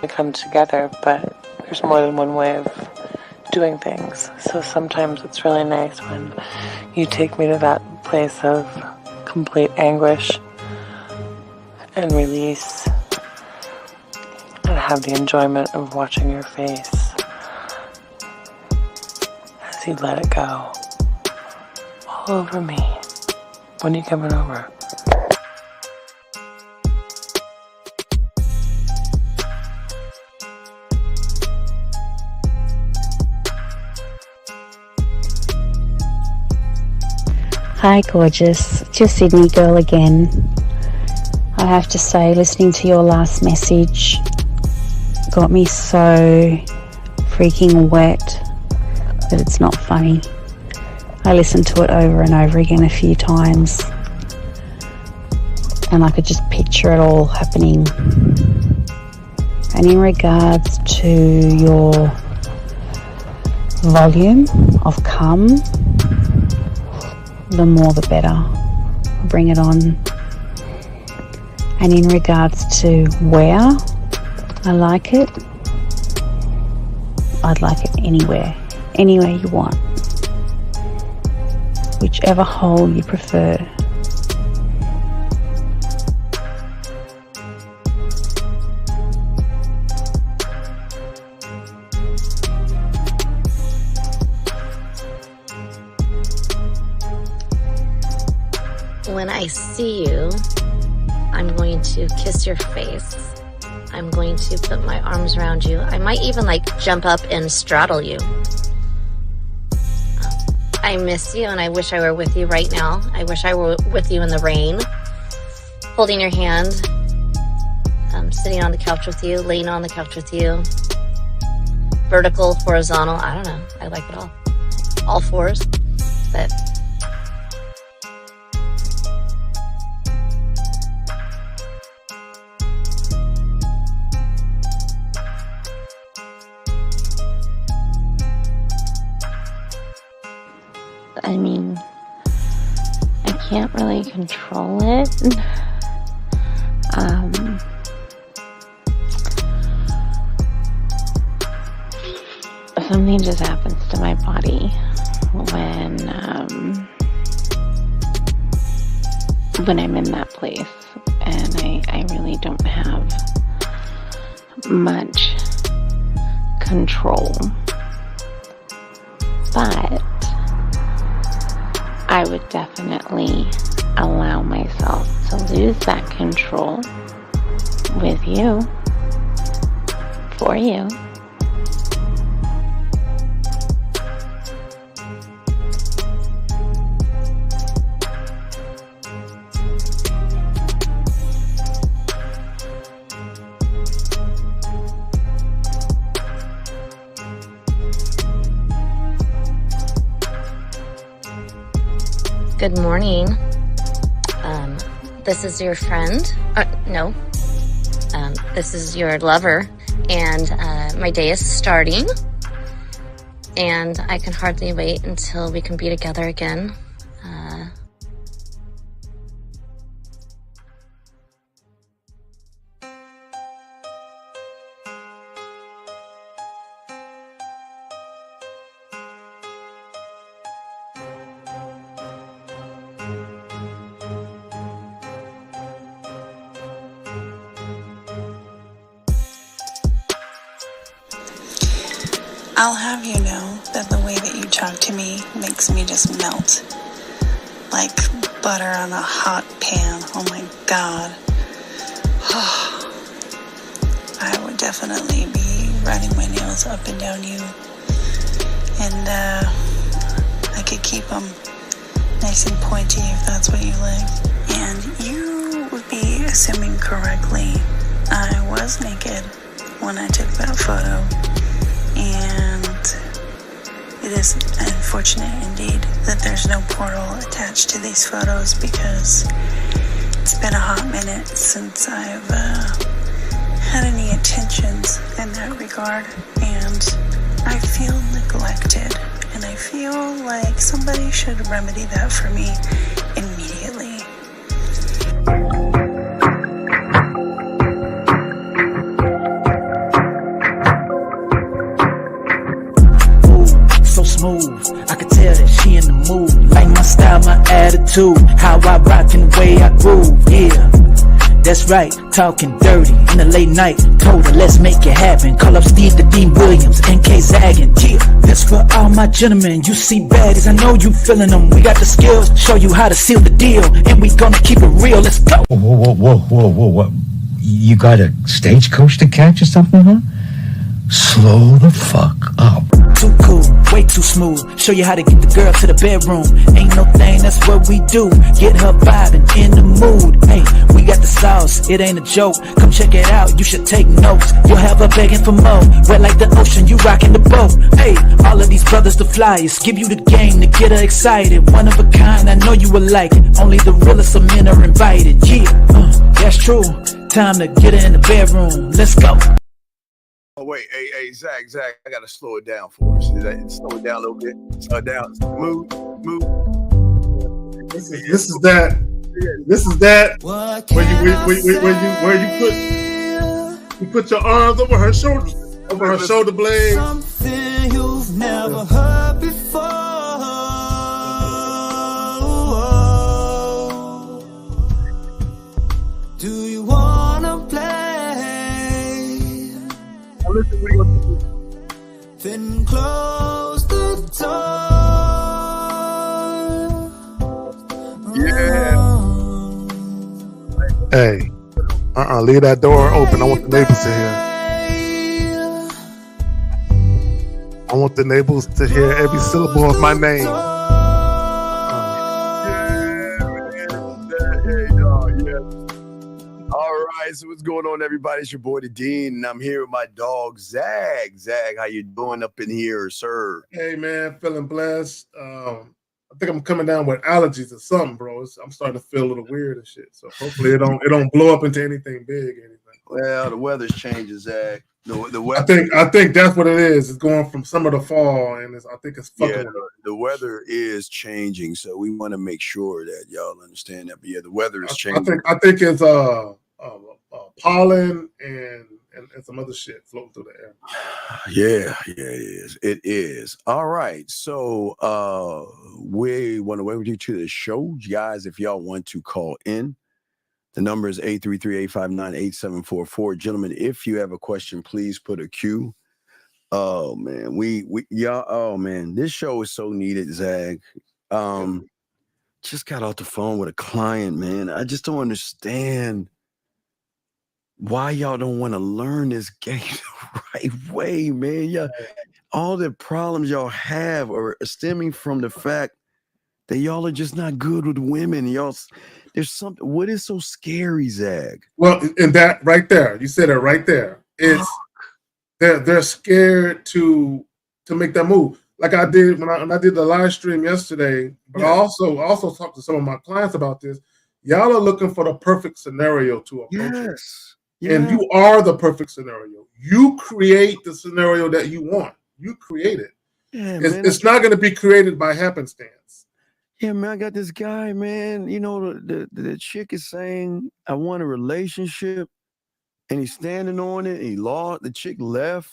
We come together, but there's more than one way of doing things. So sometimes it's really nice when you take me to that place of complete anguish and release, and have the enjoyment of watching your face as you let it go all over me. When are you coming over? Hi gorgeous, it's your Sydney girl again. I have to say, listening to your last message got me so freaking wet that it's not funny. I listened to it over and over again a few times and I could just picture it all happening. And in regards to your volume of cum, the more the better. Bring it on. And in regards to where I like it, I'd like it anywhere you want, whichever hole you prefer. When I see you, I'm going to kiss your face. I'm going to put my arms around you. I might even jump up and straddle you. I miss you and I wish I were with you right now. I wish I were with you in the rain, holding your hand, sitting on the couch with you, laying on the couch with you, vertical, horizontal, I don't know. I like it all fours, but I mean, I can't really control it. Something just happens to my body when I'm in that place, and I really don't have much control. But I would definitely allow myself to lose that control with you, for you. Good morning. This is your friend. No. This is your lover. And my day is starting. And I can hardly wait until we can be together again. I'll have you know that the way that you talk to me makes me just melt like butter on a hot pan. Oh my God. I would definitely be running my nails up and down you, and I could keep them nice and pointy if that's what you like. And you would be assuming correctly I was naked when I took that photo. And it is unfortunate indeed that there's no portal attached to these photos, because it's been a hot minute since I've had any intentions in that regard, and I feel neglected, and I feel like somebody should remedy that for me immediately. attitude, how I rock and the way I groove, yeah. That's right, talking dirty in the late night. Told her, let's make it happen. Call up Steve the Dean Williams, NK Zaggin'. Yeah, that's for all my gentlemen. You see baddies, I know you feeling them. We got the skills, show you how to seal the deal, and we gonna keep it real. Let's go. Whoa. You got a stagecoach to catch or something, huh? Slow the fuck up. Too cool, way too smooth. Show you how to get the girl to the bedroom. Ain't no thing, that's what we do. Get her vibing in the mood. Hey, we got the sauce, it ain't a joke. Come check it out, you should take notes. You'll have her begging for more. Wet like the ocean, you rocking the boat. Hey, all of these brothers the flyers. Give you the game to get her excited. One of a kind, I know you will like it. Only the realest of men are invited. Yeah, that's true. Time to get her in the bedroom. Let's go. Oh wait, hey, Zach, I gotta slow it down for us. Slow it down a little bit. Slow it down. Move. This is that. Where you put your arms over her shoulders, over her shoulder blades. Something you've never heard before. Do you wanna play? Listen, what are you gonna do? Then close the door. Yeah. Hey, leave that door open. I want the neighbors to hear. I want the neighbors to hear every syllable of my name. All right, so what's going on, everybody? It's your boy, the Dean, and I'm here with my dog, Zag. Zag, how you doing up in here, sir? Hey, man, feeling blessed. I think I'm coming down with allergies or something, bro. I'm starting to feel a little weird and shit. So hopefully it don't blow up into anything big. Well, the weather's changing, Zag. The weather. I think that's what it is. It's going from summer to fall, and I think it's fucking. Yeah, the weather is changing, so we want to make sure that y'all understand that. But yeah, the weather is changing. I think it's pollen and some other shit floating through the air. Yeah, it is. All right, so we want to welcome you to the show, guys. If y'all want to call in, the number is 833-859-8744. Gentlemen, if you have a question, please put a Q. Oh man, this show is so needed, Zag. Just got off the phone with a client, man. I just don't understand why y'all don't want to learn this game the right way, man. Yeah, all the problems y'all have are stemming from the fact that y'all are just not good with women. There's something. What is so scary, Zag? Well, and that right there, you said it right there. It's they're scared to make that move. Like I did when I did the live stream yesterday. But I also talked to some of my clients about this. Y'all are looking for the perfect scenario to approach it. And you are the perfect scenario. You create the scenario that you want. You create it. Yeah, it's not going to be created by happenstance. Yeah, man, I got this guy, man. You know, the chick is saying, I want a relationship. And he's standing on it. He lost. The chick left.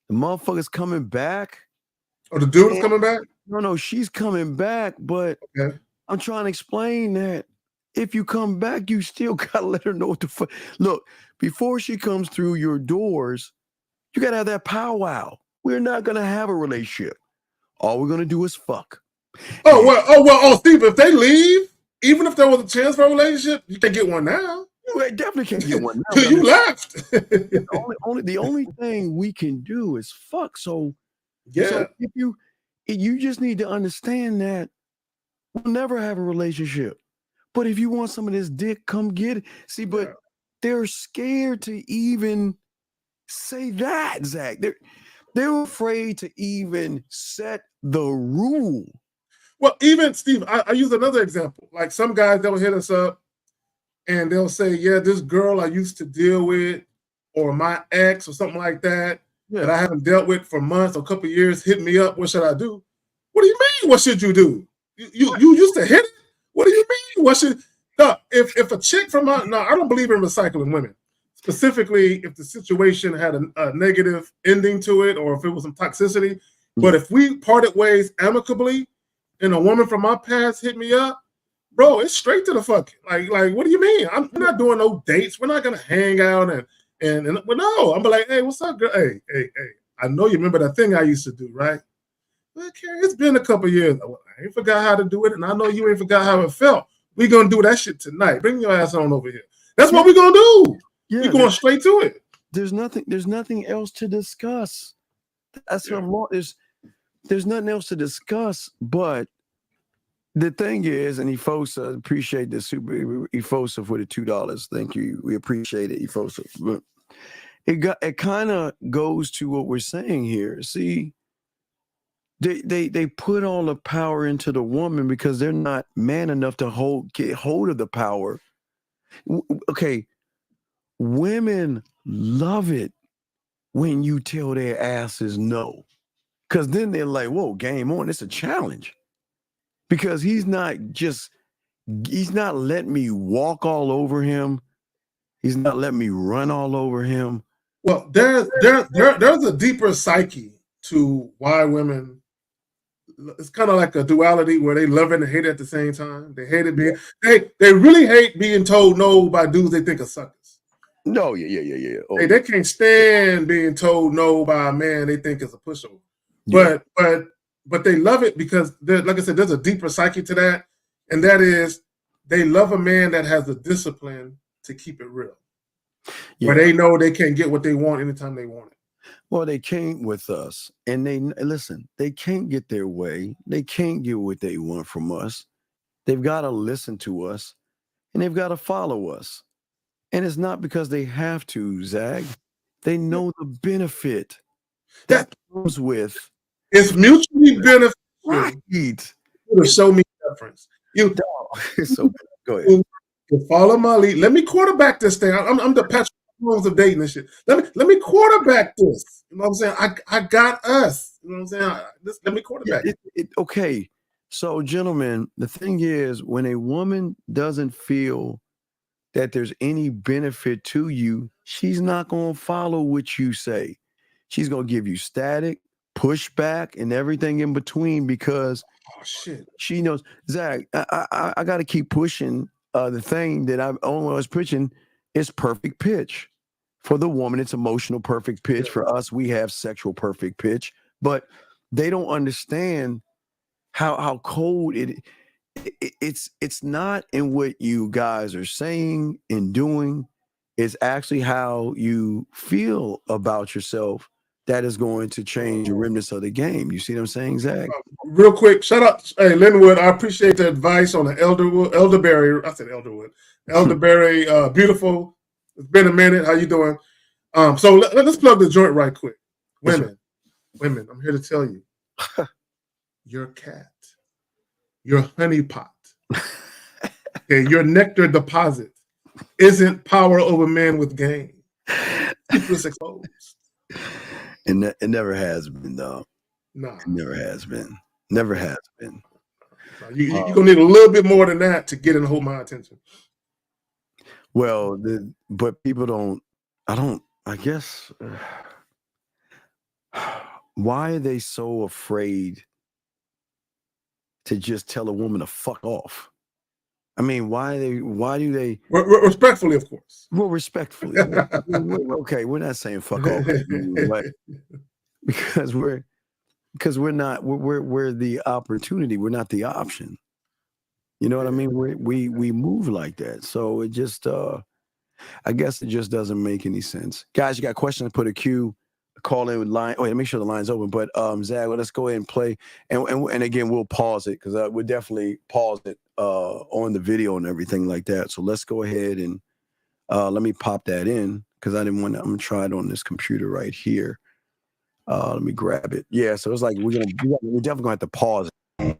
The motherfucker's coming back. Oh, the dude is coming back? No, she's coming back. But I'm trying to explain that if you come back, you still got to let her know what the fuck. Look, before she comes through your doors, you got to have that powwow. We're not going to have a relationship. All we're going to do is fuck. Steve, if they leave, even if there was a chance for a relationship, you can't get one now. You definitely can't get one now. You left. The only thing we can do is fuck. So if you just need to understand that we'll never have a relationship. But if you want some of this dick, come get it. See, but they're scared to even say that, Zach. They're afraid to even set the rule. Well, even Steve, I use another example. Like some guys, they'll hit us up and they'll say, yeah, this girl I used to deal with, or my ex or something like that, that I haven't dealt with for months or a couple of years, hit me up. What should I do? What do you mean? What should you do? You used to hit it? What do you mean? What should if a chick from I don't believe in recycling women. Specifically, if the situation had a negative ending to it, or if it was some toxicity. But if we parted ways amicably, and a woman from my past hit me up, bro, it's straight to the fucking. Like, what do you mean? We're not doing no dates. We're not gonna hang out and well, no. I'm like, hey, what's up, girl? Hey. I know you remember that thing I used to do, right? Well, Carrie, it's been a couple years. I ain't forgot how to do it, and I know you ain't forgot how it felt. We gonna do that shit tonight. Bring your ass on over here. That's what we gonna do. Yeah, we going straight to it. There's nothing else to discuss. That's what there's nothing else to discuss. But the thing is, and Efosa, appreciate the super Efosa for the $2. Thank you. We appreciate it, Efosa. But it kind of goes to what we're saying here. See, they put all the power into the woman because they're not man enough to get hold of the power. Okay, women love it when you tell their asses no, because then they're like, whoa, game on. It's a challenge. Because he's not letting me walk all over him. He's not letting me run all over him. Well, there's a deeper psyche to why women. It's kind of like a duality where they love it and hate it at the same time. They hate it being they really hate being told no by dudes they think are suckers. No, yeah. Oh. They can't stand being told no by a man they think is a pushover. Yeah. But they love it because, like I said, there's a deeper psyche to that, and that is they love a man that has the discipline to keep it real, where they know they can get what they want anytime they want it. Well, they can't with us, and they can't get their way. They can't get what they want from us. They've got to listen to us, and they've got to follow us. And it's not because they have to, Zach. They know the benefit that comes with. It's mutually beneficial. Right. To show me difference. So go ahead. You follow my lead. Let me quarterback this thing. I'm the Patrick Mahomes of dating and shit. Let me quarterback this. You know what I'm saying? I got us. You know what I'm saying? Let me quarterback. Okay. So, gentlemen, the thing is, when a woman doesn't feel that there's any benefit to you, she's not going to follow what you say. She's going to give you static, pushback, and everything in between because she knows, Zach, I got to keep pushing the thing that I was pitching is perfect pitch. For the woman, it's emotional perfect pitch. For us, we have sexual perfect pitch. But they don't understand how cold it's not in what you guys are saying and doing. It's actually how you feel about yourself that is going to change the remnants of the game. You see what I'm saying, Zach? Real quick, shout out, hey, Linwood. I appreciate the advice on the elderberry. I said elderwood. Elderberry, beautiful. It's been a minute. How you doing? So let's plug the joint right quick. Women, I'm here to tell you, your cat, your honeypot, okay, your nectar deposit isn't power over man with game. Secrets exposed. And it never has been, though. No, it never has been. Never has been. You're gonna need a little bit more than that to get and hold my attention. Well, but people don't. I guess. Why are they so afraid to just tell a woman to fuck off? I mean, why do they? Respectfully, of course. Well, respectfully. Okay, we're not saying fuck off, because we're not. We're the opportunity. We're not the option. You know what I mean? We move like that. So it just, I guess it just doesn't make any sense. Guys, you got questions? Put a Q. Call in with line. Oh, yeah, make sure the line's open. But Zach, let's go ahead and play. And again, we'll pause it because we'll definitely pause it on the video and everything like that. So let's go ahead and let me pop that in because I didn't want to. I'm gonna try it on this computer right here. Let me grab it. Yeah. So it's like we're definitely gonna have to pause it.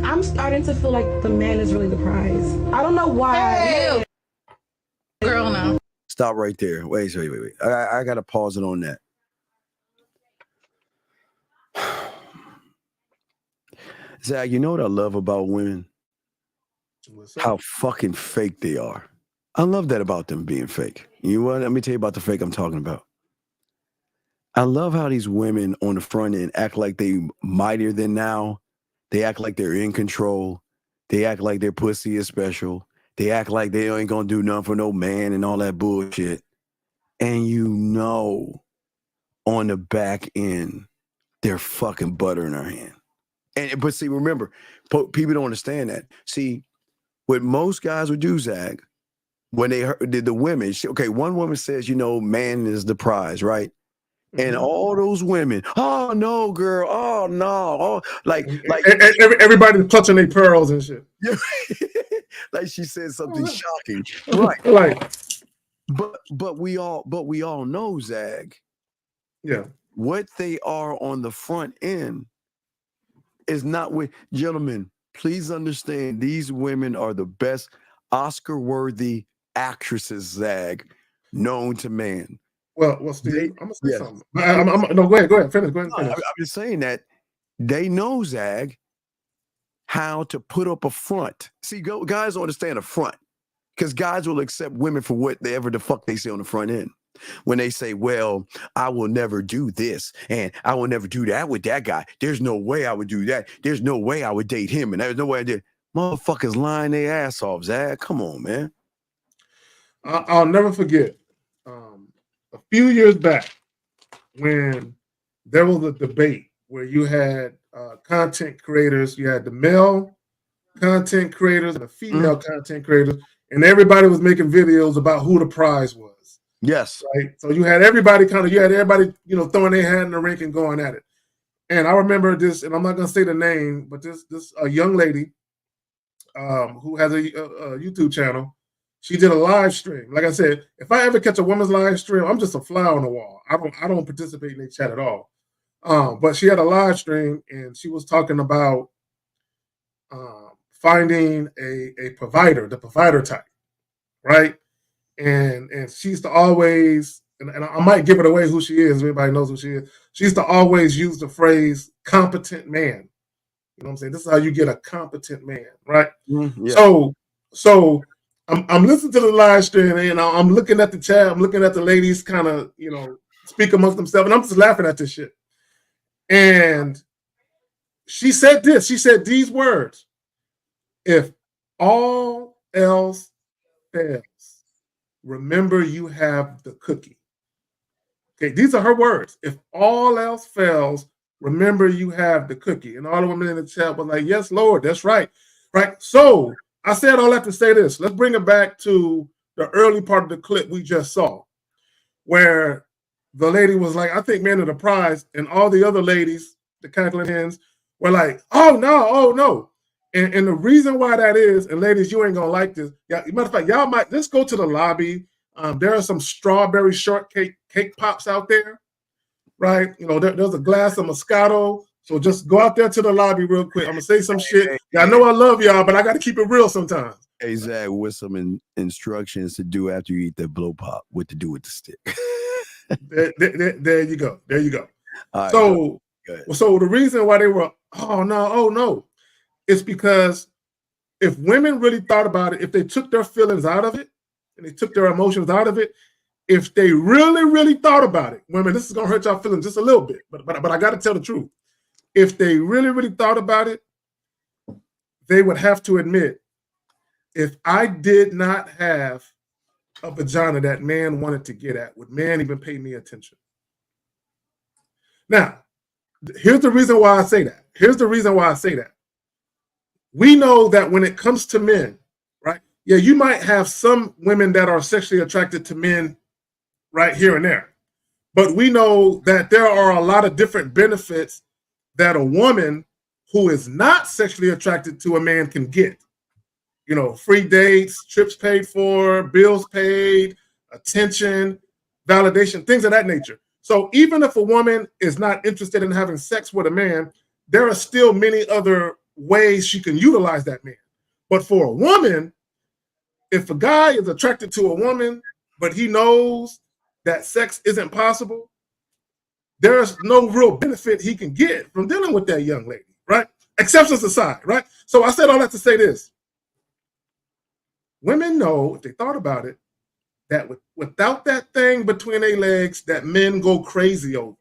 I'm starting to feel like the man is really the prize. I don't know why. Hey. Girl, no. Stop right there. Wait. I gotta pause it on that. Zach, you know what I love about women? How fucking fake they are. I love that about them being fake. You know what? Let me tell you about the fake I'm talking about. I love how these women on the front end act like they mightier than now. They act like they're in control. They act like their pussy is special. They act like they ain't gonna do nothing for no man and all that bullshit. And you know, on the back end, they're fucking butter in her hand. But see, remember, people don't understand that. See, what most guys would do, Zach, when they heard the women, one woman says, man is the prize, right? And all those women, oh no, girl, oh no, like everybody clutching their pearls and shit. Like she said something shocking, right? Right. But we all know, Zag. Yeah. What they are on the front end is not what, gentlemen, please understand, these women are the best Oscar-worthy actresses, Zag, known to man. Well, Steve, I'm gonna say something. No, go ahead, finish. Go ahead, finish. I'm just saying that they know, Zag, how to put up a front. See, guys don't understand a front, because guys will accept women for whatever the fuck they say on the front end. When they say, well, I will never do this and I will never do that with that guy. There's no way I would do that. There's no way I would date him. And there's no way I did. Motherfuckers lying their ass off, Zach. Come on, man. I'll never forget a few years back when there was a debate where you had content creators, you had the male content creators and the female content creators, and everybody was making videos about who the prize was. Yes. Right. So you had everybody throwing their hand in the ring and going at it. And I remember this, and I'm not going to say the name, but this young lady who has a YouTube channel, she did a live stream. Like I said, if I ever catch a woman's live stream, I'm just a fly on the wall. I don't participate in their chat at all. But she had a live stream and she was talking about finding a provider, the provider type, right? And she used to always, and I might give it away who she is, everybody knows who she is. She used to always use the phrase competent man. You know what I'm saying? This is how you get a competent man, right? Yeah. So I'm listening to the live stream and I'm looking at the chat, I'm looking at the ladies kind of, speak amongst themselves, and I'm just laughing at this shit. And she said these words: if all else fails, remember you have the cookie. Okay, these are her words. If all else fails, remember you have the cookie. And all the women in the chat were like, yes, Lord, that's right. Right. So I said all that to say this. Let's bring it back to the early part of the clip we just saw, where the lady was like, I think men are the prize, and all the other ladies, the cackling hens, were like, oh no. And the reason why that is, and ladies, you ain't gonna like this. Yeah, matter of fact, y'all might, let's go to the lobby. There are some strawberry shortcake cake pops out there, right? There's a glass of Moscato. So just go out there to the lobby real quick. I'm gonna say some shit. I know I love y'all, but I got to keep it real sometimes. Hey Zach, with some instructions to do after you eat that blow pop, what to do with the stick. There you go. Right, so the reason why they were, oh no. It's because if women really thought about it, if they took their feelings out of it and they took their emotions out of it, if they really, really thought about it, women, this is going to hurt y'all feelings just a little bit, but I got to tell the truth. If they really, really thought about it, they would have to admit, if I did not have a vagina that man wanted to get at, would man even pay me attention? Now, here's the reason why I say that. We know that when it comes to men, right? Yeah, you might have some women that are sexually attracted to men right here and there. But we know that there are a lot of different benefits that a woman who is not sexually attracted to a man can get. Free dates, trips paid for, bills paid, attention, validation, things of that nature. So even if a woman is not interested in having sex with a man, there are still many other ways she can utilize that man. But for a woman, if a guy is attracted to a woman, but he knows that sex isn't possible, there's no real benefit he can get from dealing with that young lady, right? Exceptions aside, right? So I said all that to say this. Women know, if they thought about it, that without that thing between their legs that men go crazy over,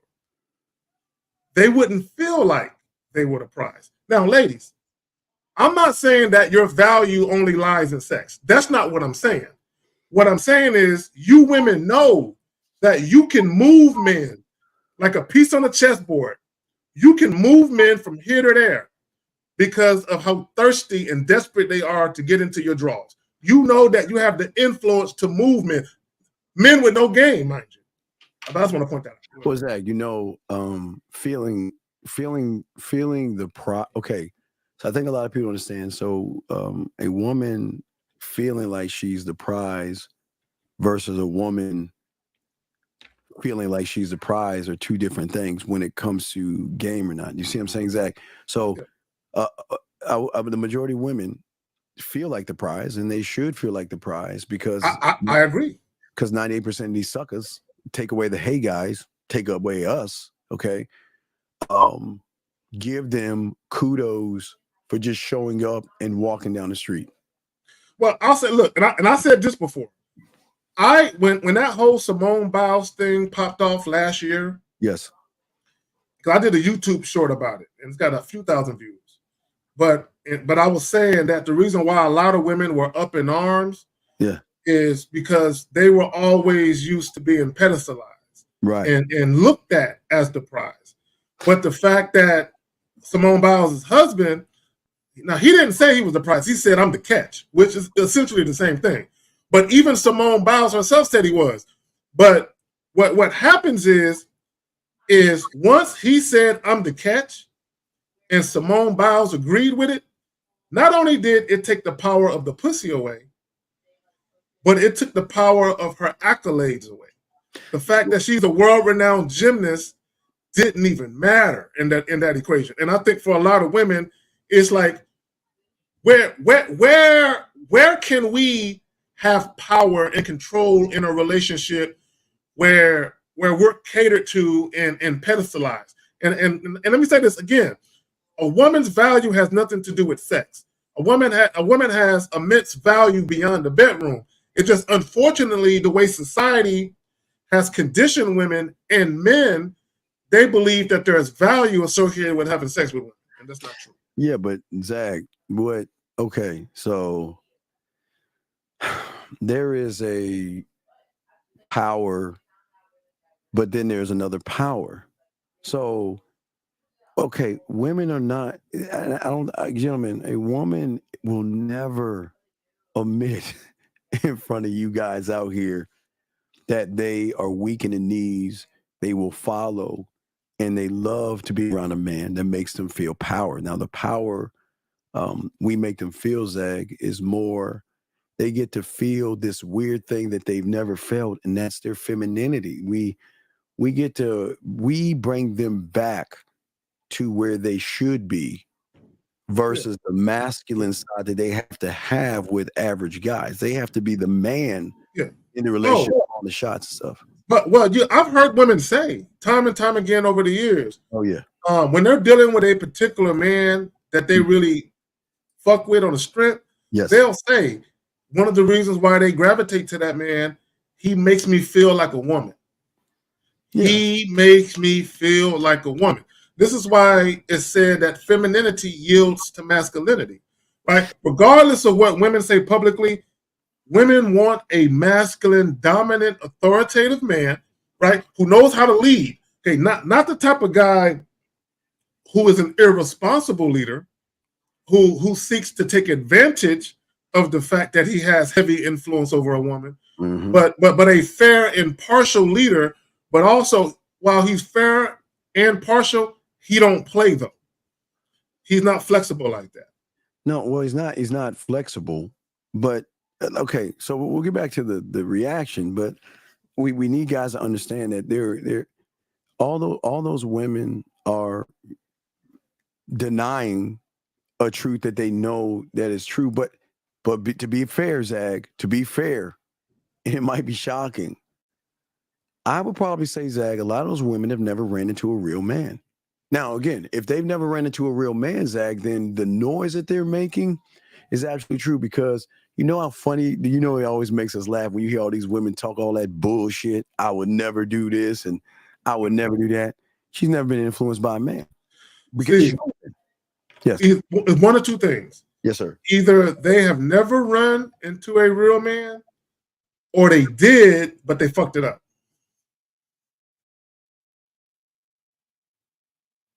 they wouldn't feel like they were the prize. Now, ladies, I'm not saying that your value only lies in sex. That's not what I'm saying. What I'm saying is you women know that you can move men like a piece on a chessboard. You can move men from here to there because of how thirsty and desperate they are to get into your drawers. You know that you have the influence to move men with no game, mind you. I just want to point that out. What's that? You know, feeling the okay. So I think a lot of people understand. So a woman feeling like she's the prize versus a woman feeling like she's the prize are two different things when it comes to game or not. You see what I'm saying, Zach? So the majority of women feel like the prize, and they should feel like the prize because I agree. Because 98% of these suckers take away the hey guys, take away us, okay? Give them kudos for just showing up and walking down the street. Well, I'll say, look, and I said this before. When that whole Simone Biles thing popped off last year, yes, because I did a YouTube short about it, and it's got a few thousand views. But I was saying that the reason why a lot of women were up in arms, is because they were always used to being pedestalized, right, and looked at as the prize. But the fact that Simone Biles' husband, now he didn't say he was the prize. He said, "I'm the catch," which is essentially the same thing. But even Simone Biles herself said he was. But what happens is once he said, "I'm the catch," and Simone Biles agreed with it, not only did it take the power of the pussy away, but it took the power of her accolades away. The fact that she's a world-renowned gymnast didn't even matter in that equation. And I think for a lot of women, it's like, where can we have power and control in a relationship where we're catered to and pedestalized? And let me say this again: a woman's value has nothing to do with sex. A woman has immense value beyond the bedroom. It's just, unfortunately, the way society has conditioned women and men, they believe that there's value associated with having sex with women, and that's not true. Yeah, but Zach, okay, so there is a power, but then there's another power. So, okay, women are not, gentlemen, a woman will never admit in front of you guys out here that they are weak in the knees, they will follow, and they love to be around a man that makes them feel power. Now, the power we make them feel, Zag, is more, they get to feel this weird thing that they've never felt, and that's their femininity. We bring them back to where they should be versus the masculine side that they have to have with average guys. They have to be the man in the relationship, on the shots and stuff. But I've heard women say time and time again over the years, when they're dealing with a particular man that they really fuck with on the strength, they'll say one of the reasons why they gravitate to that man, he makes me feel like a woman. He makes me feel like a woman. This is why it's said that femininity yields to masculinity, right? Regardless of what women say publicly, women want a masculine, dominant, authoritative man, right? Who knows how to lead. Okay, not the type of guy who is an irresponsible leader, who seeks to take advantage of the fact that he has heavy influence over a woman, but a fair and partial leader. But also, while he's fair and partial, he don't play though. He's not flexible like that. No, well, he's not flexible. But okay, so we'll get back to the reaction. But we need guys to understand that they're all those women are denying a truth that they know that is true. But to be fair, Zag, to be fair, it might be shocking. I would probably say, Zag, a lot of those women have never ran into a real man. Now, again, if they've never ran into a real man, Zag, then the noise that they're making is absolutely true, because you know how funny, it always makes us laugh when you hear all these women talk all that bullshit. I would never do this and I would never do that. She's never been influenced by a man. Because it's one of two things. Yes, sir. Either they have never run into a real man, or they did, but they fucked it up.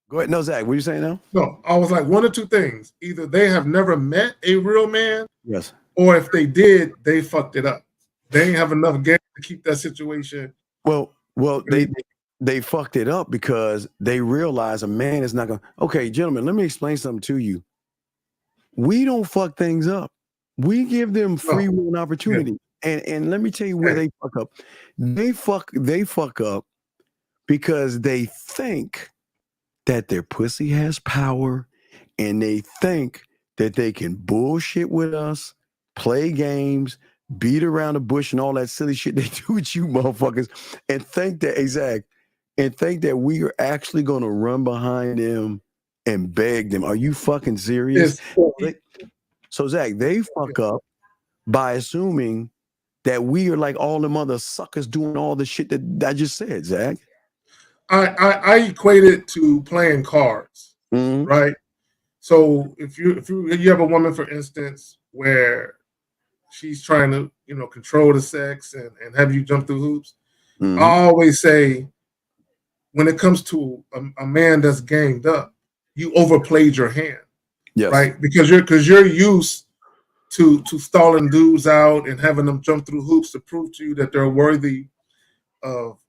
Go ahead. No, Zach, what are you saying now? No, I was like one or two things. Either they have never met a real man, yes, or if they did, they fucked it up. They ain't have enough game to keep that situation. Well, they fucked it up because they realize a man is not going to. Okay, gentlemen, let me explain something to you. We don't fuck things up. We give them free will and opportunity. Yeah. And let me tell you where they fuck up. They fuck up because they think that their pussy has power, and they think that they can bullshit with us, play games, beat around the bush, and all that silly shit they do with you motherfuckers, and think that we are actually going to run behind them and beg them. Are you fucking serious? So Zach, they fuck up by assuming that we are like all them other suckers doing all the shit that I just said, Zach. I equate it to playing cards, right? So if you have a woman, for instance, where she's trying to control the sex and have you jump through hoops, I always say, when it comes to a man that's gamed up, you overplayed your hand, right? Because you're used to stalling dudes out and having them jump through hoops to prove to you that they're worthy of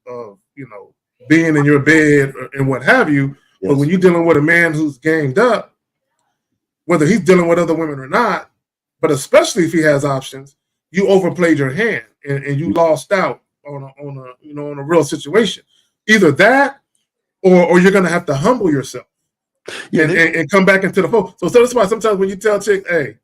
being in your bed and what have you. Yes. But when you're dealing with a man who's gamed up, whether he's dealing with other women or not, but especially if he has options, you overplayed your hand and you lost out on a real situation. Either that, or you're gonna have to humble yourself and come back into the fold. So that's why sometimes when you tell chicks, hey,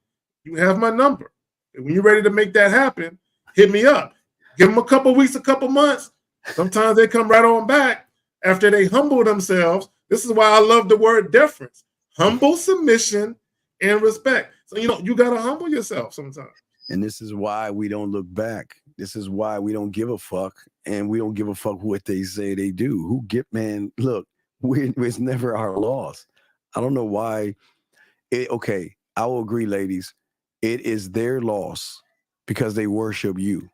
you have my number, and when you're ready to make that happen, hit me up. Give them a couple weeks, a couple months. Sometimes they come right on back after they humble themselves. This is why I love the word deference. Humble submission and respect. So, you got to humble yourself sometimes. And this is why we don't look back. This is why we don't give a fuck. And we don't give a fuck what they say they do. Look, it's never our loss. I don't know why. Okay, I will agree, ladies. It is their loss because they worship you.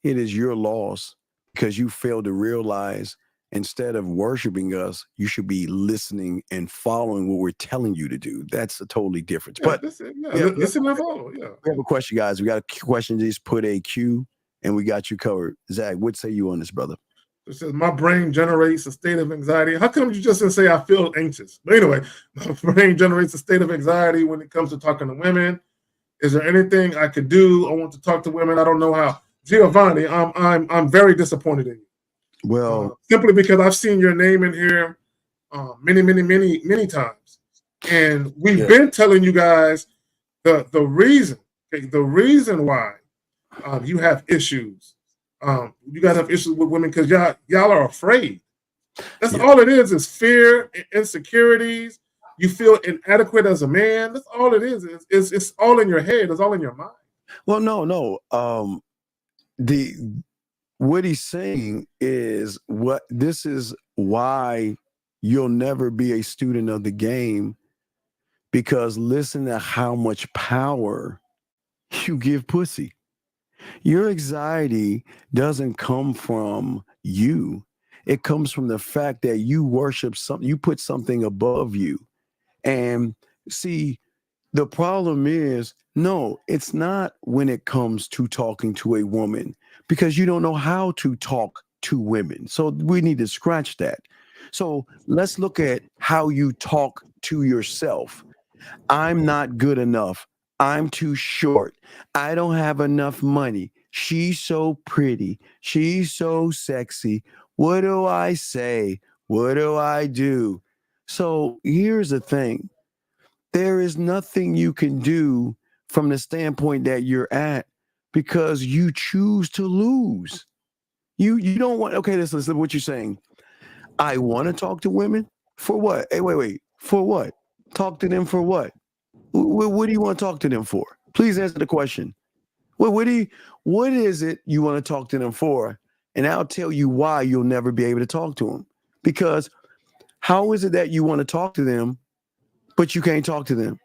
It is your loss because you fail to realize instead of worshiping us, you should be listening and following what we're telling you to do. That's a totally difference. Yeah, but listen and follow. Yeah. We have a question, guys. We got a question. Just put a Q, and we got you covered. Zach, what say you on this, brother? It says my brain generates a state of anxiety. How come you just didn't say I feel anxious? But anyway, my brain generates a state of anxiety when it comes to talking to women. Is there anything I could do? I want to talk to women. I don't know how. Giovanni, I'm very disappointed in you. Well, simply because I've seen your name in here many times, and we've been telling you guys the reason why you have issues. You guys have issues with women because y'all are afraid. That's all it is fear, insecurities. You feel inadequate as a man. That's all it is. It's all in your head. It's all in your mind. Well, no. What he's saying is this is why you'll never be a student of the game, because listen to how much power you give pussy. Your anxiety doesn't come from you. It comes from the fact that you worship something, you put something above you. And see, the problem is, no, it's not when it comes to talking to a woman, because you don't know how to talk to women. So we need to scratch that. So let's look at how you talk to yourself. I'm not good enough. I'm too short. I don't have enough money. She's so pretty. She's so sexy. What do I say? What do I do? So here's the thing. There is nothing you can do from the standpoint that you're at, because you choose to lose. You don't want, okay, listen to what you're saying. I want to talk to women for what? Hey, wait. For what? Talk to them for what? What do you want to talk to them for? Please answer the question. What is it you want to talk to them for? And I'll tell you why you'll never be able to talk to them. Because how is it that you want to talk to them, but you can't talk to them?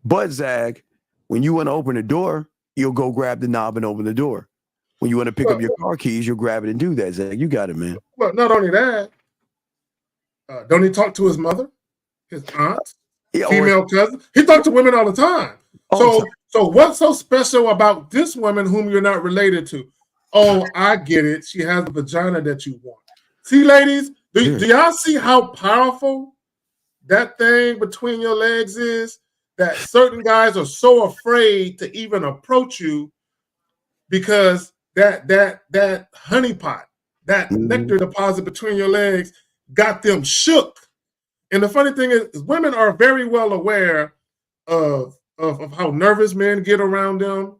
But Zag, When you want to open the door, you'll go grab the knob and open the door. When you want to pick up your car keys, you'll grab it and do that, Zach. You got it, man. Well, not only that, don't he talk to his mother, his aunt, female cousin? He talks to women all the time. So what's so special about this woman whom you're not related to? Oh, I get it. She has the vagina that you want. See, ladies, do y'all see how powerful that thing between your legs is? That certain guys are so afraid to even approach you because that honeypot, that nectar deposit between your legs got them shook. And the funny thing is women are very well aware of how nervous men get around them,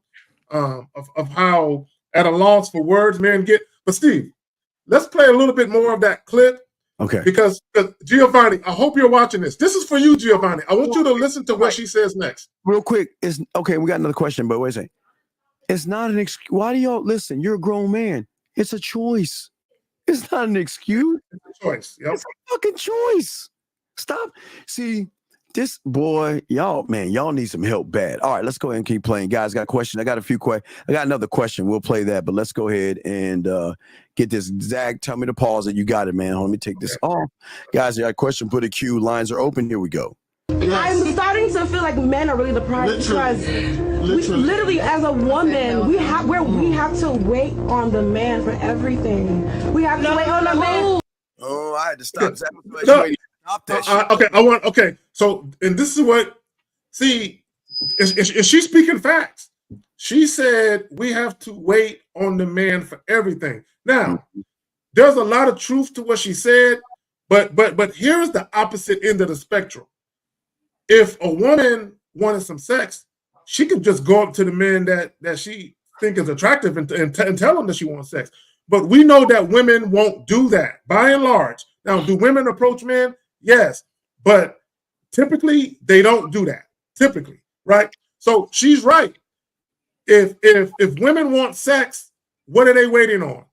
of how at a loss for words men get. But Steve, let's play a little bit more of that clip. Okay. Because Giovanni, I hope you're watching this. This is for you, Giovanni. I want you to listen to what she says next. Real quick, okay, we got another question, but wait a second. It's not an excuse. Why do y'all listen? You're a grown man. It's a choice. It's not an excuse. It's a choice. Yep. It's a fucking choice. Stop. See, this boy, y'all need some help bad. All right, let's go ahead and keep playing. Guys, got a question. I got another question. We'll play that, but let's go ahead and get this. Zach, tell me to pause it. You got it, man. Let me take this off. Guys, you got a question, put a cue. Lines are open. Here we go. I'm starting to feel like men are really the prize because literally as a woman, we have to wait on the man for everything. We have to wait on the man. Oh, I had to stop. Zach, stop that shit. Okay. So, and this is what, see, is she speaking facts? She said we have to wait on the man for everything. Now, there's a lot of truth to what she said, but here is the opposite end of the spectrum. If a woman wanted some sex, she could just go up to the men that she think is attractive and tell them that she wants sex. But we know that women won't do that by and large. Now, do women approach men? Yes, but typically they don't do that. Typically, right? So she's right. If women want sex, what are they waiting on?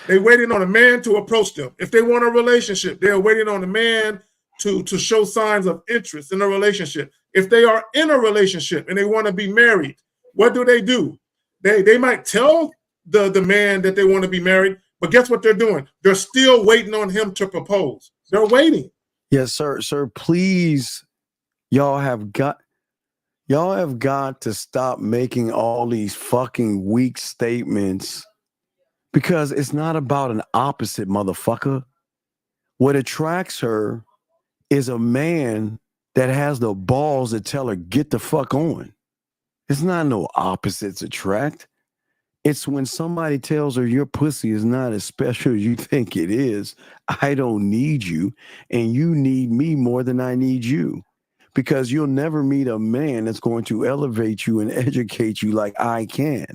They're waiting on a man to approach them. If they want a relationship, they're waiting on a man to show signs of interest in a relationship. If they are in a relationship and they want to be married, what do? They might tell the man that they want to be married, but guess what they're doing? They're still waiting on him to propose. They're waiting. Yes, sir. Sir, please, y'all have got to stop making all these fucking weak statements because it's not about an opposite, motherfucker. What attracts her is a man that has the balls to tell her, get the fuck on. It's not no opposites attract. It's when somebody tells her your pussy is not as special as you think it is. I don't need you, and you need me more than I need you. Because you'll never meet a man that's going to elevate you and educate you like I can.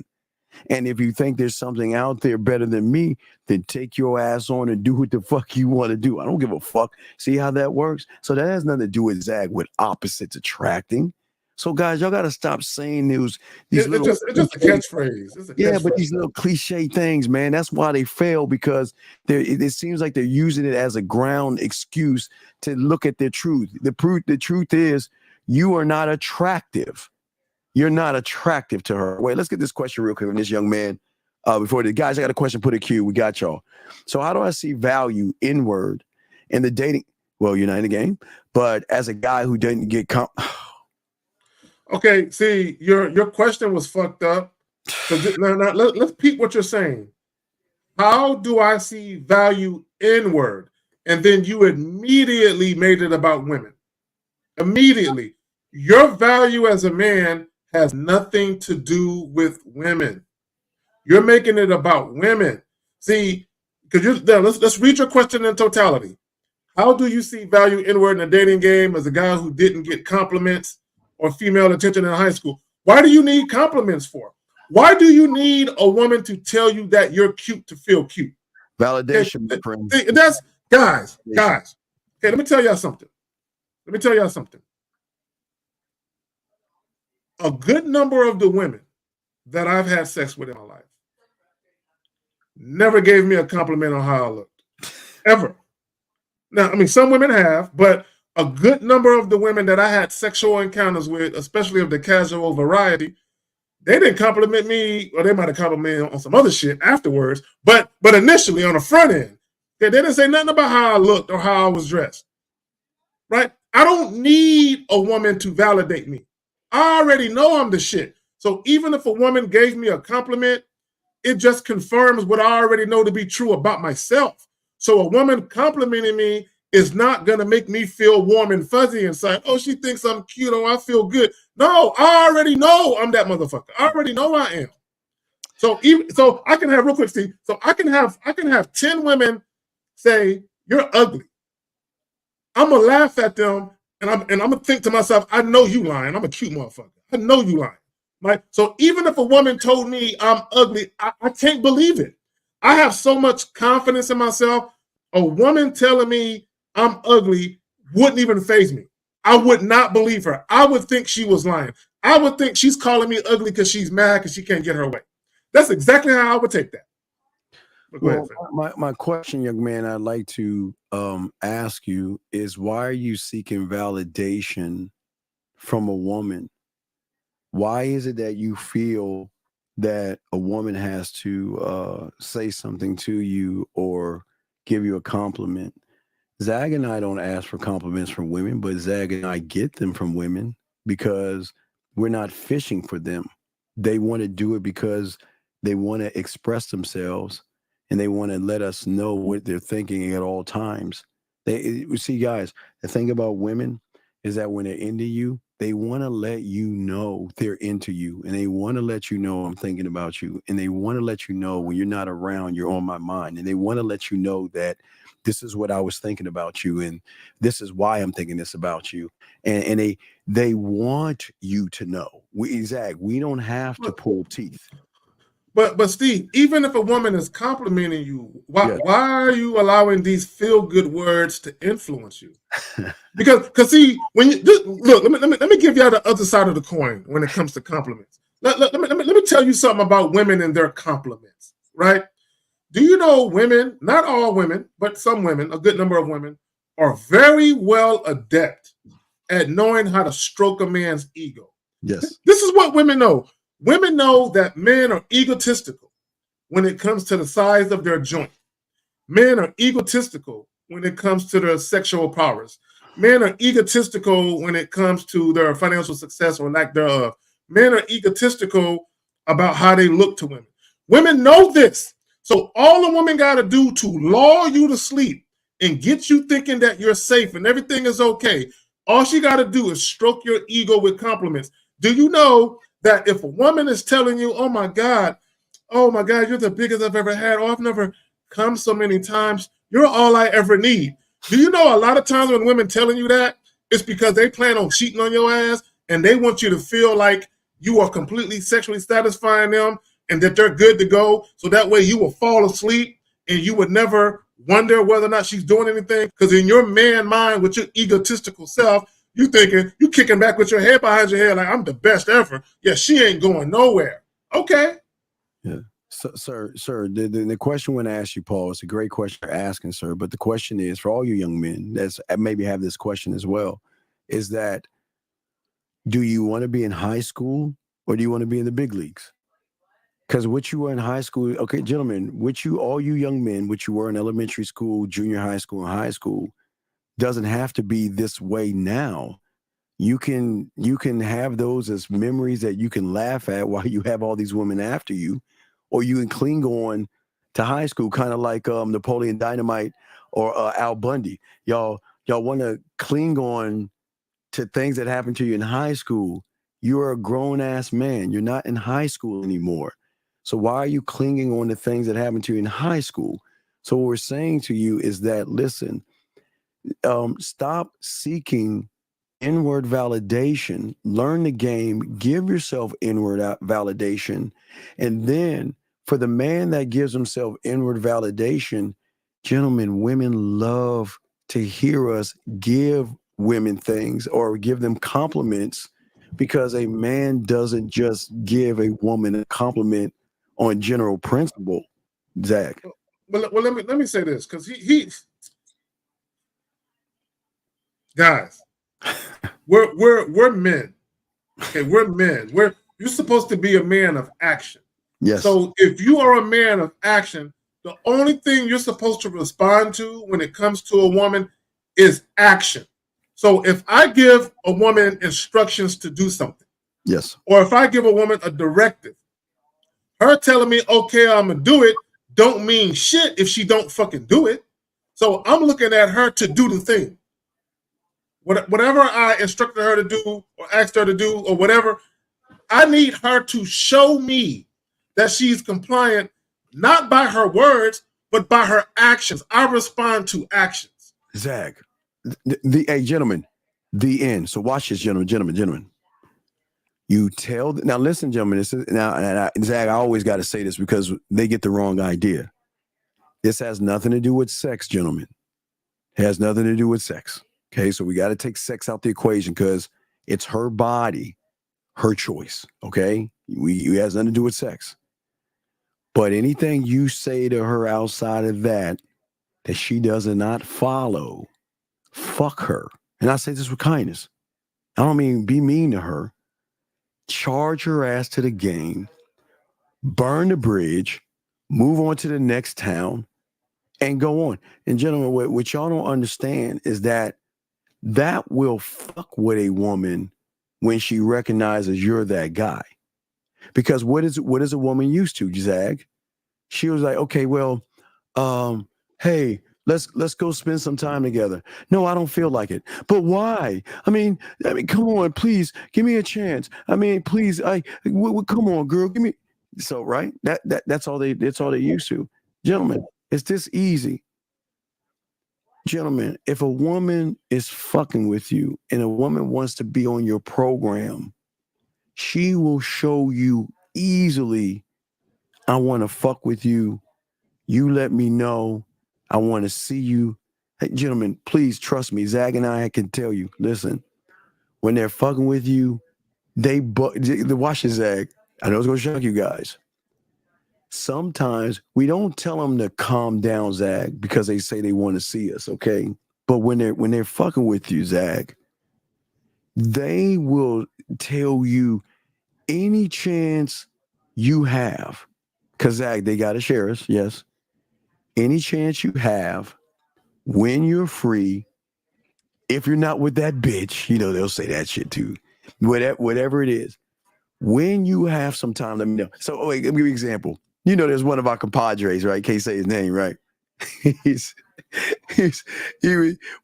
And if you think there's something out there better than me, then take your ass on and do what the fuck you want to do. I don't give a fuck. See how that works? So that has nothing to do with Zach, with opposites attracting. So guys, y'all got to stop saying these little. It's just a catchphrase. It's a catchphrase. But these little cliche things, man, that's why they fail, because it seems like they're using it as a ground excuse to look at their truth. The truth is you are not attractive. You're not attractive to her. Wait, let's get this question real quick from this young man. Before the guys, I got a question. Put a cue. We got y'all. So how do I see value inward in the dating? Well, you're not in the game, but as a guy who didn't get Okay, see, your question was fucked up. So now, let's peep what you're saying. How do I see value inward? And then you immediately made it about women. Immediately. Your value as a man has nothing to do with women. You're making it about women. See, because let's read your question in totality. How do you see value inward in a dating game as a guy who didn't get compliments or female attention in high school? Why do you need compliments for? Why do you need a woman to tell you that you're cute to feel cute? Validation, my friend. That's guys. Okay, let me tell y'all something. A good number of the women that I've had sex with in my life never gave me a compliment on how I looked. Ever. Now, I mean, some women have, but a good number of the women that I had sexual encounters with, especially of the casual variety, they didn't compliment me, or they might have complimented me on some other shit afterwards. But initially on the front end, they didn't say nothing about how I looked or how I was dressed. Right? I don't need a woman to validate me. I already know I'm the shit. So even if a woman gave me a compliment, it just confirms what I already know to be true about myself. So a woman complimenting me is not going to make me feel warm and fuzzy inside. Oh, she thinks I'm cute. Oh, I feel good. No, I already know I'm that motherfucker. I already know I am. So I can have, real quick, Steve. So I can have 10 women say, you're ugly. I'm going to laugh at them, and I'm going to think to myself, I know you lying. I'm a cute motherfucker. I know you lying. Right? So even if a woman told me I'm ugly, I can't believe it. I have so much confidence in myself. A woman telling me I'm ugly wouldn't even faze me. I would not believe her. I would think she was lying. I would think she's calling me ugly because she's mad because she can't get her way. That's exactly how I would take that. Well, my question, young man, I'd like to ask you is, why are you seeking validation from a woman? Why is it that you feel that a woman has to say something to you or give you a compliment? Zag and I don't ask for compliments from women, but Zag and I get them from women because we're not fishing for them. They want to do it because they want to express themselves and they want to let us know what they're thinking at all times. See, guys, the thing about women is that when they're into you, they want to let you know they're into you, and they want to let you know I'm thinking about you, and they want to let you know when you're not around, you're on my mind, and they want to let you know that this is what I was thinking about you, and this is why I'm thinking this about you, and they want you to know. We don't have to pull teeth. But Steve, even if a woman is complimenting you, why are you allowing these feel-good words to influence you? Because see, when you look, let me give you the other side of the coin when it comes to compliments. Let me tell you something about women and their compliments, right? Do you know women, not all women, but some women, a good number of women, are very well adept at knowing how to stroke a man's ego. Yes. This is what women know. Women know that men are egotistical when it comes to the size of their joint. Men are egotistical when it comes to their sexual powers. Men are egotistical when it comes to their financial success or lack thereof. Men are egotistical about how they look to women. Women know this. So all a woman got to do to lull you to sleep and get you thinking that you're safe and everything is okay, all she got to do is stroke your ego with compliments. Do you know that if a woman is telling you, oh my God, you're the biggest I've ever had, oh, I've never come so many times, you're all I ever need. Do you know a lot of times when women telling you that, it's because they plan on cheating on your ass and they want you to feel like you are completely sexually satisfying them and that they're good to go. So that way you will fall asleep and you would never wonder whether or not she's doing anything. Because in your man mind with your egotistical self, you thinking, you kicking back with your head behind your head like, I'm the best ever. Yeah, she ain't going nowhere. Okay. Yeah. So, sir, the question when I ask you, Paul, it's a great question you're asking, sir. But the question is, for all you young men that's maybe have this question as well, is that, do you want to be in high school or do you want to be in the big leagues? Because what you were in high school, okay, gentlemen, all you young men, what you were in elementary school, junior high school, and high school, doesn't have to be this way now. You can have those as memories that you can laugh at while you have all these women after you, or you can cling on to high school, kind of like Napoleon Dynamite or Al Bundy. Y'all want to cling on to things that happened to you in high school. You're a grown-ass man. You're not in high school anymore. So why are you clinging on to things that happened to you in high school? So what we're saying to you is that, listen, stop seeking inward validation, learn the game, give yourself inward validation. And then for the man that gives himself inward validation, gentlemen, women love to hear us give women things or give them compliments, because a man doesn't just give a woman a compliment on general principle. Zach. Well, let me say this, because he guys, we're men. Okay, we're men. You're supposed to be a man of action. Yes. So if you are a man of action, the only thing you're supposed to respond to when it comes to a woman is action. So if I give a woman instructions to do something, yes, or if I give a woman a directive, her telling me, okay, I'm gonna do it, don't mean shit if she don't fucking do it. So I'm looking at her to do the thing. Whatever I instructed her to do or asked her to do or whatever, I need her to show me that she's compliant, not by her words, but by her actions. I respond to actions. Zach, hey, gentlemen, the end. So watch this, gentlemen. You tell, now listen, gentlemen, this is, Zach, I always got to say this because they get the wrong idea. This has nothing to do with sex, gentlemen. It has nothing to do with sex. Okay, so we got to take sex out the equation because it's her body, her choice. Okay, it has nothing to do with sex. But anything you say to her outside of that she does not follow, fuck her. And I say this with kindness. I don't mean be mean to her. Charge her ass to the game, burn the bridge, move on to the next town, and go on. And gentlemen, what y'all don't understand is that will fuck with a woman when she recognizes you're that guy. Because what is a woman used to, Zag? She was like, okay, well, hey, let's go spend some time together. No, I don't feel like it. But why? I mean, come on, please give me a chance. I mean, please, come on, girl, give me. So right, that's all they used to. Gentlemen, it's this easy. Gentlemen, if a woman is fucking with you and a woman wants to be on your program, she will show you easily, I want to fuck with you. You let me know. I want to see you. Hey, gentlemen, please trust me. Zag and I can tell you, listen, when they're fucking with you, watch it, Zag. I know it's going to shock you guys. Sometimes we don't tell them to calm down, Zag, because they say they want to see us, okay? But when they're fucking with you, Zag, they will tell you any chance you have. Because, Zag, they got to share us, yes. Any chance you have, when you're free, if you're not with that bitch, they'll say that shit too. Whatever it is, when you have some time, let me know. So, wait, let me give you an example. There's one of our compadres, right? Can't say his name, right?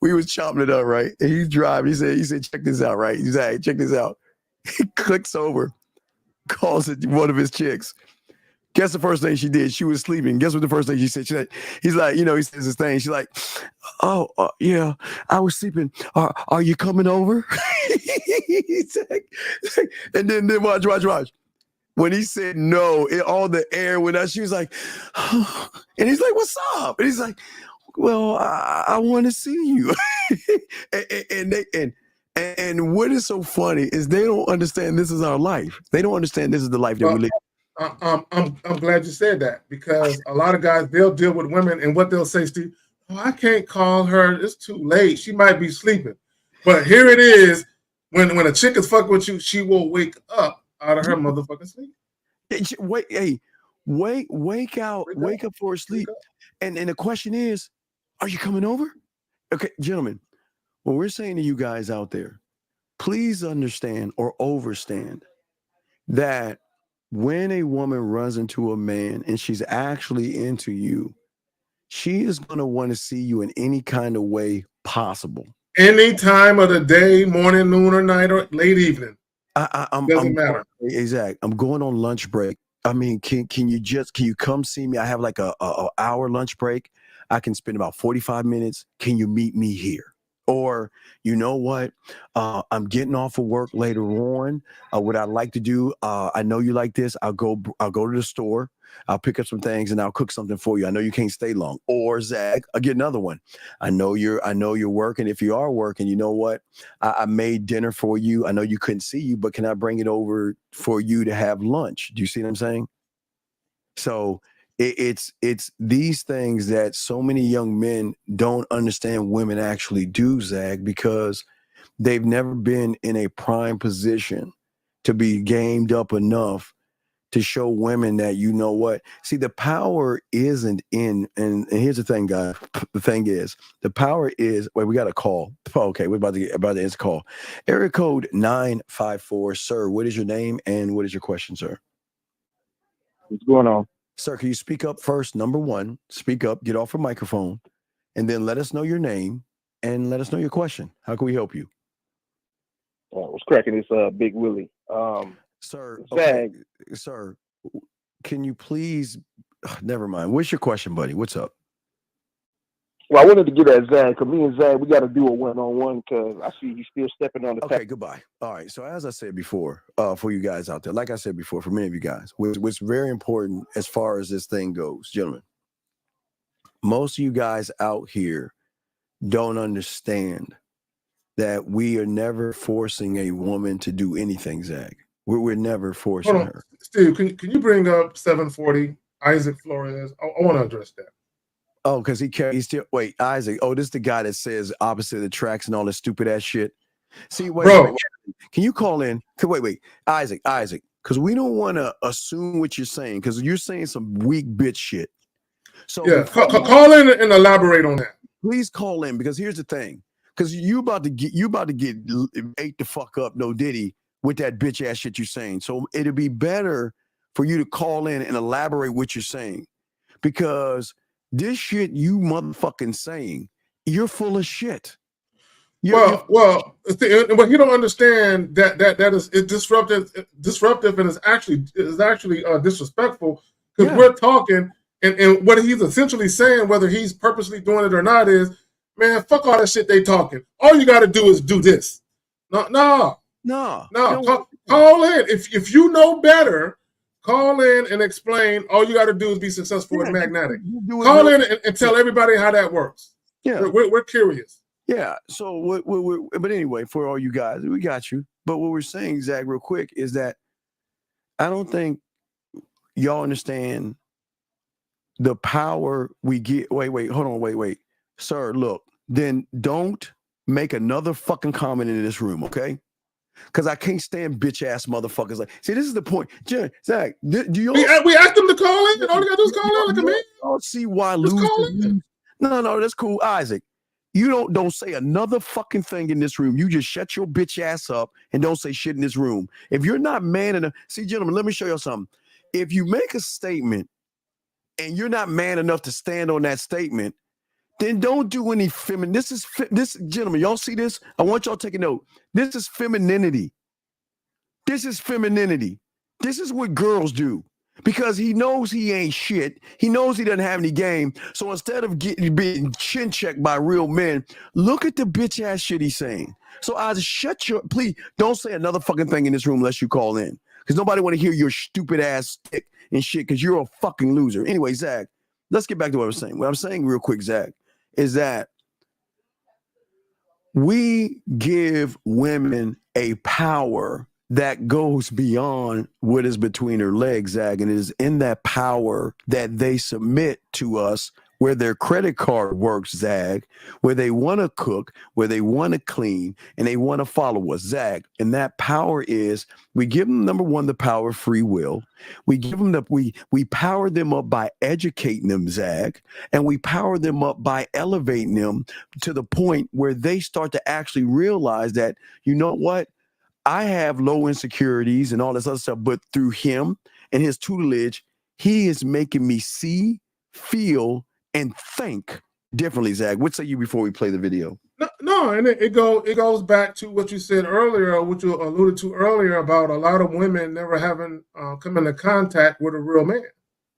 We was chopping it up, right? And he's driving. He said, check this out, right? He's like, check this out. He clicks over, calls it one of his chicks. Guess the first thing she did? She was sleeping. Guess what the first thing she said? He's like, he says this thing. She's like, oh, yeah, I was sleeping. Are you coming over? And then watch. When he said no, all the air went out. She was like, oh. And he's like, what's up? And he's like, well, I want to see you. and what is so funny is they don't understand this is our life. They don't understand this is the life that we live. I'm glad you said that because a lot of guys, they'll deal with women and what they'll say, Steve, oh, I can't call her. It's too late. She might be sleeping. But here it is. When a chick is fucking with you, she will wake up out of her motherfucking sleep. Wake up for a sleep. And the question is, are you coming over? Okay, gentlemen, what we're saying to you guys out there, please understand or overstand that when a woman runs into a man and she's actually into you, she is going to want to see you in any kind of way possible. Any time of the day, morning, noon, or night, or late evening. Doesn't matter. Exactly. I'm going on lunch break. I mean, can you come see me? I have like a hour lunch break. I can spend about 45 minutes. Can you meet me here? Or, you know what? I'm getting off of work later on. What I'd like to do, I know you like this. I'll go to the store. I'll pick up some things and I'll cook something for you. I know you can't stay long. Or Zach, I'll get another one. I know you're working. If you are working, you know what? I made dinner for you. I know you couldn't see you, but can I bring it over for you to have lunch? Do you see what I'm saying? So It's these things that so many young men don't understand women actually do, Zag, because they've never been in a prime position to be gamed up enough to show women that, you know what? See, the power isn't in, and here's the thing, guys. The thing is, the power is, wait, we got a call. Okay, we're about to end this call. Area code 954, sir. What is your name and what is your question, sir? What's going on? Sir, can you speak up first? Number one, speak up, get off a microphone, and then let us know your name and let us know your question. How can we help you? What's cracking? It's Big Willie. Sir, okay, sir, can you please, never mind. What's your question, buddy? What's up? Well, I wanted to get at Zag, because me and Zag, we got to do a one-on-one, because I see he's still stepping on the Okay, goodbye. All right, so as I said before, for you guys out there, like I said before, for many of you guys, what's very important as far as this thing goes, gentlemen, most of you guys out here don't understand that we are never forcing a woman to do anything, Zag. We're never forcing her. Steve, can you bring up 740, Isaac Flores? I want to address that. Oh, because he's still, wait, Isaac. Oh, this is the guy that says opposite attracts and all this stupid ass shit. See, wait, can you call in? Wait, Isaac, because we don't want to assume what you're saying, because you're saying some weak bitch shit. So yeah, call in and elaborate on that. Please call in, because here's the thing, because you about to get ate the fuck up, no Diddy, with that bitch ass shit you're saying. So it'd be better for you to call in and elaborate what you're saying, because this shit you motherfucking saying, you're full of shit. Well, what you don't understand that is disruptive and is actually disrespectful, because we're talking and what he's essentially saying, whether he's purposely doing it or not, is, man, fuck all that shit they talking. All you got to do is do this. No. Call in if you know better. Call in and explain. All you got to do is be successful in magnetic. Call in and tell everybody how that works. Yeah, we're curious. Yeah. So, but anyway, for all you guys, we got you. But what we're saying, Zach, real quick, is that I don't think y'all understand the power we get. Wait, hold on, wait, sir. Look, then don't make another fucking comment in this room, okay? Because I can't stand bitch ass motherfuckers. Like, see, this is the point. Zach, do you? We asked them to call in, and all you gotta do is call in. Like a man. I don't see why losers. No, that's cool, Isaac. You don't say another fucking thing in this room. You just shut your bitch ass up and don't say shit in this room. If you're not man enough, see, gentlemen, let me show you something. If you make a statement and you're not man enough to stand on that statement, then don't do any feminine. This, gentlemen, y'all see this? I want y'all to take a note. This is femininity. This is femininity. This is what girls do, because he knows he ain't shit. He knows he doesn't have any game. So instead of being chin checked by real men, look at the bitch ass shit he's saying. So please don't say another fucking thing in this room unless you call in, because nobody want to hear your stupid ass stick and shit, because you're a fucking loser. Anyway, Zach, let's get back to what I'm saying. What I'm saying real quick, Zach, is that we give women a power that goes beyond what is between her legs, Zach, and it is in that power that they submit to us, where their credit card works, Zag, where they want to cook, where they want to clean, and they want to follow us, Zag. And that power is, we give them, number one, the power of free will. We give them we power them up by educating them, Zag, and we power them up by elevating them to the point where they start to actually realize that, you know what? I have low insecurities and all this other stuff, but through him and his tutelage, he is making me see, feel, and think differently, Zach. What say you before we play the video? No, and it goes back to what you said earlier, what you alluded to earlier, about a lot of women never having come into contact with a real man.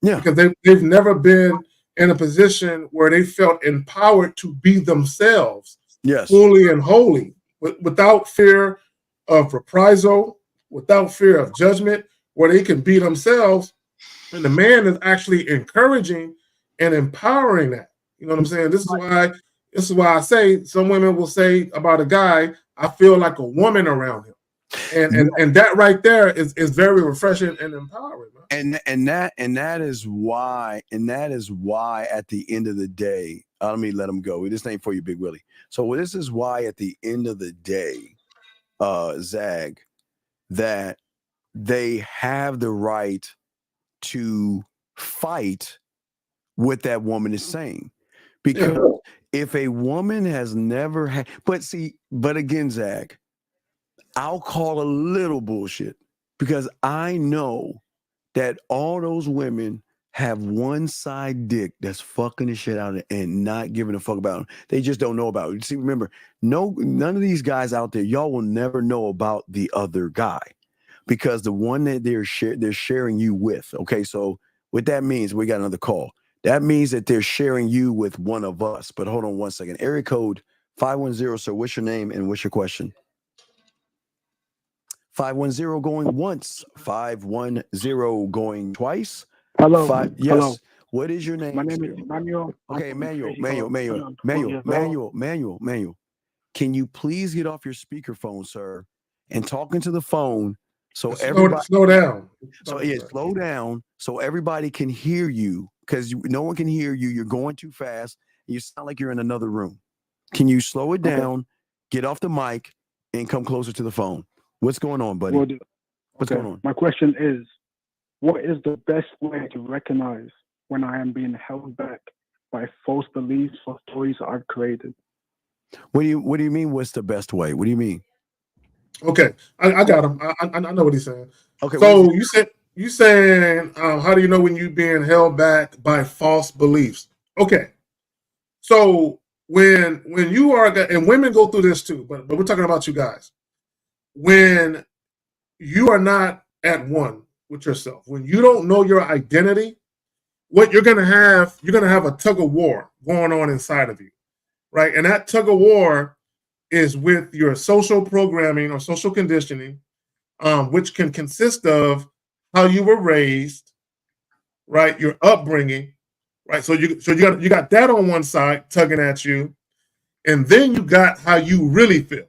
Yeah, because they've never been in a position where they felt empowered to be themselves, yes, fully and wholly, without fear of reprisal, without fear of judgment, where they can be themselves, and the man is actually encouraging and empowering that. You know what I'm saying? This is why I say some women will say about a guy, I feel like a woman around him. And that right there is very refreshing and empowering, man. And that is why at the end of the day, let me let him go. This ain't for you, Big Willie. So this is why at the end of the day, Zag, that they have the right to fight what that woman is saying. Because if a woman has never had, but again, Zag, I'll call a little bullshit because I know that all those women have one side dick that's fucking the shit out of it and not giving a fuck about them. They just don't know about it. See, remember, none of these guys out there, y'all will never know about the other guy because the one that they're sharing you with. Okay, so what that means, we got another call. That means that they're sharing you with one of us. But hold on one second. Area code 510, sir. What's your name and what's your question? 510 going once, 510 going twice. Hello. Yes. Hello. What is your name? My name is Manuel. Okay, Manuel. Can you please get off your speakerphone, sir, and talk into the phone so everybody slow down. Slow down so everybody can hear you because no one can hear you. You're going too fast. And you sound like you're in another room. Can you slow it down, get off the mic, and come closer to the phone? What's going on, buddy? What's going on? My question is, what is the best way to recognize when I am being held back by false beliefs or stories I've created? What do you mean? What's the best way? What do you mean? Okay, I got him. I know what he's saying. Okay, so you saying how do you know when you're being held back by false beliefs? Okay, so when you are, and women go through this too, but we're talking about you guys. When you are not at one with yourself, when you don't know your identity, what you're gonna have a tug of war going on inside of you, right? And that tug of war is with your social programming or social conditioning, which can consist of how you were raised, right? Your upbringing, right? So you got that on one side tugging at you, and then you got how you really feel,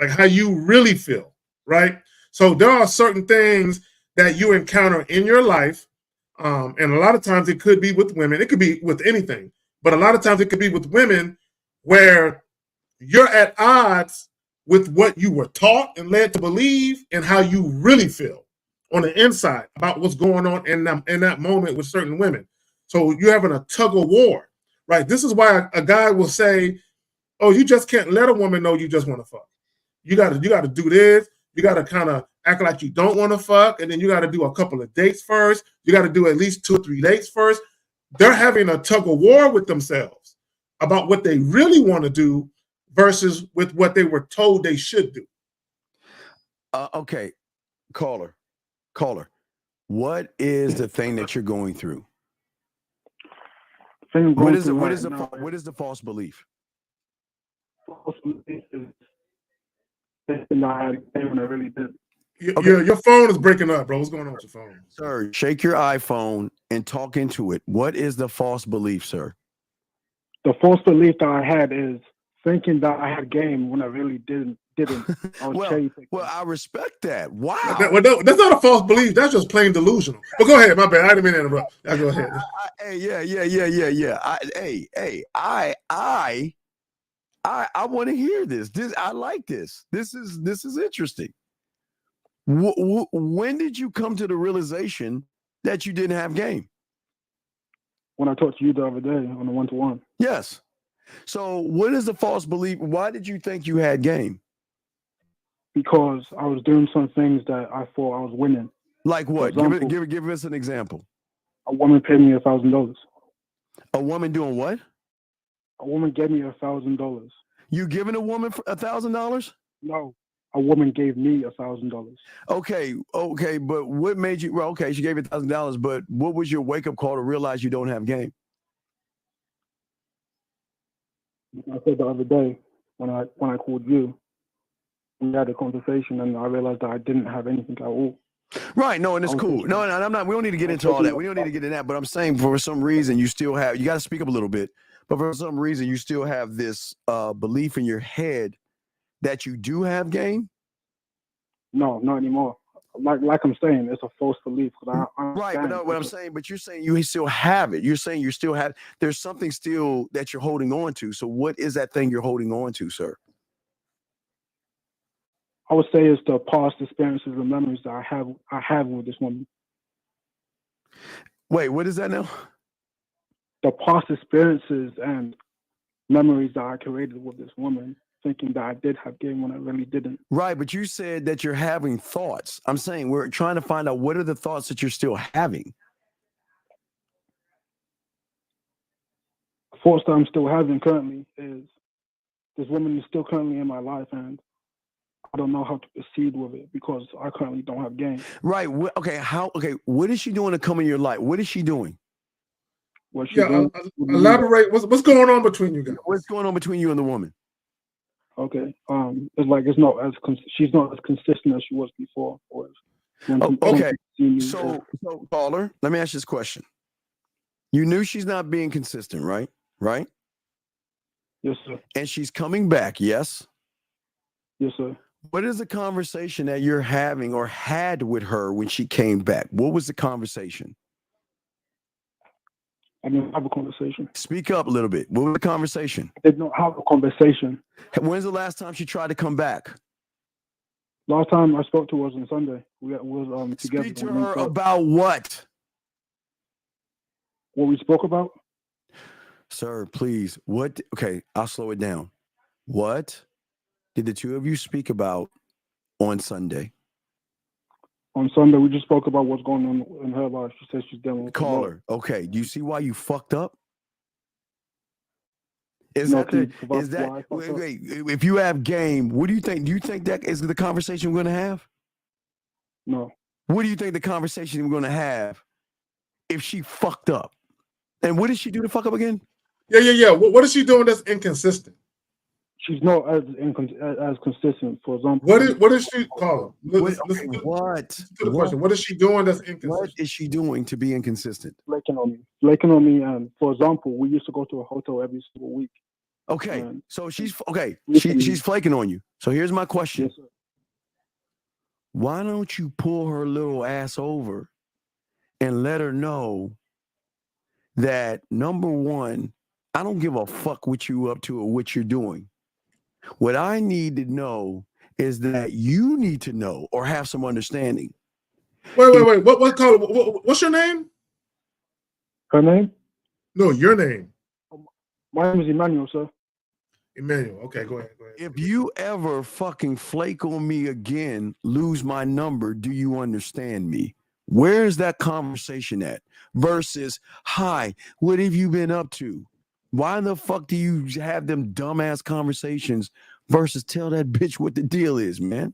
like how you really feel, right? So there are certain things that you encounter in your life, and a lot of times it could be with women. It could be with anything, but a lot of times it could be with women where you're at odds with what you were taught and led to believe and how you really feel on the inside about what's going on in that moment with certain women. So you're having a tug of war, right? This is why a guy will say, oh, you just can't let a woman know you just want to fuck. You got to do this. You got to kind of act like you don't want to fuck. And then you got to do a couple of dates first. You got to do at least 2 or 3 dates first. They're having a tug of war with themselves about what they really want to do versus with what they were told they should do. Okay, caller, what is the thing that you're going through? What is the false belief? False belief is thinking I had a game when I really did. Your phone is breaking up, bro. What's going on with your phone? Sir, shake your iPhone and talk into it. What is the false belief, sir? The false belief that I had is thinking that I had game when I really didn't. I was well, I respect that. Wow. That's not a false belief. That's just plain delusional. But go ahead. My bad. I didn't mean to interrupt. Go ahead. I want to hear this. I like this. This is interesting. When did you come to the realization that you didn't have game? When I talked to you the other day on a 1-to-1. Yes. So what is the false belief? Why did you think you had game? Because I was doing some things that I thought I was winning. Like what? Give us an example. A woman paid me $1,000. A woman doing what? A woman gave me $1,000. You giving a woman $1,000? No, a woman gave me $1,000. Okay, but what made you? Well, okay, she gave you $1,000, but what was your wake up call to realize you don't have game? I said the other day when I called you, we had a conversation, and I realized that I didn't have anything at all. Right, no, and it's cool. No, I'm not. We don't need to get into all that. We don't need to get into that. But I'm saying for some reason you still have. You got to speak up a little bit. But for some reason you still have this belief in your head that you do have game. No, not anymore. Like I'm saying, it's a false belief. Right, but no, what I'm saying, but you're saying you still have it. You're saying you still have. There's something still that you're holding on to. So what is that thing you're holding on to, sir? I would say it's the past experiences and memories that I have with this woman. Wait, what is that now? The past experiences and memories that I created with this woman, thinking that I did have game when I really didn't. Right, but you said that you're having thoughts. I'm saying we're trying to find out what are the thoughts that you're still having. Thoughts that I'm still having currently is this woman is still currently in my life, and I don't know how to proceed with it because I currently don't have game. Right. Okay. What is she doing to come in your life? What is she doing? What she doing? Elaborate. What's going on between you guys? What's going on between you and the woman? Okay. It's like she's not as consistent as she was before. Okay. So caller, let me ask you this question. You knew she's not being consistent, right? Right? Yes, sir. And she's coming back, yes? Yes, sir. What is the conversation that you're having or had with her when she came back? What was the conversation? I didn't have a conversation. Speak up a little bit. What was the conversation? I did not have a conversation. When's the last time she tried to come back? Last time I spoke to her was on Sunday. We was together. Speak to her about what? What we spoke about? Sir, please. What? Okay, I'll slow it down. What did the two of you speak about on Sunday? On Sunday, we just spoke about what's going on in her life. She said she's dealing with caller. Okay, do you see why you fucked up? If you have game, what do you think? Do you think that is the conversation we're going to have? No. What do you think the conversation we're going to have if she fucked up? And what did she do to fuck up again? Yeah. What is she doing that's inconsistent? She's not as consistent. For example, what is she calling? What is she doing that's inconsistent? What is she doing to be inconsistent? Flaking on me. And for example, we used to go to a hotel every single week. Okay, so she's she's flaking on you. So here's my question: yes, sir. Why don't you pull her little ass over and let her know that, number one, I don't give a fuck what you up to or what you're doing. What I need to know is that you need to know or have some understanding. Wait. What's your name? Her name? No, your name. My name is Emmanuel, sir. Emmanuel. Okay, go ahead. If you ever fucking flake on me again, lose my number, do you understand me? Where's that conversation at? Versus, hi, what have you been up to? Why the fuck do you have them dumbass conversations versus tell that bitch what the deal is, man?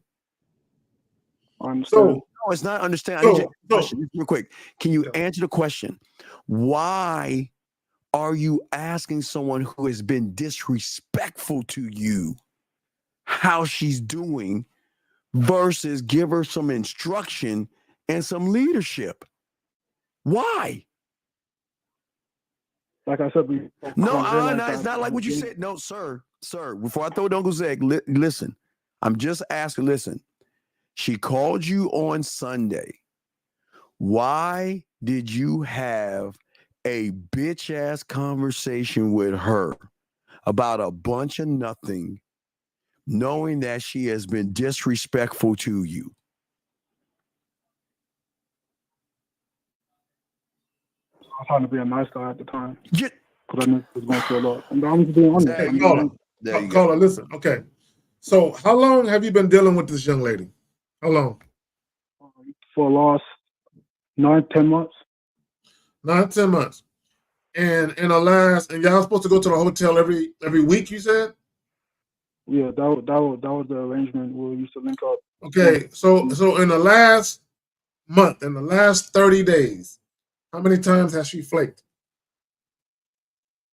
So, no, it's not understand. I need you to question real quick. Can you answer the question? Why are you asking someone who has been disrespectful to you how she's doing versus give her some instruction and some leadership? Why? Like I said, no, it's not like what you said. No, sir. Before I throw it to Uncle Zeg, listen. I'm just asking. Listen, she called you on Sunday. Why did you have a bitch ass conversation with her about a bunch of nothing, knowing that she has been disrespectful to you? I was trying to be a nice guy at the time. Because I knew he was going through a lot. And I'm just being honest. Caller, listen. Okay. So how long have you been dealing with this young lady? How long? For the last 9-10 months. 9-10 months. And in the last, and y'all supposed to go to the hotel every week, you said? Yeah, that was the arrangement where we used to link up. Okay, so in the last month, in the last 30 days, how many times has she flaked?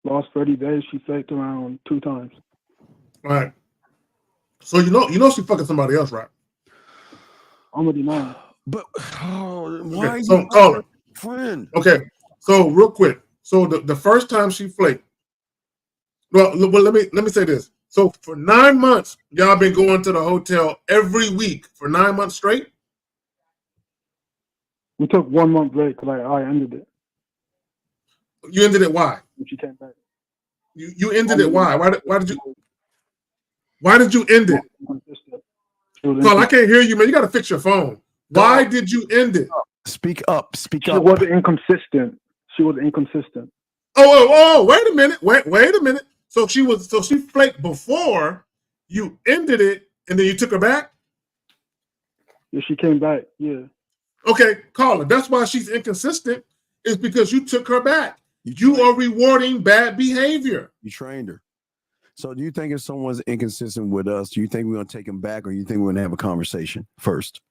Last 30 days, she flaked around 2 times. All right. So you know she fucking somebody else, right? I'm already knowing. But why are so you caller, friend? Okay, so real quick. So the first time she flaked. Well, let me say this. So for 9 months, y'all been going to the hotel every week for 9 months straight? We took 1 month break because I ended it. You ended it why? When she came back. You ended it why? Why did you end it? Carl, I can't hear you, man. You got to fix your phone. Why did you end it? Speak up. Speak She up. wasn't inconsistent. She was inconsistent. Oh, wait a minute. Wait a minute. So she flaked before you ended it and then you took her back? Yeah, she came back. Yeah. Okay, Carla, that's why she's inconsistent, is because you took her back. You are rewarding bad behavior. You trained her. So do you think if someone's inconsistent with us, do you think we're going to take them back, or you think we're going to have a conversation first?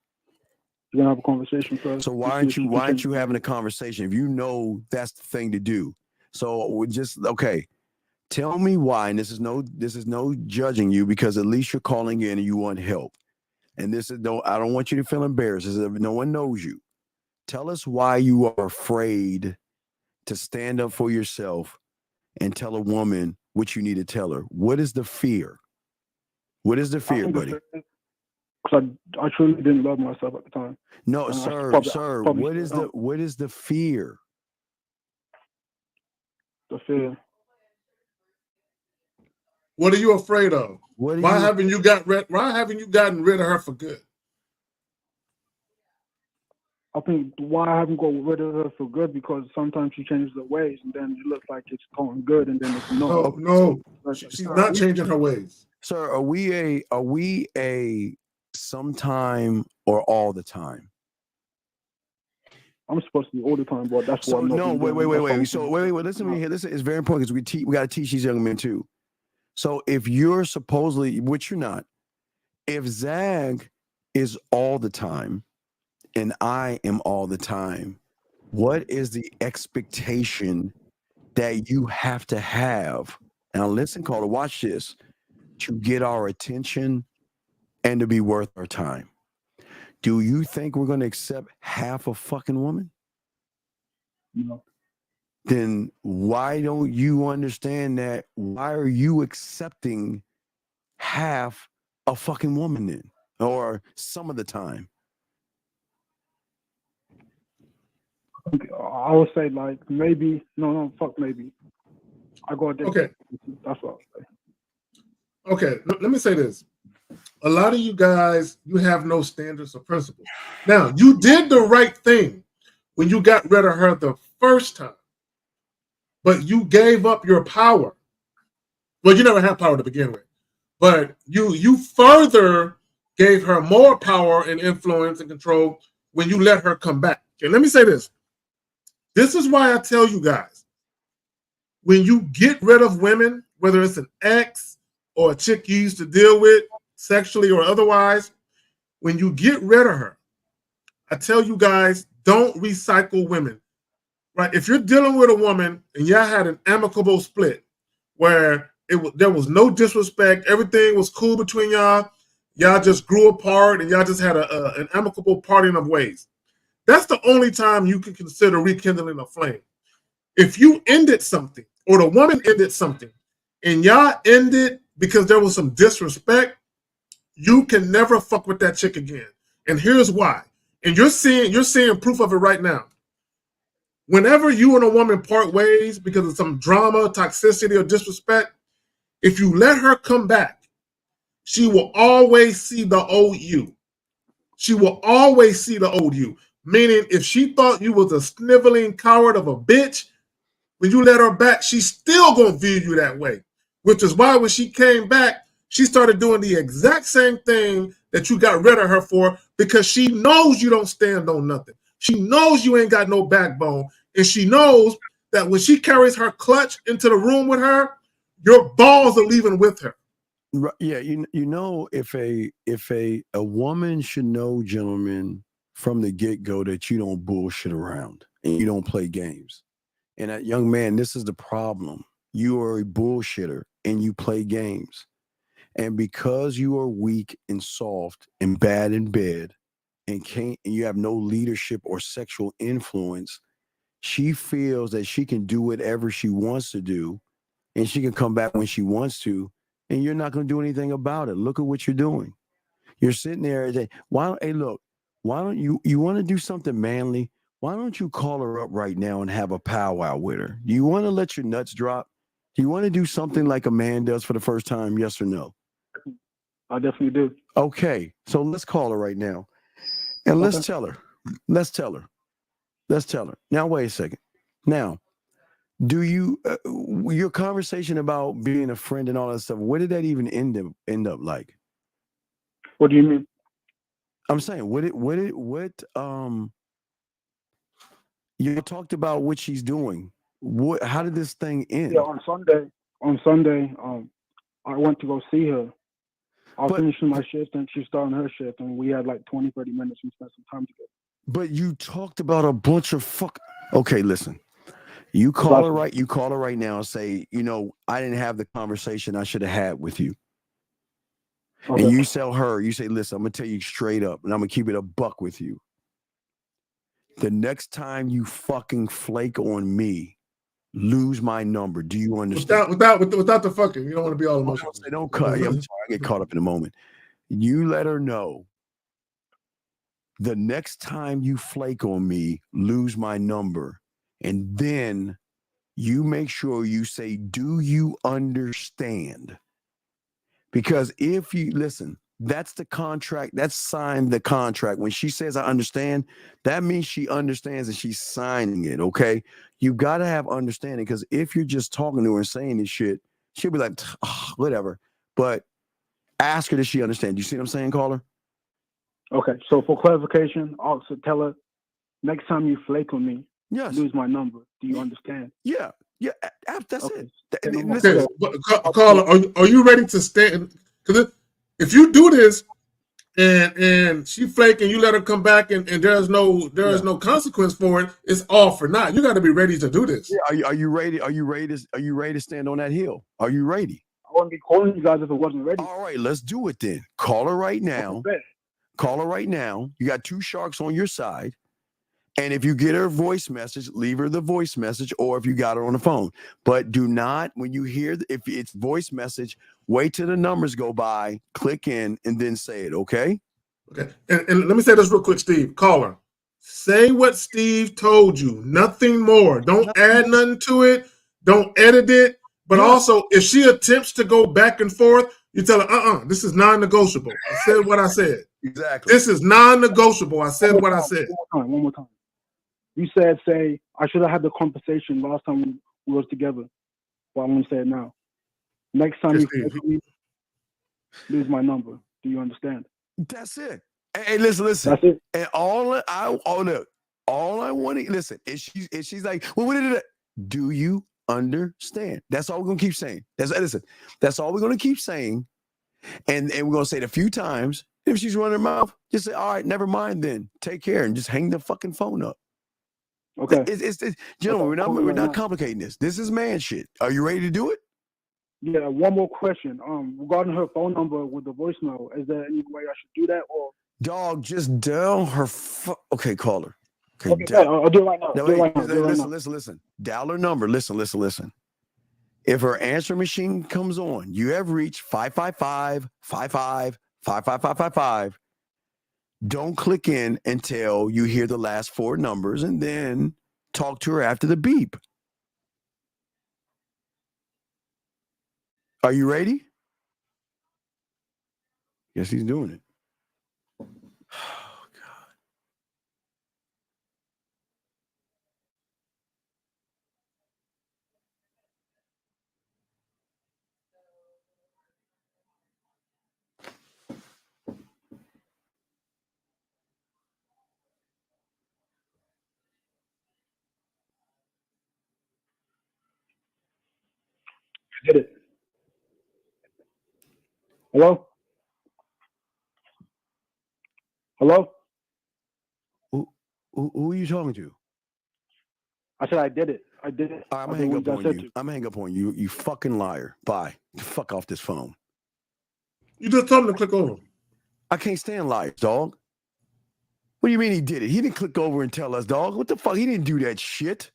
You're going to have a conversation first. So why aren't you having a conversation if you know that's the thing to do? So we're just, okay, tell me why, and this is no judging you, because at least you're calling in and you want help. And this is I don't want you to feel embarrassed. This is, no one knows you. Tell us why you are afraid to stand up for yourself and tell a woman what you need to tell her. What is the fear? What is the fear, buddy? Because I truly didn't love myself at the time. No, sir. What is the fear? The fear. What are you afraid of? Why haven't you gotten rid of her for good? I think why I haven't got rid of her for good, because sometimes she changes her ways and then it looks like it's going good and then it's not. No. She's not changing her ways. Sir, are we a sometime or all the time? I'm supposed to be all the time, but that's why I'm not. No, wait. So wait. Listen to me here. Listen, it's very important because we got to teach these young men too. So if you're supposedly, which you're not, if Zag is all the time and I am all the time, what is the expectation that you have to have? Now listen, caller, watch this, to get our attention and to be worth our time. Do you think we're going to accept half a fucking woman? No. Then why don't you understand that? Why are you accepting half a fucking woman then? Or some of the time? I would say like maybe, no, fuck maybe. I go there. Okay. That's what I would say. Okay, let me say this. A lot of you guys, you have no standards or principles. Now, you did the right thing when you got rid of her the first time, but you gave up your power. Well, you never had power to begin with, but you further gave her more power and influence and control when you let her come back. Okay, let me say this. This is why I tell you guys, when you get rid of women, whether it's an ex or a chick you used to deal with, sexually or otherwise, when you get rid of her, I tell you guys, don't recycle women. Right? If you're dealing with a woman and y'all had an amicable split where there was no disrespect, everything was cool between y'all just grew apart and y'all just had an amicable parting of ways, that's the only time you can consider rekindling a flame. If you ended something or the woman ended something and y'all ended because there was some disrespect, you can never fuck with that chick again. And here's why. And you're seeing proof of it right now. Whenever you and a woman part ways because of some drama, toxicity, or disrespect, if you let her come back, she will always see the old you. She will always see the old you. Meaning, if she thought you was a sniveling coward of a bitch, when you let her back, she's still going to view you that way. Which is why when she came back, she started doing the exact same thing that you got rid of her for, because she knows you don't stand on nothing. She knows you ain't got no backbone. And she knows that when she carries her clutch into the room with her, your balls are leaving with her. Yeah, you know, if a woman should know, gentlemen, from the get-go that you don't bullshit around and you don't play games. And that young man, this is the problem. You are a bullshitter and you play games. And because you are weak and soft and bad in bed and you have no leadership or sexual influence, she feels that she can do whatever she wants to do and she can come back when she wants to and you're not going to do anything about it. Look at what you're doing. You're sitting there and say, hey, look, why don't you want to do something manly? Why don't you call her up right now and have a powwow with her? Do you want to let your nuts drop? Do you want to do something like a man does for the first time? Yes or no? I definitely do. Okay, so let's call her right now. And let's tell her. Let's tell her. Now, wait a second. Now, do you, your conversation about being a friend and all that stuff, where did that even end up like? What do you mean? I'm saying, you talked about what she's doing. How did this thing end? Yeah, on Sunday, I went to go see her. I was finishing my shift and she's starting her shift, and we had like 20, 30 minutes. We spent some time together. But you talked about a bunch of Okay, listen. You call her right now and say, I didn't have the conversation I should have had with you. Okay. And you tell her, you say, listen, I'm going to tell you straight up, and I'm going to keep it a buck with you. The next time you fucking flake on me, lose my number. Do you understand? Without the fucking, you don't want to be all emotional. Don't cut. I'm sorry, I get caught up in a moment. You let her know. The next time you flake on me, lose my number. And then you make sure you say, do you understand? Because if you listen, that's the contract. That's signed the contract. When she says, I understand, that means she understands that she's signing it. Okay. You got to have understanding, because if you're just talking to her and saying this shit, she'll be like, whatever. But ask her, does she understand? You see what I'm saying, caller? Okay. So for clarification, also tell her, next time you flake on me, lose my number. Do you understand? Yeah. Yeah. That's it. Okay. Caller, are you ready to stand? Because if you do this and she flake and you let her come back and there's no consequence for it, it's all for naught. You got to be ready to do this. Yeah, are you ready? Are you ready to stand on that hill? Are you ready? I wouldn't be calling you guys if it wasn't ready. All right, let's do it then. Call her right now. Okay. Call her right now. You got two sharks on your side. And if you get her voice message, leave her the voice message, or if you got her on the phone. But do not, when you hear, if it's voice message, wait till the numbers go by, click in, and then say it, okay? Okay. And let me say this real quick, Steve. Caller, say what Steve told you. Nothing more. Don't add nothing to it. Don't edit it. But also, if she attempts to go back and forth, you tell her, this is non-negotiable. I said what I said. Exactly. This is non-negotiable. I said what I said. One more time. You said, I should have had the conversation last time we were together. Well, I'm going to say it now. Next time you lose my number. Do you understand? That's it. Hey, listen. That's it. And all I want to listen is she's like, well, what did it? Do you understand? That's all we're going to keep saying. That's all we're going to keep saying. And we're going to say it a few times. If she's running her mouth, just say, all right, never mind then. Take care and just hang the fucking phone up. Okay. It's gentlemen, we're not complicating this. This is man shit. Are you ready to do it? Yeah, one more question. Regarding her phone number with the voicemail, is there any way I should do that, or dog, just dial her okay, call her. Okay, I'll do it right now. Listen. Dial her number. Listen. If her answer machine comes on, you have reached 555-55-55-5555. Don't click in until you hear the last four numbers, and then talk to her after the beep. Are you ready? Yes, he's doing it. Oh, God. I did it. Hello? Who are you talking to? I said I did it. I'm gonna hang up on you. I'm gonna hang up on you. You fucking liar. Bye. Fuck off this phone. You just told him to click over. I can't stand liars, dog. What do you mean he did it? He didn't click over and tell us, dog. What the fuck? He didn't do that shit.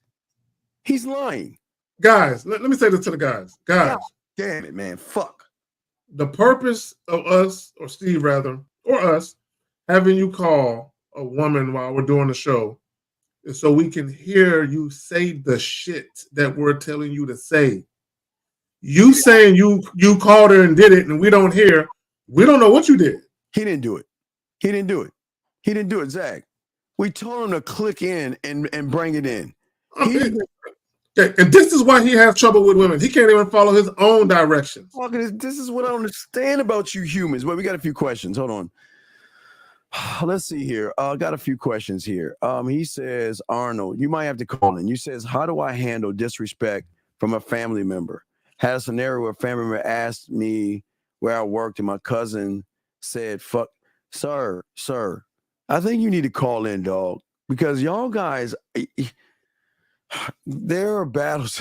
He's lying. Guys, let me say this to the guys. Guys. Damn it, man. Fuck. the purpose of us, or Steve rather, or us, having you call a woman while we're doing the show is so we can hear you say the shit that we're telling you to say. You saying you called her and did it and we don't hear, we don't know what you did. He didn't do it. He didn't do it. He didn't do it, Zach. We told him to click in and bring it in. Okay. And this is why he has trouble with women. He can't even follow his own directions. This is what I understand about you humans. Well, we got a few questions. Hold on. Let's see here. I got a few questions here. He says, Arnold, you might have to call in. You says, how do I handle disrespect from a family member? Had a scenario where a family member asked me where I worked and my cousin said, fuck, sir, I think you need to call in, dog, because y'all guys, there are battles.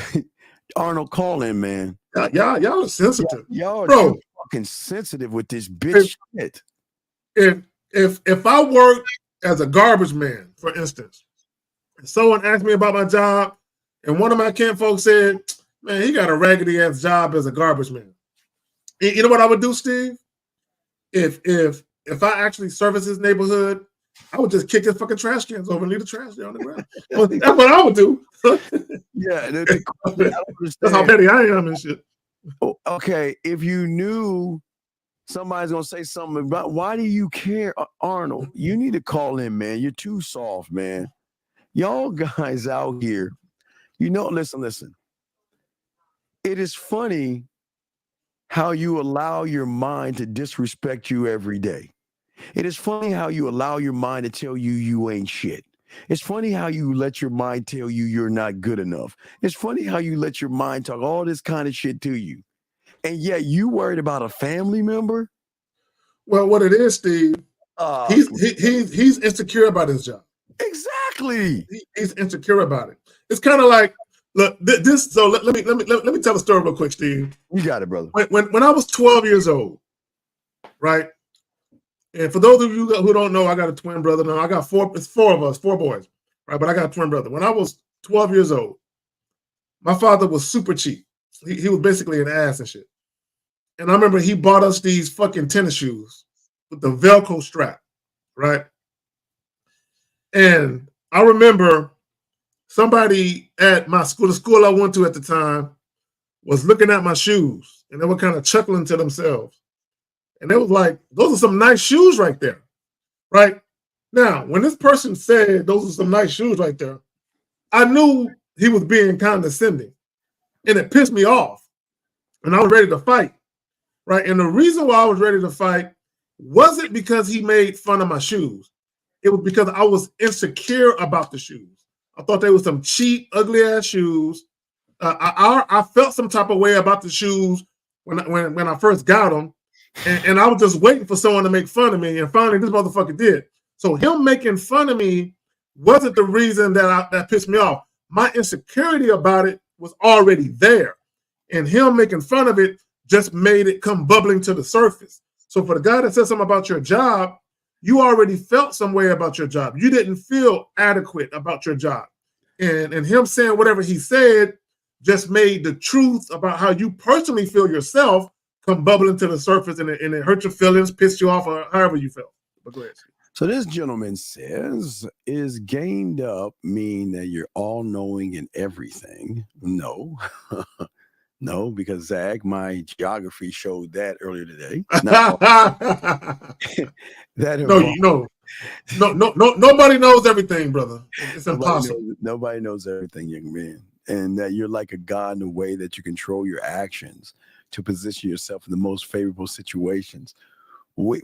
Arnold, call in, man. Y'all are sensitive. Y'all are too fucking sensitive with this bitch shit. If I work as a garbage man, for instance, and someone asked me about my job, and one of my kinfolk said, man, he got a raggedy ass job as a garbage man. You know what I would do, Steve? If I actually service his neighborhood, I would just kick his fucking trash cans over and leave the trash there on the ground. Well, that's what I would do. Yeah, that's how petty I am and shit. Okay, if you knew somebody's gonna say something about, why do you care, Arnold? You need to call in, man. You're too soft, man. Y'all guys out here, listen. It is funny how you allow your mind to disrespect you every day. It is funny how you allow your mind to tell you you ain't shit. It's funny how you let your mind tell you you're not good enough. It's funny how you let your mind talk all this kind of shit to you. And yet you worried about a family member? Well, what it is, Steve, he's insecure about his job. Exactly. He's insecure about it. It's kind of like, look, this. So let me tell a story real quick, Steve. You got it, brother. When I was 12 years old, right? And for those of you who don't know, I got a twin brother. Now I got four of us, four boys, right? But I got a twin brother. When I was 12 years old, my father was super cheap. He was basically an ass and shit. And I remember he bought us these fucking tennis shoes with the Velcro strap, right? And I remember somebody at my school, the school I went to at the time, was looking at my shoes and they were kind of chuckling to themselves. And they was like, those are some nice shoes right there, right? Now, when this person said those are some nice shoes right there, I knew he was being condescending and it pissed me off. And I was ready to fight, right? And the reason why I was ready to fight wasn't because he made fun of my shoes. It was because I was insecure about the shoes. I thought they were some cheap, ugly ass shoes. I felt some type of way about the shoes when I first got them. And I was just waiting for someone to make fun of me, and finally this motherfucker did. So him making fun of me wasn't the reason that pissed me off. My insecurity about it was already there, and him making fun of it just made it come bubbling to the surface. So for the guy that said something about your job, you already felt some way about your job. You didn't feel adequate about your job, and him saying whatever he said just made the truth about how you personally feel yourself come bubbling to the surface, and it hurt your feelings, pissed you off, or however you felt. But go ahead. So this gentleman says, is gained up mean that you're all-knowing in everything? No. No, because Zach, my geography showed that earlier today. Nobody knows everything, brother. It's impossible. Nobody knows everything, young man. And that you're like a god in the way that you control your actions to position yourself in the most favorable situations. What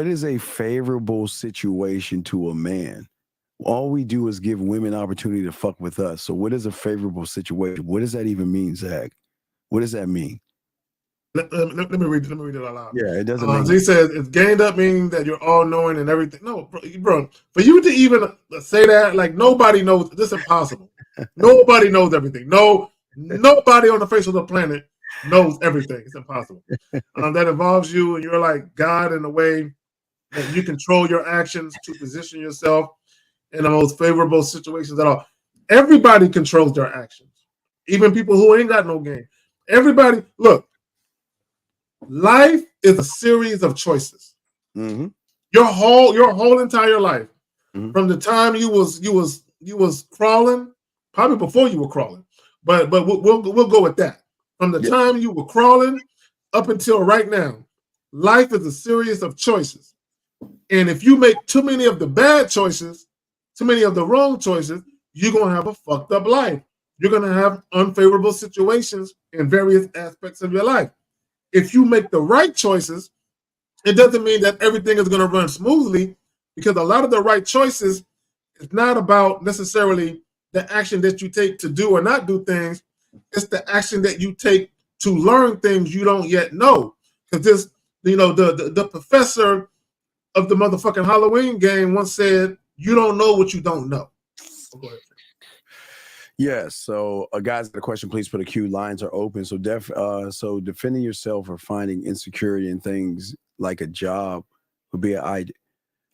is a favorable situation to a man? All we do is give women opportunity to fuck with us. So what is a favorable situation? What does that even mean, Zach? What does that mean? Let me read it out loud. Yeah, it doesn't. So he says it's gained up meaning that you're all knowing and everything. No, bro, for you to even say that, like nobody knows. This is impossible. Nobody knows everything. Nobody on the face of the planet knows everything. It's impossible. That involves you, and you're like God in a way that you control your actions to position yourself in the most favorable situations at all. Everybody controls their actions. even people who ain't got no game. Everybody, look, life is a series of choices. Mm-hmm. Your whole entire life, from the time you was crawling, probably before you were crawling, but we'll go with that. From the time you were crawling up until right now, life is a series of choices. And if you make too many of the bad choices, too many of the wrong choices, you're gonna have a fucked up life. You're gonna have unfavorable situations in various aspects of your life. If you make the right choices, it doesn't mean that everything is going to run smoothly, because a lot of the right choices is not about necessarily the action that you take to do or not do things. It's the action that you take to learn things you don't yet know. Because this, the professor of the motherfucking Halloween game once said, "You don't know what you don't know." Go ahead. Yes. So, guys, got a question, please put a Q. Lines are open. So, so defending yourself or finding insecurity in things like a job would be an idea.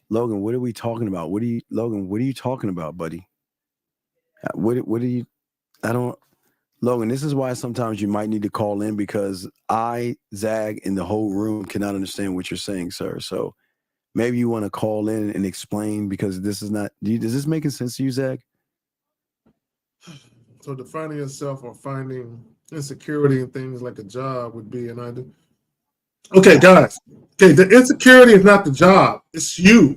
Logan, what are we talking about? What are you talking about, buddy? What are you? I don't. Logan, this is why sometimes you might need to call in, because I, Zag, and the whole room cannot understand what you're saying, sir. So maybe you want to call in and explain, because this is not. Does this make sense to you, Zag? So defining yourself or finding insecurity in things like a job would be an idea. Okay, guys. Okay, the insecurity is not the job. It's you.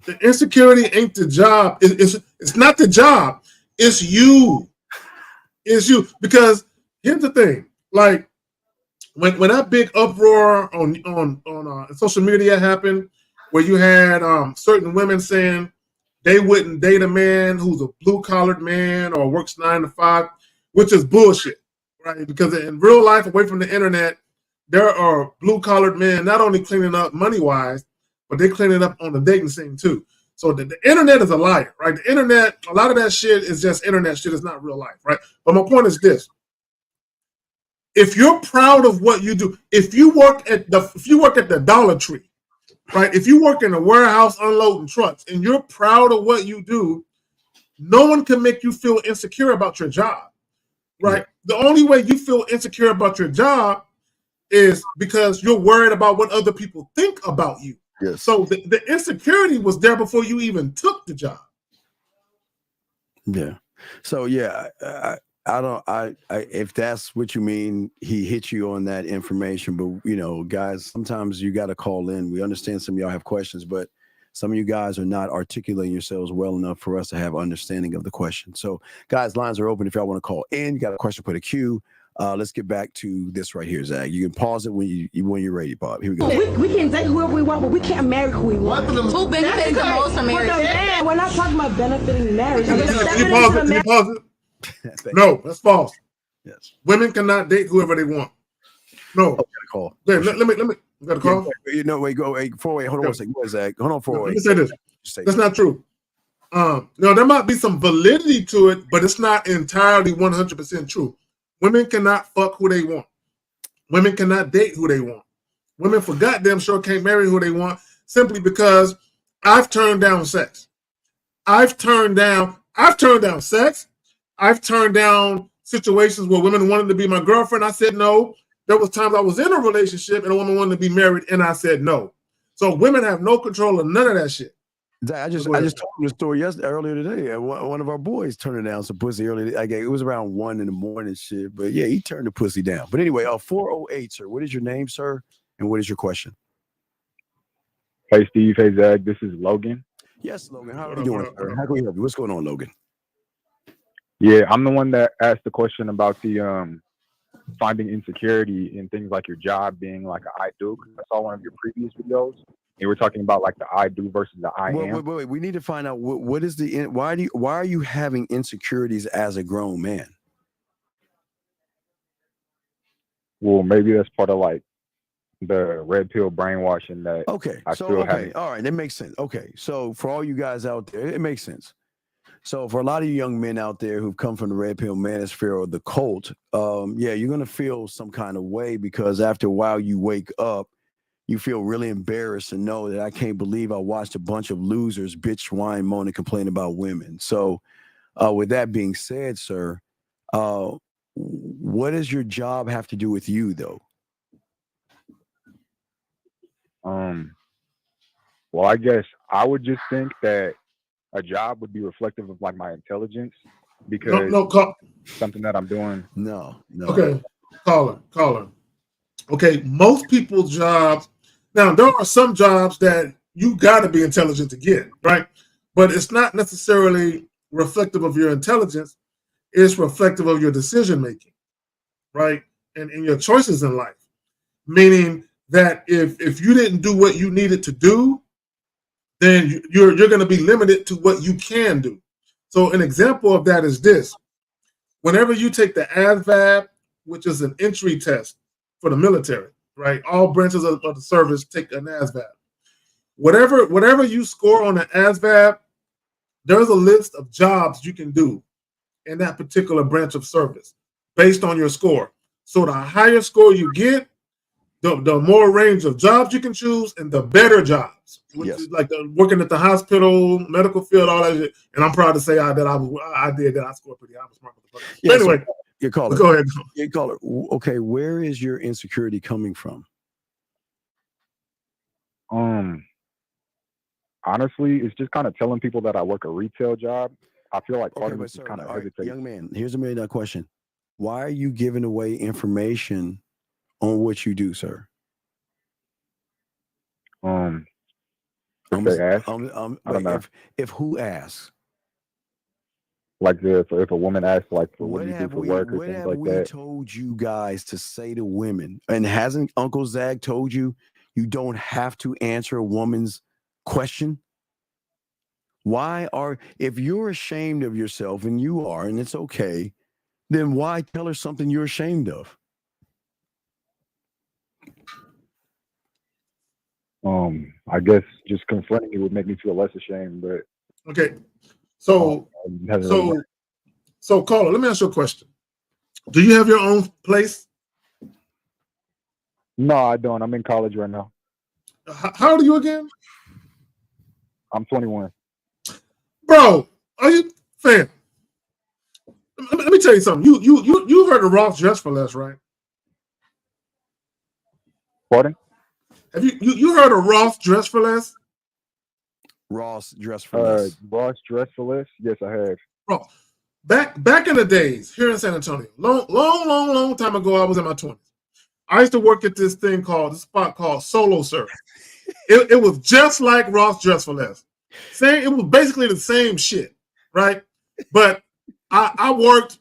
The insecurity ain't the job. It's not the job. It's you. It's you. Because here's the thing. Like when that big uproar on social media happened, where you had certain women saying they wouldn't date a man who's a blue-collared man or works 9 to 5, which is bullshit, right? Because in real life, away from the internet, there are blue-collared men not only cleaning up money-wise, but they're cleaning up on the dating scene too. So the internet is a liar, right? The internet, a lot of that shit is just internet shit. It's not real life, right? But my point is this. If you're proud of what you do, if you work at the Dollar Tree, right? If you work in a warehouse unloading trucks and you're proud of what you do, no one can make you feel insecure about your job, right? The only way you feel insecure about your job is because you're worried about what other people think about you. Yes. So the insecurity was there before you even took the job. Yeah. So yeah, I if that's what you mean, he hit you on that information. But guys, sometimes you got to call in. We understand some of y'all have questions, but some of you guys are not articulating yourselves well enough for us to have understanding of the question. So guys, lines are open if y'all want to call in. You got a question, put a Q. Let's get back to this right here, Zach. You can pause it when you're ready, Bob. Here we go. We can date whoever we want, but we can't marry who we want. Who benefits the most from marriage? Man, we're not talking about benefiting marriage. Can you pause it? No, that's false. Yes. Women cannot date whoever they want. No. Okay, call. Let me. You got a call? Hold on one second. Go ahead, Zach. Hold on, 408. Let me say this. That's not true. There might be some validity to it, but it's not entirely 100% true. Women cannot fuck who they want. Women cannot date who they want. Women, for goddamn sure, can't marry who they want, simply because I've turned down sex. I've turned down sex. I've turned down situations where women wanted to be my girlfriend. I said no. There was times I was in a relationship and a woman wanted to be married, and I said no. So women have no control of none of that shit. I just told him the story earlier today. One of our boys turned down some pussy earlier. It was around 1 a.m. shit, but yeah, he turned the pussy down. But anyway, 408, sir. What is your name, sir? And what is your question? Hey, Steve. Hey, Zach. This is Logan. Yes, Logan. How are you doing, sir? How can we help you? What's going on, Logan? Yeah, I'm the one that asked the question about the finding insecurity in things like your job being like an I do. I saw one of your previous videos. You were talking about like the I do versus the I am. Wait. We need to find out what is why are you having insecurities as a grown man? Well, maybe that's part of like the red pill brainwashing that. Okay. All right, that makes sense. Okay. So for all you guys out there, it makes sense. So for a lot of you young men out there who've come from the red pill manosphere or the cult, you're gonna feel some kind of way, because after a while you wake up, you feel really embarrassed and know that I can't believe I watched a bunch of losers bitch, whine, moan, and complain about women. So with that being said, sir, what does your job have to do with you, though? Well, I guess I would just think that a job would be reflective of like my intelligence because something that I'm doing. No. Okay, caller. Okay, most people's jobs. Now there are some jobs that you got to be intelligent to get, right? But it's not necessarily reflective of your intelligence. It's reflective of your decision making, right? And your choices in life. Meaning that if you didn't do what you needed to do, then you're going to be limited to what you can do. So an example of that is this. Whenever you take the ASVAB, which is an entry test for the military, right? All branches of the service take an ASVAB. Whatever you score on the ASVAB, there's a list of jobs you can do in that particular branch of service based on your score. So the higher score you get, the more range of jobs you can choose and the better jobs. Which is like working at the hospital, medical field, all that shit. And I'm proud to say I did that. I scored pretty high. I was smart with the fuck. Yeah, anyway, so your caller. Go ahead. Your caller. Okay, where is your insecurity coming from? Honestly, it's just kind of telling people that I work a retail job. I feel like part of me is kind of hesitate. Young man, here's $1 million question. Why are you giving away information on what you do, sir? If they ask, I don't know. If who asks? Like if a woman asks, like, what do you do for work or things like that? What have we told you guys to say to women? And hasn't Uncle Zag told you you don't have to answer a woman's question? If you're ashamed of yourself, and you are, and it's okay, then why tell her something you're ashamed of? I guess just confronting it would make me feel less ashamed, but okay. So caller, let me ask you a question. Do you have your own place? No, I don't. I'm in college right now. How old are you again? I'm 21. Bro, are you fam? Let me tell you something. You heard of Ross Dress for Less, right? Pardon? Have you heard of Ross Dress for Less? Ross Dress for Less. Ross Dress for Less? Yes, I have. Bro, back in the days here in San Antonio, long time ago, I was in my 20s. I used to work at this spot called Solo Surf. It was just like Ross Dress for Less. It was basically the same shit, right? But I worked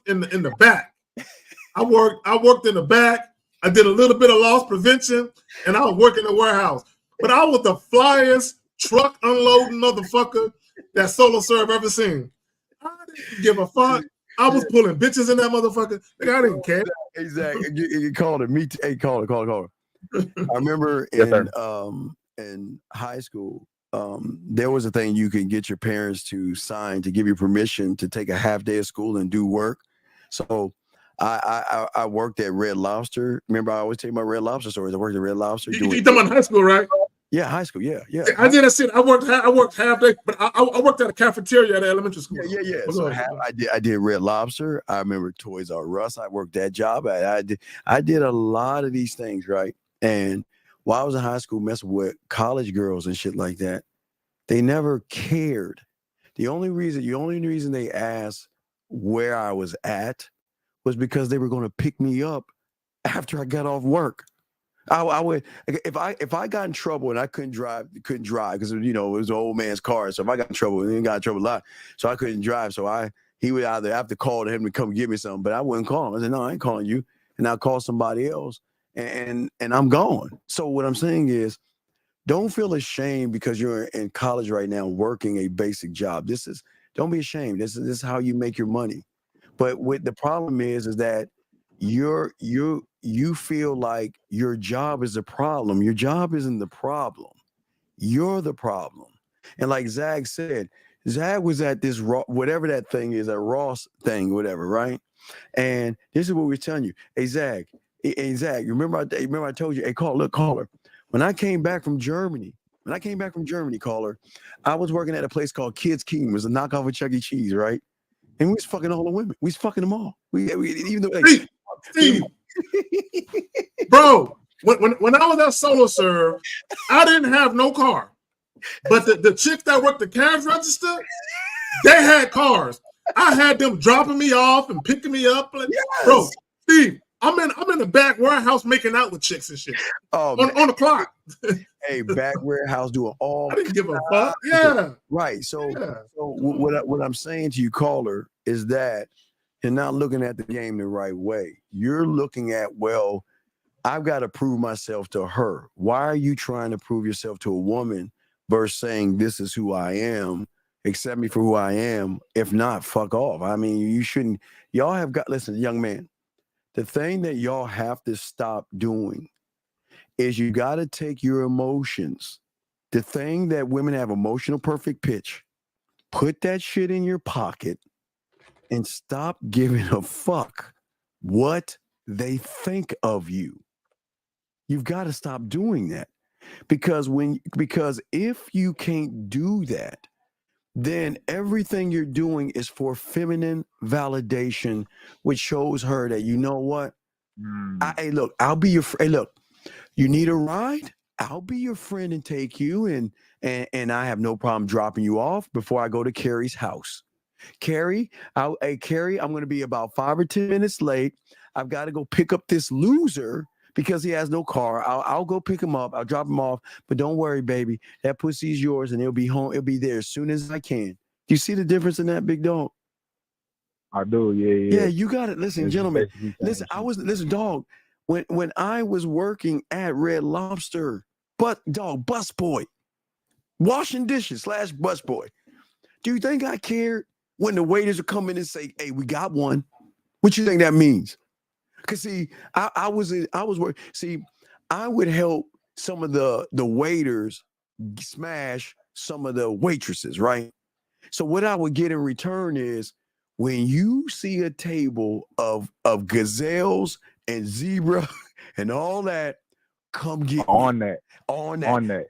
in the back. I worked in the back. I did a little bit of loss prevention, and I was working in the warehouse. But I was the flyest truck unloading motherfucker that Solo Serve ever seen. I didn't give a fuck. I was pulling bitches in that motherfucker. I didn't care. Exactly. You called it. Me too. Hey, call it. I remember in high school, there was a thing you could get your parents to sign to give you permission to take a half day of school and do work. So I worked at Red Lobster. Remember, I always tell you my Red Lobster stories. I worked at Red Lobster. You talking about high school, right? Yeah, high school. Yeah. I did that shit. I worked half day, but I worked at a cafeteria at elementary school. Yeah. So I did Red Lobster. I remember Toys R Us. I worked that job. I did a lot of these things, right? And while I was in high school, messing with college girls and shit like that, they never cared. The only reason they asked where I was at was because they were going to pick me up after I got off work. I would, if I got in trouble and I couldn't drive because it was an old man's car. So if I got in trouble, and he got in trouble a lot, so I couldn't drive. So he would either have to call to him to come get me something, but I wouldn't call him. I said, no, I ain't calling you, and I'll call somebody else, and I'm gone. So what I'm saying is, don't feel ashamed because you're in college right now working a basic job. Don't be ashamed. This is how you make your money. But what the problem is that you feel like your job is a problem. Your job isn't the problem. You're the problem. And like Zag said, Zag was at this whatever that thing is, a Ross thing, whatever, right? And this is what we're telling you. Hey Zag, remember I told you, hey, caller. When I came back from Germany, caller, I was working at a place called Kids King. It was a knockoff of Chuck E. Cheese, right? And we was fucking all the women. We was fucking them all. We even though Steve, bro, when I was at Solo Serve, I didn't have no car. But the chicks that worked the cash register, they had cars. I had them dropping me off and picking me up. Like, bro, Steve, I'm in the back warehouse making out with chicks and shit. On the clock. Hey, back warehouse doing all. I didn't give a fuck. Yeah. Right. So what I'm saying to you, caller, is that you're not looking at the game the right way. You're looking at, well, I've got to prove myself to her. Why are you trying to prove yourself to a woman versus saying this is who I am, accept me for who I am? If not, fuck off. I mean, you shouldn't. Y'all have got, listen, young man, the thing that y'all have to stop doing is you got to take your emotions. The thing that women have emotional perfect pitch, put that shit in your pocket and stop giving a fuck what they think of you. You've got to stop doing that because if you can't do that, then everything you're doing is for feminine validation, which shows her that, you know what? Hey, look, I'll be your friend. Hey, look, you need a ride? I'll be your friend and take you, and I have no problem dropping you off before I go to Carrie's house. Carrie, Carrie, I'm going to be about 5 or 10 minutes late. I've got to go pick up this loser because he has no car. I'll go pick him up. I'll drop him off. But don't worry, baby. That pussy's yours, and it'll be home. It'll be there as soon as I can. Do you see the difference in that, big dog? I do. Yeah. Yeah, you got it. Listen, gentlemen. Listen, dog. When I was working at Red Lobster, busboy, washing dishes / busboy. Do you think I cared when the waiters would come in and say, "Hey, we got one"? What you think that means? Because see, I was working. See, I would help some of the waiters smash some of the waitresses, right? So what I would get in return is, when you see a table of gazelles and zebra and all that, come get on me. that. On that.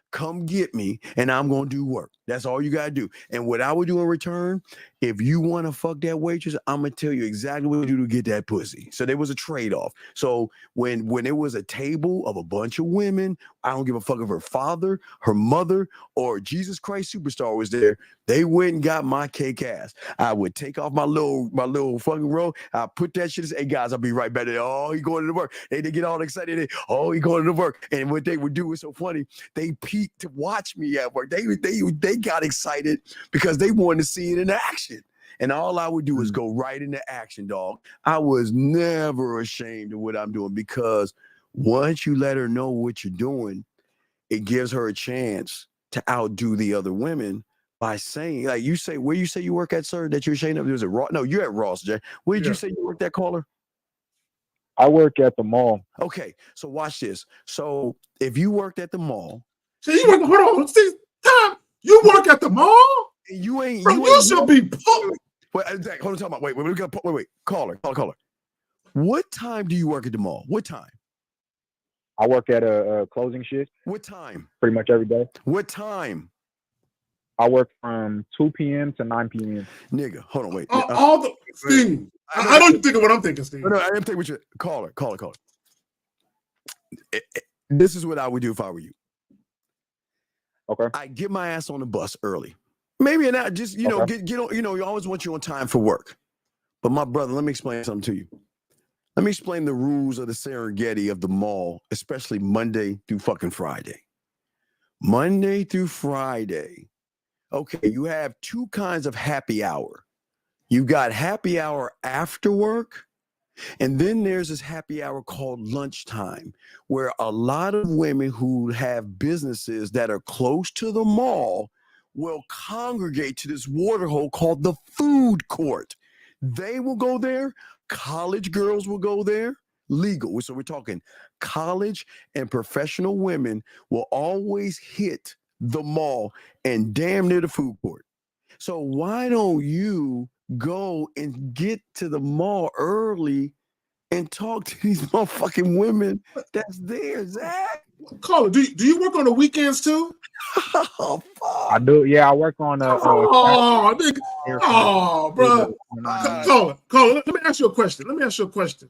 Come get me, and I'm gonna do work. That's all you gotta do. And what I would do in return, if you want to fuck that waitress, I'm gonna tell you exactly what to do to get that pussy. So there was a trade-off. So when it was a table of a bunch of women, I don't give a fuck if her father, her mother, or Jesus Christ Superstar was there, they went and got my cake ass. I would take off my little fucking robe. I put that shit. Hey guys, I'll be right back there. Oh, he going to work. They get all excited. Oh, he going to work. And what they would do was so funny. They peeked to watch me at work. They got excited because they wanted to see it in action. And all I would do is go right into action, dog. I was never ashamed of what I'm doing, because once you let her know what you're doing, it gives her a chance to outdo the other women by saying, like you say, where you say you work at, sir, that you're ashamed of? There's a Ross. No, you're at Ross, Jay. Where did you say you worked at, caller? I work at the mall. Okay, so watch this. So if you worked at the mall, so you work. Hold on, see, Tom, you work at the mall. You ain't. Bro, you should be. Wait, Zach, hold on. Talk about. Wait. Caller. What time do you work at the mall? What time? I work at a closing shift. What time? Pretty much every day. What time? I work from 2 p.m. to 9 p.m. Nigga, hold on, wait. Steve, I don't think of what I'm thinking, Steve. No, I didn't think what you caller. This is what I would do if I were you. Okay. I get my ass on the bus early. Maybe not just, get on, you always want you on time for work. But my brother, let me explain something to you. Let me explain the rules of the Serengeti of the mall, especially Monday through fucking Friday. Monday through Friday. Okay, you have two kinds of happy hour. You got happy hour after work, and then there's this happy hour called lunchtime, where a lot of women who have businesses that are close to the mall will congregate to this water hole called the food court. They will go there. College girls will go there. Legal. So we're talking college and professional women will always hit the mall and damn near the food court. So why don't you go and get to the mall early and talk to these motherfucking women that's there, Zach? Caller, do you work on the weekends too? Oh, fuck. I do. Yeah, I work on Oh, nigga. Oh, bro. Caller. Let me ask you a question.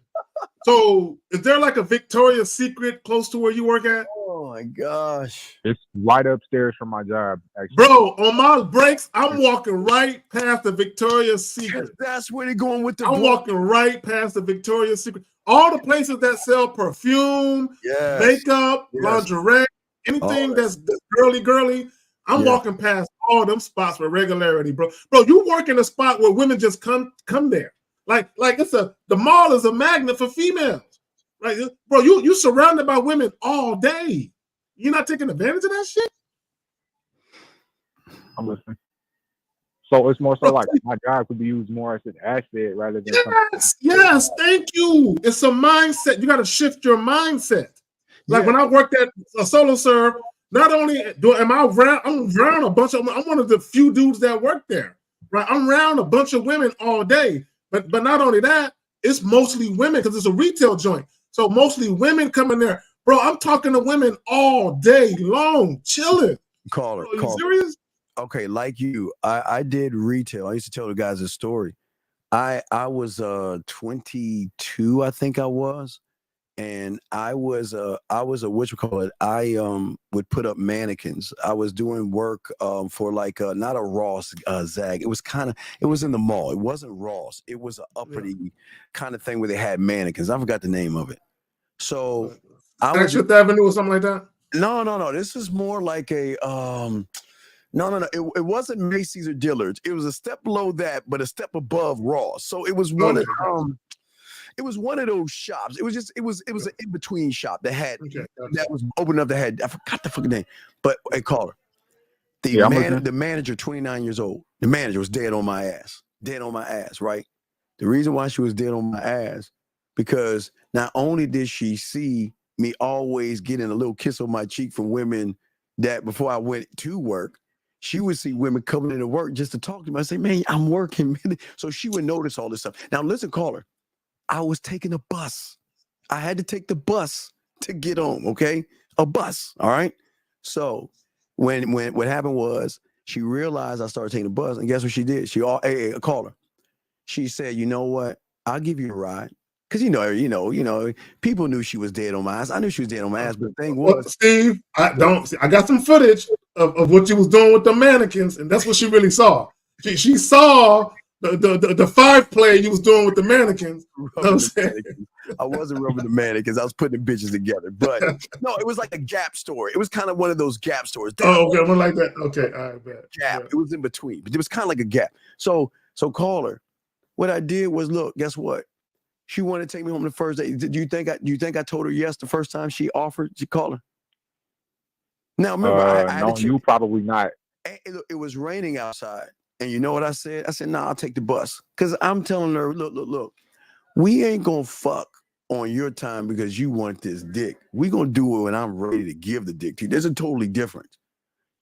So, is there like a Victoria's Secret close to where you work at? Oh my gosh. It's right upstairs from my job, actually. Bro, on my breaks, I'm walking right past the Victoria's Secret. That's where they're going with the I'm walking right past the Victoria's Secret. All the places that sell perfume, makeup, lingerie, anything that's girly, I'm walking past all them spots with regularity, bro. Bro, you work in a spot where women just come there. Like the mall is a magnet for females. Right? Bro, you surrounded by women all day. You're not taking advantage of that shit? I'm listening. So it's more so like my job could be used more as an asset rather than Yes, thank you. It's a mindset. You got to shift your mindset. Like when I worked at a solo serve, not only I'm around a bunch of, I'm one of the few dudes that work there. Right? I'm around a bunch of women all day. But not only that, it's mostly women because it's a retail joint. So mostly women coming there. Bro, I'm talking to women all day long, chilling. Caller. Are you serious? Okay, like you, I did retail. I used to tell the guys a story. I was 22, I think I was, and I was a whatchamacallit. I would put up mannequins. I was doing work for like not a Ross Zag. It was in the mall. It wasn't Ross. It was an uppity kind of thing where they had mannequins. I forgot the name of it. So I was Fifth Avenue or something like that. No. This is more like a No. It wasn't Macy's or Dillard's. It was a step below that, but a step above Ross. So it was one of it was one of those shops. It was an in-between shop that had that was open up that had, I forgot the fucking name. But hey, caller. The manager, 29 years old. The manager was dead on my ass. Dead on my ass, right? The reason why she was dead on my ass, because not only did she see me always getting a little kiss on my cheek from women that before I went to work, she would see women coming into work just to talk to me. I say, man, I'm working. So she would notice all this stuff. Now, listen, caller, I was taking a bus. I had to take the bus to get home, okay? A bus, all right? So when what happened was she realized I started taking the bus, and guess what she did? She called her. She said, you know what? I'll give you a ride. Because people knew she was dead on my ass. I knew she was dead on my ass, but the thing was, Steve, I got some footage of what you was doing with the mannequins, and that's what she really saw. She saw the 5-play you was doing with the mannequins. I wasn't rubbing the mannequins. I was putting the bitches together. But no, it was like a Gap store. It was kind of one of those Gap stores. Okay, one like that. Okay, all right, bet. Gap. It was in between, but it was kind of like a Gap. So caller, what I did was, look, guess what? She wanted to take me home the first day. Do you think I told her yes the first time she offered? She called her. Now remember, I no, you probably not. It was raining outside, and you know what I said? I said, "Nah, I'll take the bus." Because I'm telling her, look, we ain't gonna fuck on your time because you want this dick. We gonna do it when I'm ready to give the dick to you. There's a totally difference.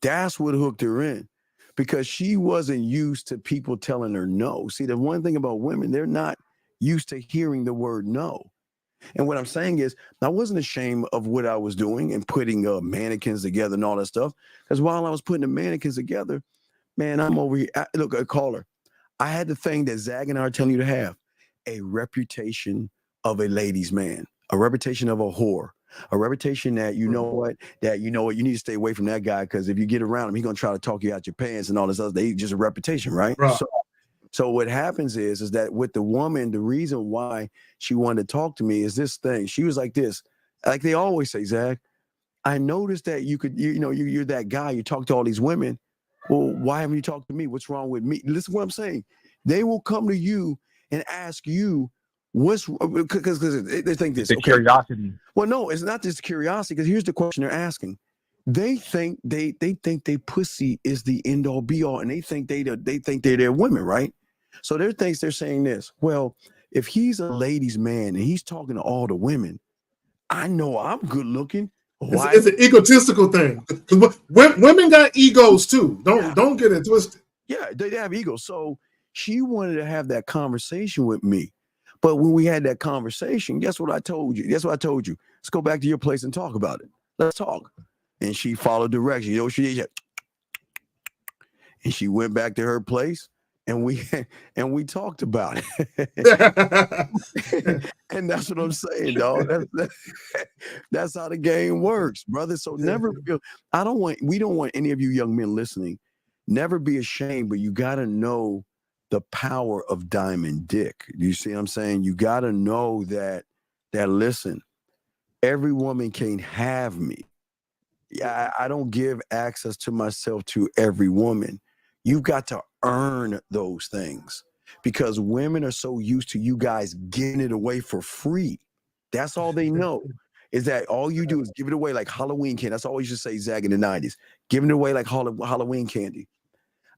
That's what hooked her in, because she wasn't used to people telling her no. See, the one thing about women, they're not used to hearing the word no. And what I'm saying is, I wasn't ashamed of what I was doing and putting mannequins together and all that stuff. Because while I was putting the mannequins together, man, I'm over here. Look, a caller. I had the thing that Zag and I are telling you to have: a reputation of a ladies' man, a reputation of a whore, a reputation that you know what, you need to stay away from that guy, because if you get around him, he's gonna try to talk you out your pants and all this other. They just a reputation, right? So what happens is that with the woman, the reason why she wanted to talk to me is this thing. She was like this, like they always say, Zach, I noticed that you're that guy. You talk to all these women. Well, why haven't you talked to me? What's wrong with me? Listen to what I'm saying. They will come to you and ask you because they think this. The curiosity. Well, no, it's not just curiosity, because here's the question they're asking. They think they pussy is the end all be all, and they think they're their women, right? So they're saying this. Well, if he's a ladies' man and he's talking to all the women, I know I'm good looking. Why? It's an egotistical thing. Women got egos too. Don't get it twisted. Yeah, they have egos. So she wanted to have that conversation with me. But when we had that conversation, guess what I told you? Let's go back to your place and talk about it. Let's talk. And she followed directions. You know what she did? And she went back to her place, and we talked about it. And that's what I'm saying, dog. That's how the game works, brother. So never feel. We don't want any of you young men listening. Never be ashamed, but you got to know the power of diamond dick. You see what I'm saying? You got to know that listen, every woman can't have me. I don't give access to myself to every woman. You've got to earn those things because women are so used to you guys giving it away for free. That's all they know is that all you do is give it away like Halloween candy. That's all you should say, Zag, in the 90s. Giving it away like Halloween candy.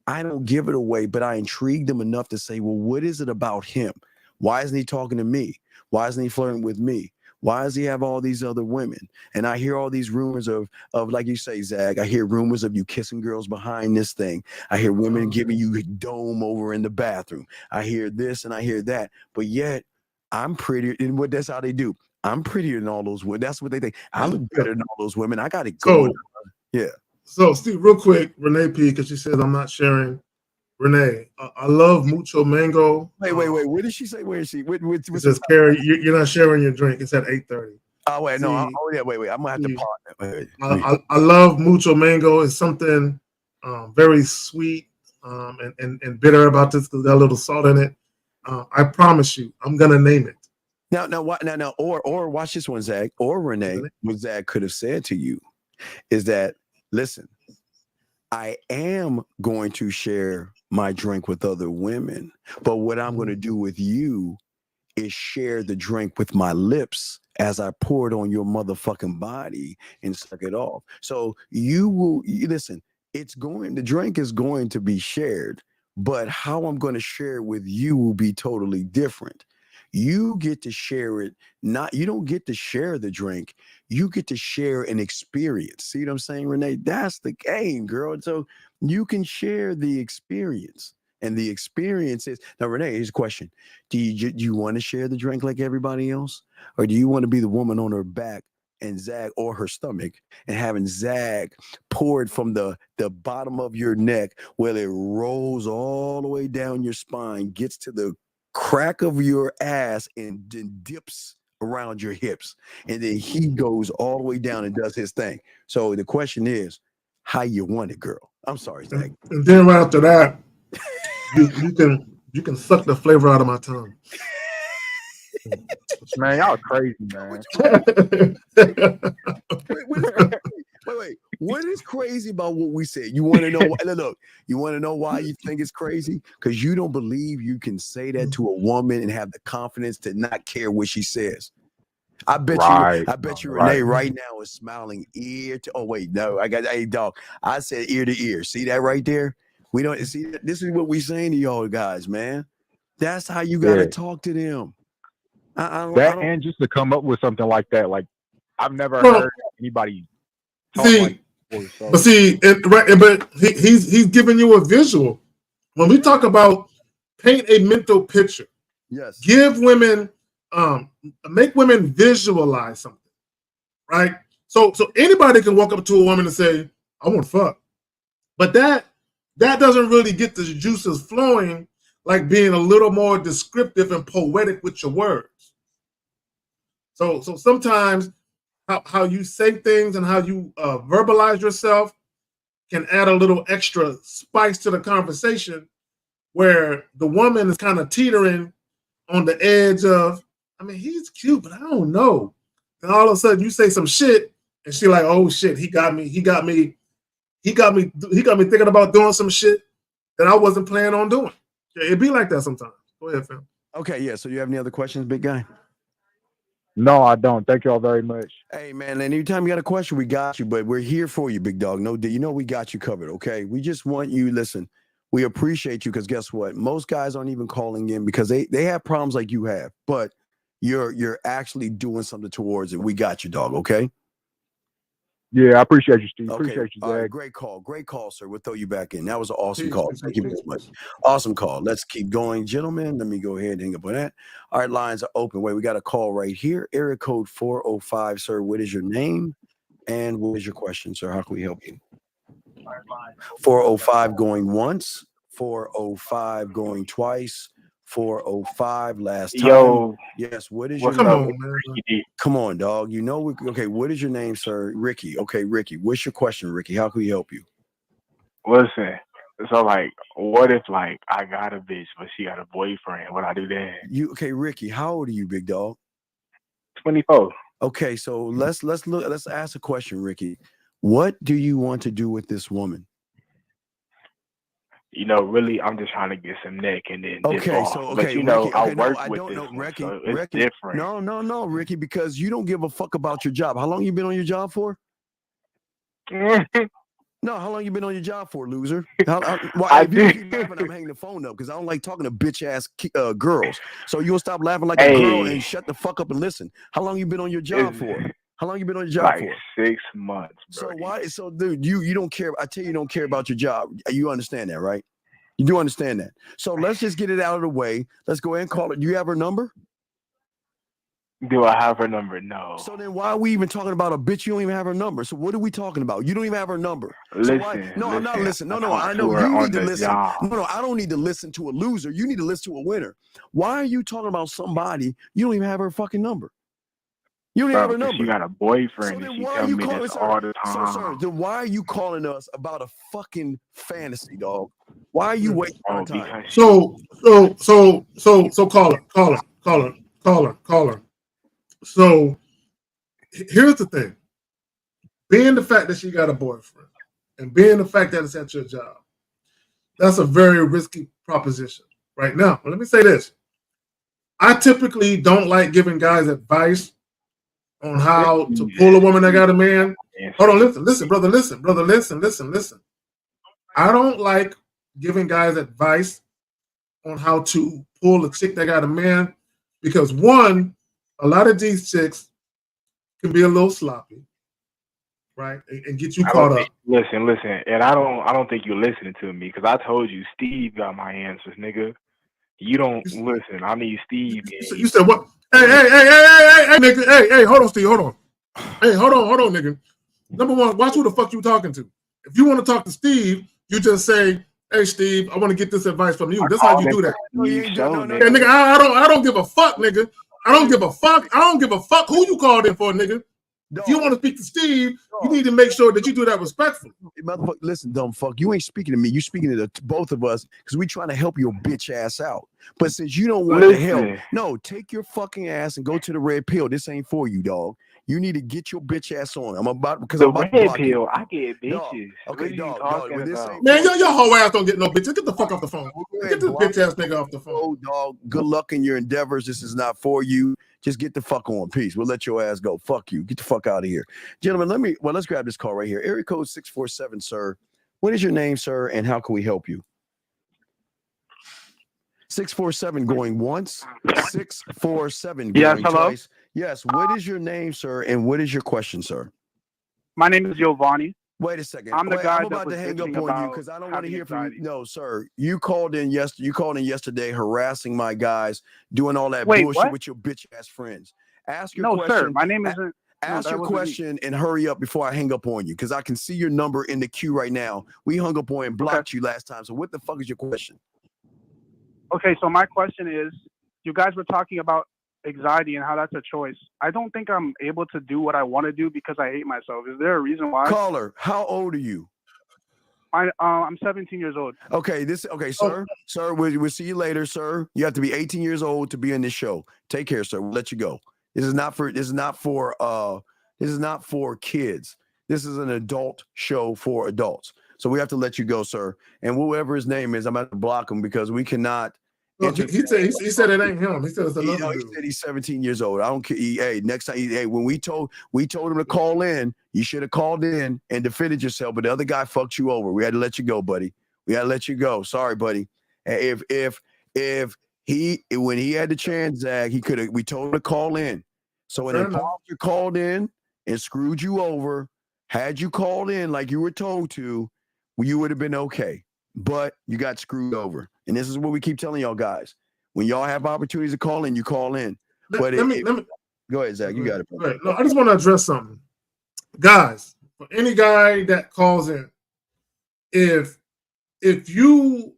I don't give it away, but I intrigue them enough to say, well, what is it about him? Why isn't he talking to me? Why isn't he flirting with me? Why does he have all these other women? And I hear all these rumors of like you say, Zag, I hear rumors of you kissing girls behind this thing. I hear women giving you dome over in the bathroom. I hear this and I hear that. But yet I'm prettier. And that's how they do. I'm prettier than all those women. That's what they think. I look better than all those women. I got it going. Yeah. So, Steve, real quick, Renee P, because she says I'm not sharing. Renee, I love mucho mango. Wait. What did she say? Where is she? It says, Carrie, you're not sharing your drink. It's at 8:30. Oh, wait, no. Wait. I'm going to have to pause. I love mucho mango. It's something very sweet and bitter about this because there's a little salt in it. I promise you, I'm going to name it. Now, or watch this one, Zag, or Renee, what Zag could have said to you is that, listen, I am going to share my drink with other women, but what I'm going to do with you is share the drink with my lips as I pour it on your motherfucking body and suck it off. So listen, the drink is going to be shared, but how I'm going to share it with you will be totally different. You get to share it, you don't get to share the drink. You get to share an experience. See what I'm saying, Renee? That's the game, girl. So you can share the experience. And the experience is, now, Renee, here's a question. Do you want to share the drink like everybody else? Or do you want to be the woman on her back and Zag, or her stomach, and having Zag poured from the bottom of your neck where it rolls all the way down your spine, gets to the crack of your ass and then dips around your hips, and then he goes all the way down and does his thing. So the question is, how you want it, girl? I'm sorry, Zach. And then right after that, you can suck the flavor out of my tongue. Man, y'all crazy, man. Wait. What is crazy about what we said? You want to know? Look, you want to know why you think it's crazy? Because you don't believe you can say that to a woman and have the confidence to not care what she says. I bet you, Renee, right now is smiling ear to. Oh wait, no, hey dog. I said ear to ear. See that right there? We don't see that. This is what we saying to y'all guys, man. That's how you gotta talk to them. And just to come up with something like that, like I've never heard anybody talk like that before, so. But he's giving you a visual. When we talk about paint a mental picture, yes, give women, make women visualize something, right? So anybody can walk up to a woman and say, "I want to fuck," but that doesn't really get the juices flowing, like being a little more descriptive and poetic with your words. So sometimes how you say things and how you verbalize yourself can add a little extra spice to the conversation, where the woman is kind of teetering on the edge of, I mean, he's cute, but I don't know. And all of a sudden you say some shit and she's like, oh shit, he got me thinking about doing some shit that I wasn't planning on doing. It'd be like that sometimes. Go ahead, fam. Okay, yeah. So you have any other questions, big guy? No, I don't. Thank you all very much. Hey, man, and anytime you got a question, we got you, but we're here for you, big dog. No, we got you covered, okay? We just want you, listen, we appreciate you because guess what? Most guys aren't even calling in because they have problems like you have, but you're actually doing something towards it. We got you, dog, okay? Yeah, I appreciate you, Steve. Okay. Appreciate you, Zach. Right, great call, sir. We'll throw you back in. That was an awesome call. Thank you very much. Awesome call. Let's keep going, gentlemen. Let me go ahead and hang up on that. All right, lines are open. Wait, we got a call right here. Area code 405, sir. What is your name? And what is your question, sir? How can we help you? 405 going once, 405 going twice, 405 last time. Yo, yes, what is what's your up, name? Ricky? Come on, dog. You know, okay, what is your name, sir? Ricky. Okay, Ricky. What's your question, Ricky? How can we help you? Listen, so like, what if like I got a bitch, but she got a boyfriend? What I do then? Okay, Ricky, how old are you, big dog? 24. Okay, so let's ask a question, Ricky. What do you want to do with this woman? You know, really, I'm just trying to get some neck and then dip Okay, off. so But okay, you know, Ricky. I Okay, work no, I with don't this know, one, Ricky. so it's Ricky, different. no, Ricky, because you don't give a fuck about your job. How long you been on your job for? No, how long you been on your job for, loser? If you keep laughing, I'm hanging the phone up because I don't like talking to bitch ass girls. So you'll stop laughing like a girl and shut the fuck up and listen. How long you been on your job for? How long you been on your job like for? 6 months, bro. So why? So dude, you don't care. I tell you, don't care about your job. You understand that, right? You do understand that. So let's just get it out of the way. Let's go ahead and call it. Do you have her number? Do I have her number? No. So then why are we even talking about a bitch? You don't even have her number. So what are we talking about? You don't even have her number. Listen, so why? No, I'm not listening. No, I I know talked to her you on need to the listen. job. No, I don't need to listen to a loser. You need to listen to a winner. Why are you talking about somebody you don't even have her fucking number? You don't even have her number. She got a boyfriend, So and then she why tell are you me calling this sir? all the So, time. sir, then why are you calling us about a fucking fantasy, dog? Why are you wasting our time? So caller. So here's the thing. Being the fact that she got a boyfriend and being the fact that it's at your job, that's a very risky proposition right now. But let me say this. I typically don't like giving guys advice on how to pull a woman that got a man. Hold on, listen, brother, listen. I don't like giving guys advice on how to pull a chick that got a man because one, a lot of these chicks can be a little sloppy, right, and get you caught up. Listen, and I don't think you're listening to me because I told you Steve got my answers, nigga. You don't listen. I need Steve. You said what? Hey, nigga. Hey, hold on, Steve. Hold on. Hey, hold on, nigga. Number one, watch who the fuck you talking to. If you want to talk to Steve, you just say, "Hey, Steve, I want to get this advice from you." That's how you do that. Yeah, nigga. I don't give a fuck, nigga. I don't give a fuck who you called in for, nigga. If you want to speak to Steve, you need to make sure that you do that respectfully. Motherfucker, listen, dumb fuck. You ain't speaking to me. You speaking to both of us because we trying to help your bitch ass out. But since you don't want to help, no, take your fucking ass and go to the red pill. This ain't for you, dog. You need to get your bitch ass on. I'm about to block you. I get bitches. Okay, dog. Man, your whole ass don't get no bitches. Get the fuck off the phone. Get this bitch ass nigga off the phone. Oh, dog. Good luck in your endeavors. This is not for you. Just get the fuck on. Peace. We'll let your ass go. Fuck you. Get the fuck out of here. Gentlemen, let's grab this call right here. Area code 647, sir. What is your name, sir, and how can we help you? 647 going once, 647 going twice. Yes, what is your name, sir, and what is your question, sir? My name is Giovanni. Wait a second. I'm the guy I'm about to hang up on you because I don't want to hear from you. No, sir. You called in yesterday harassing my guys, doing all that bullshit with your bitch ass friends. Ask your question. No, sir. My name isn't. Ask your question and hurry up before I hang up on you because I can see your number in the queue right now. We hung up on and blocked you last time. So what the fuck is your question? Okay, so my question is, you guys were talking about anxiety and how that's a choice. I don't think I'm able to do what I want to do because I hate myself. Is there a reason why? Caller, how old are you? I'm 17 years old. Okay, sir, we'll see you later, sir. You have to be 18 years old to be in this show. Take care, sir. We'll let you go. This is not for kids. This is an adult show for adults. So we have to let you go, sir. And whoever his name is, I'm going to block him because we cannot. He said it ain't him. He said it's another dude. He said he's 17 years old. I don't care. Hey, next time, when we told him to call in, you should have called in and defended yourself. But the other guy fucked you over. We had to let you go, buddy. We had to let you go. Sorry, buddy. When he had the chance, Zach, we told him to call in. So when the imposter called in and screwed you over, had you called in like you were told to, you would have been okay. But you got screwed over. And this is what we keep telling y'all guys. When y'all have opportunities to call in, you call in. But go ahead, Zach. You got it. Right. No, I just want to address something. guys, for any guy that calls in, if you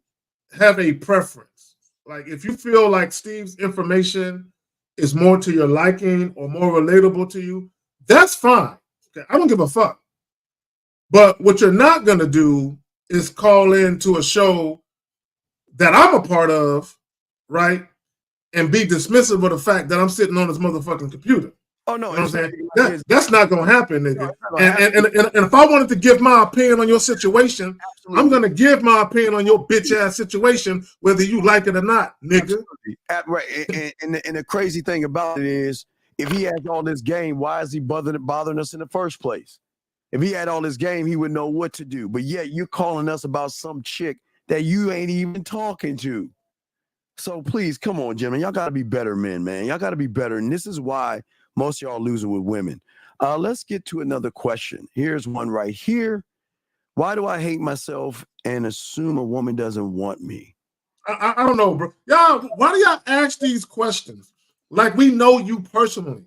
have a preference, like if you feel like Steve's information is more to your liking or more relatable to you, that's fine. Okay, I don't give a fuck. But what you're not gonna do is call into a show that I'm a part of, right? And be dismissive of the fact that I'm sitting on this motherfucking computer. Oh no, you know what I'm saying? That's not gonna happen, nigga. And if I wanted to give my opinion on your situation, absolutely, I'm gonna give my opinion on your bitch ass situation, whether you like it or not, nigga. Right. And the crazy thing about it is, if he has all this game, why is he bothering us in the first place? If he had all this game, he would know what to do. But yet you're calling us about some chick that you ain't even talking to. So please, come on, gentlemen. Y'all got to be better men, man. Y'all got to be better. And this is why most of y'all losing with women. Let's get to another question. Here's one right here. Why do I hate myself and assume a woman doesn't want me? I don't know, bro. Y'all, why do y'all ask these questions? Like we know you personally.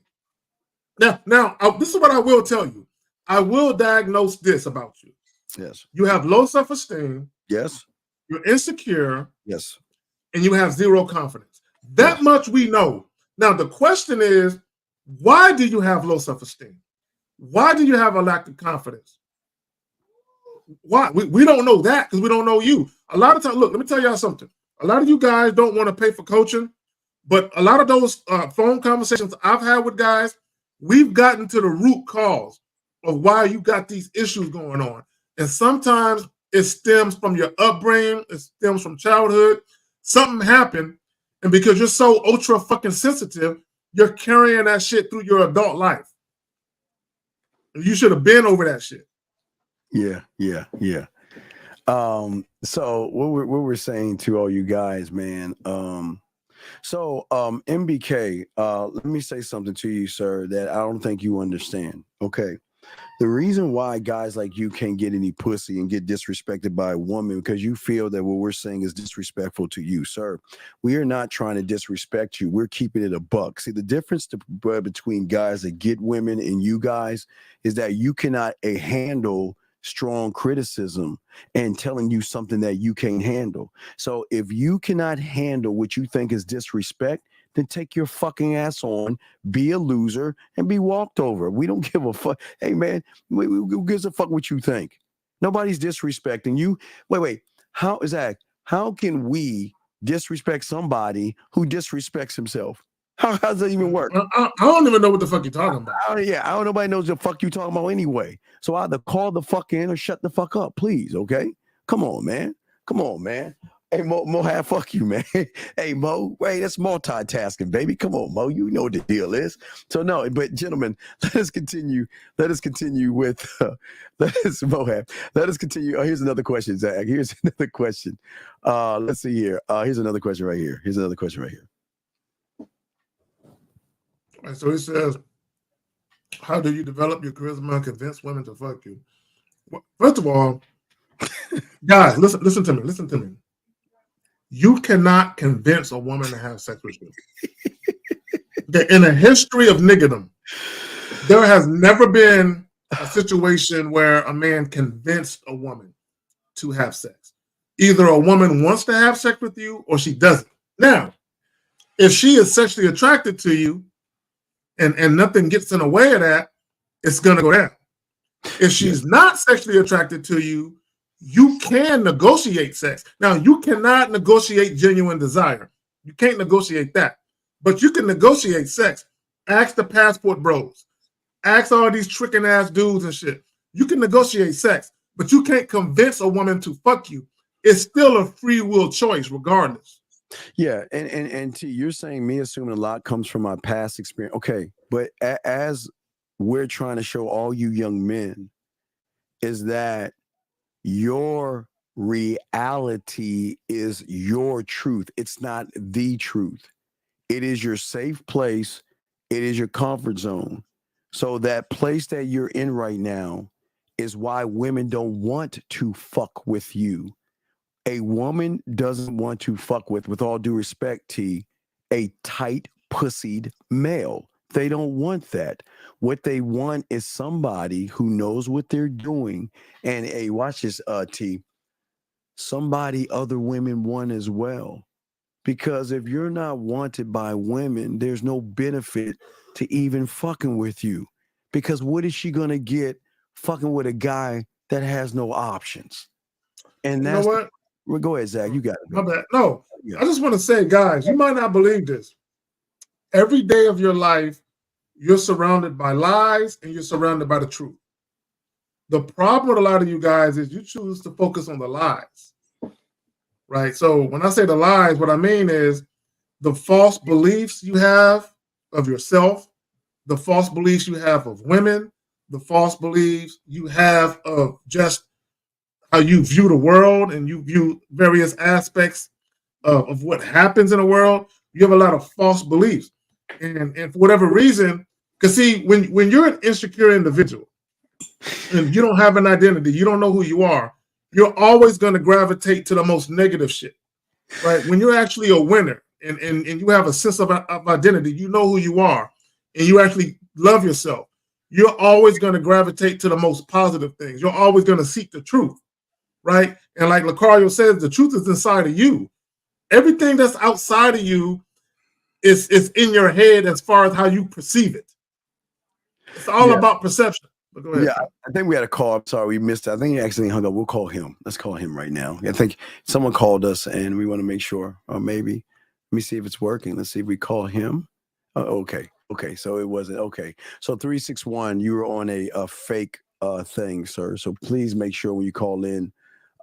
Now, this is what I will tell you. I will diagnose this about you. Yes. You have low self-esteem. Yes. You're insecure. Yes. And you have zero confidence. That much we know. Now, the question is, why do you have low self-esteem? Why do you have a lack of confidence? Why? We don't know that because we don't know you. A lot of times, look, let me tell y'all something. A lot of you guys don't want to pay for coaching, but a lot of those phone conversations I've had with guys, we've gotten to the root cause of why you got these issues going on. And sometimes it stems from your upbringing, it stems from childhood. Something happened, and because you're so ultra fucking sensitive, you're carrying that shit through your adult life. You should have been over that shit. Yeah. So what we're saying to all you guys, man. MBK, let me say something to you, sir, that I don't think you understand. Okay. The reason why guys like you can't get any pussy and get disrespected by a woman because you feel that what we're saying is disrespectful to you, sir. We are not trying to disrespect you. We're keeping it a buck. See, the difference between guys that get women and you guys is that you cannot handle strong criticism and telling you something that you can't handle. So if you cannot handle what you think is disrespect, then take your fucking ass on, be a loser, and be walked over. We don't give a fuck. Hey, man, who gives a fuck what you think? Nobody's disrespecting you. Wait. How can we disrespect somebody who disrespects himself? How does that even work? I don't even know what the fuck you're talking about. I don't nobody knows the fuck you talking about anyway. So either call the fuck in or shut the fuck up, please, okay? Come on, man. Hey, Mo, fuck you, man. Hey, Mo, wait, that's multitasking, baby. Come on, Mo, you know what the deal is. So no, but gentlemen, let us continue with let us continue. Oh, here's another question, Zach. Here's another question. Let's see here. Here's another question right here. All right, so it says, how do you develop your charisma and convince women to fuck you? Well, first of all, guys, listen to me. You cannot convince a woman to have sex with you. In the history of niggerdom, there has never been a situation where a man convinced a woman to have sex. Either a woman wants to have sex with you or she doesn't. Now, if she is sexually attracted to you and nothing gets in the way of that, it's going to go down. If she's not sexually attracted to you, you can negotiate sex. Now, you cannot negotiate genuine desire. You can't negotiate that. But you can negotiate sex. Ask the passport bros. Ask all these tricking ass dudes and shit. You can negotiate sex, but you can't convince a woman to fuck you. It's still a free will choice regardless. Yeah, and T, you're saying me assuming a lot comes from my past experience. Okay, but as we're trying to show all you young men is that your reality is your truth. It's not the truth. It is your safe place. It is your comfort zone. So that place that you're in right now is why women don't want to fuck with you. A woman doesn't want to fuck with all due respect, T, a tight pussied male. They don't want that. What they want is somebody who knows what they're doing. And hey, watch this, T. Somebody other women want as well. Because if you're not wanted by women, there's no benefit to even fucking with you. Because what is she gonna get fucking with a guy that has no options? And that's you know what? Well, go ahead, Zach. You got it. My bad. No, I just want to say, guys, you might not believe this. Every day of your life, you're surrounded by lies and you're surrounded by the truth. The problem with a lot of you guys is you choose to focus on the lies, right? So when I say the lies, what I mean is the false beliefs you have of yourself, the false beliefs you have of women, the false beliefs you have of just how you view the world and you view various aspects of what happens in the world. You have a lot of false beliefs. And for whatever reason, because see, when you're an insecure individual and you don't have an identity, you don't know who you are, you're always going to gravitate to the most negative shit, right? When you're actually a winner and you have a sense of identity, you know who you are, and you actually love yourself, you're always going to gravitate to the most positive things. You're always going to seek the truth, right? And like Lucario says, the truth is inside of you. Everything that's outside of you is in your head as far as how you perceive it. It's all about perception. But go ahead. Yeah, I think we had a call. I'm sorry, we missed it. I think he accidentally hung up. We'll call him. Let's call him right now. I think someone called us and we want to make sure. Or maybe, let me see if it's working. Let's see if we call him. Okay. So it wasn't. Okay. So 361, you were on a fake thing, sir. So please make sure when you call in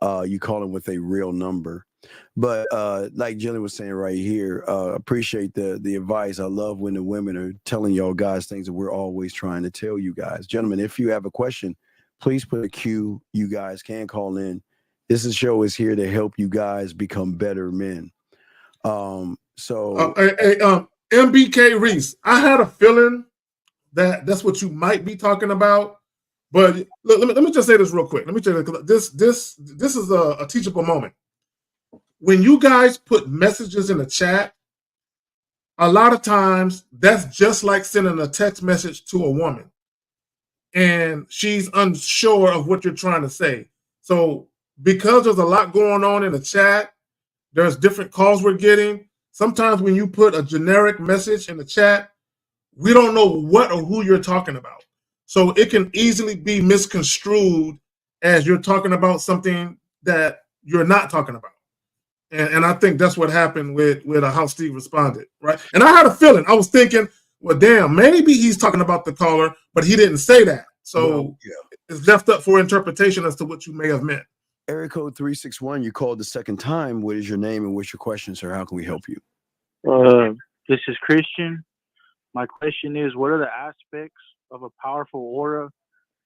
with a real number. But like Jillian was saying right here, appreciate the advice. I love when the women are telling y'all guys things that we're always trying to tell you guys. Gentlemen, if you have a question, please put a Q. You guys can call in. This show is here to help you guys become better men. MBK Reese, I had a feeling that's what you might be talking about. But let me just say this real quick. Let me tell you, this is a teachable moment. When you guys put messages in the chat, a lot of times that's just like sending a text message to a woman and she's unsure of what you're trying to say. So because there's a lot going on in the chat, there's different calls we're getting. Sometimes when you put a generic message in the chat, we don't know what or who you're talking about. So it can easily be misconstrued as you're talking about something that you're not talking about. And I think that's what happened with how Steve responded, right? And I had a feeling. I was thinking, well, damn, maybe he's talking about the caller, but he didn't say that. So it's left up for interpretation as to what you may have meant. Area code 361, you called the second time. What is your name and what's your question, sir? How can we help you? This is Christian. My question is, what are the aspects of a powerful aura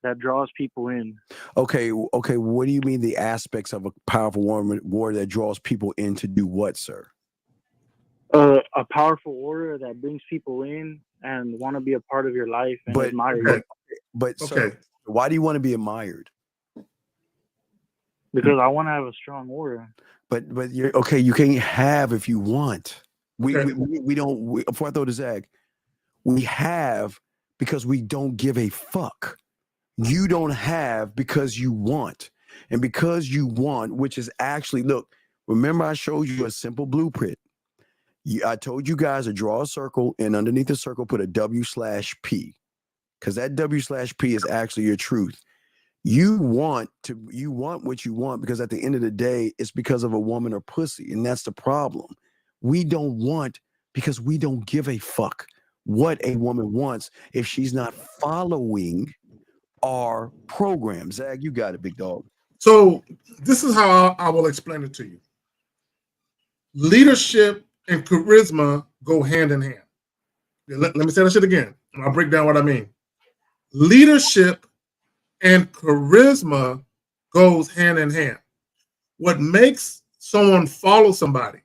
that draws people in? Okay. What do you mean the aspects of a powerful aura that draws people in to do what, sir? A powerful aura that brings people in and want to be a part of your life and admire you. But sir, why do you want to be admired? Because I want to have a strong aura. But you're okay. You can't have if you want. We don't. Before I throw to Zach, we have because we don't give a fuck. You don't have because you want, and because you want, which is actually look. Remember, I showed you a simple blueprint. I told you guys to draw a circle, and underneath the circle, put a W/P, because that W/P is actually your truth. You want what you want because at the end of the day, it's because of a woman or pussy. And that's the problem. We don't want because we don't give a fuck what a woman wants if she's not following our program. Zach, you got it, big dog. So this is how I will explain it to you. Leadership and charisma go hand in hand. Let me say that shit again, and I'll break down what I mean. Leadership and charisma goes hand in hand. What makes someone follow somebody,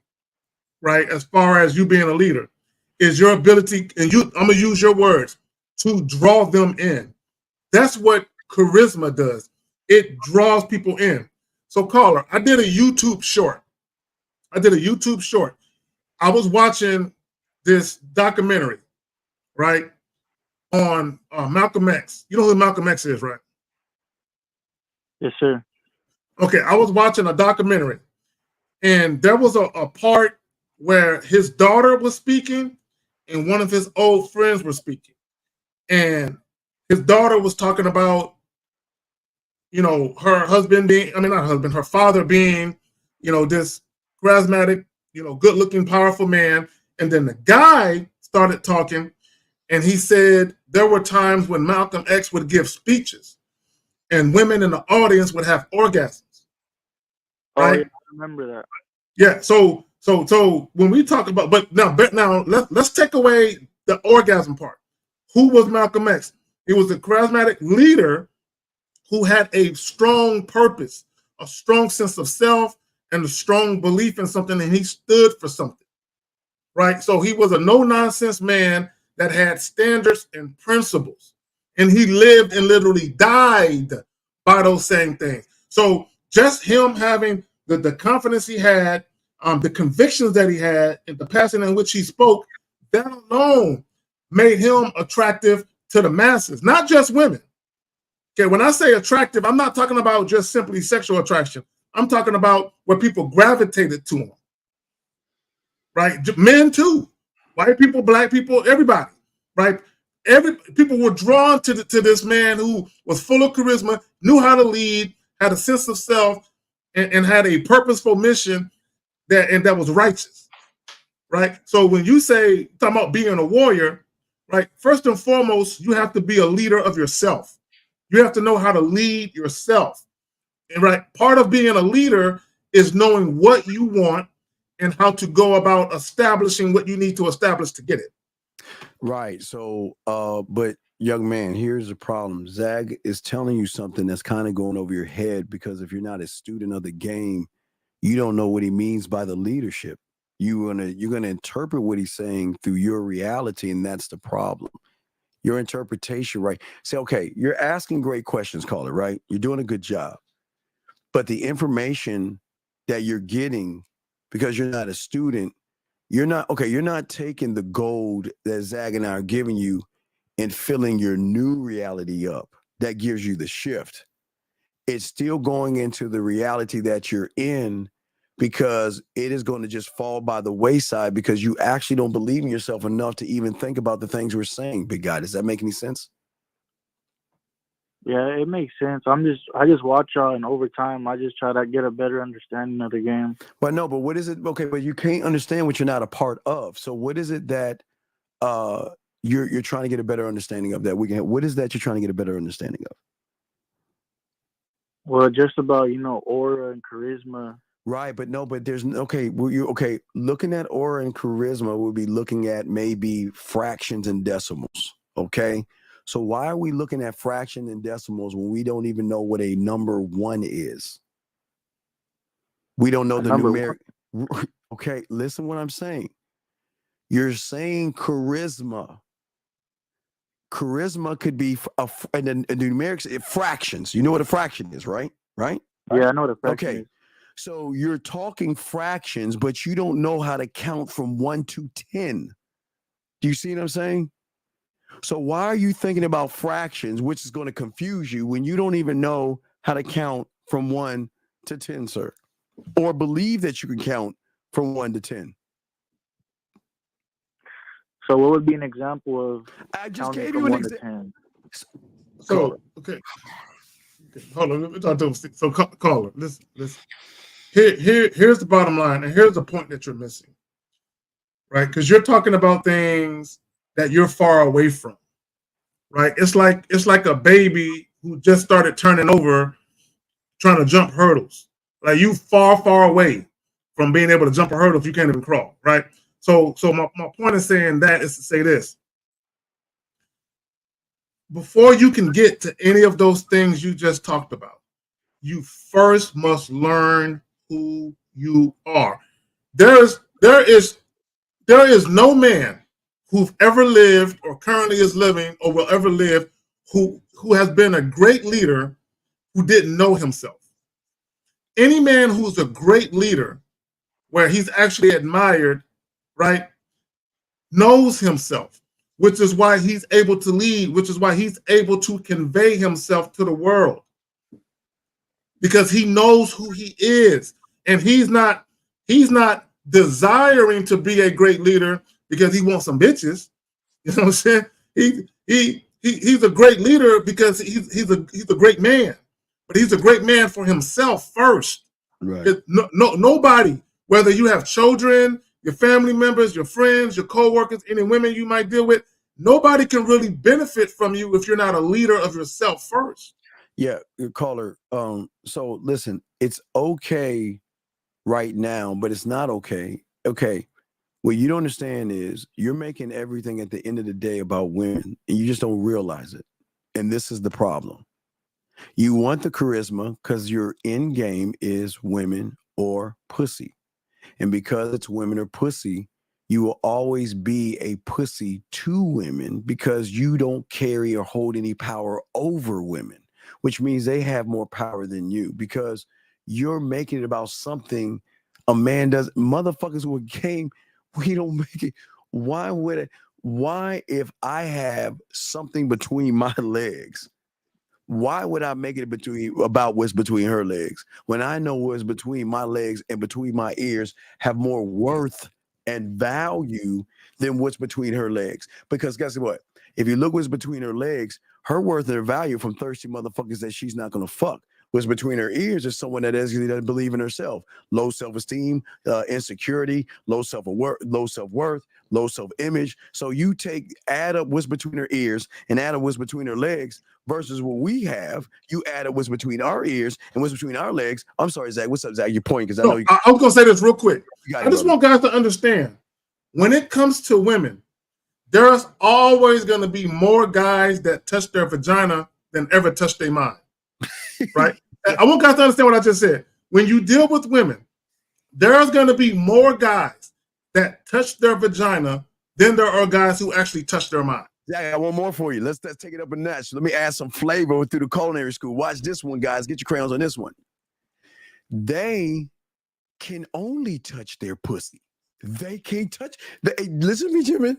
right, as far as you being a leader, is your ability, and I'm going to use your words, to draw them in. That's what charisma does. It draws people in. So, caller, I did a YouTube short. I was watching this documentary, right? on Malcolm X. You know who Malcolm X is, right? Yes, sir. Okay, I was watching a documentary, and there was a part where his daughter was speaking, and one of his old friends were speaking, and his daughter was talking about, you know, her husband being, I mean, not husband, her father being, you know, this charismatic, you know, good-looking, powerful man. And then the guy started talking, and he said there were times when Malcolm X would give speeches, and women in the audience would have orgasms. Right? Oh, yeah, I remember that. Yeah. So when we talk about, but now let's take away the orgasm part. Who was Malcolm X? He was a charismatic leader who had a strong purpose, a strong sense of self, and a strong belief in something, and he stood for something, right? So he was a no-nonsense man that had standards and principles, and he lived and literally died by those same things. So just him having the confidence he had, the convictions that he had, and the passion in which he spoke, that alone made him attractive to the masses, not just women. Okay, when I say attractive, I'm not talking about just simply sexual attraction. I'm talking about where people gravitated to him, right? Men too, white people, black people, everybody, right? People were drawn to this man who was full of charisma, knew how to lead, had a sense of self, and had a purposeful mission that was righteous, right? So when you say, talking about being a warrior, right? First and foremost, you have to be a leader of yourself. You have to know how to lead yourself. And right, part of being a leader is knowing what you want and how to go about establishing what you need to establish to get it. Right. So, but young man, here's the problem. Zag is telling you something that's kind of going over your head, because if you're not a student of the game, you don't know what he means by the leadership. You're gonna interpret what he's saying through your reality, and that's the problem. Your interpretation, right? Say, okay, you're asking great questions, caller, right? You're doing a good job. But the information that you're getting, because you're not a student, you're not taking the gold that Zag and I are giving you and filling your new reality up. That gives you the shift. It's still going into the reality that you're in, because it is going to just fall by the wayside because you actually don't believe in yourself enough to even think about the things we're saying, big guy. Does that make any sense? Yeah, it makes sense. I just watch y'all, and over time, I just try to get a better understanding of the game. But what is it? Okay, but you can't understand what you're not a part of. So what is it that you're trying to get a better understanding of that we can? What is that you're trying to get a better understanding of? Well, just about, aura and charisma. Right, but there's okay. Looking at aura and charisma, we'll be looking at maybe fractions and decimals. Okay, so why are we looking at fractions and decimals when we don't even know what a number 1 is? We don't know the numeric. Okay, listen what I'm saying. You're saying charisma. Charisma could be and the numerics, fractions. You know what a fraction is, right? Right? Yeah, I know what a fraction is. So you're talking fractions, but you don't know how to count from 1 to 10. Do you see what I'm saying? So why are you thinking about fractions, which is going to confuse you, when you don't even know how to count from 1 to 10, sir? Or believe that you can count from 1 to 10? So what would be an example of I just counting gave from you an 1 to 10? So, okay. Hold on, let me talk to him. So, caller, listen. Here's the bottom line, and here's the point that you're missing, right? Because you're talking about things that you're far away from, right? It's like a baby who just started turning over, trying to jump hurdles. Like, you far away from being able to jump a hurdle if you can't even crawl, right? So my point in saying that is to say this. Before you can get to any of those things you just talked about, you first must learn who you are. There is no man who've ever lived or currently is living or will ever live who has been a great leader who didn't know himself. Any man who's a great leader, where he's actually admired, right, knows himself. which is why he's able to lead, which is why he's able to convey himself to the world. Because he knows who he is. And he's not desiring to be a great leader because he wants some bitches. You know what I'm saying? He's a great leader because he's a great man. But he's a great man for himself first. Right. Nobody, whether you have children, your family members, your friends, your co-workers, any women you might deal with, nobody can really benefit from you if you're not a leader of yourself first. Yeah, caller. So listen, it's okay right now, but it's not okay. Okay. What you don't understand is you're making everything at the end of the day about women, and you just don't realize it. And this is the problem. You want the charisma because your end game is women or pussy. And because it's women or pussy, you will always be a pussy to women because you don't carry or hold any power over women, which means they have more power than you because you're making it about something a man does. Motherfuckers who came, we don't make it. Why if I have something between my legs, why would I make it about what's between her legs when I know what's between my legs and between my ears have more worth and value than what's between her legs? Because guess what? If you look what's between her legs, her worth and her value from thirsty motherfuckers that she's not going to fuck. What's between her ears is someone that doesn't believe in herself. Low self-esteem, insecurity, low self-worth, low self-image. So you add up what's between her ears and add up what's between her legs versus what we have. You add up what's between our ears and what's between our legs. I'm sorry, Zach. What's up, Zach? Your point, because I know you. I was going to say this real quick. I just want guys to understand, when it comes to women, there's always going to be more guys that touch their vagina than ever touch their mind. Right? I want guys to understand what I just said. When you deal with women, there's going to be more guys that touch their vagina than there are guys who actually touch their mind. Yeah, I got one more for you. Let's take it up a notch. Let me add some flavor through the culinary school. Watch this one, guys. Get your crayons on this one. They can only touch their pussy. They can't touch. Listen to me, Jimmy.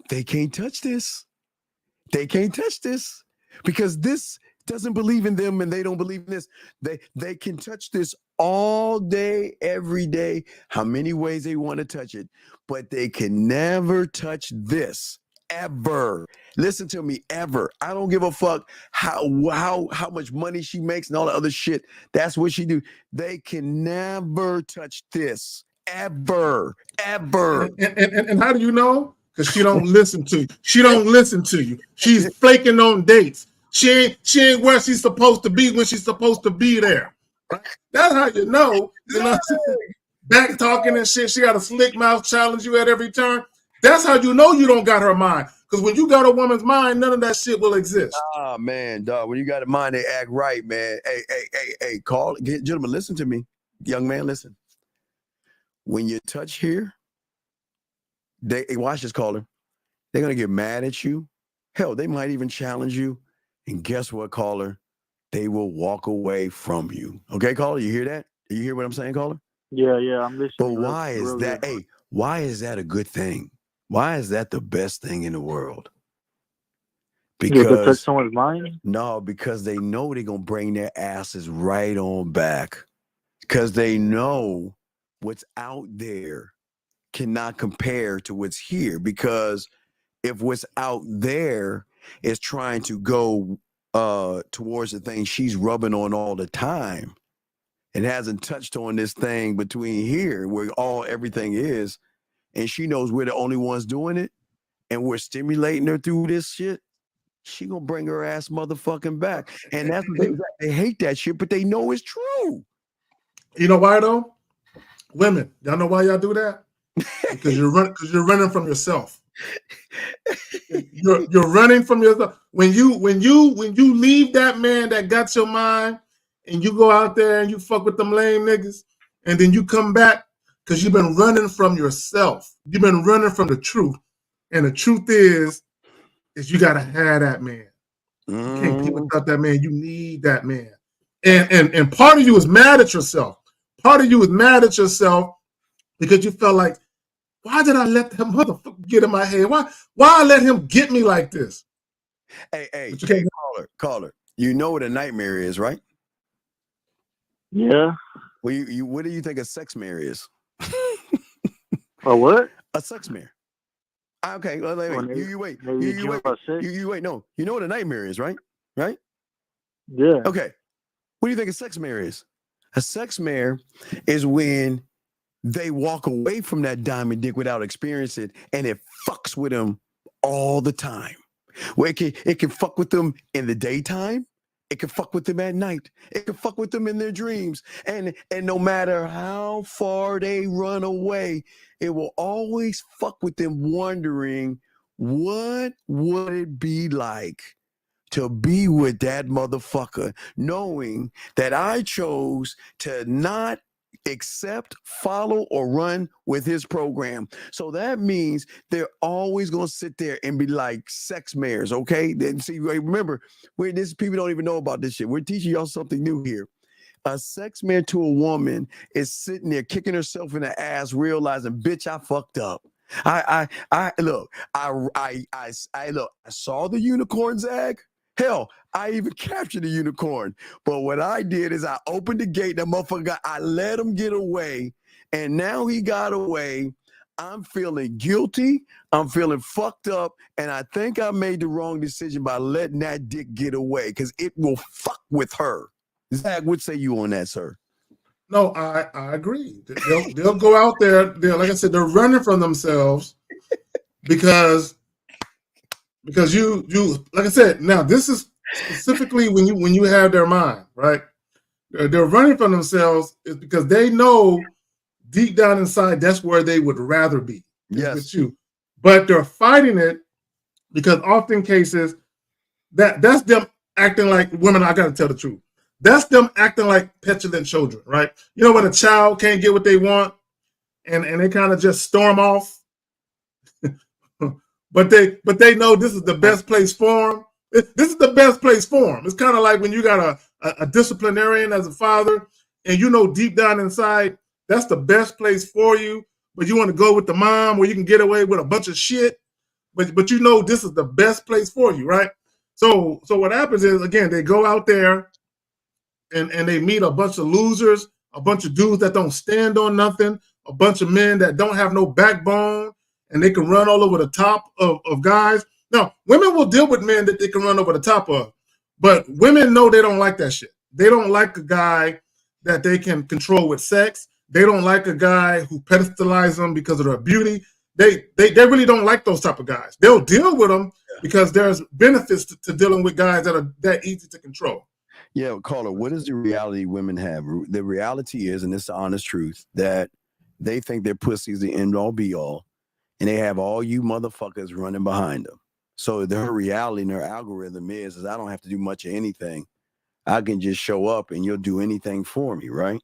They can't touch this. They can't touch this because this doesn't believe in them and they don't believe in this. They can touch this all day, every day, how many ways they want to touch it, but they can never touch this ever. Listen to me, ever. I don't give a fuck how much money she makes and all the other shit. That's what she do. They can never touch this ever. And how do you know? Because she don't listen to you. She don't listen to you. She's flaking on dates. She ain't where she's supposed to be when she's supposed to be there. Right? That's how you know. Back talking and shit. She got a slick mouth, challenge you at every turn. That's how you know you don't got her mind. Because when you got a woman's mind, none of that shit will exist. Ah, man, dog. When you got a mind, they act right, man. Hey, gentlemen, listen to me. Young man, listen. When you touch here, watch this, caller. They're going to get mad at you. Hell, they might even challenge you. And guess what, caller? They will walk away from you. Okay, caller, you hear that? You hear what I'm saying, caller? Yeah, I'm listening. But why is that? Hey, why is that a good thing? Why is that the best thing in the world? Because to touch someone's mind? No, because they know they're gonna bring their asses right on back. Because they know what's out there cannot compare to what's here. Because if what's out there is trying to go towards the thing she's rubbing on all the time, it hasn't touched on this thing between here where everything is, and she knows we're the only ones doing it, and we're stimulating her through this shit, she gonna bring her ass motherfucking back. And that's what they hate that shit, but they know it's true. You know why though? Women, y'all know why y'all do that? Because you're running from yourself. You're running from yourself. When you leave that man that got your mind and you go out there and you fuck with them lame niggas, and then you come back because you've been running from yourself. You've been running from the truth. And the truth is you gotta have that man. You can't be without that man. You need that man. And part of you is mad at yourself. Part of you is mad at yourself because you felt like why did I let that motherfucker get in my head? Why I let him get me like this? Hey, caller. You know what a nightmare is, right? Yeah. Well, you what do you think a sex mare is? A what? A sex mare. Okay, well, wait. You wait. Maybe You wait. You wait. No, you know what a nightmare is, right? Right? Yeah. Okay. What do you think a sex mare is? A sex mare is when they walk away from that diamond dick without experiencing it, and it fucks with them all the time. Where it can fuck with them in the daytime. It can fuck with them at night. It can fuck with them in their dreams. And no matter how far they run away, it will always fuck with them wondering, what would it be like to be with that motherfucker, knowing that I chose to not accept, follow, or run with his program. So that means they're always going to sit there and be like sex mares, okay? Then see, remember, people don't even know about this shit. We're teaching y'all something new here. A sex mare to a woman is sitting there kicking herself in the ass, realizing, bitch, I fucked up. I saw the unicorn zag. Hell, I even captured the unicorn. But what I did is I opened the gate. That motherfucker I let him get away. And now he got away. I'm feeling guilty. I'm feeling fucked up. And I think I made the wrong decision by letting that dick get away because it will fuck with her. Zach, what say you on that, sir? No, I agree. They'll go out there. Like I said, they're running from themselves because you like I said. Now this is specifically when you have their mind right. They're running from themselves is because they know deep down inside that's where they would rather be. Yes, with you, but they're fighting it because often cases that's them acting like women. I got to tell the truth. That's them acting like petulant children, right? You know when a child can't get what they want, and they kind of just storm off. But they know this is the best place for them. This is the best place for them. It's kind of like when you got a disciplinarian as a father, and you know deep down inside that's the best place for you, but you want to go with the mom where you can get away with a bunch of shit, but you know this is the best place for you, right? So what happens is again they go out there and they meet a bunch of losers, a bunch of dudes that don't stand on nothing, a bunch of men that don't have no backbone. And they can run all over the top of guys. Now, women will deal with men that they can run over the top of. But women know they don't like that shit. They don't like a guy that they can control with sex. They don't like a guy who pedestalizes them because of their beauty. They really don't like those type of guys. They'll deal with them because there's benefits to dealing with guys that are that easy to control. Yeah, caller, what is the reality women have? The reality is, and it's the honest truth, that they think their pussy is the end-all be-all. And they have all you motherfuckers running behind them. So their reality and their algorithm is I don't have to do much of anything. I can just show up and you'll do anything for me, right?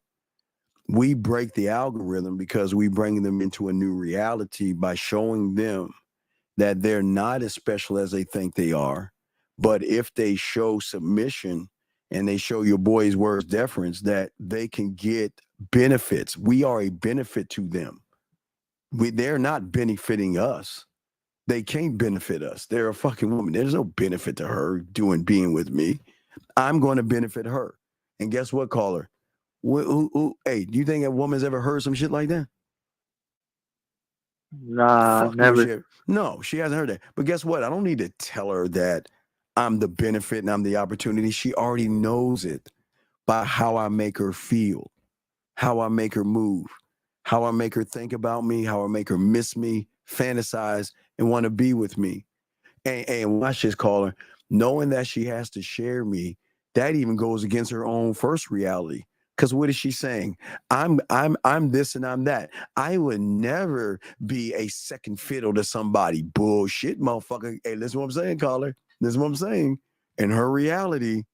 We break the algorithm because we bring them into a new reality by showing them that they're not as special as they think they are. But if they show submission and they show your boys' words deference, that they can get benefits. We are a benefit to them. They're not benefiting us. They can't benefit us. They're a fucking woman. There's no benefit to her being with me. I'm going to benefit her. And guess what, caller? Hey, do you think a woman's ever heard some shit like that? Nah, never. No, she hasn't heard that. But guess what? I don't need to tell her that I'm the benefit and I'm the opportunity. She already knows it by how I make her feel, how I make her move, how I make her think about me, how I make her miss me, fantasize, and want to be with me. And watch this, caller. Knowing that she has to share me, that even goes against her own first reality. Because what is she saying? I'm this and I'm that. I would never be a second fiddle to somebody. Bullshit, motherfucker. Hey, listen what I'm saying, caller. Listen what I'm saying. In her reality,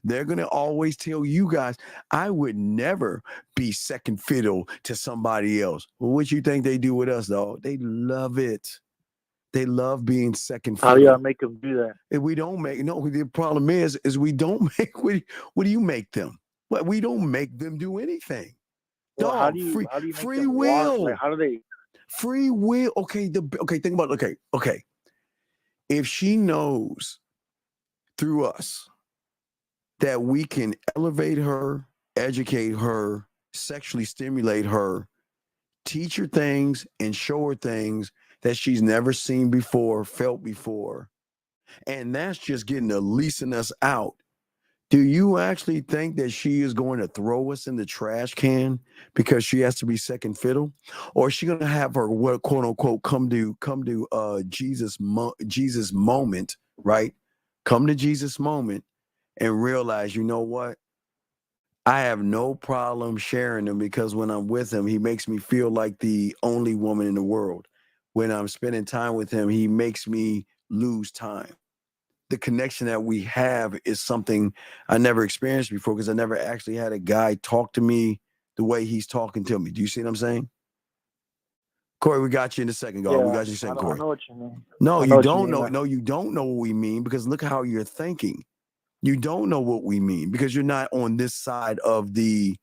they're going to always tell you guys, I would never be second fiddle to somebody else. Well, what you think they do with us, though? They love it. They love being second fiddle. How do y'all make them do that? If we don't make, no, the problem is we don't make, what do you make them? What, we don't make them do anything. Well, Dog, how do you free make them will. Want, like, how do they? Free will. Okay, think about it. Okay. If she knows through us that we can elevate her, educate her, sexually stimulate her, teach her things, and show her things that she's never seen before, felt before, and that's just getting the leasing us out. Do you actually think that she is going to throw us in the trash can because she has to be second fiddle, or is she going to have her what quote unquote come to Jesus moment, right? Come to Jesus moment and realize, you know what? I have no problem sharing him because when I'm with him, he makes me feel like the only woman in the world. When I'm spending time with him, he makes me lose time. The connection that we have is something I never experienced before because I never actually had a guy talk to me the way he's talking to me. Do you see what I'm saying? Corey, we got you in a second, God. We got you in a second, Corey. I know what you mean. No, you don't know. No, you don't know what we mean because look how you're thinking. You don't know what we mean because you're not on this side of the.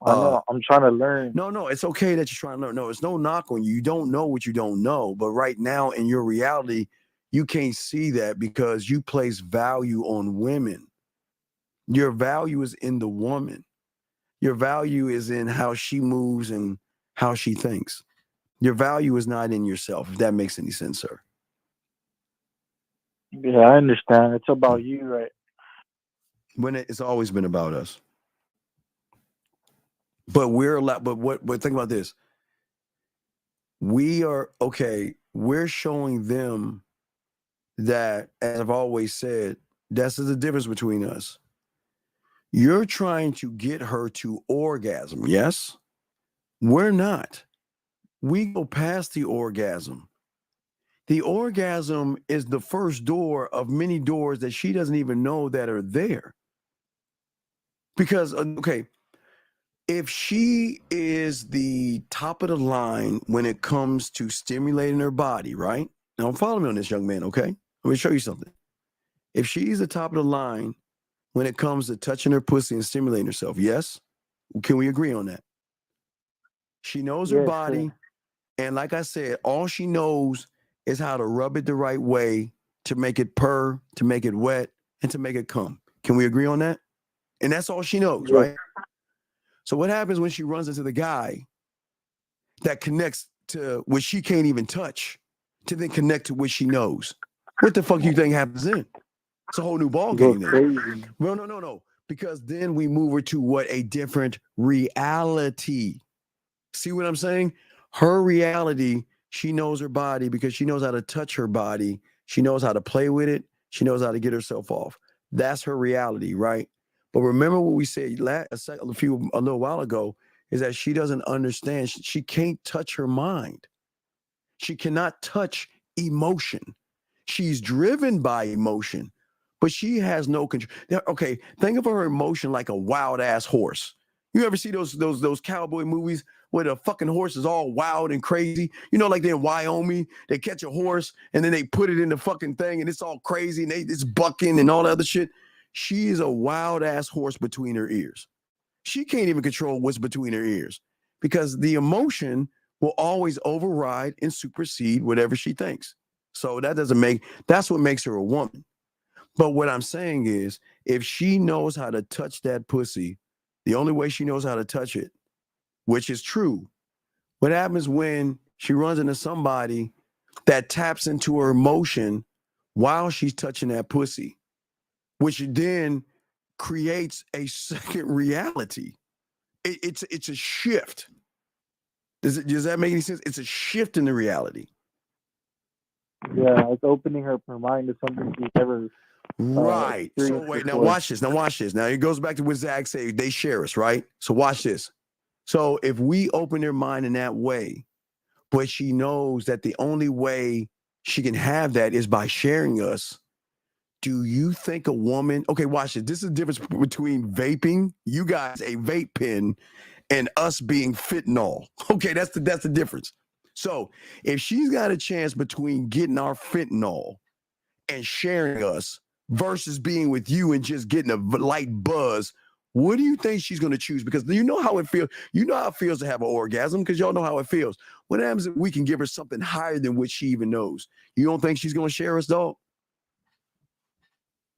I know. I'm trying to learn. No, it's okay that you're trying to learn. No, it's no knock on you. You don't know what you don't know. But right now in your reality, you can't see that because you place value on women. Your value is in the woman. Your value is in how she moves and how she thinks. Your value is not in yourself, if that makes any sense, sir. Yeah, I understand. It's about you, right? When it's always been about us. But we're allowed, but think about this. We're showing them that, as I've always said, that's the difference between us. You're trying to get her to orgasm, yes? We're not. We go past the orgasm. The orgasm is the first door of many doors that she doesn't even know that are there. Because, if she is the top of the line when it comes to stimulating her body, right? Now, follow me on this, young man, okay? Let me show you something. If she's the top of the line when it comes to touching her pussy and stimulating herself, yes? Can we agree on that? She knows her body, sure. And like I said, all she knows is how to rub it the right way to make it purr, to make it wet, and to make it come. Can we agree on that? And that's all she knows, right? So what happens when she runs into the guy that connects to what she can't even touch to then connect to what she knows? What the fuck you think happens then? It's a whole new ball game then. No. Because then we move her to what? A different reality. See what I'm saying? Her reality, she knows her body because she knows how to touch her body. She knows how to play with it. She knows how to get herself off. That's her reality, right? But remember what we said a little while ago is that she doesn't understand. She can't touch her mind. She cannot touch emotion. She's driven by emotion, but she has no control. Okay, think of her emotion like a wild ass horse. You ever see those cowboy movies where the fucking horse is all wild and crazy? You know, like they're in Wyoming, they catch a horse and then they put it in the fucking thing and it's all crazy and it's bucking and all that other shit. She is a wild ass horse between her ears. She can't even control what's between her ears because the emotion will always override and supersede whatever she thinks. So that's what makes her a woman. But what I'm saying is, if she knows how to touch that pussy, the only way she knows how to touch it, which is true, what happens when she runs into somebody that taps into her emotion while she's touching that pussy, which then creates a second reality. It's a shift. Does that make any sense? It's a shift in the reality. Yeah, it's opening her mind to something she's never. Right. So wait, now watch this. Now it goes back to what Zach said. They share us, right? So watch this. So if we open their mind in that way, but she knows that the only way she can have that is by sharing us. Do you think a woman? Okay, watch this. This is the difference between vaping, you guys a vape pen, and us being fentanyl. Okay, that's the difference. So if she's got a chance between getting our fentanyl and sharing us versus being with you and just getting a light buzz, What do you think she's going to choose? Because you know how it feels. You know how it feels to have an orgasm because y'all know how it feels. What happens if we can give her something higher than what she even knows? You don't think she's going to share us, dog?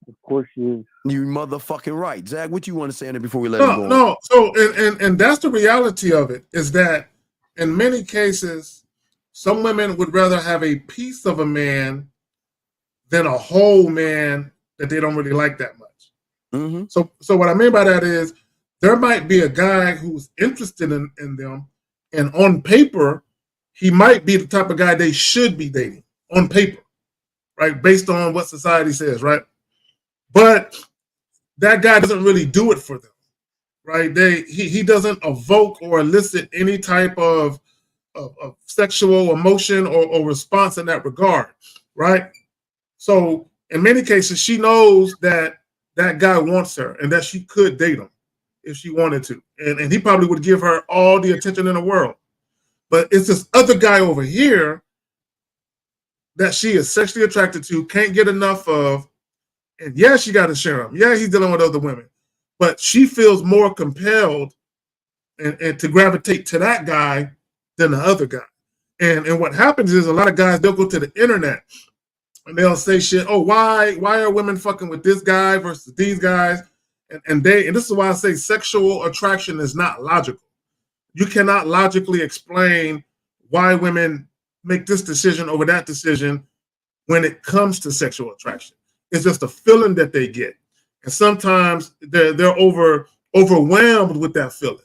Of course she is. You motherfucking right. Zach, what you want to say on it before we let him go on? No. So, and that's the reality of it, is that in many cases, some women would rather have a piece of a man than a whole man that they don't really like that much. Mm-hmm. So what I mean by that is there might be a guy who's interested in them, and on paper, he might be the type of guy they should be dating on paper, right? Based on what society says, right? But that guy doesn't really do it for them, right? He doesn't evoke or elicit any type of sexual emotion or response in that regard, right? So in many cases, she knows that that guy wants her and that she could date him if she wanted to. And he probably would give her all the attention in the world. But it's this other guy over here that she is sexually attracted to, can't get enough of. And yeah, she got to share him. Yeah, he's dealing with other women. But she feels more compelled and to gravitate to that guy than the other guy. And what happens is a lot of guys, they'll go to the internet and they'll say shit, oh, why are women fucking with this guy versus these guys? And this is why I say sexual attraction is not logical. You cannot logically explain why women make this decision over that decision when it comes to sexual attraction. It's just a feeling that they get. And sometimes they're overwhelmed with that feeling,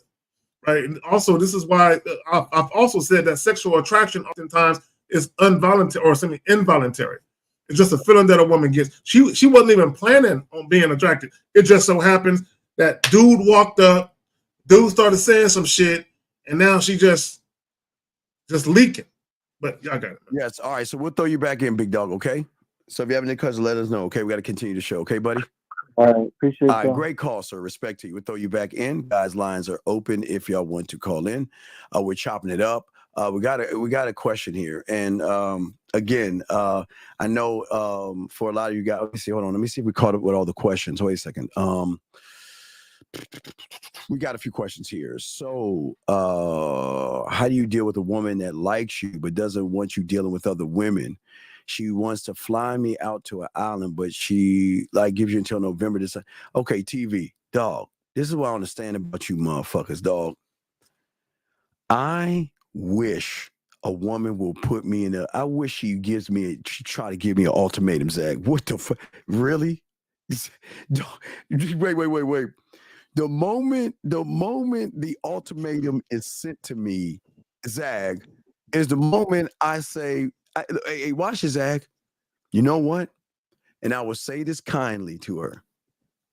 right? And also, this is why I've also said that sexual attraction oftentimes is involuntary or something involuntary. It's just a feeling that a woman gets. She wasn't even planning on being attracted. It just so happens that dude walked up, dude started saying some shit, and now she just leaking. But y'all got it. Yes. All right. So we'll throw you back in, big dog. Okay. So if you have any questions, let us know. Okay. We got to continue the show. Okay, buddy. All right. Appreciate it. All right. Great call, sir. Respect to you. We'll throw you back in. Guys, lines are open if y'all want to call in. We're chopping it up. We got a question here, and again, I know for a lot of you guys. Let me see. Hold on. Let me see if we caught up with all the questions. Wait a second. We got a few questions here. So, how do you deal with a woman that likes you but doesn't want you dealing with other women? She wants to fly me out to an island, but she gives you until November to say, okay, TV, dog. This is what I understand about you motherfuckers, dog. I wish a woman will put me in I wish she try to give me an ultimatum, Zach. What the fuck? Really? Wait. The moment the ultimatum is sent to me, Zach, is the moment I say, hey, watch it, Zach. You know what? And I will say this kindly to her.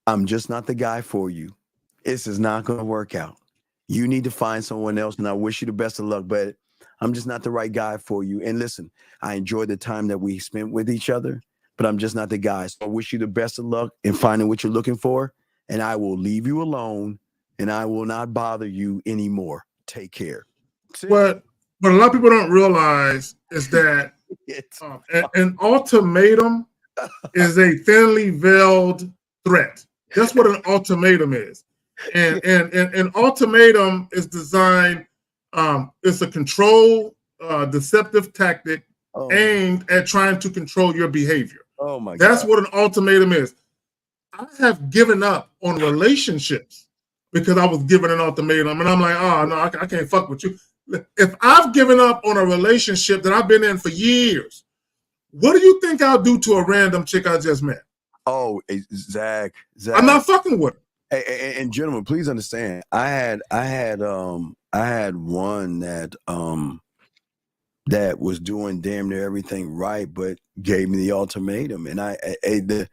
I'm just not the guy for you. This is not going to work out. You need to find someone else, and I wish you the best of luck, but I'm just not the right guy for you. And listen, I enjoyed the time that we spent with each other, but I'm just not the guy. So I wish you the best of luck in finding what you're looking for, and I will leave you alone, and I will not bother you anymore. Take care. What a lot of people don't realize is that an ultimatum is a thinly veiled threat. That's what an ultimatum is. And an ultimatum is designed, it's a control, deceptive tactic aimed at trying to control your behavior. Oh my God. That's what an ultimatum is. I have given up on relationships because I was given an ultimatum, and I'm like, oh no, I can't fuck with you. If I've given up on a relationship that I've been in for years, what do you think I'll do to a random chick I just met? Oh, Zach. I'm not fucking with her. And gentlemen, please understand. I had one that was doing damn near everything right, but gave me the ultimatum. And the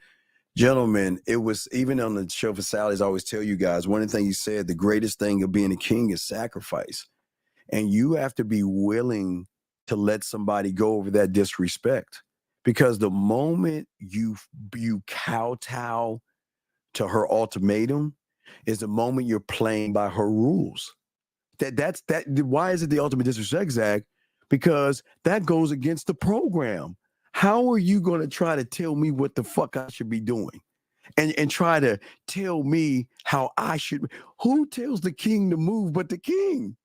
gentleman, it was even on the show for Sally's. I always tell you guys, one of the things he said, the greatest thing of being a king is sacrifice, and you have to be willing to let somebody go over that disrespect, because the moment you kowtow to her ultimatum is the moment you're playing by her rules. That's why is it the ultimate disrespect, Zach? Because that goes against the program. How are you going to try to tell me what the fuck I should be doing and try to tell me how I should. Who tells the king to move but the king?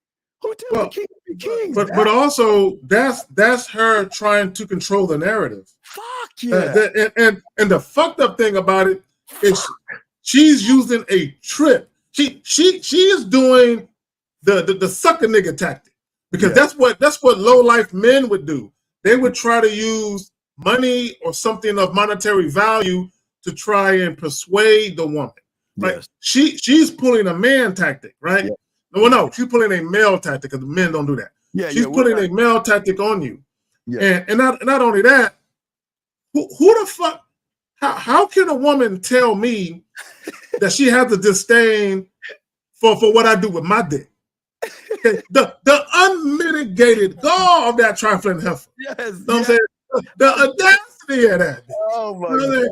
Who tells the king to be king? But also that's her trying to control the narrative. Fuck yeah. And the fucked up thing about it is she's using a trip. She is doing the sucker nigga tactic, because that's what low life men would do. They would try to use money or something of monetary value to try and persuade the woman. Right? Yes. She's pulling a man tactic, right? Yeah. Well, no, she's pulling a male tactic, because men don't do that. Yeah, she's putting a male tactic on you. Yeah. And not only that, who the fuck? How can a woman tell me that she has a disdain for what I do with my dick? Okay. The unmitigated gall of that trifling heifer. Yes. You know what I'm saying? The audacity of that. Oh my God.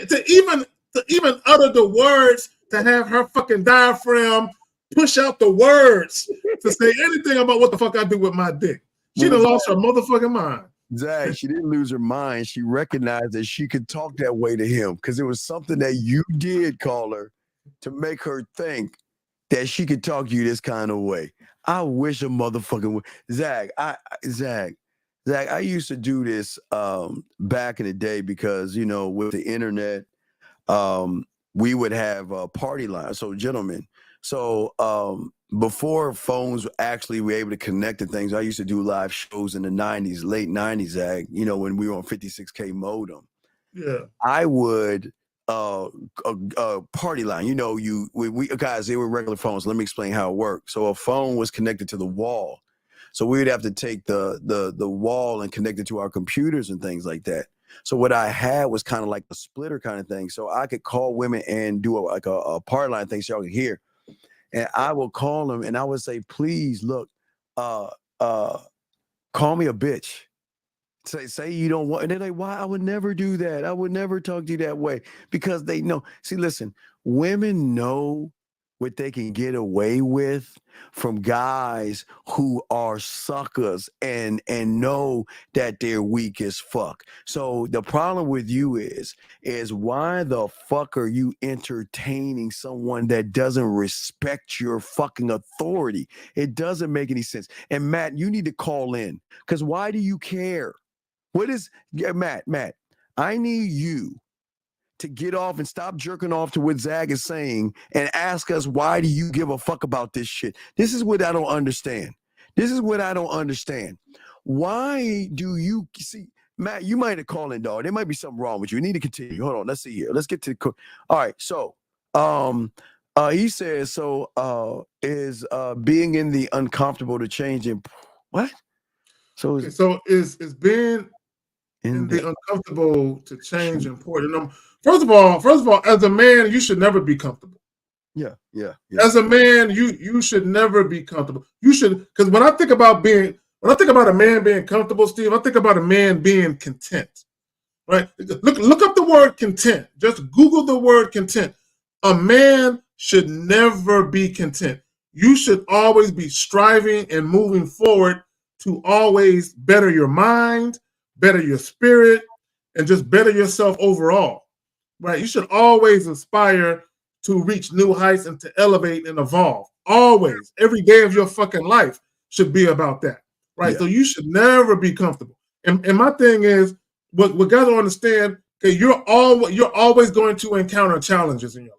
To even utter the words, to have her fucking diaphragm push out the words to say anything about what the fuck I do with my dick. She done lost her motherfucking mind. Zach, she didn't lose her mind. She recognized that she could talk that way to him because it was something that you did, caller, to make her think that she could talk to you this kind of way. I wish a motherfucking way. Zach, I used to do this back in the day because, you know, with the internet, we would have party lines. So, gentlemen, before phones actually were able to connect to things, I used to do live shows in the 90s, late 90s, Zach, you know, when we were on 56K modem. Yeah. I would party line, you know, we guys, they were regular phones. Let me explain how it worked. So a phone was connected to the wall. So we would have to take the wall and connect it to our computers and things like that. So what I had was kind of like a splitter kind of thing. So I could call women and do a party line thing so y'all could hear. And I will call them and I would say, please look, call me a bitch. Say you don't want, and they're like, why? I would never do that. I would never talk to you that way, because they know. See, listen, women know what they can get away with from guys who are suckers and know that they're weak as fuck. So the problem with you is why the fuck are you entertaining someone that doesn't respect your fucking authority? It doesn't make any sense. And Matt, you need to call in, because why do you care? What is, Matt, I need you to get off and stop jerking off to what Zag is saying and ask us, why do you give a fuck about this shit? This is what I don't understand. Why do you see, Matt, you might have called in, dog. There might be something wrong with you. You need to continue. Hold on. Let's see here. Let's get to the, all right. So, he says, is being in the uncomfortable to change in what? So is being in the uncomfortable to change important? First of all, as a man, you should never be comfortable. Yeah. As a man, you should never be comfortable. You should, because when I think about a man being comfortable, Steve, I think about a man being content. Right? Look up the word content. Just Google the word content. A man should never be content. You should always be striving and moving forward to always better your mind, better your spirit, and just better yourself overall, right? You should always aspire to reach new heights and to elevate and evolve. Always, every day of your fucking life should be about that, right? Yeah. So you should never be comfortable. And my thing is, what guys don't understand, okay, you're always going to encounter challenges in your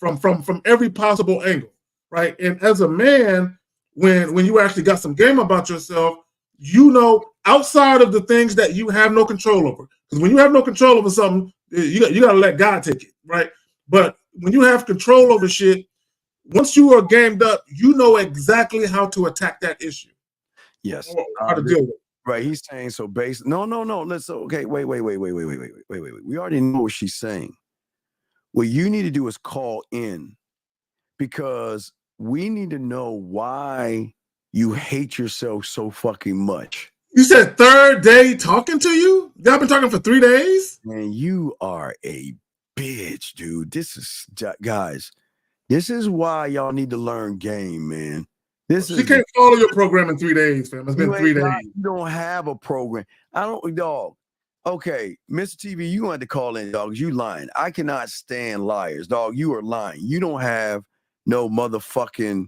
life from every possible angle, right? And as a man, when you actually got some game about yourself, you know, outside of the things that you have no control over. Because when you have no control over something, you got to let God take it, right? But when you have control over shit, once you are gamed up, you know exactly how to attack that issue. Yes. Or how to deal with it. Right. He's saying so based. No. Let's okay. Wait. We already know what she's saying. What you need to do is call in, because we need to know why you hate yourself so fucking much. You said third day talking to you? Y'all been talking for 3 days? Man, you are a bitch, dude. Guys, this is why y'all need to learn game, man. She can't follow your program in 3 days, fam. It's been 3 days. You don't have a program. I don't, dog. Okay, Mr. TV, you had to call in, dog. You lying. I cannot stand liars, dog. You are lying. You don't have no motherfucking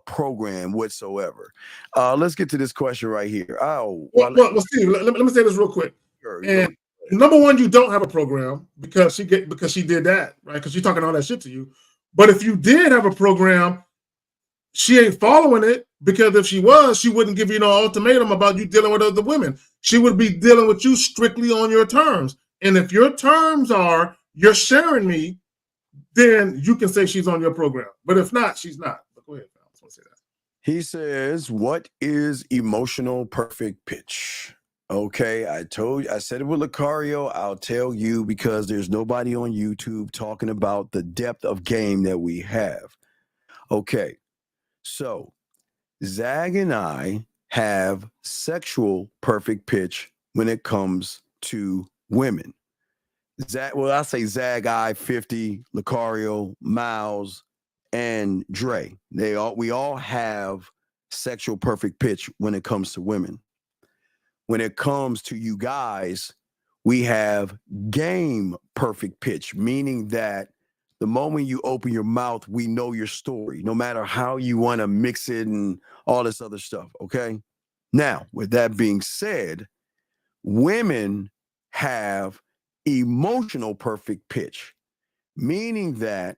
program whatsoever. Let's get to this question right here. Oh, well Steve, let me say this real quick. Sure, and number one, you don't have a program because she did that, right? Because she's talking all that shit to you. But if you did have a program, she ain't following it, because if she was, she wouldn't give you no ultimatum about you dealing with other women. She would be dealing with you strictly on your terms. And if your terms are you're sharing me, then you can say she's on your program. But if not, she's not. But go ahead. I just want to say that. He says, what is emotional perfect pitch? Okay, I said it with Lucario. I'll tell you, because there's nobody on YouTube talking about the depth of game that we have. Okay, so Zag and I have sexual perfect pitch when it comes to women. I say Zag, I, 50, Lucario, Miles, and Dre. We all have sexual perfect pitch when it comes to women. When it comes to you guys, we have game perfect pitch, meaning that the moment you open your mouth, we know your story, no matter how you want to mix it and all this other stuff, okay? Now, with that being said, women have emotional perfect pitch, meaning that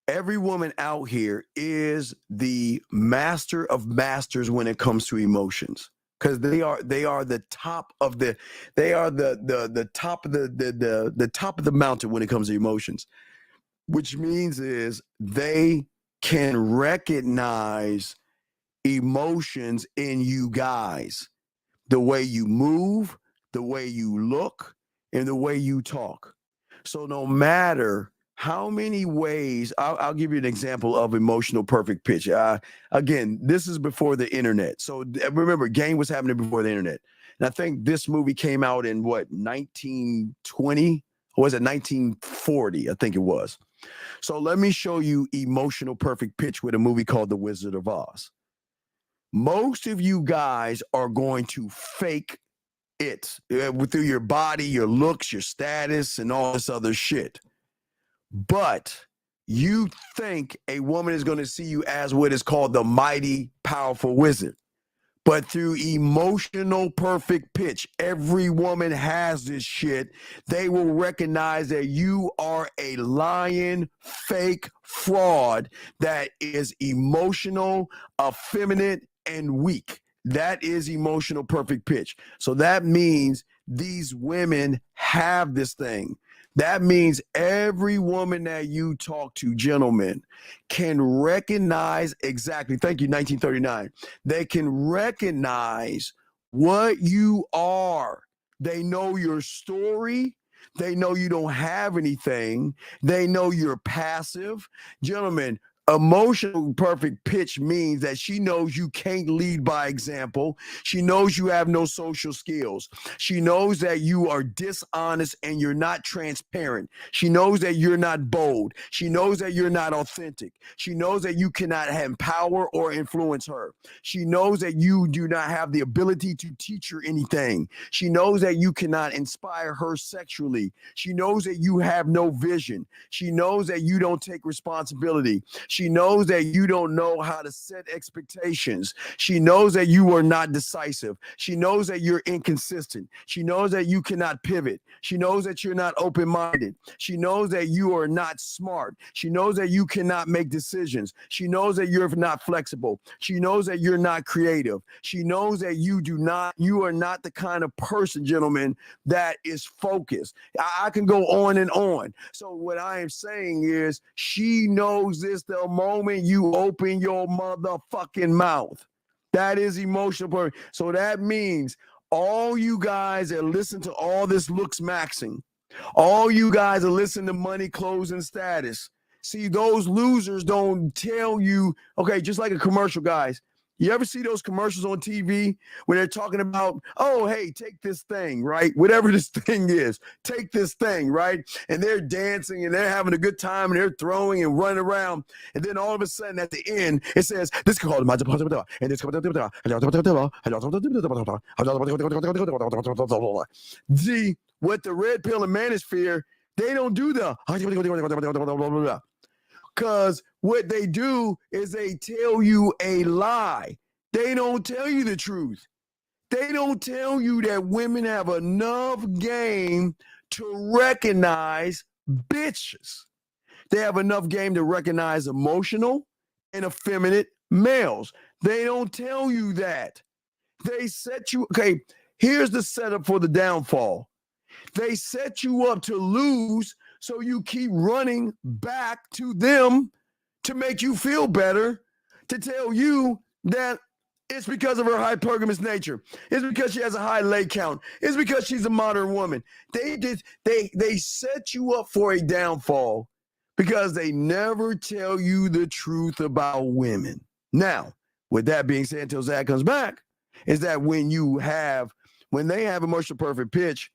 every woman out here is the master of masters when it comes to emotions, because they are the top of the top of the top of the mountain when it comes to emotions, which means is they can recognize emotions in you guys, the way you move, the way you look, and the way you talk. So no matter how many ways, I'll give you an example of emotional perfect pitch. Again, this is before the internet. So remember, game was happening before the internet. And I think this movie came out in what, 1920? Or was it 1940? I think it was. So let me show you emotional perfect pitch with a movie called The Wizard of Oz. Most of you guys are going to fake it through your body, your looks, your status, and all this other shit. But you think a woman is going to see you as what is called the mighty, powerful wizard. But through emotional perfect pitch, every woman has this shit. They will recognize that you are a lying, fake fraud that is emotional, effeminate, and weak. That is emotional perfect pitch. So that means these women have this thing. That means every woman that you talk to, gentlemen, can recognize exactly, thank you, 1939. They can recognize what you are. They know your story. They know you don't have anything. They know you're passive. Gentlemen, emotional perfect pitch means that she knows you can't lead by example. She knows you have no social skills. She knows that you are dishonest and you're not transparent. She knows that you're not bold. She knows that you're not authentic. She knows that you cannot have power or influence her. She knows that you do not have the ability to teach her anything. She knows that you cannot inspire her sexually. She knows that you have no vision. She knows that you don't take responsibility. She knows that you don't know how to set expectations. She knows that you are not decisive. She knows that you're inconsistent. She knows that you cannot pivot. She knows that you're not open-minded. She knows that you are not smart. She knows that you cannot make decisions. She knows that you're not flexible. She knows that you're not creative. She knows that you are not the kind of person, gentlemen, that is focused. I can go on and on. So what I am saying is she knows this the moment you open your motherfucking mouth. That is emotional. So that means all you guys that listen to all this looks maxing, all you guys that listen to money, clothes, and status. See, those losers don't tell you, okay, just like a commercial, guys. You ever see those commercials on TV where they're talking about, oh, hey, take this thing, right? Whatever this thing is, take this thing, right? And they're dancing and they're having a good time and they're throwing and running around. And then all of a sudden at the end, it says, this is called and this see, what the red pill and manosphere, they don't do the because what they do is they tell you a lie. They don't tell you the truth. They don't tell you that women have enough game to recognize bitches. They have enough game to recognize emotional and effeminate males. They don't tell you that. They set you, okay, here's the setup for the downfall. They set you up to lose, so you keep running back to them to make you feel better, to tell you that it's because of her hypergamous nature. It's because she has a high lay count. It's because she's a modern woman. They set you up for a downfall because they never tell you the truth about women. Now, with that being said, until Zach comes back, is that when they have emotional perfect pitch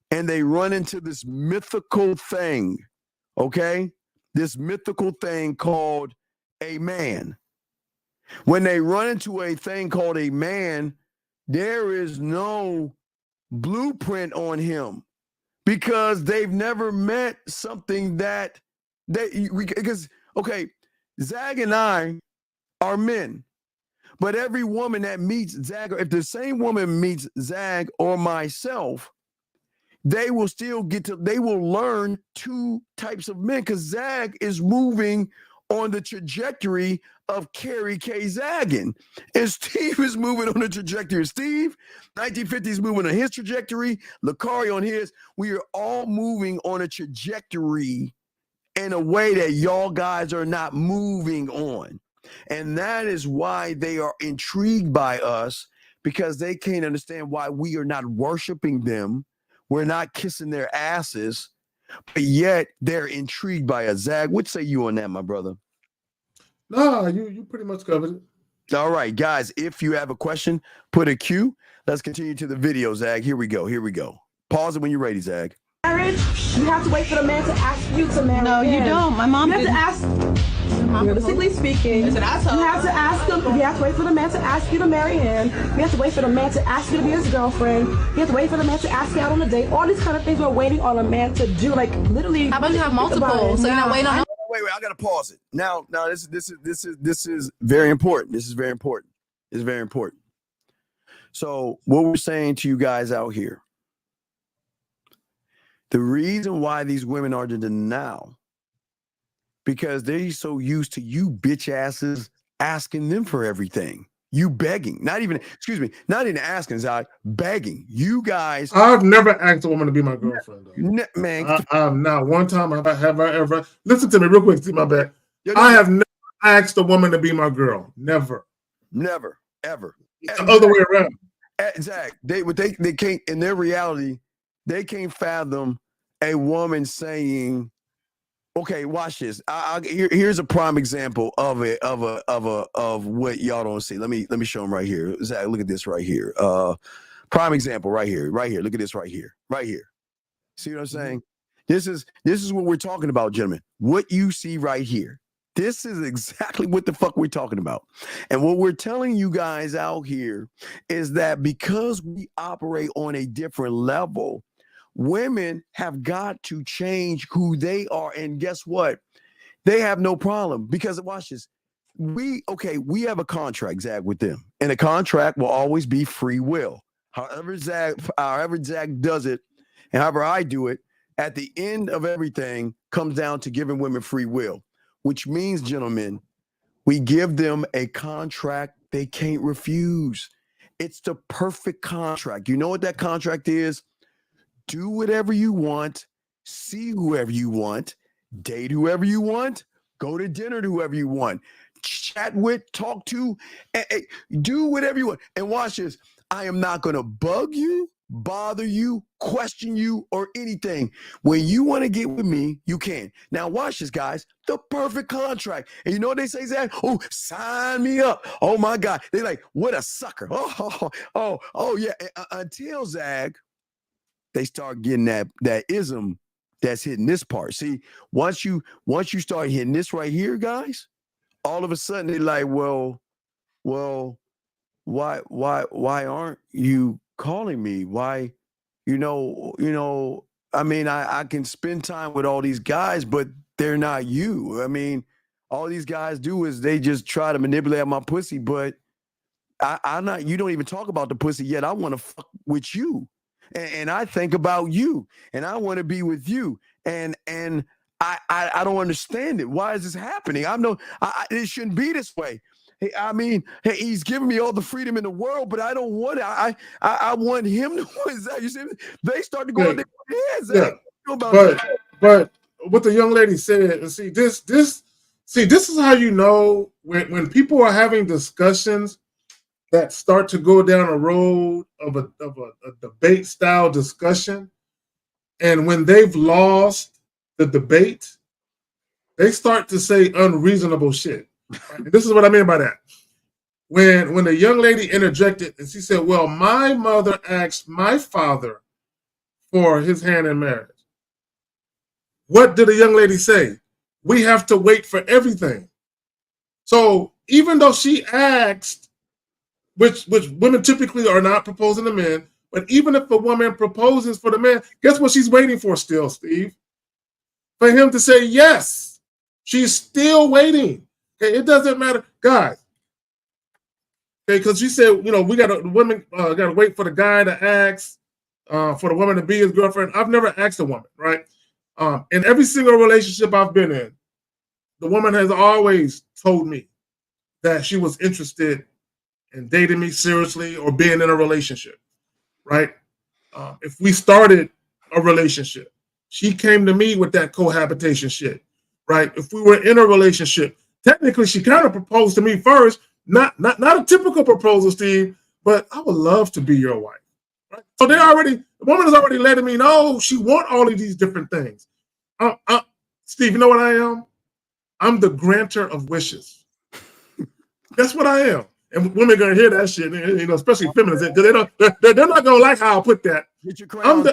and they run into this mythical thing, okay? This mythical thing called a man. When they run into a thing called a man, there is no blueprint on him because they've never met something because Zag and I are men, but every woman that meets Zag, if the same woman meets Zag or myself, they will learn two types of men because Zag is moving on the trajectory of Carrie K. Zagging. And Steve is moving on the trajectory of Steve. 1950s moving on his trajectory. Lakari on his. We are all moving on a trajectory in a way that y'all guys are not moving on. And that is why they are intrigued by us, because they can't understand why we are not worshiping them. We're not kissing their asses, but yet they're intrigued by us. Zag, what say you on that, my brother? No, you pretty much covered it. All right, guys, if you have a question, put a Q. Let's continue to the video, Zag. Here we go. Pause it when you're ready, Zag. Marriage, you have to wait for the man to ask you to marry. No, you don't. My mom You have to ask. Realistically speaking, you have to ask him. You have to wait for the man to ask you to marry him. You have to wait for the man to ask you to be his girlfriend. You have to wait for the man to ask you out on a date. All these kind of things we're waiting on a man to do. Like literally. How about you have multiple? So you're not waiting on. Wait, I gotta pause it. Now, this is very important. This is very important. So what we're saying to you guys out here, the reason why these women are in denial, because they're so used to you bitch asses asking them for everything. You begging, not even asking, Zach, begging. You guys. I've never asked a woman to be my girlfriend, though. Man. I'm not one time have I ever. Listen to me real quick, see my back. I have never asked a woman to be my girl. Never. Ever. It's the other way around. Zach, they can't, in their reality, they can't fathom a woman saying, okay, watch this. Here's a prime example of what y'all don't see. Let me show them right here. Zach, look at this right here. Prime example right here. Look at this right here. See what I'm saying? This is what we're talking about, gentlemen. What you see right here. This is exactly what the fuck we're talking about. And what we're telling you guys out here is that because we operate on a different level, women have got to change who they are. And guess what? They have no problem, because watch this. We have a contract, Zach, with them. And the contract will always be free will. However Zach does it, and however I do it, at the end of everything comes down to giving women free will, which means, gentlemen, we give them a contract they can't refuse. It's the perfect contract. You know what that contract is? Do whatever you want, see whoever you want, date whoever you want, go to dinner to whoever you want, chat with, talk to, do whatever you want. And watch this. I am not going to bug you, bother you, question you, or anything. When you want to get with me, you can. Now watch this, guys. The perfect contract. And you know what they say, Zach? Oh, sign me up. Oh my God. They like, what a sucker. Oh yeah. Until Zach, they start getting that ism that's hitting this part. See, once you start hitting this right here, guys, all of a sudden they're like, well, why aren't you calling me? Why, I mean, I can spend time with all these guys, but they're not you. I mean, all these guys do is they just try to manipulate my pussy, but I'm not, you don't even talk about the pussy yet. I want to fuck with you. And I think about you and I want to be with you. And I don't understand it. Why is this happening? It shouldn't be this way. Hey, I mean, he's giving me all the freedom in the world, but I don't want it. I want him to. You see, they start to go on their heads. Yeah. But what the young lady said, and see this is how you know when people are having discussions that start to go down a road of a debate style discussion, and when they've lost the debate, they start to say unreasonable shit. And this is what I mean by that. When the young lady interjected and she said, well, my mother asked my father for his hand in marriage. What did the young lady say? We have to wait for everything. So even though she asked, which women typically are not proposing to men, but even if a woman proposes for the man, guess what she's waiting for still, Steve? For him to say yes. She's still waiting. Okay, it doesn't matter, guys. Okay, because she said, women gotta wait for the guy to ask, for the woman to be his girlfriend. I've never asked a woman, right? In every single relationship I've been in, the woman has always told me that she was interested in dating me seriously or being in a relationship, right? If we started a relationship, she came to me with that cohabitation shit, right? If we were in a relationship, technically she kind of proposed to me first, not a typical proposal, Steve, but I would love to be your wife, right? So the woman is already letting me know she want all of these different things. Steve, you know what I am? I'm the grantor of wishes. That's what I am. And women are gonna hear that shit, especially feminists, because they're not gonna like how I put that. Get your crown.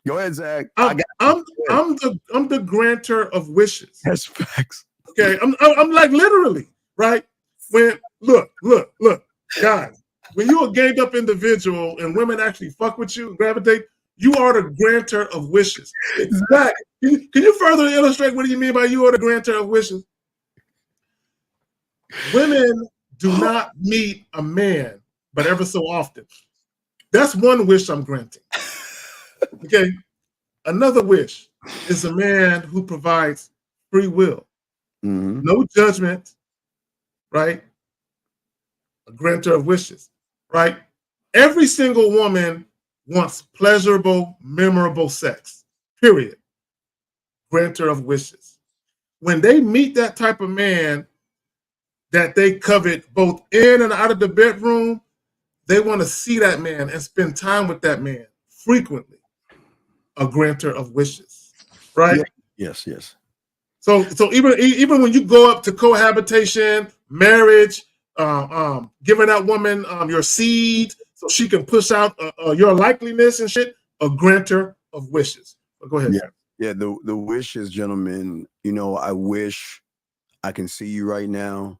Go ahead, Zach. I'm the grantor of wishes. That's facts. Okay, I'm like literally, right? When look, guys, when you're a ganged up individual and women actually fuck with you, gravitate, you are the grantor of wishes. Zach, can you further illustrate what do you mean by you are the grantor of wishes? Women do not meet a man, but ever so often. That's one wish I'm granting. Okay. Another wish is a man who provides free will. Mm-hmm. No judgment, right? A grantor of wishes, right? Every single woman wants pleasurable, memorable sex, period. Grantor of wishes. When they meet that type of man that they covet both in and out of the bedroom, they want to see that man and spend time with that man frequently. A grantor of wishes, right? Yeah. Yes. So even when you go up to cohabitation, marriage, giving that woman your seed so she can push out your likeliness and shit, a grantor of wishes. But go ahead. Yeah. The wishes, gentlemen. I wish I can see you right now.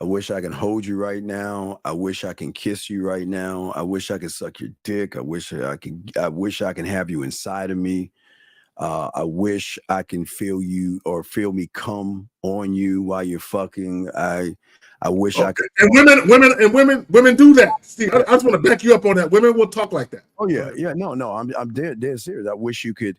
I wish I can hold you right now. I wish I can kiss you right now. I wish I could suck your dick. I wish I can have you inside of me. I wish I can feel you or feel me come on you while you're fucking. I wish I could. And women do that. Steve, I just want to back you up on that. Women will talk like that. Oh yeah. No. I'm dead serious. I wish you could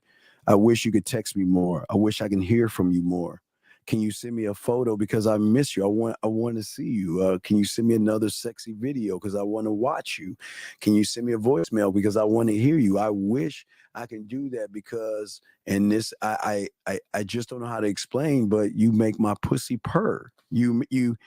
text me more. I wish I can hear from you more. Can you send me a photo because I miss you? I want to see you. Can you send me another sexy video because I want to watch you? Can you send me a voicemail because I want to hear you? I wish I can do that because, and this I just don't know how to explain, but you make my pussy purr. You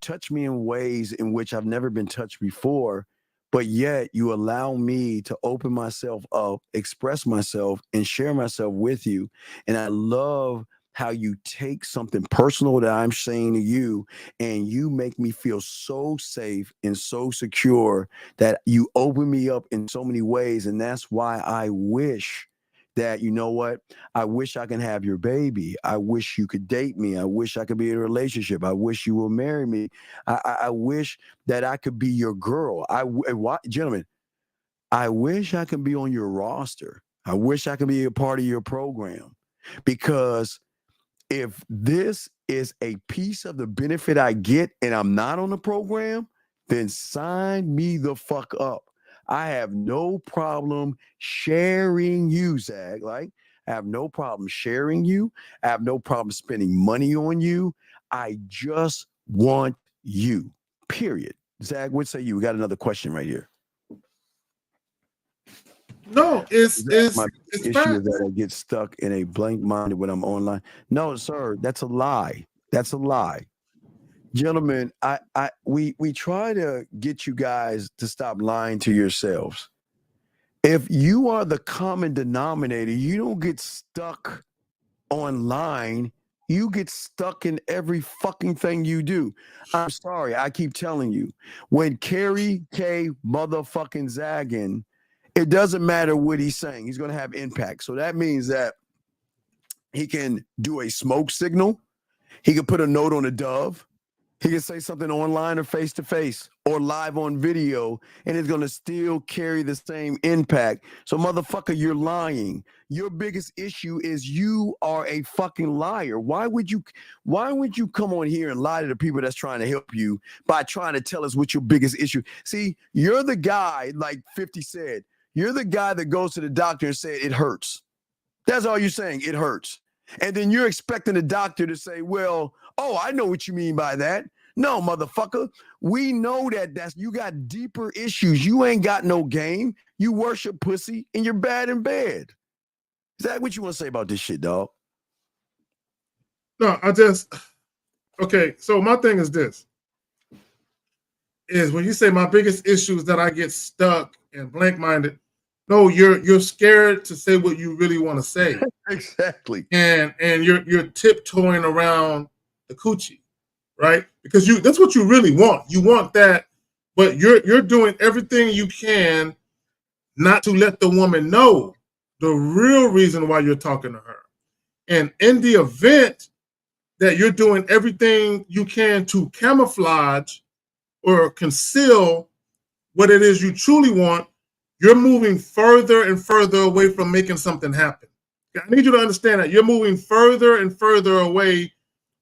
touch me in ways in which I've never been touched before, but yet you allow me to open myself up, express myself, and share myself with you. And I love how you take something personal that I'm saying to you, and you make me feel so safe and so secure that you open me up in so many ways. And that's why I wish that, you know what? I wish I can have your baby. I wish you could date me. I wish I could be in a relationship. I wish you will marry me. I wish that I could be your girl. Gentlemen, I wish I could be on your roster. I wish I could be a part of your program, because if this is a piece of the benefit I get and I'm not on the program, then sign me the fuck up. I have no problem sharing you, Zach. Like, I have no problem sharing you. I have no problem spending money on you. I just want you, period. Zach, what say you? We got another question right here. No, it's my issue is that I get stuck in a blank mind when I'm online. No, sir, that's a lie. That's a lie. Gentlemen, we try to get you guys to stop lying to yourselves. If you are the common denominator, you don't get stuck online. You get stuck in every fucking thing you do. I'm sorry, I keep telling you. When Carrie K motherfucking zagging, it doesn't matter what he's saying. He's going to have impact. So that means that he can do a smoke signal. He can put a note on a dove. He can say something online or face-to-face or live on video, and it's going to still carry the same impact. So, motherfucker, you're lying. Your biggest issue is you are a fucking liar. Why would you come on here and lie to the people that's trying to help you by trying to tell us what your biggest issue? See, you're the guy, like 50 said, you're the guy that goes to the doctor and said it hurts. That's all you're saying, it hurts. And then you're expecting the doctor to say, well, oh, I know what you mean by that. No, motherfucker. We know that you got deeper issues. You ain't got no game. You worship pussy and you're bad in bed. Is that what you want to say about this shit, dog? No, okay, so my thing is this. Is when you say my biggest issue is that I get stuck and blank-minded. No, you're scared to say what you really want to say. Exactly. And you're tiptoeing around the coochie, right? Because that's what you really want. You want that, but you're doing everything you can not to let the woman know the real reason why you're talking to her. And in the event that you're doing everything you can to camouflage or conceal what it is you truly want, you're moving further and further away from making something happen. I need you to understand that you're moving further and further away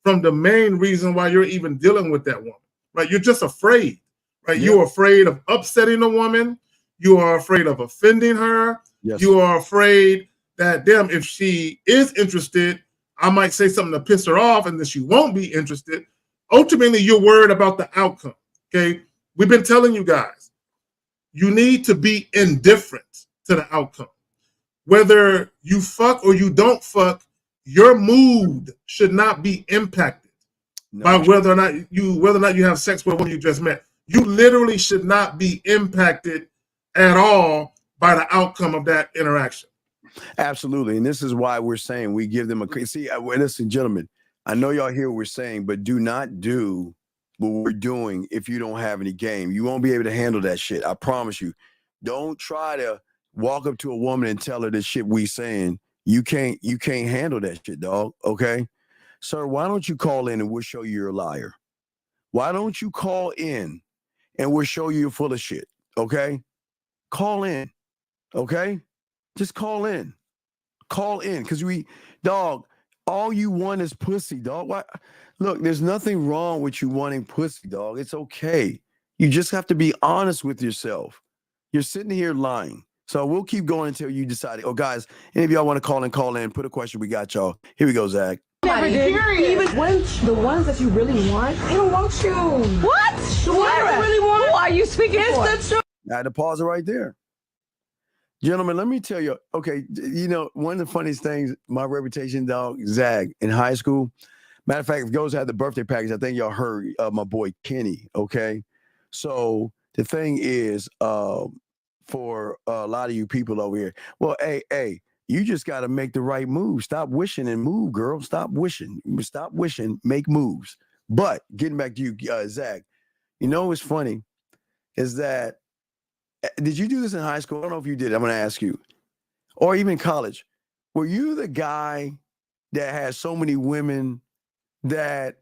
from the main reason why you're even dealing with that woman, right? You're just afraid, right? Yeah. You're afraid of upsetting a woman. You are afraid of offending her. Yes. You are afraid that, damn, if she is interested, I might say something to piss her off and then she won't be interested. Ultimately, you're worried about the outcome, okay? We've been telling you guys, you need to be indifferent to the outcome. Whether you fuck or you don't fuck, your mood should not be impacted by whether or not you have sex with a woman you just met. You literally should not be impacted at all by the outcome of that interaction. Absolutely. And this is why we're saying we give them listen, gentlemen, I know y'all hear what we're saying, but do not do what we're doing if you don't have any game. You won't be able to handle that shit. I promise you. Don't try to walk up to a woman and tell her the shit we saying. You can't handle that shit, dog. Okay? Sir, why don't you call in and we'll show you you're a liar? Why don't you call in and we'll show you you're full of shit? Okay? Call in. Okay? Just call in. Call in. Because dog, all you want is pussy, dog. Why? Look, there's nothing wrong with you wanting pussy, dog. It's okay. You just have to be honest with yourself. You're sitting here lying. So we'll keep going until you decide. Oh, guys, any of y'all want to call in, put a question. We got y'all. Here we go, Zach. Even when the ones that you really want, they don't want you. What? The ones you really want? Who are you speaking for? It's the truth. I had to pause it right there. Gentlemen, let me tell you, okay, one of the funniest things, my reputation, dog, Zag, in high school. Matter of fact, if girls had the birthday package, I think y'all heard my boy Kenny, okay? So the thing is, for a lot of you people over here, well, hey, you just got to make the right move. Stop wishing and move, girl. Stop wishing. Stop wishing. Make moves. But getting back to you, Zach, you know what's funny is that, did you do this in high school? I don't know if you did. I'm going to ask you. Or even college. Were you the guy that had so many women that,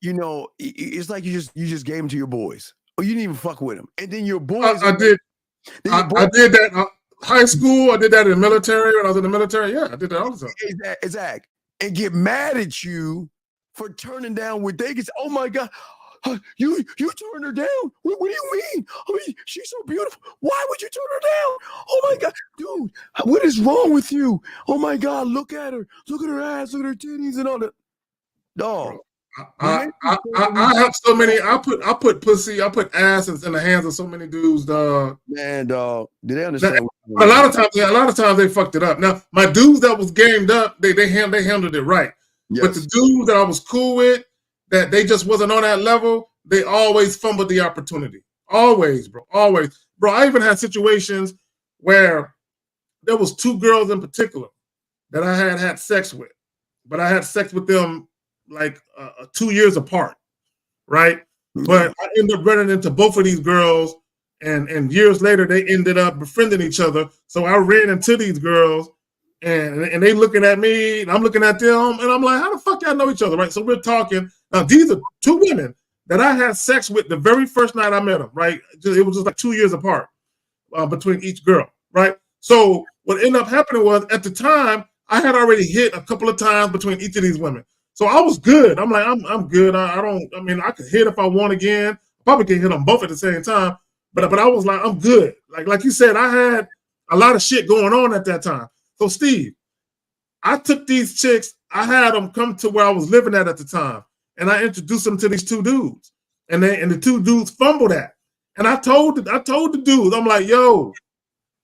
you know, it's like you just gave them to your boys, or you didn't even fuck with them, and then your boys? I did that high school. I did that in the military. When I was in the military, yeah, I did that all the time. Exactly. And get mad at you for turning down what they get. Oh my God, you turned her down. What do you mean? I mean, she's so beautiful. Why would you turn her down? Oh my God, dude, what is wrong with you? Oh my God, look at her. Look at her ass. Look at her titties and all that. Dog. I have so many. I put pussy. I put ass in the hands of so many dudes, dog. Man, dog. Did they understand? A lot of times they fucked it up. Now my dudes that was gamed up, they handled it right. Yes. But the dudes that I was cool with, that they just wasn't on that level, they always fumbled the opportunity. Always, bro. Always, bro. I even had situations where there was two girls in particular that I had sex with, but I had sex with them like 2 years apart, right? Mm-hmm. But I ended up running into both of these girls, and years later they ended up befriending each other. So I ran into these girls, and they looking at me, and I'm looking at them, and I'm like, how the fuck y'all know each other, right? So we're talking. Now these are two women that I had sex with the very first night I met them, right? It was just like 2 years apart between each girl, right? So what ended up happening was, at the time, I had already hit a couple of times between each of these women. So I was good. I'm like, I'm good. I mean, I could hit if I want again. Probably can hit them both at the same time. But I was like, I'm good. Like you said, I had a lot of shit going on at that time. So Steve, I took these chicks. I had them come to where I was living at the time, and I introduced them to these two dudes. And the two dudes fumbled that. And I told the dudes, I'm like, yo,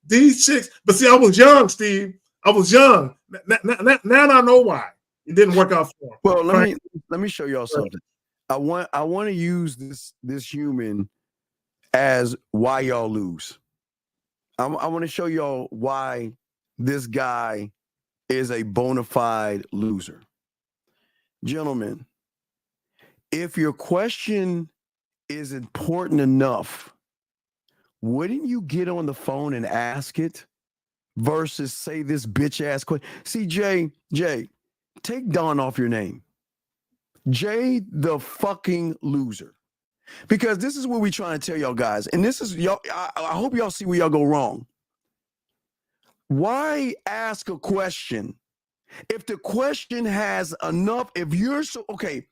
these chicks. But see, I was young, Steve. I was young. Now I know why. It didn't work out for him. Well, let me show y'all something. I want to use this human as why y'all lose. I want to show y'all why this guy is a bona fide loser. Gentlemen, if your question is important enough, wouldn't you get on the phone and ask it versus say this bitch ass question? See, Jay, take Don off your name. Jay the fucking loser. Because this is what we trying to tell y'all guys. And this is y'all. I hope y'all see where y'all go wrong. Why ask a question if the question has enough? If you're so okay,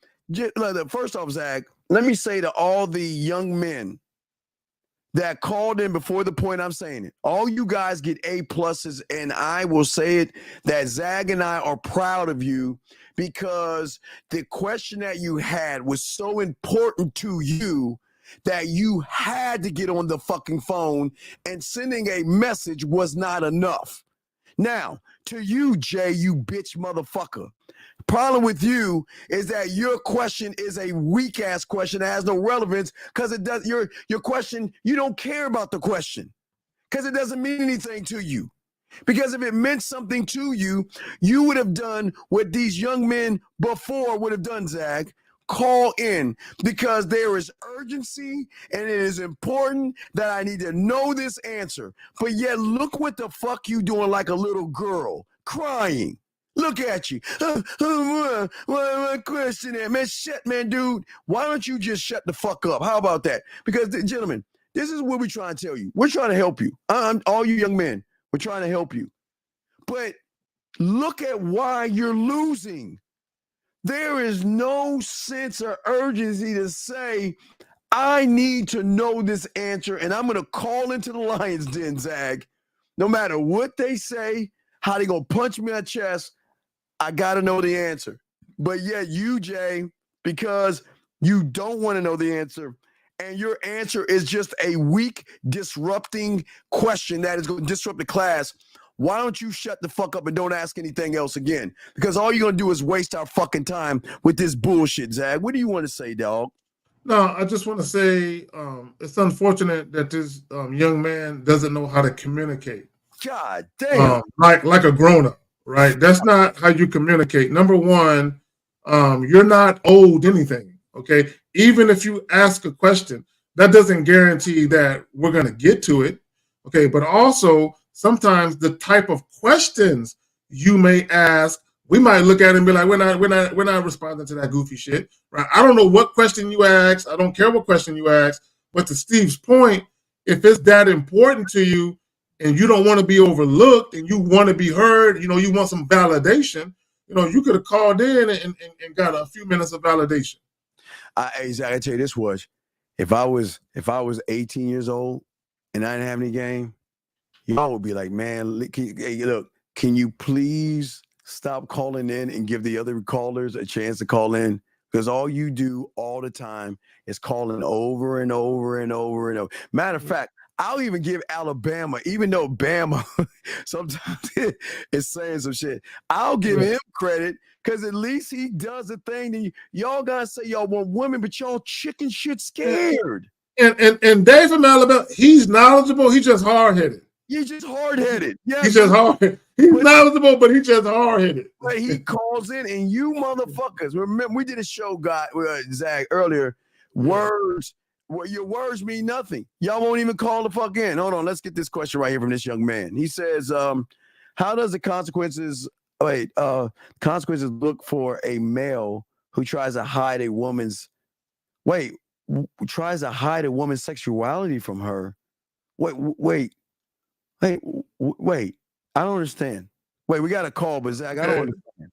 first off, Zach, let me say to all the young men that called in before the point I'm saying it, all you guys get A+, and I will say it that Zag and I are proud of you because the question that you had was so important to you that you had to get on the fucking phone, and sending a message was not enough. Now, to you, Jay, you bitch motherfucker, problem with you is that your question is a weak ass question that has no relevance because it does your question, you don't care about the question because it doesn't mean anything to you. Because if it meant something to you, you would have done what these young men before would have done, Zach. Call in because there is urgency and it is important that I need to know this answer. But yet, look what the fuck you doing like a little girl crying. Look at you. My question there, man. Shit, man, dude. Why don't you just shut the fuck up? How about that? Because, gentlemen, this is what we're trying to tell you. We're trying to help you. All you young men, we're trying to help you. But look at why you're losing. There is no sense or urgency to say, I need to know this answer, and I'm going to call into the lion's den, Zag. No matter what they say, how they going to punch me in the chest, I got to know the answer. But yet you, Jay, because you don't want to know the answer, and your answer is just a weak, disrupting question that is going to disrupt the class, why don't you shut the fuck up and don't ask anything else again? Because all you're going to do is waste our fucking time with this bullshit, Zag. What do you want to say, dog? No, I just want to say it's unfortunate that this young man doesn't know how to communicate. God damn. Like a grown up, right? That's not how you communicate. Number one, you're not owed anything. Okay, even if you ask a question, that doesn't guarantee that we're going to get to it. Okay, but also sometimes the type of questions you may ask, we might look at it and be like, we're not responding to that goofy shit, right? I don't know what question you ask. I don't care what question you ask. But to Steve's point, if it's that important to you and you don't want to be overlooked and you want to be heard, you know, you want some validation, you know, you could have called in and got a few minutes of validation. I tell you this was, if I was 18 years old and I didn't have any game, y'all would be like, man, can you please stop calling in and give the other callers a chance to call in? Because all you do all the time is calling over and over and over and over. Matter of fact, I'll even give Alabama, even though Bama sometimes is saying some shit, I'll give him credit because at least he does a thing that y'all gotta say y'all want women, but y'all chicken shit scared. And Dave from Alabama, he's knowledgeable, he's just hard-headed. He's just hard-headed. Yes. He's just hard. He's knowledgeable, but he's just hard-headed. But he calls in, and you motherfuckers, remember we did a show, Zach, earlier. Your words mean nothing. Y'all won't even call the fuck in. Hold on, let's get this question right here from this young man. He says, how does the consequences look for a male who tries to hide a woman's sexuality from her? Wait. I don't understand. Wait, we got a call, but Zach, I don't understand.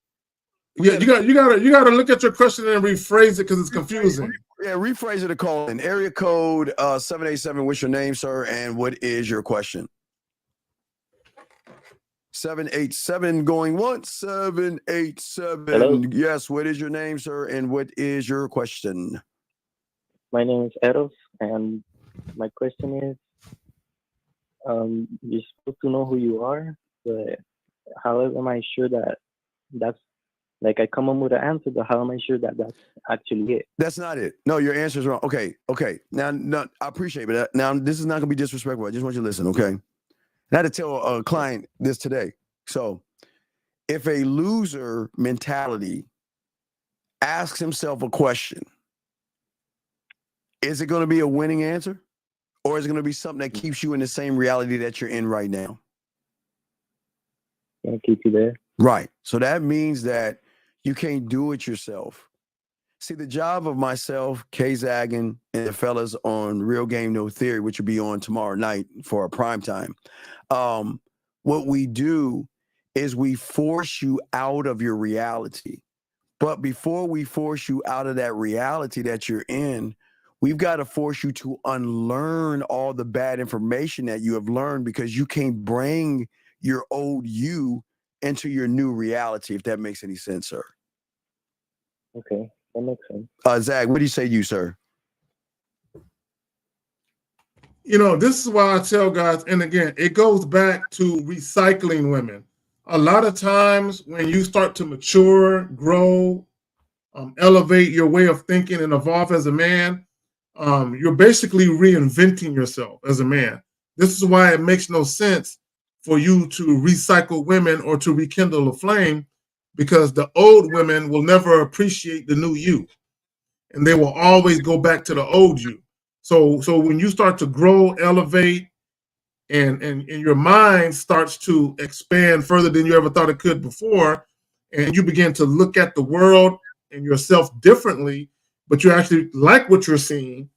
You gotta look at your question and rephrase it because it's confusing. Yeah, rephrase it to call in. Area code 787. What's your name, sir? And what is your question? 787 going once. 787. Hello? Yes, what is your name, sir? And what is your question? My name is Eros, and my question is, you're supposed to know who you are, but how am I sure that that's, like, I come up with an answer, but how am I sure that that's actually it? That's not it. No, your answer is wrong. Okay. Now, I appreciate it. Now, this is not going to be disrespectful. I just want you to listen, okay? And I had to tell a client this today. So, if a loser mentality asks himself a question, is it going to be a winning answer? Or is it going to be something that keeps you in the same reality that you're in right now? Gonna keep you there. Right. So that means that you can't do it yourself. See, the job of myself, Kay Zaggin, and the fellas on Real Game No Theory, which will be on tomorrow night for a prime time. What we do is we force you out of your reality. But before we force you out of that reality that you're in, we've got to force you to unlearn all the bad information that you have learned because you can't bring your old you into your new reality, if that makes any sense, sir. Okay, that makes sense. Zach, what do you say to you, sir? You know, this is why I tell guys, and again, it goes back to recycling women. A lot of times when you start to mature, grow, elevate your way of thinking and evolve as a man, you're basically reinventing yourself as a man. This is why it makes no sense for you to recycle women or to rekindle a flame, because the old women will never appreciate the new you, and they will always go back to the old you. So when you start to grow, elevate, and your mind starts to expand further than you ever thought it could before, and you begin to look at the world and yourself differently, but you actually like what you're seeing,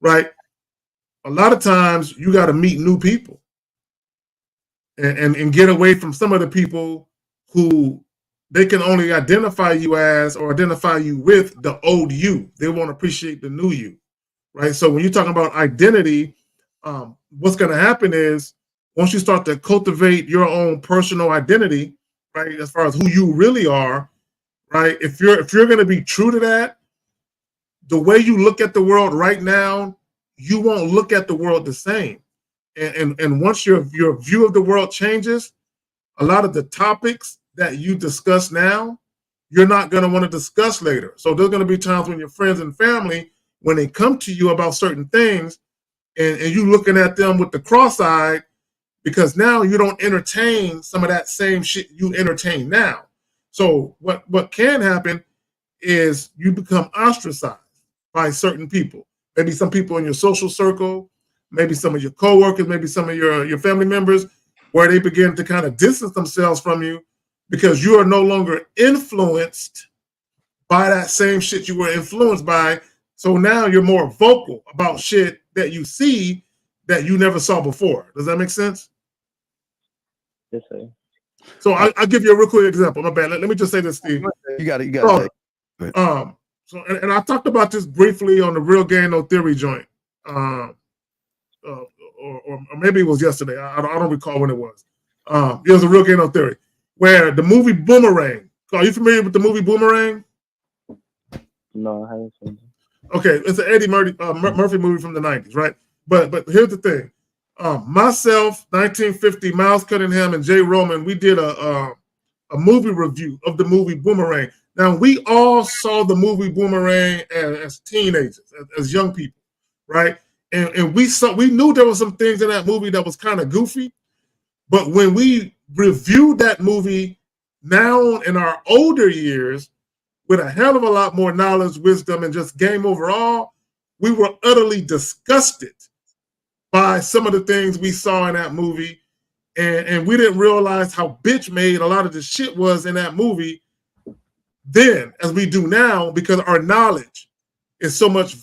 right? A lot of times you got to meet new people and get away from some of the people who they can only identify you as or identify you with the old you. They won't appreciate the new you, right? So when you're talking about identity, what's going to happen is once you start to cultivate your own personal identity, right, as far as who you really are, right, if you're going to be true to that, the way you look at the world right now, you won't look at the world the same. And once your view of the world changes, a lot of the topics that you discuss now, you're not going to want to discuss later. So there's going to be times when your friends and family, when they come to you about certain things, and you looking at them with the cross-eyed, because now you don't entertain some of that same shit you entertain now. So what can happen is you become ostracized by certain people. Maybe some people in your social circle, maybe some of your coworkers, maybe some of your family members, where they begin to kind of distance themselves from you because you are no longer influenced by that same shit you were influenced by. So now you're more vocal about shit that you see that you never saw before. Does that make sense? Yes, sir. So I'll give you a real quick example. My bad. Let me just say this, Steve. You got it. So I talked about this briefly on the Real Game No Theory joint, or maybe it was yesterday. I don't recall when it was. It was a Real Game No Theory, where the movie Boomerang. Are you familiar with the movie Boomerang? No, I haven't seen it. Okay, it's an Eddie Murphy movie from the 90s, right? But here's the thing. Myself, 1950, Miles Cunningham, and Jay Roman, we did a movie review of the movie Boomerang. Now, we all saw the movie Boomerang as teenagers, as young people, right? And we knew there were some things in that movie that was kind of goofy. But when we reviewed that movie now in our older years, with a hell of a lot more knowledge, wisdom, and just game overall, we were utterly disgusted by some of the things we saw in that movie. And we didn't realize how bitch made a lot of the shit was in that movie then as we do now, because our knowledge is so much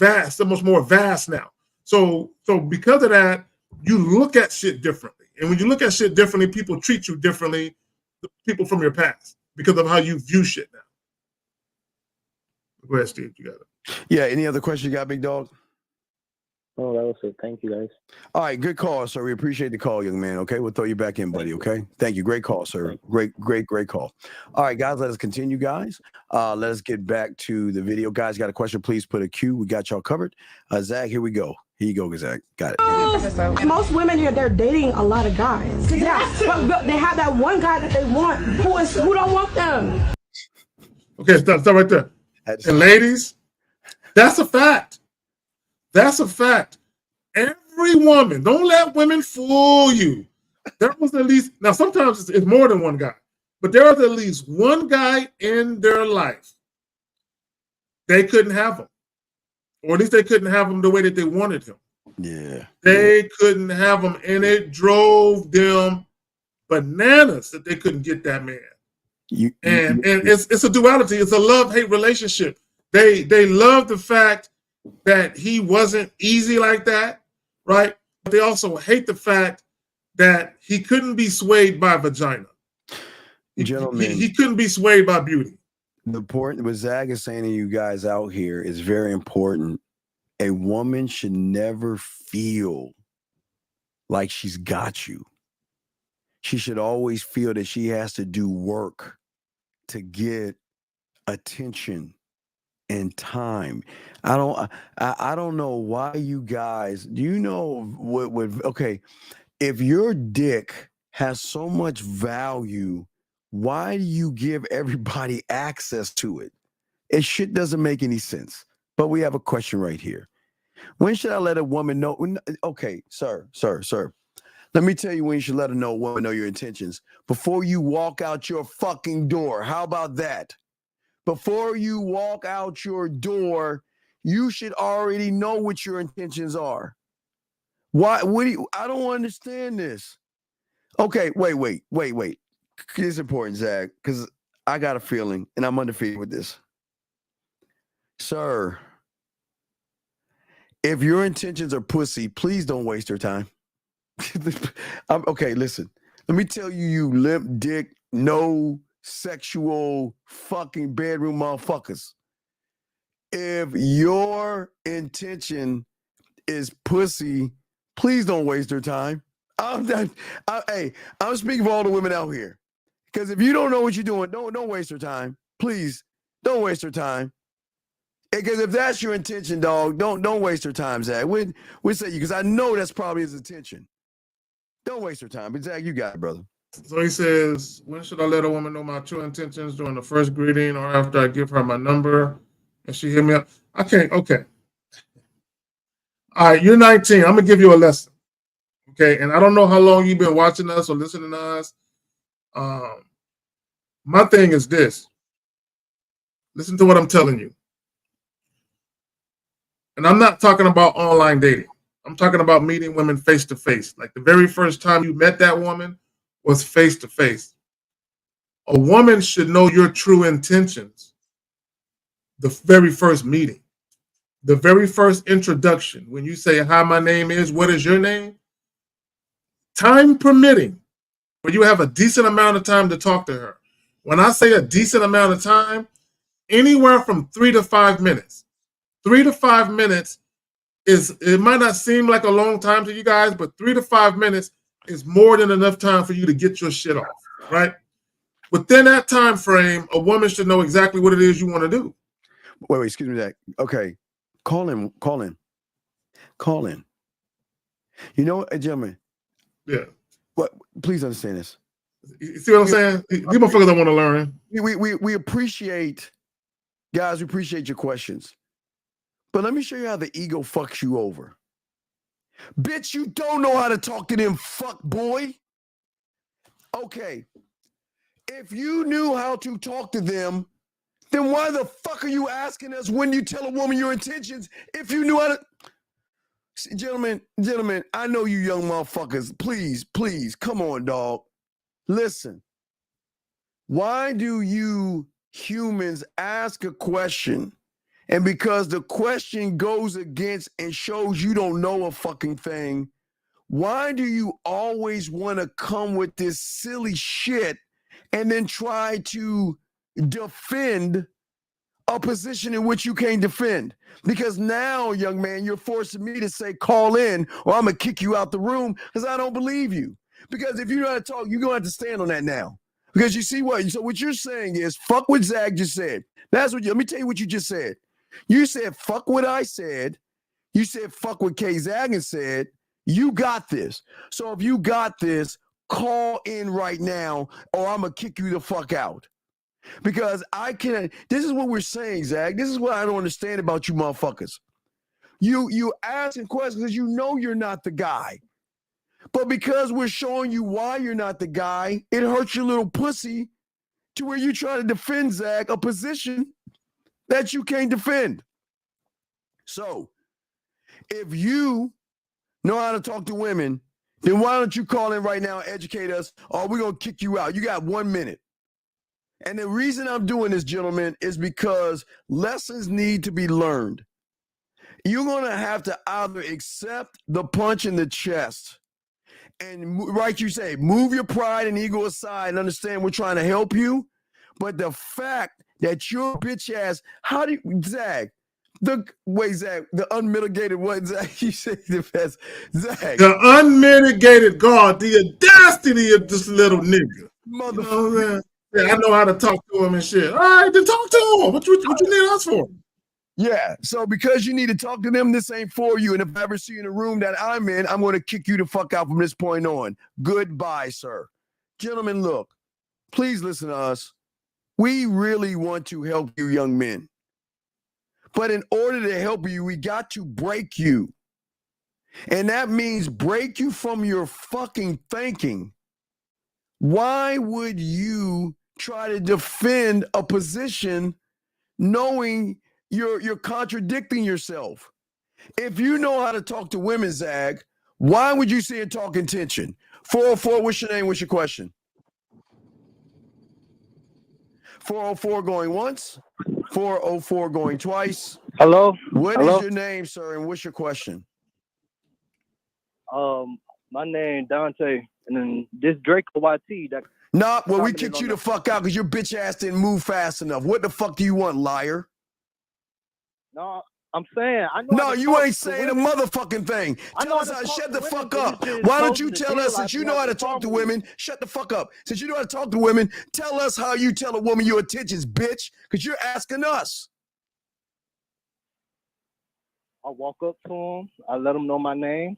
more vast now. So because of that, you look at shit differently. And when you look at shit differently, people treat you differently, the people from your past, because of how you view shit now. Go ahead, Steve. You got it. Yeah. Any other questions you got, big dog? Oh, that was it. Thank you, guys. All right. Good call, sir. We appreciate the call, young man. Okay. We'll throw you back in, buddy. Okay. Thank you. Great call, sir. Great call. All right, guys. Let us continue, guys. Let us get back to the video. Guys, got a question? Please put a Q. We got y'all covered. Zach, here we go. Here you go, Zach. Got it. Most women here, they're dating a lot of guys. Yeah, but they have that one guy that they want who don't want them. Okay, stop right there. And ladies, that's a fact. That's a fact. Every woman, don't let women fool you. There was at least, now sometimes it's more than one guy, but there was at least one guy in their life. They couldn't have him. Or at least they couldn't have him the way that they wanted him. Yeah. They couldn't have him, and it drove them bananas that they couldn't get that man. And it's a duality. It's a love-hate relationship. They love the fact that he wasn't easy like that, right? But they also hate the fact that he couldn't be swayed by vagina. Gentlemen, he couldn't be swayed by beauty. The point what Zach is saying to you guys out here is very important. A woman should never feel like she's got you. She should always feel that she has to do work to get attention and time. I don't know why you guys, do you know what okay, if your dick has so much value, why do you give everybody access to it? It shit doesn't make any sense. But we have a question right here. When should I let a woman know? Okay, sir. Let me tell you when you should let a woman know your intentions. Before you walk out your fucking door. How about that? Before you walk out your door, you should already know what your intentions are. Why? I don't understand this. Okay, wait. It's important, Zach, because I got a feeling, and I'm undefeated with this. Sir, if your intentions are pussy, please don't waste your time. Okay, listen. Let me tell you, you limp dick, no sexual fucking bedroom motherfuckers. If your intention is pussy, please don't waste your time. I'm speaking for all the women out here. Because if you don't know what you're doing, don't waste your time. Please, don't waste your time. Because if that's your intention, dog, don't waste your time, Zach. We say you, because I know that's probably his intention. Don't waste your time. But Zach, you got it, brother. So he says, when should I let a woman know my true intentions? During the first greeting or after I give her my number and she hit me up? I can't, okay. All right, you're 19. I'm gonna give you a lesson. Okay, and I don't know how long you've been watching us or listening to us. My thing is this. Listen to what I'm telling you. And I'm not talking about online dating. I'm talking about meeting women face to face. Like the very first time you met that woman was face to face. A woman should know your true intentions the very first meeting, the very first introduction. When you say, hi, my name is, what is your name? Time permitting, where you have a decent amount of time to talk to her. When I say a decent amount of time, anywhere from 3 to 5 minutes. 3 to 5 minutes it might not seem like a long time to you guys, but 3 to 5 minutes is more than enough time for you to get your shit off, right? Within that time frame, a woman should know exactly what it is you want to do. Wait, excuse me, Zach. Okay, call in. You know, gentlemen. Yeah. What? Please understand this. You see what I'm saying? These motherfuckers don't want to learn. We appreciate, guys. We appreciate your questions, but let me show you how the ego fucks you over. Bitch, you don't know how to talk to them, fuck boy. Okay, if you knew how to talk to them, then why the fuck are you asking us when you tell a woman your intentions if you knew how to? See, gentlemen, I know you young motherfuckers. Please, come on, dog. Listen. Why do you humans ask a question, and because the question goes against and shows you don't know a fucking thing, why do you always want to come with this silly shit and then try to defend a position in which you can't defend? Because now, young man, you're forcing me to say call in or I'm going to kick you out the room because I don't believe you. Because if you know how to talk, you're going to have to stand on that now. Because you see what? So what you're saying is fuck what Zach just said. That's what let me tell you what you just said. You said fuck what I said. You said fuck what K Zagan said. You got this. So if you got this, call in right now or I'm going to kick you the fuck out. Because I can't. This is what we're saying, Zach. This is what I don't understand about you motherfuckers. You asking questions because you know you're not the guy. But because we're showing you why you're not the guy, it hurts your little pussy to where you try to defend, Zach, a position that you can't defend. So if you know how to talk to women, then why don't you call in right now and educate us, or we're going to kick you out. You got 1 minute. And the reason I'm doing this, gentlemen, is because lessons need to be learned. You're going to have to either accept the punch in the chest and, right, you say, move your pride and ego aside and understand we're trying to help you. But the fact that your bitch ass, how do you, Zach, Zach, the unmitigated what, Zach, you say the best, Zach. The unmitigated God, the audacity of this little nigga. Motherfucker. Yeah, I know how to talk to him and shit. All right, then talk to him. What you need us for? Yeah, so because you need to talk to them, this ain't for you. And if I ever see you in a room that I'm in, I'm going to kick you the fuck out from this point on. Goodbye, sir. Gentlemen, look, please listen to us. We really want to help you young men. But in order to help you, we got to break you. And that means break you from your fucking thinking. Why would you try to defend a position knowing you're contradicting yourself? If you know how to talk to women, Zag, why would you sit and talk intention? 404, what's your name? What's your question? 404 going once, 404 going twice. Hello? What is your name, sir, and what's your question? My name Dante, and then this Draco YT. That nah, well, we kicked you the fuck out because your bitch ass didn't move fast enough. What the fuck do you want, liar? No, I'm saying I know. No, you ain't saying a motherfucking thing. Tell us how. Shut the fuck up. Why don't you tell us, since you know how to talk to women? Shut the fuck up. Since you know how to talk to women, tell us how you tell a woman your intentions, bitch. Because you're asking us. I walk up to them. I let them know my name.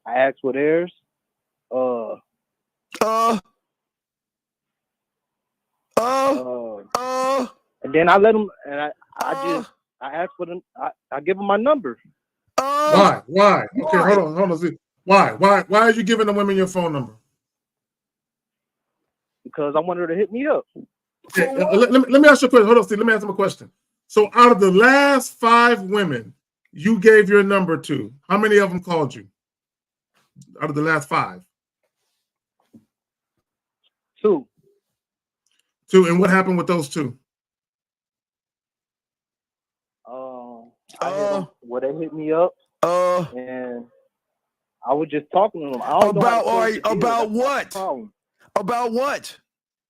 I ask what theirs. And then I let them, and I ask for them. I give them my number. Why? Okay, hold on. Why are you giving the women your phone number? Because I want her to hit me up. Okay, let me ask you a question. Hold on, Steve. Let me ask him a question. So out of the last 5 women you gave your number to, how many of them called you? Out of the last 5? 2. 2, and what happened with those 2? They hit me up, and I was just talking to them. I don't know about what? About what?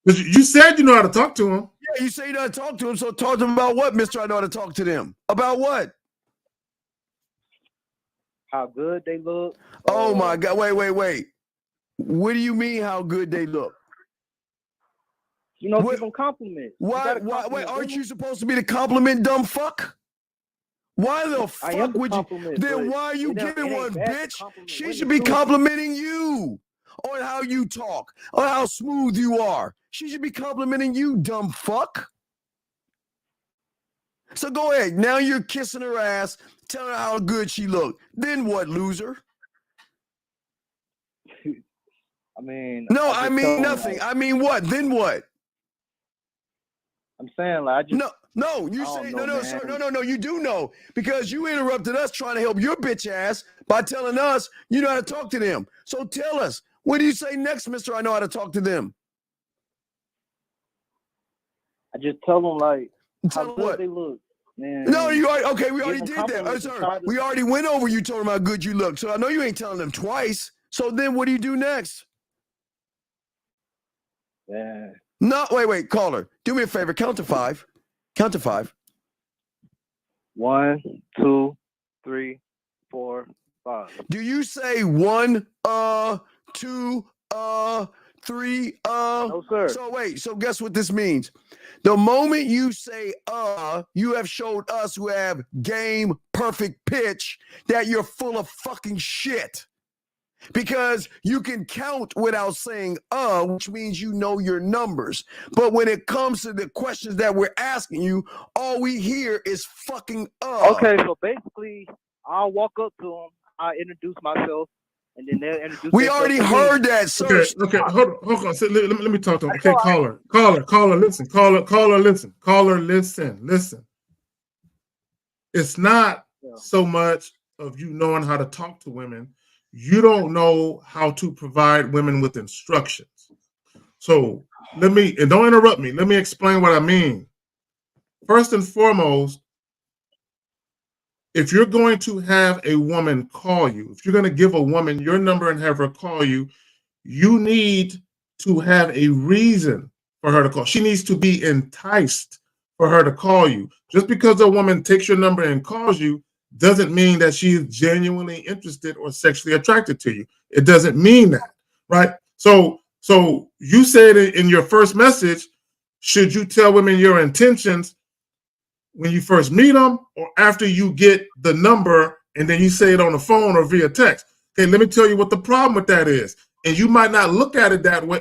Because you said you know how to talk to them. Yeah, you say you know how to talk to them, so talk to them about what, mister? I know how to talk to them. About what? How good they look. Oh, my God. Wait. What do you mean how good they look? You know, give them compliments. Why? Wait, aren't you supposed to be the compliment, dumb fuck? Why the fuck would you? Then why are you giving one, bitch? She should be complimenting you on how you talk, on how smooth you are. She should be complimenting you, dumb fuck. So go ahead. Now you're kissing her ass, telling her how good she looked. Then what, loser? I mean. No, I mean nothing. I mean what? Then what? I'm saying like I just. No, you say no, you do know because you interrupted us trying to help your bitch ass by telling us you know how to talk to them. So tell us, what do you say next, mister? I know how to talk to them. I just tell them like how good what? They look. Man. No, you already okay, we already did that. Sir, we already went over you told them how good you look. So I know you ain't telling them twice. So then what do you do next? Yeah. No, wait, caller. Do me a favor, count to 5. Count to 5. 1, 2, 3, 4, 5. Do you say 1, 2, 3, No, sir. So guess what this means? The moment you say you have showed us who have game perfect pitch that you're full of fucking shit. Because you can count without saying which means you know your numbers. But when it comes to the questions that we're asking you, all we hear is fucking Okay, so basically, I'll walk up to them, I introduce myself, and then they'll introduce We already heard that, sir. Okay, hold on. So, let me talk to him. Okay, caller, listen. Caller, listen. It's not so much of you knowing how to talk to women. You don't know how to provide women with instructions. So and don't interrupt me. Let me explain what I mean. First and foremost, if you're going to have a woman call you, if you're going to give a woman your number and have her call you, you need to have a reason for her to call. She needs to be enticed for her to call you. Just because a woman takes your number and calls you doesn't mean that she is genuinely interested or sexually attracted to you. It doesn't mean that, right? So you said in your first message, should you tell women your intentions when you first meet them or after you get the number and then you say it on the phone or via text? Okay, let me tell you what the problem with that is. And you might not look at it that way.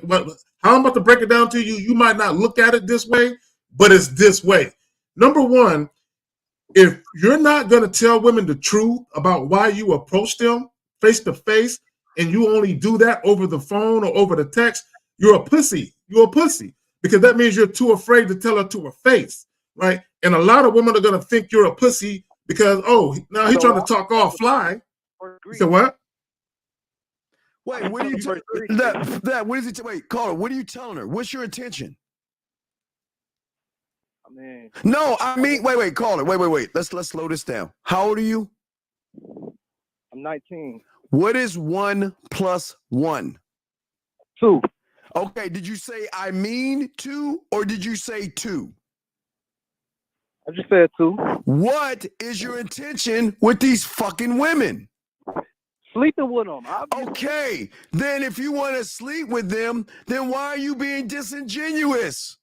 How I'm about to break it down to you, you might not look at it this way, but it's this way. Number one, if you're not going to tell women the truth about why you approach them face to face, and you only do that over the phone or over the text, you're a pussy. You're a pussy because that means you're too afraid to tell her to her face, right? And a lot of women are going to think you're a pussy because, now he's trying to talk all fly. You said what? Wait, what are you what is it? Wait, caller, what are you telling her? What's your intention? No, I mean, wait, caller, wait. Let's slow this down. How old are you? I'm 19. What is 1 + 1? 2. Okay, did you say I mean 2 or did you say 2? I just said 2. What is your intention with these fucking women? Sleeping with them. Okay, then if you want to sleep with them, then why are you being disingenuous?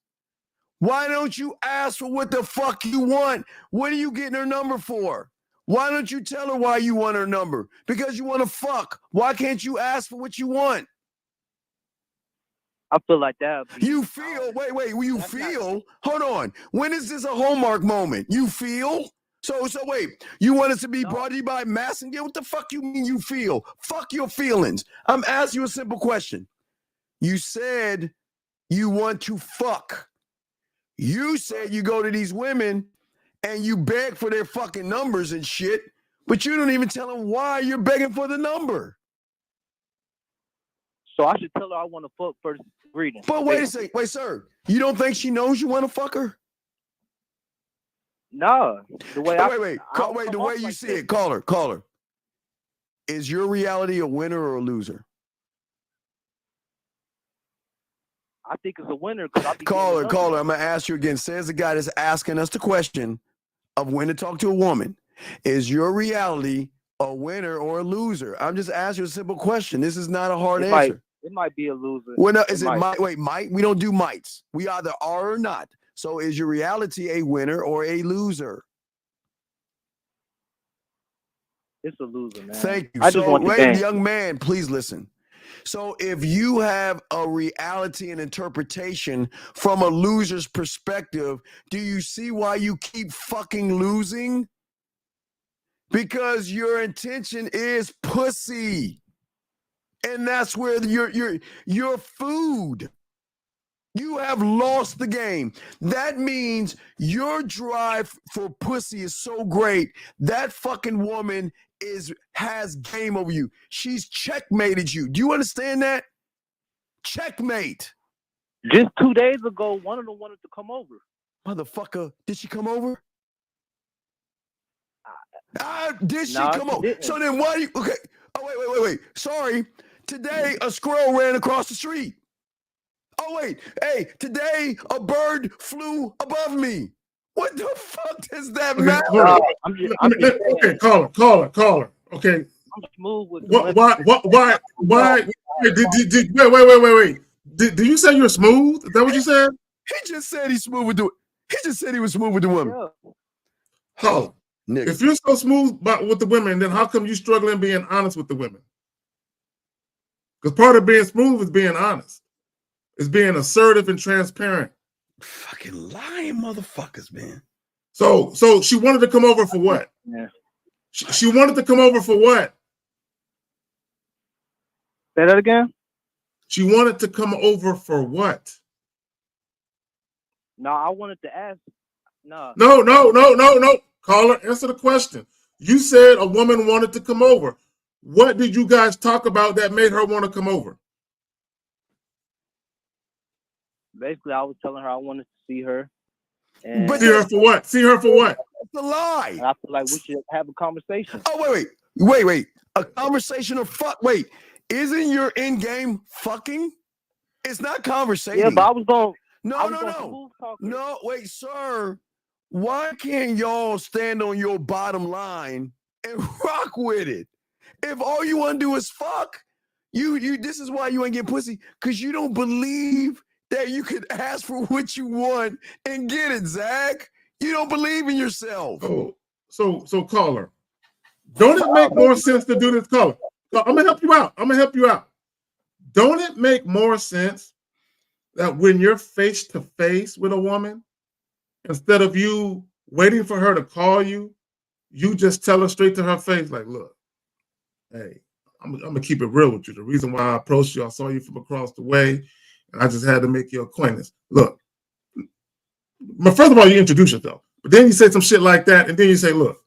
Why don't you ask for what the fuck you want? What are you getting her number for? Why don't you tell her why you want her number? Because you want to fuck. Why can't you ask for what you want? I feel like that. You feel, wait, you feel? Hold on. When is this a Hallmark moment? You feel? So wait, you want us to be brought to you by Massinger? What the fuck you mean you feel? Fuck your feelings. I'm asking you a simple question. You said you want to fuck. You said you go to these women and you beg for their fucking numbers and shit, but you don't even tell them why you're begging for the number. So I should tell her I want to fuck first greeting. But wait a second. Wait, sir. You don't think she knows you want to fuck her? No. The way the way you see it. Call her. Is your reality a winner or a loser? I think it's a winner. Call her. I'm going to ask you again. Says the guy that's asking us the question of when to talk to a woman. Is your reality a winner or a loser? I'm just asking you a simple question. This is not a hard answer. It might be a loser. Well, no, is it might? Wait, might? We don't do mights. We either are or not. So is your reality a winner or a loser? It's a loser, man. Thank you. I just want the game. Young man, please listen. So if you have a reality and interpretation from a loser's perspective, do you see why you keep fucking losing? Because your intention is pussy. And that's where your food. You have lost the game. That means your drive for pussy is so great. That fucking woman has game over you. She's checkmated you. Do you understand that? Checkmate. Just 2 days ago, one of them wanted to come over. Motherfucker, did she come over? Did she come over? Didn't. So then why do you, okay. Oh, wait. Sorry. Today, a squirrel ran across the street. Oh, wait. Hey, today, a bird flew above me. What the fuck does that matter? Okay, call her. Okay. I'm smooth with why? Wait. Did you say you're smooth? Is that what you said? He just said he's smooth with the. He just said he was smooth with the woman. Oh, nigga. If you're so smooth with the women, then how come you struggling being honest with the women? Because part of being smooth is being honest. It's being assertive and transparent. Fucking lying motherfuckers, man. So she wanted to come over for what? Yeah. She wanted to come over for what? Say that again? She wanted to come over for what? No, I wanted to ask. No. Caller, answer the question. You said a woman wanted to come over. What did you guys talk about that made her want to come over? Basically, I was telling her I wanted to see her. And see her for what? See her for what? It's a lie. And I feel like we should have a conversation. Oh, wait. A conversation of fuck. Wait, isn't your end game fucking? It's not conversating. Yeah, but I was going. No, wait, sir. Why can't y'all stand on your bottom line and rock with it? If all you want to do is fuck, you this is why you ain't getting pussy, because you don't believe that you could ask for what you want and get it, Zach. You don't believe in yourself. Oh, so caller, don't it make more sense to do this, caller? I'm gonna help you out. Don't it make more sense that when you're face to face with a woman, instead of you waiting for her to call you, you just tell her straight to her face, like, look, hey, I'm gonna keep it real with you. The reason why I approached you, I saw you from across the way, and I just had to make your acquaintance. Look, first of all, you introduce yourself, but then you say some shit like that, and then you say, look,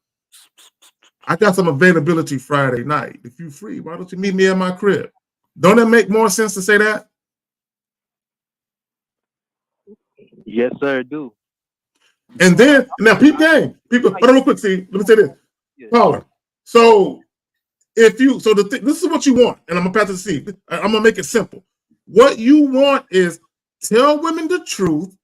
I got some availability Friday night. If you're free, why don't you meet me at my crib? Don't it make more sense to say that? Yes, sir, I do. And then, now, people, hold on real quick, see, let me say this. Caller, so this is what you want, and I'm gonna pass it to Steve. I'm gonna make it simple. What you want is tell women the truth,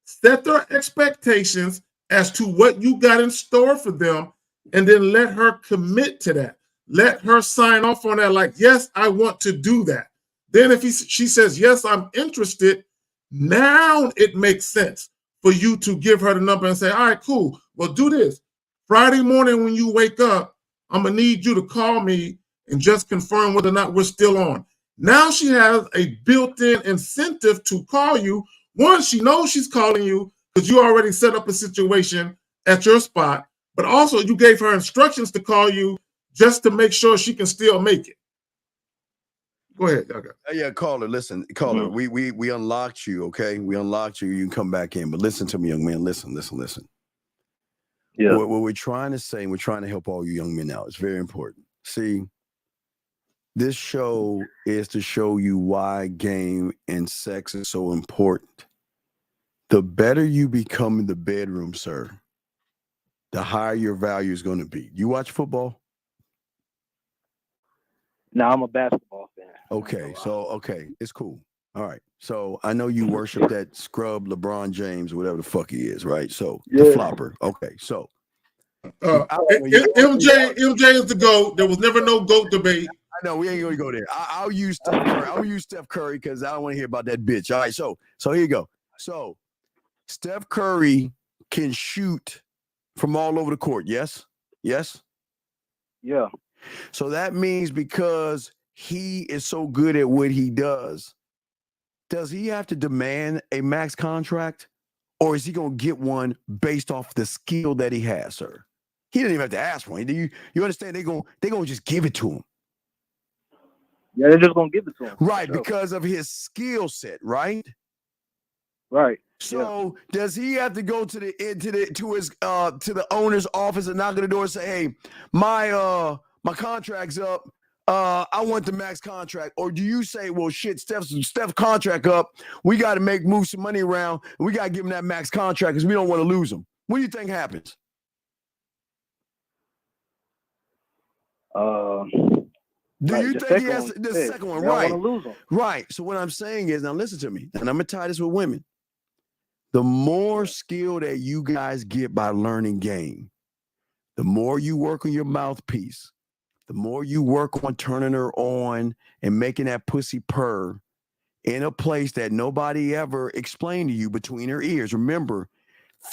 set their expectations as to what you got in store for them, and then let her commit to that. Let her sign off on that, like, yes, I want to do that. Then if she says, yes, I'm interested, now it makes sense for you to give her the number and say, all right, cool, well, do this. Friday morning when you wake up, I'm going to need you to call me and just confirm whether or not we're still on. Now she has a built-in incentive to call you. One, she knows she's calling you because you already set up a situation at your spot. but also you gave her instructions to call you just to make sure she can still make it. Go ahead, y'all got it. Yeah, caller, listen, caller. We unlocked you, okay? We unlocked you. You can come back in, but listen to me, young man. Listen. Yeah. What we're trying to say, we're trying to help all you young men out. It's very important. See, this show is to show you why game and sex is so important. The better you become in the bedroom, sir, the higher your value is going to be. You watch football? No, I'm a basketball fan. Okay, it's cool. All right. So I know you worship that scrub LeBron James, whatever the fuck he is, right? So the flopper. Okay, so MJ is the GOAT. There was never no GOAT debate. I know we ain't gonna go there. I'll use Steph Curry. I'll use Steph Curry because I don't want to hear about that bitch. All right, so here you go. So Steph Curry can shoot from all over the court. Yes. Yeah. So that means because he is so good at what he does he have to demand a max contract, or is he gonna get one based off the skill that he has, sir? He didn't even have to ask for it. You understand? They're gonna just give it to him. Yeah, they're just gonna give it to him. Right, because of his skill set, right? Right. So does he have to go to the owner's office and knock on the door and say, "Hey, my contract's up. I want the max contract," or do you say, "Well, shit, Steph's contract up. We got to move some money around, and we got to give him that max contract because we don't want to lose him"? What do you think happens? Do you think he has the second one? Right. Lose him. Right. So what I'm saying is, now listen to me, and I'm gonna tie this with women. The more skill that you guys get by learning game, the more you work on your mouthpiece, the more you work on turning her on and making that pussy purr in a place that nobody ever explained to you between her ears. Remember,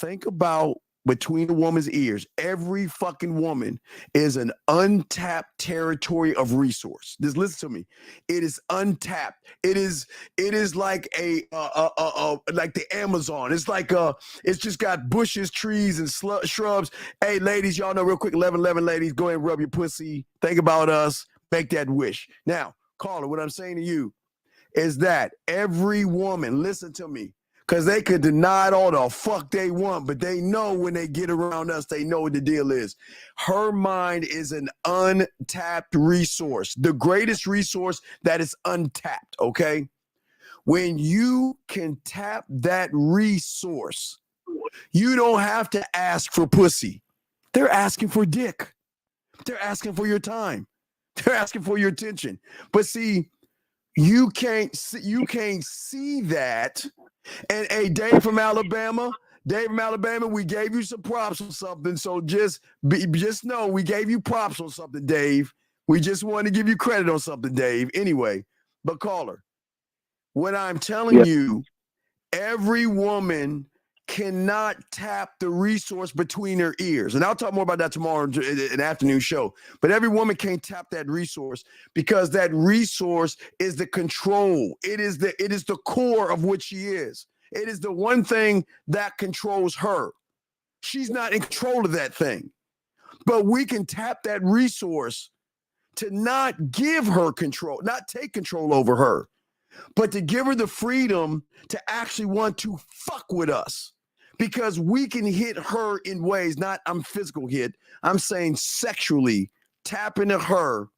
think about between a woman's ears. Every fucking woman is an untapped territory of resource. Just listen to me. It is untapped. It is like like the Amazon. It's like it's just got bushes, trees, and shrubs. Hey, ladies, y'all know real quick, 11 ladies, go ahead and rub your pussy. Think about us. Make that wish. Now, caller, what I'm saying to you is that every woman, listen to me, because they could deny it all the fuck they want, but they know when they get around us, they know what the deal is. Her mind is an untapped resource, the greatest resource that is untapped, okay? When you can tap that resource, you don't have to ask for pussy. They're asking for dick. They're asking for your time. They're asking for your attention. But see, you can't see that. And hey, Dave from Alabama, we gave you some props on something. So just know we gave you props on something, Dave. We just want to give you credit on something, Dave. Anyway, but caller, what I'm telling you, every woman cannot tap the resource between her ears. And I'll talk more about that tomorrow in the afternoon show. But every woman can't tap that resource because that resource is the control. It is the core of what she is. It is the one thing that controls her. She's not in control of that thing. But we can tap that resource to not give her control, not take control over her, but to give her the freedom to actually want to fuck with us. Because we can hit her in ways, not I'm physical hit, I'm saying sexually, tap into her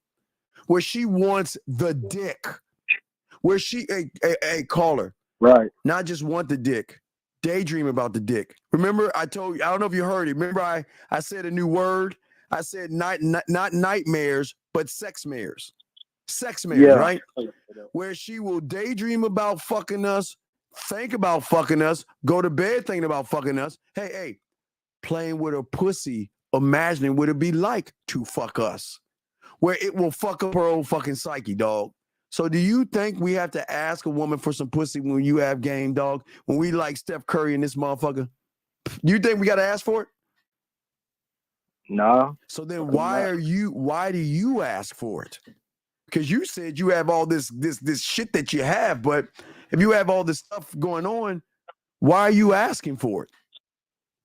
where she wants the dick. Where she, hey, caller. Right. Not just want the dick, daydream about the dick. Remember, I told you, I don't know if you heard it. Remember, I said a new word. I said not nightmares, but sex mares. Sex mares, right? Where she will daydream about fucking us, think about fucking us, go to bed thinking about fucking us. Hey, playing with her pussy, imagining what it'd be like to fuck us. Where it will fuck up her old fucking psyche, dog. So do you think we have to ask a woman for some pussy when you have game, dog? When we like Steph Curry and this motherfucker? You think we got to ask for it? No. So then why do you ask for it? Because you said you have all this shit that you have, but if you have all this stuff going on, why are you asking for it?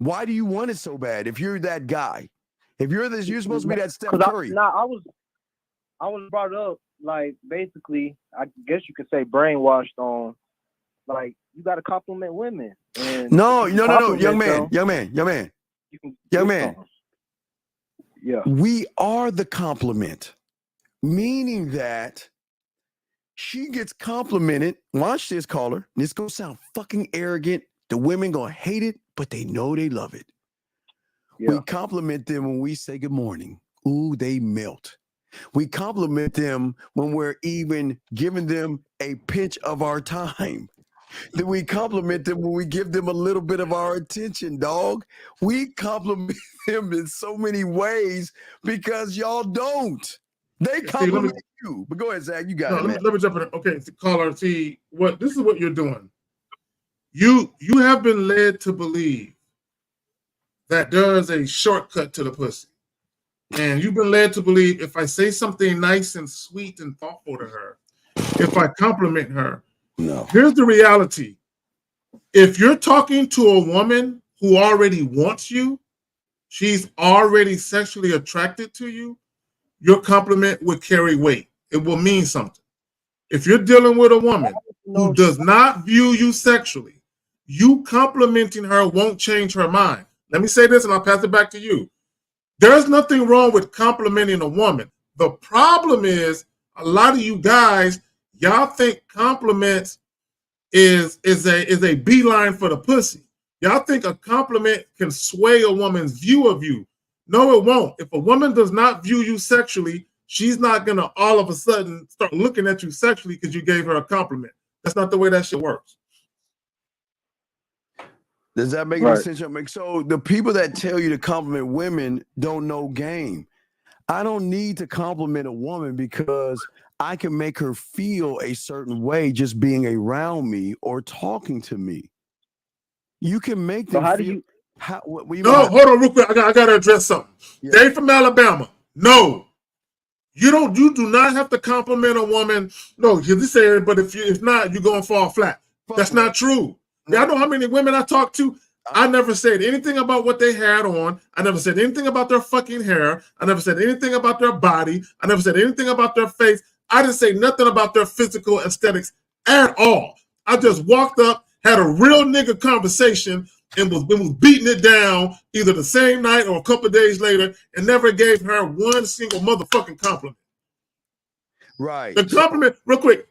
Why do you want it so bad? If you're that guy, if you're this, you're supposed to be that Steph Curry. I was brought up like basically, I guess you could say brainwashed on like you got to compliment women. And No, compliment young man. You can Young get man. some. Yeah. We are the compliment, meaning that she gets complimented. Watch this, caller. This gonna sound fucking arrogant. The women gonna hate it, but they know they love it. Yeah. We compliment them when we say good morning. Ooh, they melt. We compliment them when we're even giving them a pinch of our time. Then we compliment them when we give them a little bit of our attention, dog. We compliment them in so many ways because y'all don't. They compliment you. But go ahead, Zach. You got it, man. Let me jump in. Okay, caller. See what this is what you're doing. You have been led to believe that there is a shortcut to the pussy, and you've been led to believe if I say something nice and sweet and thoughtful to her, if I compliment her. No. Here's the reality. If you're talking to a woman who already wants you, she's already sexually attracted to you, your compliment would carry weight. It will mean something. If you're dealing with a woman who does not view you sexually, you complimenting her won't change her mind. Let me say this and I'll pass it back to you. There's nothing wrong with complimenting a woman. The problem is a lot of you guys, y'all think compliments is a beeline for the pussy. Y'all think a compliment can sway a woman's view of you. No, it won't. If a woman does not view you sexually, she's not going to all of a sudden start looking at you sexually because you gave her a compliment. That's not the way that shit works. Does that make any sense? So the people that tell you to compliment women don't know game. I don't need to compliment a woman because I can make her feel a certain way just being around me or talking to me. You can make them feel. Hold on real quick. I got to address something. Yeah. Dave from Alabama. No. You do not have to compliment a woman. No, you're this area, but if not, you're going to fall flat. That's not true. No. Y'all know how many women I talked to? I never said anything about what they had on. I never said anything about their fucking hair. I never said anything about their body. I never said anything about their face. I didn't say nothing about their physical aesthetics at all. I just walked up, had a real nigga conversation, and was beating it down either the same night or a couple of days later, and never gave her one single motherfucking compliment. Right. The compliment, real quick.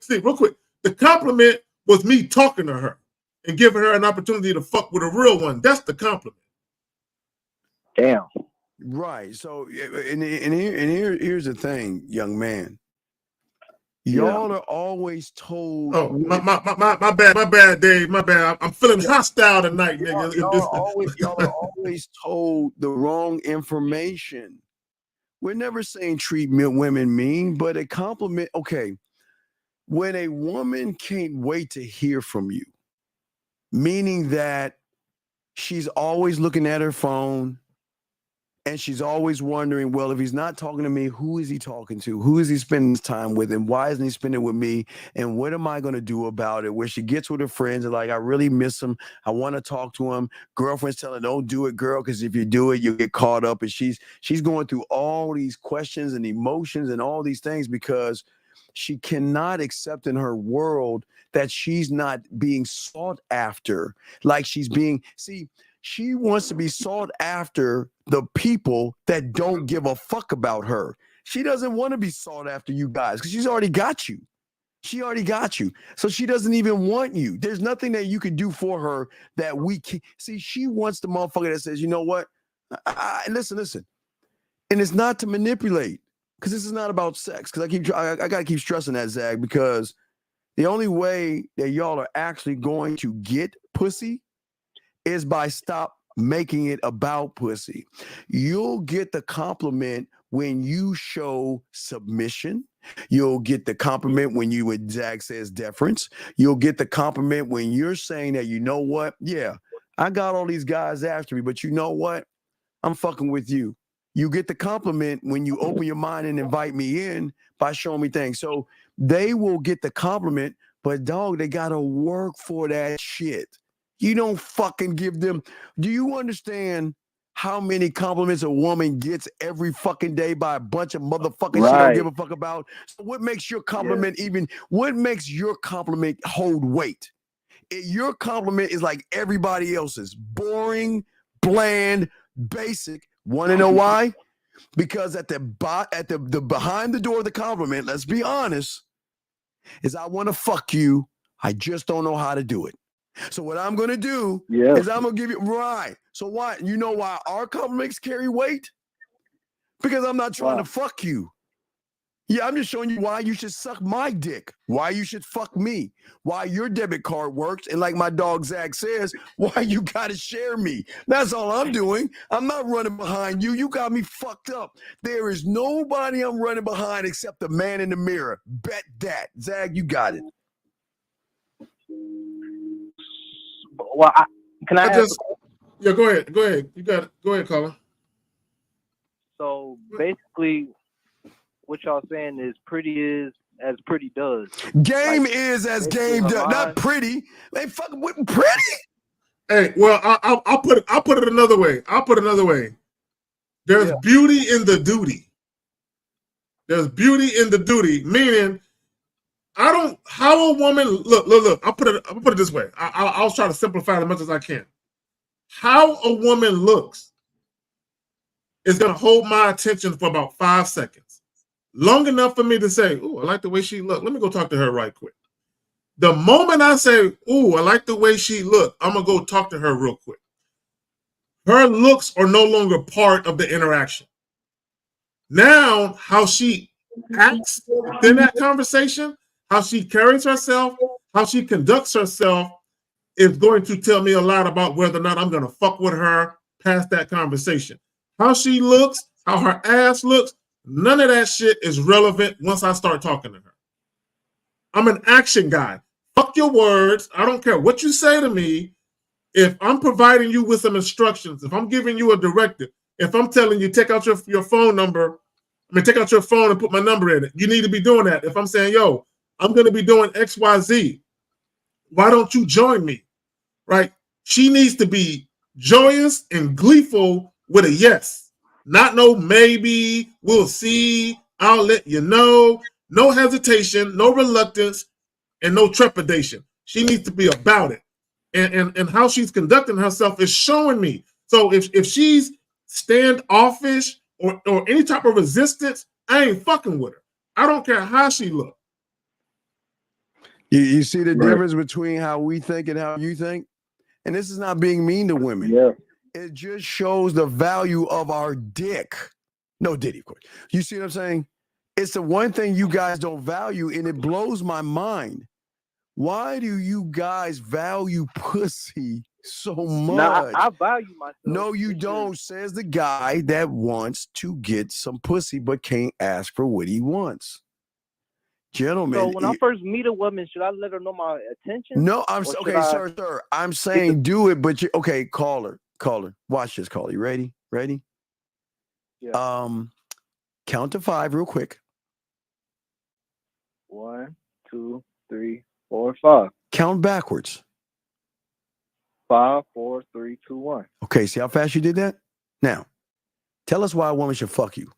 The compliment was me talking to her and giving her an opportunity to fuck with a real one. That's the compliment. Damn. Right. So, here's the thing, young man. Y'all are always told. Oh, my bad, Dave. My bad. I'm feeling hostile tonight, nigga. Y'all are always told the wrong information. We're never saying treat women mean, but a compliment. Okay, when a woman can't wait to hear from you, meaning that she's always looking at her phone. And she's always wondering, well, if he's not talking to me, who is he talking to? Who is he spending his time with? And why isn't he spending it with me? And what am I going to do about it? Where she gets with her friends and like, I really miss him. I want to talk to him. Girlfriend's telling her, don't do it, girl, because if you do it, you'll get caught up. And she's going through all these questions and emotions and all these things because she cannot accept in her world that she's not being sought after. Like she's being, she wants to be sought after the people that don't give a fuck about her. She doesn't want to be sought after you guys because she's already got you. She already got you. So she doesn't even want you. There's nothing that you can do for her that we can. See, she wants the motherfucker that says, you know what? Listen. And it's not to manipulate because this is not about sex. Because I got to keep stressing that, Zag, because the only way that y'all are actually going to get pussy is by stop making it about pussy. You'll get the compliment when you show submission. You'll get the compliment when you, what Zach says, deference. You'll get the compliment when you're saying that, you know what? Yeah, I got all these guys after me, but you know what? I'm fucking with you. You get the compliment when you open your mind and invite me in by showing me things. So they will get the compliment, but dog, they got to work for that shit. You don't fucking give them. Do you understand how many compliments a woman gets every fucking day by a bunch of motherfuckers she don't give a fuck about? So what makes your compliment what makes your compliment hold weight? Your compliment is like everybody else's. Boring, bland, basic. Want to know why? Because at the behind the door of the compliment, let's be honest, is I want to fuck you. I just don't know how to do it. So what I'm going to do is I'm going to give you, right. So why, you know why our compliments carry weight? Because I'm not trying to fuck you. Yeah, I'm just showing you why you should suck my dick, why you should fuck me, why your debit card works, and like my dog Zach says, why you got to share me. That's all I'm doing. I'm not running behind you. You got me fucked up. There is nobody I'm running behind except the man in the mirror. Bet that. Zach, you got it. Well, can I ask? Yeah, go ahead. Go ahead. You got it. Go ahead, Colin. So basically, what y'all saying is pretty is as pretty does. Game is as game does. Not pretty. They fucking with pretty. Hey, well, I'll put it another way. There's beauty in the duty. There's beauty in the duty, meaning how a woman look. I'll put it this way. I'll try to simplify it as much as I can. How a woman looks is gonna hold my attention for about 5 seconds. Long enough for me to say, "Ooh, I like the way she looked. Let me go talk to her right quick." The moment I say, "Ooh, I like the way she looked," I'm gonna go talk to her real quick. Her looks are no longer part of the interaction. Now, how she acts within that conversation, how she carries herself, how she conducts herself is going to tell me a lot about whether or not I'm going to fuck with her past that conversation. How she looks, how her ass looks, none of that shit is relevant once I start talking to her. I'm an action guy. Fuck your words. I don't care what you say to me. If I'm providing you with some instructions, if I'm giving you a directive, if I'm telling you take out your phone number, take out your phone and put my number in it, you need to be doing that. If I'm saying, yo, I'm going to be doing X, Y, Z, why don't you join me? Right? She needs to be joyous and gleeful with a yes. Not no maybe, we'll see, I'll let you know. No hesitation, no reluctance, and no trepidation. She needs to be about it. And how she's conducting herself is showing me. So if she's standoffish or any type of resistance, I ain't fucking with her. I don't care how she looks. You see the difference between how we think and how you think? And this is not being mean to women. Yeah. It just shows the value of our dick. No Diddy, of course. You see what I'm saying? It's the one thing you guys don't value, and it blows my mind. Why do you guys value pussy so much? Nah, I value myself. No, you don't, says the guy that wants to get some pussy but can't ask for what he wants. Gentlemen. So when I first meet a woman, should I let her know my attention? No, sir. I'm saying do it, but okay, caller. Watch this, caller. You ready? Yeah. Count to 5 real quick. 1, 2, 3, 4, 5. Count backwards. 5, 4, 3, 2, 1. Okay, see how fast you did that? Now, tell us why a woman should fuck you.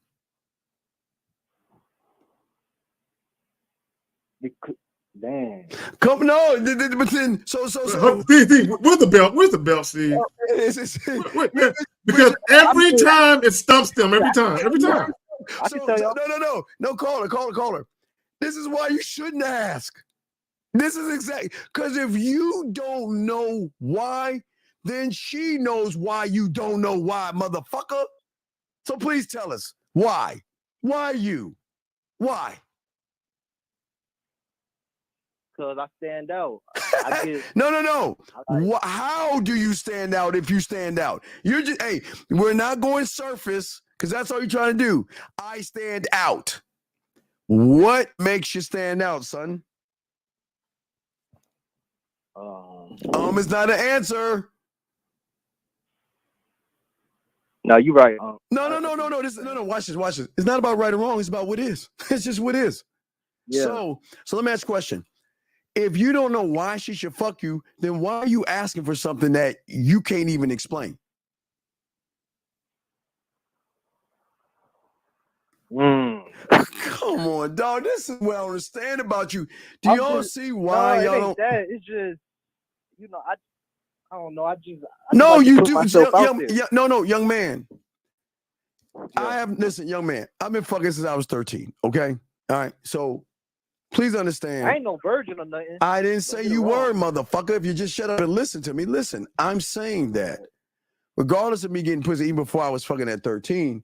Damn. But then Steve, where's the belt? Where's the belt, Steve? Because every time it stumps them. Every time. No, caller. This is why you shouldn't ask. This is exactly because if you don't know why, then she knows why you don't know why, motherfucker. So please tell us why. Why you? Why? Because I stand out. No. How do you stand out if you stand out? You're just, hey, we're not going surface because that's all you're trying to do. I stand out. What makes you stand out, son? Is not an answer. No, you're right. No. Watch this. It's not about right or wrong. It's about what is. It's just what is. Yeah. So let me ask you a question. If you don't know why she should fuck you, then why are you asking for something that you can't even explain? Come on, dog. This is what I understand about you. Do y'all see why y'all don't? That. It's just, you know, I don't know. I just No, like to you put do. myself out there. No, young man. Listen, young man. I've been fucking since I was 13. Okay, all right. So please understand. I ain't no virgin or nothing. I didn't say you were, motherfucker. If you just shut up and listen to me, listen. I'm saying that regardless of me getting pussy, even before I was fucking at 13.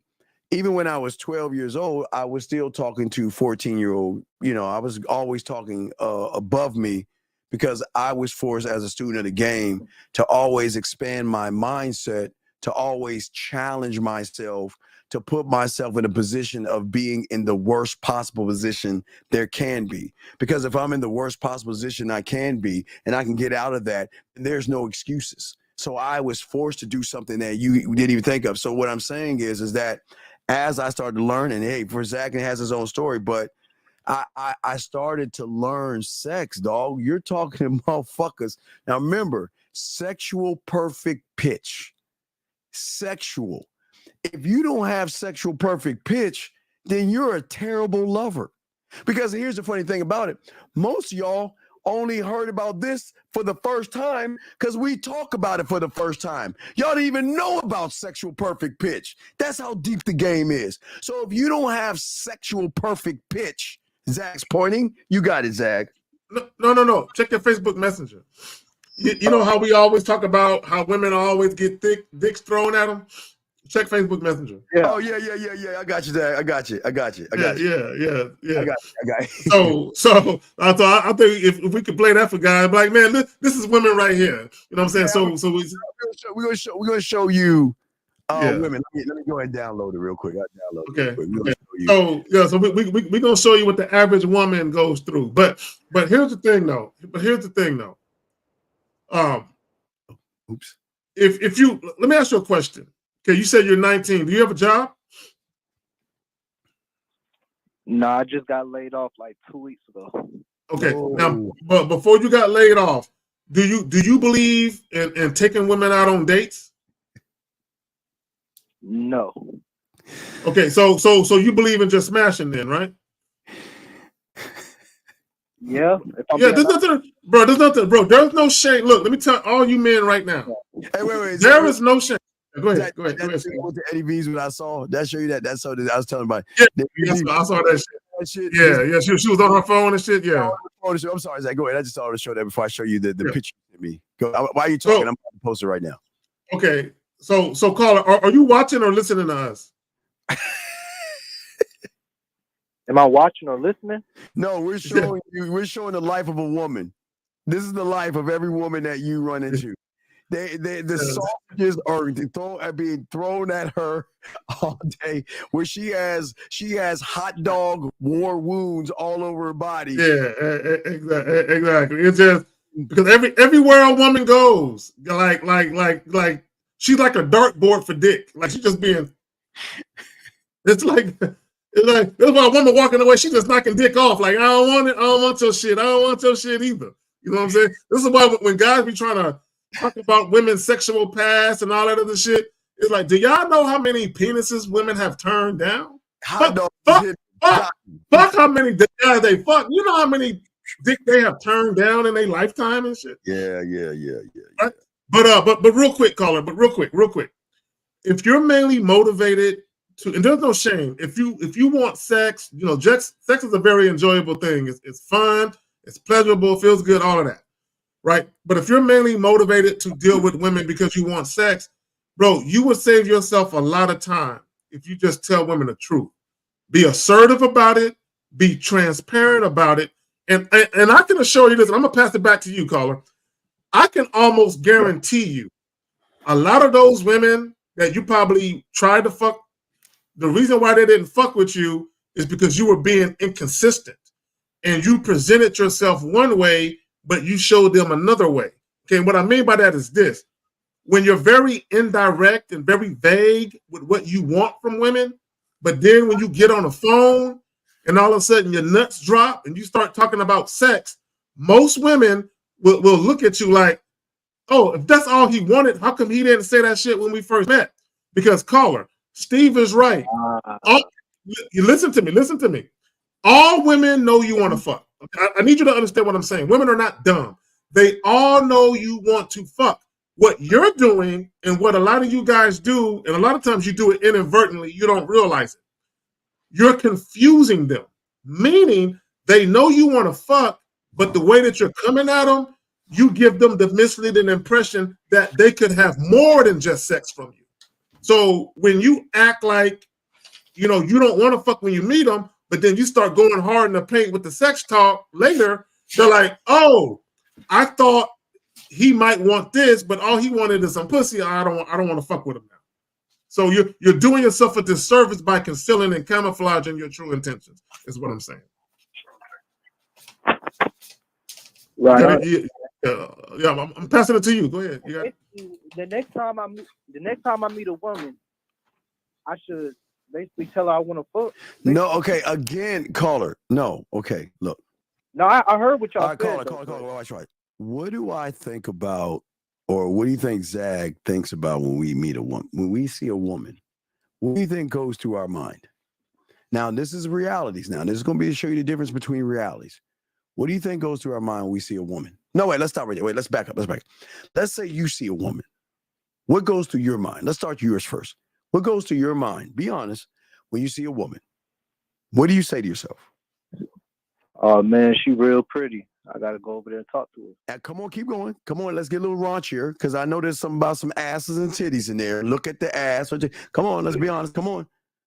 Even when I was 12 years old, I was still talking to 14-year-old. You know, I was always talking above me because I was forced as a student of the game to always expand my mindset, to always challenge myself, to put myself in a position of being in the worst possible position there can be. Because if I'm in the worst possible position I can be, and I can get out of that, then there's no excuses. So I was forced to do something that you didn't even think of. So what I'm saying is that as I started to learn, and hey, for Zach, it has his own story, but I started to learn sex, dog. You're talking to motherfuckers. Now remember, sexual perfect pitch. Sexual. If you don't have sexual perfect pitch, then you're a terrible lover. Because here's the funny thing about it. Most of y'all only heard about this for the first time because we talk about it for the first time. Y'all didn't even know about sexual perfect pitch. That's how deep the game is. So if you don't have sexual perfect pitch, Zach's pointing, you got it, Zach. No. Check your Facebook Messenger. You know how we always talk about how women always get dicks thrown at them? Check Facebook Messenger. Yeah. Oh, yeah. I got you, Zach. I got you. Yeah. I got it. So I think if we could play that for guys, like, man, this is women right here. You know what I'm saying? We're gonna show you women. Let me go ahead and download it real quick. I'll download it. Okay. So we're gonna show you what the average woman goes through. But here's the thing though. Oops. If you let me ask you a question. Okay, you said you're 19. Do you have a job? No, I just got laid off like 2 weeks ago. Okay. Now, but before you got laid off, do you believe in taking women out on dates? No. Okay, so you believe in just smashing then, right? Yeah. There's nothing, bro. There's no shame. Look, let me tell all you men right now. Hey, wait. There is no shame. Go ahead. With the Eddie V's when I saw that show you that's so I was telling about. Yes, I saw that shit. Yeah. She was on her phone and shit. Yeah. I'm sorry, Zach. Go ahead. I just saw to show that before I show you the picture of me. Go. Why are you talking? I'm going to post it right now. Okay. So caller, are you watching or listening to us? Am I watching or listening? No, we're showing you. We're showing the life of a woman. This is the life of every woman that you run into. The sausages are being thrown at her all day, where she has hot dog war wounds all over her body. Yeah, exactly. It's just because everywhere a woman goes, like she's like a dartboard for dick. Like she's just being. It's like there's a woman walking away. She's just knocking dick off. Like I don't want it. I don't want your shit. I don't want your shit either. You know what I'm saying? This is why when guys be trying to talk about women's sexual past and all that other shit, it's like, do y'all know how many penises women have turned down? Fuck how many guys they fuck. You know how many dick they have turned down in their lifetime and shit? Yeah. Right? But real quick, caller, real quick. If you're mainly motivated to, and there's no shame, if you want sex, you know, sex is a very enjoyable thing. It's fun, it's pleasurable, feels good, all of that. Right? But if you're mainly motivated to deal with women because you want sex, bro, you would save yourself a lot of time if you just tell women the truth. Be assertive about it, be transparent about it. And I can assure you this, and I'm gonna pass it back to you, caller. I can almost guarantee you a lot of those women that you probably tried to fuck, the reason why they didn't fuck with you is because you were being inconsistent and you presented yourself one way, but you showed them another way. Okay, what I mean by that is this. When you're very indirect and very vague with what you want from women, but then when you get on the phone and all of a sudden your nuts drop and you start talking about sex, most women will look at you like, oh, if that's all he wanted, how come he didn't say that shit when we first met? Because caller, Steve is right. You listen to me. All women know you want to fuck. I need you to understand what I'm saying. Women are not dumb. They all know you want to fuck. What you're doing and what a lot of you guys do, and a lot of times you do it inadvertently, you don't realize it. You're confusing them, meaning they know you want to fuck, but the way that you're coming at them, you give them the misleading impression that they could have more than just sex from you. So when you act like, you don't want to fuck when you meet them, but then you start going hard in the paint with the sex talk later, they're like, oh, I thought he might want this, but all he wanted is some pussy. I don't want to fuck with him now. So you're doing yourself a disservice by concealing and camouflaging your true intentions, is what I'm saying. Right. Yeah, I'm passing it to you. Go ahead. The next time I meet a woman, I should basically tell her I want to fuck. No, okay. Again, caller. No, okay. Look. No, I heard what y'all said. Caller. Watch right. What do I think about, or what do you think Zag thinks about when we meet a woman? When we see a woman, what do you think goes through our mind? Now, this is realities. Now, this is going to be to show you the difference between realities. What do you think goes through our mind when we see a woman? No, wait, let's stop right there. Wait, let's back up. Let's say you see a woman. What goes through your mind? Let's start yours first. What goes through your mind? Be honest. When you see a woman, what do you say to yourself? Oh, man, she real pretty. I got to go over there and talk to her. Come on, keep going. Come on, let's get a little raunchier, because I know there's something about some asses and titties in there. Look at the ass. Come on, let's be honest. Come on.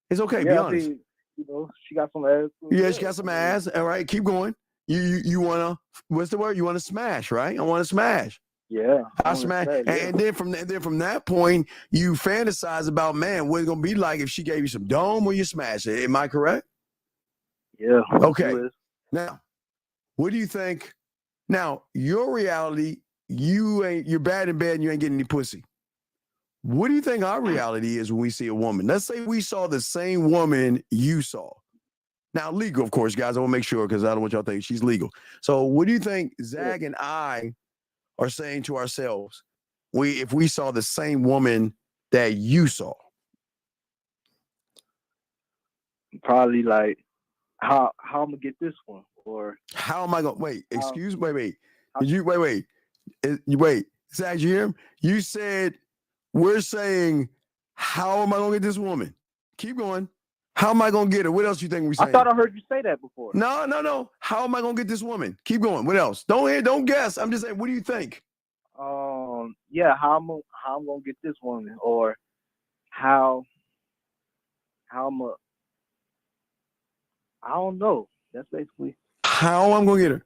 It's okay, be honest. She got some ass. Yeah, she got some ass. All right, keep going. You want to, what's the word? You want to smash, right? I want to smash. Yeah. I smash. And then from that point, you fantasize about, man, what it's going to be like if she gave you some dome or you smash it. Am I correct? Yeah. Okay. Now, what do you think? Now, your reality, you're bad in bed and you ain't getting any pussy. What do you think our reality is when we see a woman? Let's say we saw the same woman you saw. Now, legal, of course, guys. I want to make sure, because I don't want y'all to think she's legal. So what do you think Zag and I are saying to ourselves if we saw the same woman that you saw? Probably like, how I'm gonna get this one, or how am I gonna wait? Excuse me, wait. Wait, Zach, you hear him? You said we're saying, how am I gonna get this woman? Keep going. How am I gonna get her? What else you think we're saying? I thought I heard you say that before. No. How am I gonna get this woman? Keep going. What else? Don't guess. I'm just saying, what do you think? Yeah, how I'm gonna get this woman, or how I'm a, I don't know. That's basically how I'm gonna get her.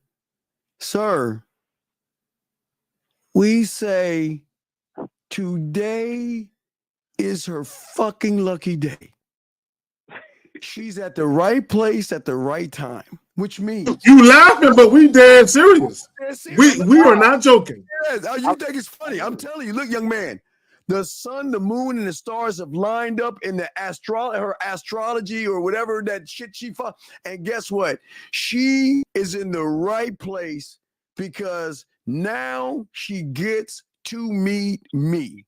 Sir, we say today is her fucking lucky day. She's at the right place at the right time, which means you laughing, but we dead serious. We are not joking. Yes. Oh, you think it's funny? I'm telling you. Look, young man, the sun, the moon, and the stars have lined up in the her astrology or whatever that shit she fought. And guess what? She is in the right place because now she gets to meet me.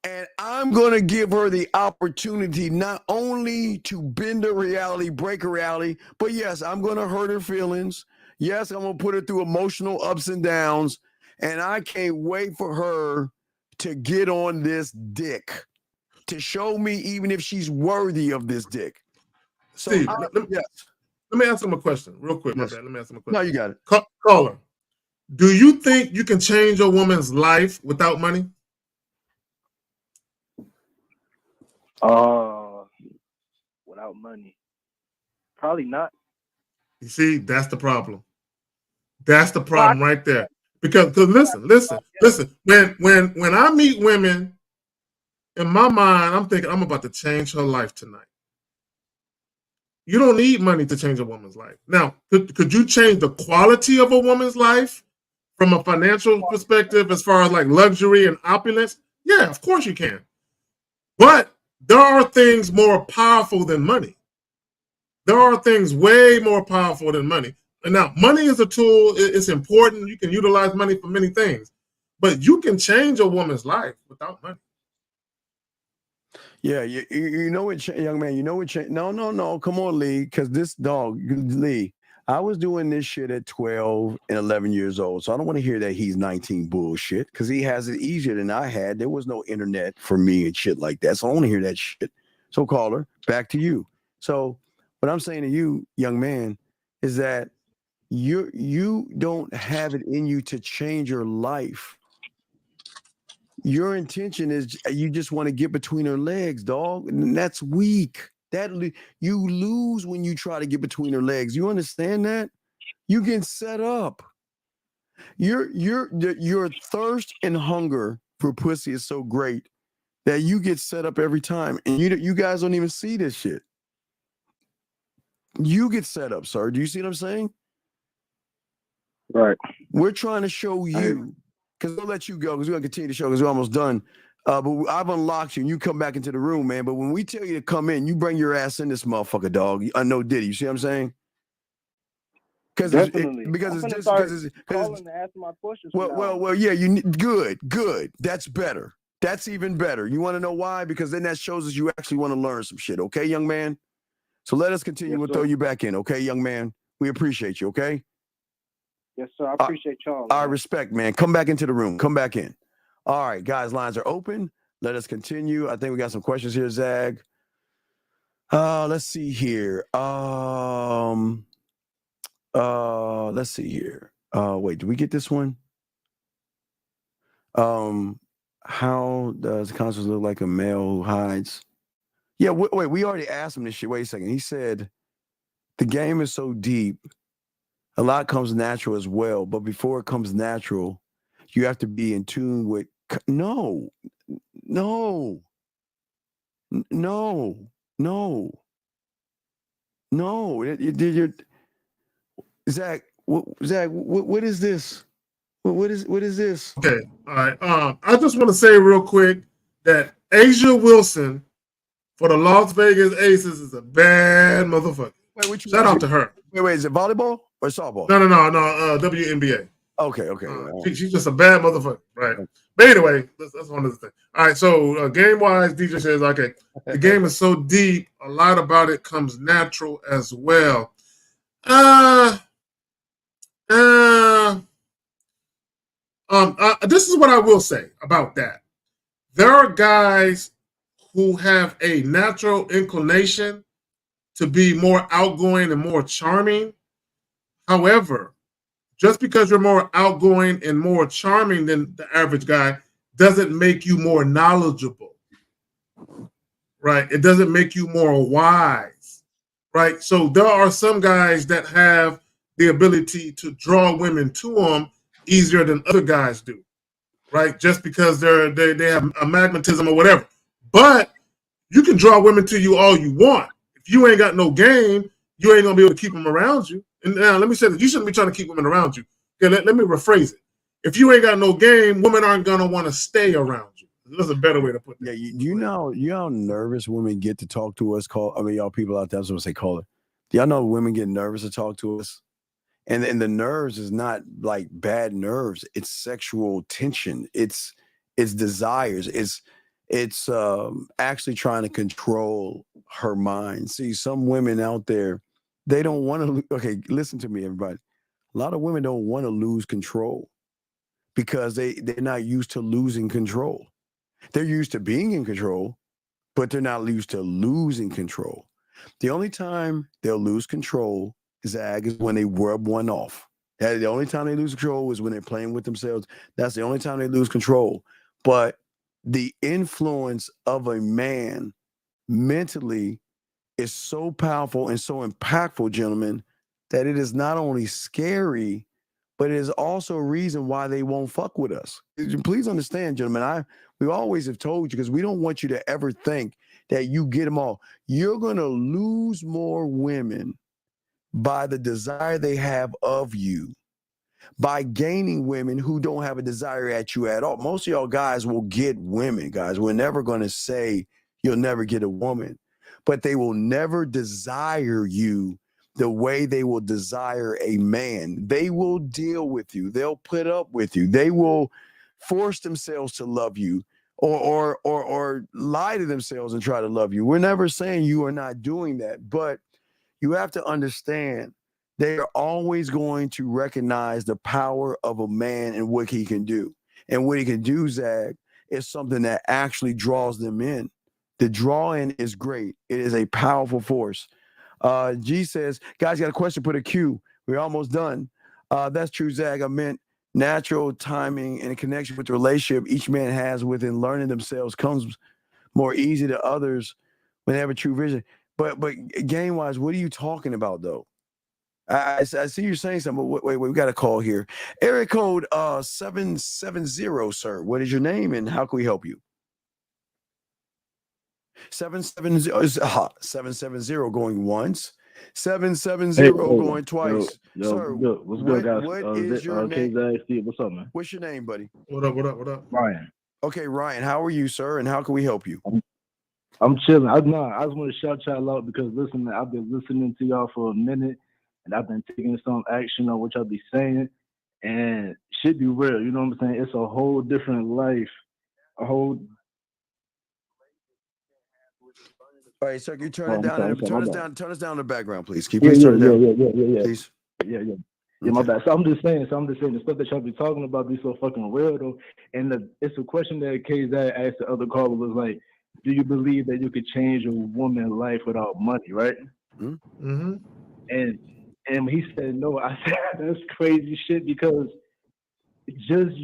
And I'm going to give her the opportunity not only to bend her reality, break her reality, but yes, I'm going to hurt her feelings. Yes, I'm going to put her through emotional ups and downs. And I can't wait for her to get on this dick, to show me even if she's worthy of this dick. So, Steve, let me ask him a question real quick. Yes. My bad. Let me ask him a question. No, you got it. Caller, do you think you can change a woman's life without money? Without money, probably not. You see, that's the problem. That's the problem right there. Because listen. When I meet women, in my mind, I'm thinking I'm about to change her life tonight. You don't need money to change a woman's life. Now, could you change the quality of a woman's life from a financial perspective, as far as like luxury and opulence? Yeah, of course you can. But there are things more powerful than money. There are things way more powerful than money. And now, money is a tool. It's important. You can utilize money for many things, but you can change a woman's life without money. Yeah, you know what, young man, you know what? No, come on, Lee, because this dog, Lee, I was doing this shit at 12 and 11 years old, so I don't want to hear that he's 19 bullshit, because he has it easier than I had. There was no internet for me and shit like that, so I don't want to hear that shit. So, caller, back to you. So, what I'm saying to you, young man, is that you don't have it in you to change your life. Your intention is you just want to get between her legs, dog. And that's weak. You lose when you try to get between her legs. You understand that? You get set up. Your thirst and hunger for pussy is so great that you get set up every time, and you guys don't even see this shit. You get set up, sir. Do you see what I'm saying? Right. We're trying to show you. Because we'll let you go because we're going to continue the show because we're almost done. But I've unlocked you and you come back into the room, man. But when we tell you to come in, you bring your ass in this motherfucker, dog. I know Diddy. You see what I'm saying? Definitely. Because it's calling to ask my questions. Well, yeah, good. That's better. That's even better. You want to know why? Because then that shows us you actually want to learn some shit. Okay, young man? So let us continue. We'll throw you back in. Okay, young man? We appreciate you. Okay? Yes, sir. I appreciate y'all. I respect, man. Come back into the room. Come back in. All right, guys, lines are open. Let us continue. I think we got some questions here, Zag. Let's see here. Let's see here. Wait, did we get this one? How does conscience look like a male who hides? Yeah, wait, we already asked him this shit. Wait a second. He said the game is so deep. A lot comes natural as well, but before it comes natural, you have to be in tune with. No. Zach, what is this? What is this? Okay, all right. I just want to say real quick that Asia Wilson for the Las Vegas Aces is a bad motherfucker. Shout out to her. Wait, is it volleyball or softball? No, WNBA. Okay. She's just a bad motherfucker, right? But anyway, that's one of the things. All right, so game-wise, DJ says, okay, the game is so deep, a lot about it comes natural as well. This is what I will say about that. There are guys who have a natural inclination to be more outgoing and more charming. However, just because you're more outgoing and more charming than the average guy doesn't make you more knowledgeable, right? It doesn't make you more wise, right? So there are some guys that have the ability to draw women to them easier than other guys do, right? Just because they have a magnetism or whatever. But you can draw women to you all you want. If you ain't got no game, you ain't gonna be able to keep them around you. And now let me say that you shouldn't be trying to keep women around you. Okay, let me rephrase it. If you ain't got no game, women aren't gonna want to stay around you. That's a better way to put it. Yeah, you know how nervous women get to talk to us. Y'all people out there, I was gonna say caller. Do y'all know women get nervous to talk to us? And the nerves is not like bad nerves. It's sexual tension. It's desires. It's actually trying to control her mind. See, some women out there, they don't want to. Okay, listen to me, everybody. A lot of women don't want to lose control because they're not used to losing control. They're used to being in control, but they're not used to losing control. The only time they'll lose control is when they rub one off. The only time they lose control is when they're playing with themselves. That's the only time they lose control. But the influence of a man mentally is so powerful and so impactful, gentlemen, that it is not only scary, but it is also a reason why they won't fuck with us. Please understand, gentlemen, we always have told you, because we don't want you to ever think that you get them all. You're going to lose more women by the desire they have of you, by gaining women who don't have a desire at you at all. Most of y'all guys will get women, guys. We're never going to say you'll never get a woman, but they will never desire you the way they will desire a man. They will deal with you. They'll put up with you. They will force themselves to love you or lie to themselves and try to love you. We're never saying you are not doing that, but you have to understand they are always going to recognize the power of a man and what he can do. And what he can do, Zag, is something that actually draws them in. The drawing is great. It is a powerful force. G says, guys, got a question, put a Q. We're almost done. That's true, Zag. I meant natural timing and connection with the relationship each man has within learning themselves comes more easy to others when they have a true vision. But game-wise, what are you talking about, though? I see you're saying something, but wait, we got a call here. Area code 770, sir. What is your name and how can we help you? 770 going once. 770 going twice. Sir, what's good, guys? What is your name? Steve, what's up, man? What's your name, buddy? What up? Ryan. Okay, Ryan, how are you, sir? And how can we help you? I'm chilling. I just want to shout y'all out because listen, man, I've been listening to y'all for a minute and I've been taking some action on what y'all be saying and shit be real. You know what I'm saying? It's a whole different life. All right, sir, can you turn it down? Turn us down in the background, please. Can you Yeah, please turn it down? yeah. Please. Yeah, my bad. So I'm just saying the stuff that y'all be talking about be so fucking real though. And it's a question that KZ asked the other caller was like, do you believe that you could change a woman's life without money, right? Mm-hmm. And he said no. I said that's crazy shit because just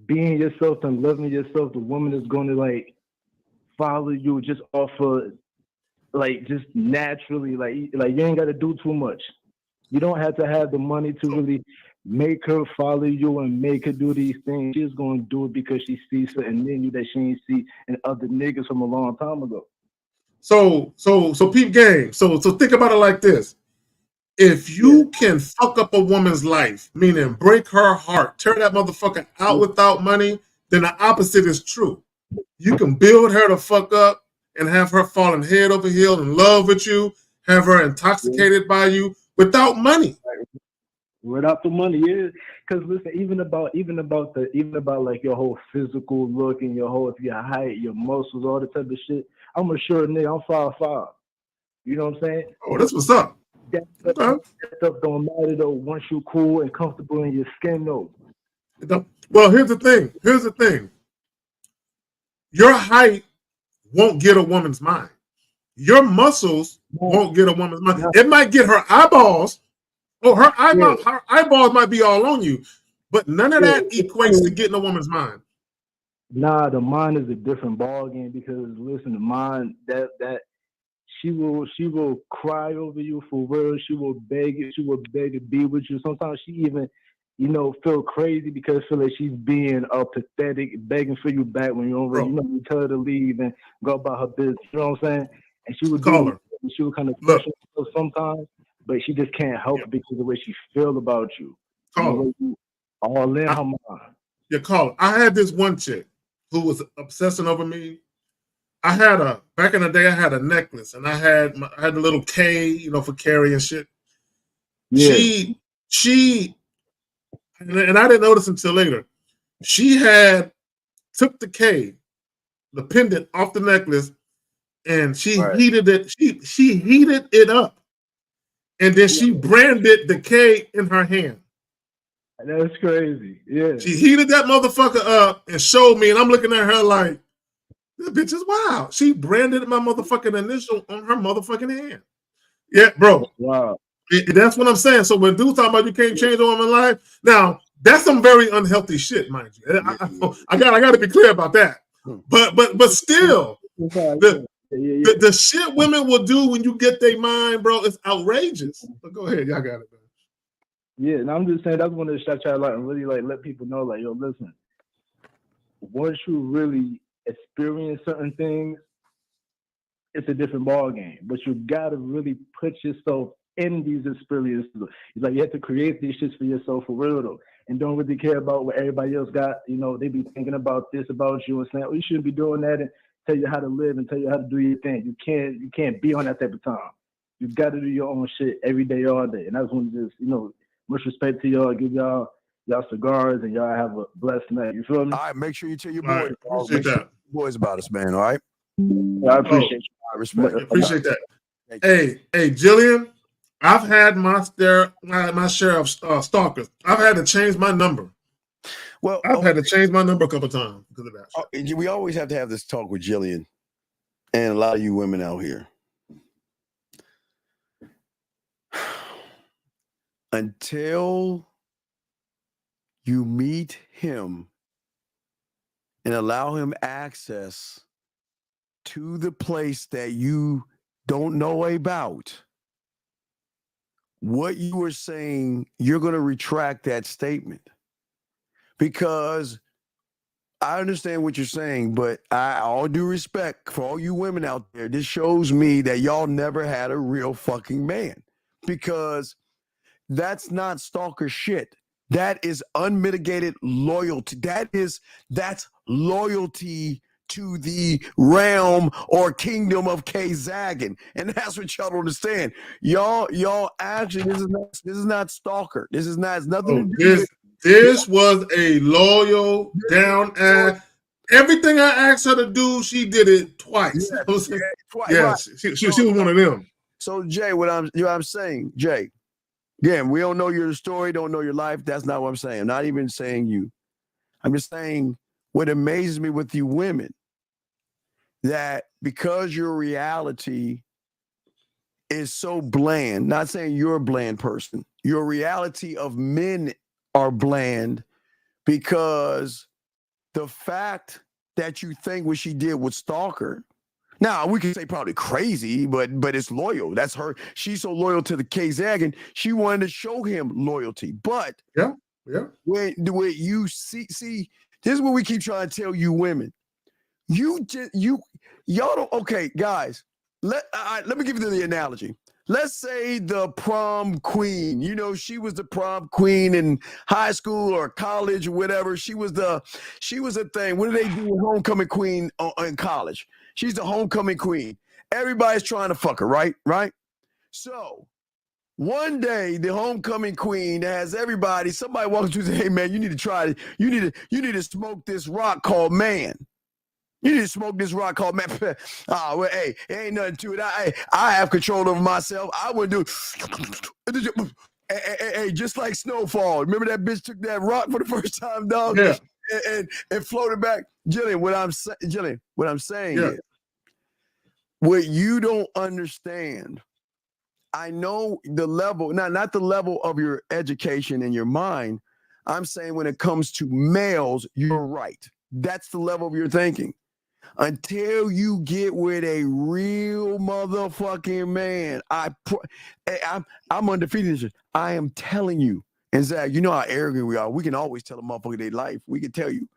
being yourself and loving yourself, the woman is going to like follow you just off of like just naturally, like you ain't got to do too much. You don't have to have the money to really make her follow you and make her do these things. She's going to do it because she sees something in you that she ain't see in other niggas from a long time ago. So peep game. So think about it like this. If you can fuck up a woman's life, meaning break her heart, tear that motherfucker out without money, then the opposite is true. You can build her to fuck up and have her falling head over heels in love with you, have her intoxicated by you without money. Without the money, yeah. Because listen, even about like your whole physical look and your height, your muscles, all the type of shit. I'm a short nigga. I'm 5'5". You know what I'm saying? Oh, that's what's up. That stuff don't matter though. Once you're cool and comfortable in your skin, though. Well, here's the thing. Your height won't get a woman's mind. Your muscles won't get a woman's mind. It might get her eyeballs. Oh, her eyeballs might be all on you, but none of that equates to getting a woman's mind. Nah, the mind is a different ballgame because listen, the mind that she will cry over you for real. She will beg to be with you. Sometimes she even, feel crazy because feel like she's being pathetic, begging for you back when you're over. You tell her to leave and go about her business. You know what I'm saying? And she would call her. She would kind of push herself sometimes, but she just can't help it because of the way she feel about you. Call her. All in her mind. Yeah, call her. I had this one chick who was obsessing over me. Back in the day, I had a necklace and I had a little K, for carrying shit. Yeah. She, and I didn't notice until later. She took the K, the pendant off the necklace, and she heated it. She heated it up, and then she branded the K in her hand. That's crazy. Yeah. She heated that motherfucker up and showed me, and I'm looking at her like, this bitch is wild. She branded my motherfucking initial on her motherfucking hand. Yeah, bro. Wow. That's what I'm saying. So when dudes talk about you can't change a woman's life, now that's some very unhealthy shit, mind you. I got to be clear about that. But still, the shit women will do when you get their mind, bro, is outrageous. But go ahead, y'all got it, man. Yeah, and I'm just saying that's one of the shots y'all like and really like let people know, like, yo, listen. Once you really experience certain things, it's a different ball game. But you gotta really put yourself in these experiences. It's like you have to create these shits for yourself for real though, and don't really care about what everybody else got. They be thinking about this about you and saying, "Oh, you shouldn't be doing that," and tell you how to live and tell you how to do your thing. You can't be on that type of time. You got to do your own shit every day, all day. And I just want to just, much respect to y'all. Give y'all cigars, and y'all have a blessed night. You feel me? All right, make sure you tell your All boys. right, appreciate Make sure that. you tell your boys about us, man. All right. I appreciate you. I respect. Appreciate that. Hey, Jillian, I've had my share of stalkers. I've had to change my number. Well, I've had to change my number a couple times because of that. We always have to have this talk with Jillian and a lot of you women out here. Until you meet him and allow him access to the place that you don't know about, what you were saying, you're going to retract that statement. Because I understand what you're saying, but all due respect for all you women out there, this shows me that y'all never had a real fucking man. Because that's not stalker shit. That is unmitigated loyalty. That's loyalty to the realm or kingdom of K-Zaggin. And that's what y'all don't understand. Y'all actually, this is not stalker. This is not, it's nothing to do with. This was a loyal, down ass. Everything I asked her to do, she did it twice. Yes, she was one of them. So Jay, what I'm saying, Jay, again, we don't know your story, don't know your life. That's not what I'm saying. I'm not even saying you. I'm just saying what amazes me with you women, that because your reality is so bland, not saying you're a bland person, your reality of men are bland because the fact that you think what she did with stalker, now we can say probably crazy, but it's loyal. That's her. She's so loyal to the K-Zaggin, she wanted to show him loyalty. But yeah. When you see, this is what we keep trying to tell you women. Y'all don't. Okay, guys, let me give you the analogy. Let's say the prom queen, she was the prom queen in high school or college or whatever. She was a thing. What do they do with homecoming queen in college? She's the homecoming queen. Everybody's trying to fuck her, right? Right? So one day the homecoming queen has somebody walks through and says, hey man, you need to try it. You need to smoke this rock called man. You need to smoke this rock called man. Well, hey, it ain't nothing to it. I have control over myself. I would do hey, just like Snowfall. Remember that bitch took that rock for the first time, dog? Yeah. And floated back. Jillian, what I'm saying is, what you don't understand, I know the level, not the level of your education and your mind. I'm saying when it comes to males, you're right. That's the level of your thinking. Until you get with a real motherfucking man, I'm undefeated. I am telling you. And Zach, you know how arrogant we are. We can always tell a motherfucker their life. We can tell you.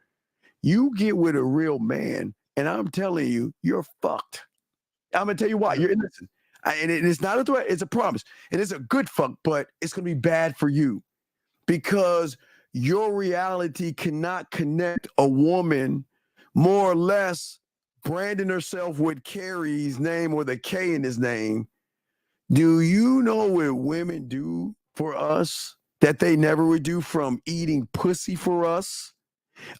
You get with a real man, and I'm telling you, you're fucked. I'm going to tell you why. You're innocent. And it's not a threat. It's a promise. And it's a good fuck, but it's going to be bad for you. Because your reality cannot connect a woman more or less branding herself with Carrie's name or the K in his name. Do you know what women do for us that they never would do, from eating pussy for us?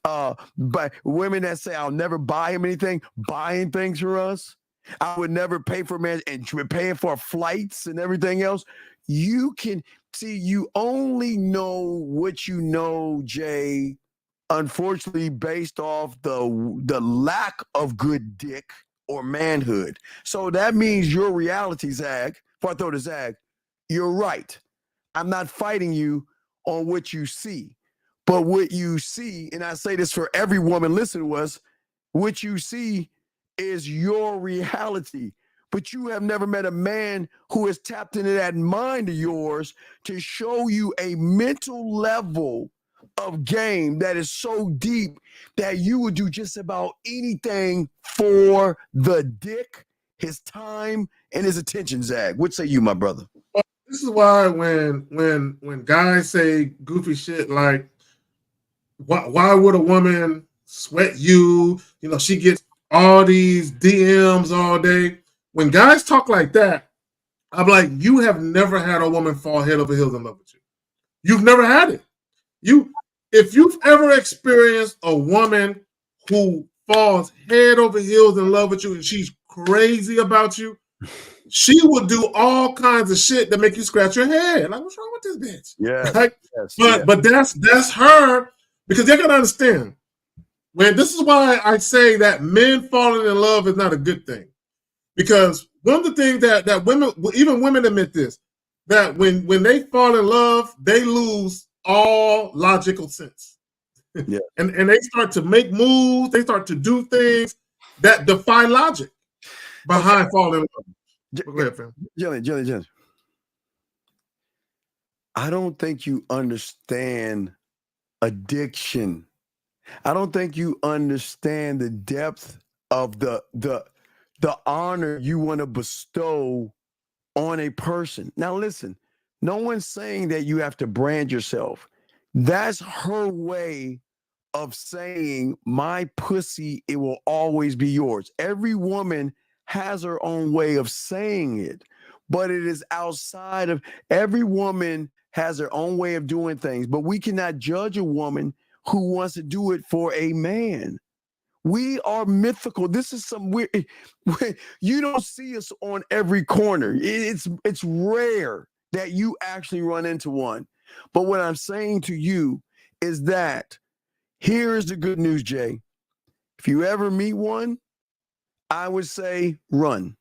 But women that say, I'll never buy him anything, buying things for us. I would never pay for man and paying for flights and everything else. You can see, you only know what you know, Jay, unfortunately, based off the lack of good dick or manhood. So that means your reality, Zag, before I throw to Zag, you're right. I'm not fighting you on what you see. But what you see, and I say this for every woman listening to us, what you see is your reality. But you have never met a man who has tapped into that mind of yours to show you a mental level of game that is so deep that you would do just about anything for the dick, his time, and his attention, Zag. What say you, my brother? This is why when guys say goofy shit like, why would a woman sweat you? She gets all these DMs all day. When guys talk like that, I'm like, you have never had a woman fall head over heels in love with you. You've never had it. If you've ever experienced a woman who falls head over heels in love with you and she's crazy about you, she will do all kinds of shit that make you scratch your head. Like, what's wrong with this bitch? Yeah. Right? Yes, But that's her, because you gotta understand. Man, this is why I say that men falling in love is not a good thing. Because one of the things that women, even women admit this, that when they fall in love, they lose all logical sense. Yeah. and they start to make moves, they start to do things that defy logic behind falling in love. Go ahead, fam. Jelly. I don't think you understand addiction. I don't think you understand the depth of the honor you want to bestow on a person. Now listen, no one's saying that you have to brand yourself. That's her way of saying, my pussy, it will always be yours. Every woman has her own way of saying it, but it is outside of, every woman has her own way of doing things, but we cannot judge a woman who wants to do it for a man. We are mythical. This is some weird, you don't see us on every corner. It's rare that you actually run into one. But what I'm saying to you is that here is the good news, Jay. If you ever meet one, I would say run,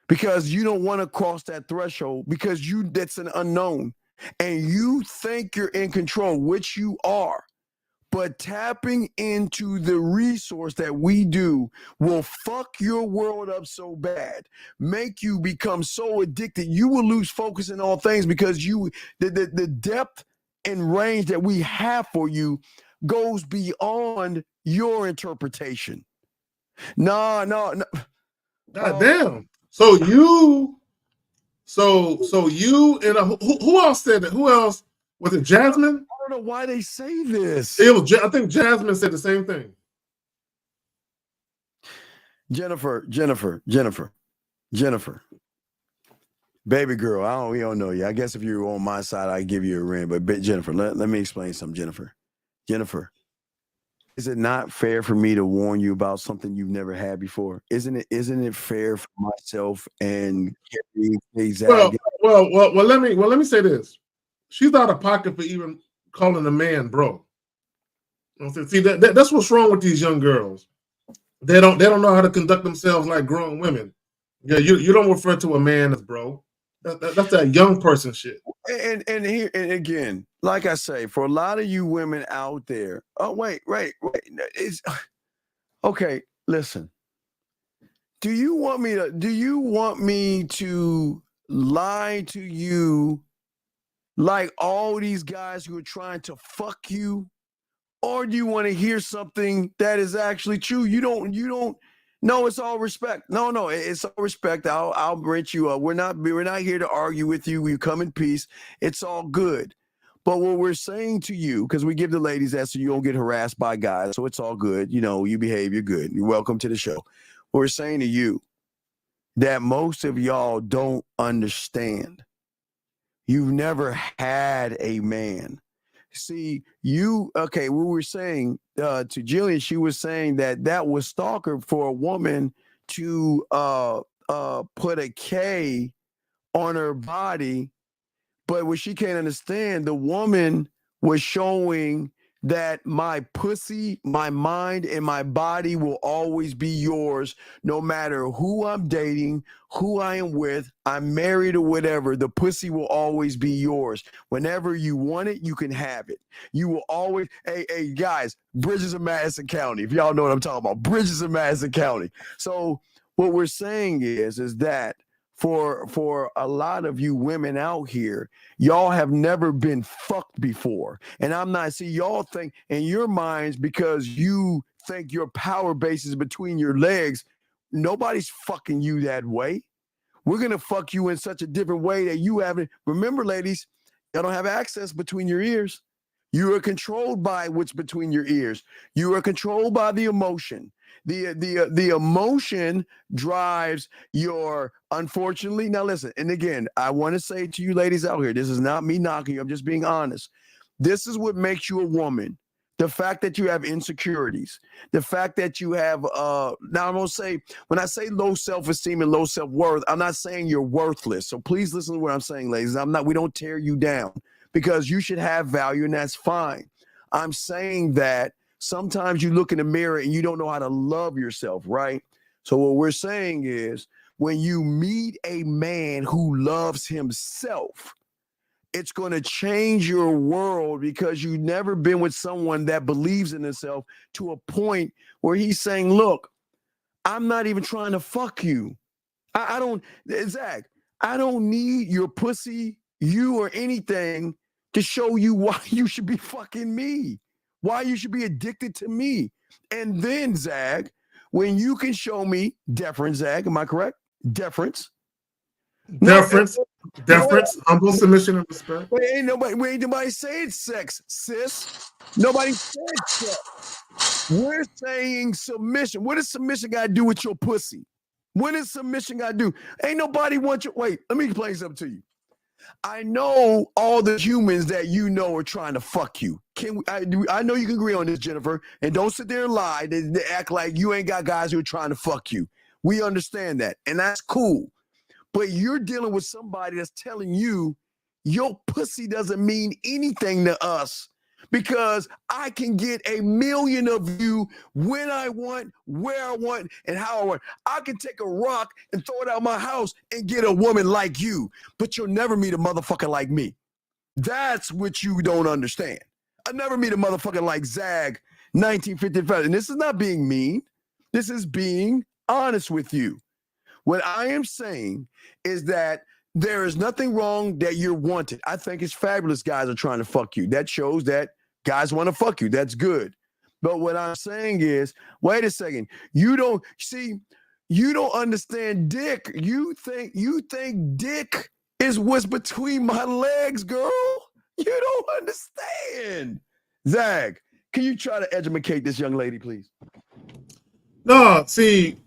because you don't want to cross that threshold, because that's an unknown and you think you're in control, which you are. But tapping into the resource that we do will fuck your world up so bad, make you become so addicted, you will lose focus in all things, because the depth and range that we have for you goes beyond your interpretation. No. God damn. So you and who else said that? Who else? Was it Jasmine? I don't know why they say this. I think Jasmine said the same thing. Jennifer. Baby girl, we don't know you. I guess if you were on my side, I'd give you a ring. But Jennifer, let me explain something, Jennifer, is it not fair for me to warn you about something you've never had before? Isn't it fair for myself and Well, let me say this. She's out of pocket for even calling a man bro. See, that's what's wrong with these young girls. They don't know how to conduct themselves like grown women. Yeah, you don't refer to a man as bro. That's that young person shit. And again, like I say, for a lot of you women out there, wait. It's okay. Listen, do you want me to lie to you like all these guys who are trying to fuck you, or do you want to hear something that is actually true? You don't. No, it's all respect. No, it's all respect. I'll rent you up. We're not here to argue with you. We come in peace. It's all good. But what we're saying to you, because we give the ladies that so you don't get harassed by guys, so it's all good. You behave, you're good. You're welcome to the show. We're saying to you that most of y'all don't understand. You've never had a man. See, what we're saying to Jillian, she was saying that was stalker for a woman to put a K on her body, but what she can't understand, the woman was showing that my pussy, my mind, and my body will always be yours, no matter who I'm dating, who I am with, I'm married or whatever, the pussy will always be yours. Whenever you want it, you can have it. You will always, hey guys, Bridges of Madison County, if y'all know what I'm talking about, Bridges of Madison County. So what we're saying is that for a lot of you women out here, y'all have never been fucked before. And y'all think in your minds, because you think your power base is between your legs, nobody's fucking you that way. We're going to fuck you in such a different way that you haven't. Remember, ladies, y'all don't have access between your ears. You are controlled by what's between your ears. You are controlled by the emotion. The emotion drives your, unfortunately, now listen, and again, I want to say to you ladies out here, this is not me knocking you, I'm just being honest. This is what makes you a woman. The fact that you have insecurities, the fact that you have, now I'm going to say, when I say low self-esteem and low self-worth, I'm not saying you're worthless. So please listen to what I'm saying, ladies. We don't tear you down because you should have value and that's fine. I'm saying that sometimes you look in the mirror and you don't know how to love yourself, right? So what we're saying is when you meet a man who loves himself, it's going to change your world because you've never been with someone that believes in himself to a point where he's saying, look, I'm not even trying to fuck you. I don't, Zach, I don't need your pussy, you or anything to show you why you should be fucking me, why you should be addicted to me. And then, Zach, when you can show me deference, Zach, am I correct? Deference. Deference, humble submission and respect. Ain't nobody saying sex, sis. Nobody said sex. We're saying submission. What does submission got to do with your pussy? What does submission got to do? Ain't nobody want you. Wait, let me explain something to you. I know all the humans that you know are trying to fuck you. I know you can agree on this, Jennifer, and don't sit there and lie. They act like you ain't got guys who are trying to fuck you. We understand that, and that's cool. But you're dealing with somebody that's telling you your pussy doesn't mean anything to us because I can get 1 million of you when I want, where I want, and how I want. I can take a rock and throw it out my house and get a woman like you, but you'll never meet a motherfucker like me. That's what you don't understand. I'll never meet a motherfucker like Zag 1955. And this is not being mean. This is being honest with you. What I am saying is that there is nothing wrong that you're wanted. I think it's fabulous guys are trying to fuck you. That shows that guys want to fuck you. That's good. But what I'm saying is, wait a second. You don't understand dick. You think dick is what's between my legs, girl. You don't understand. Zag, can you try to educate this young lady, please? No, see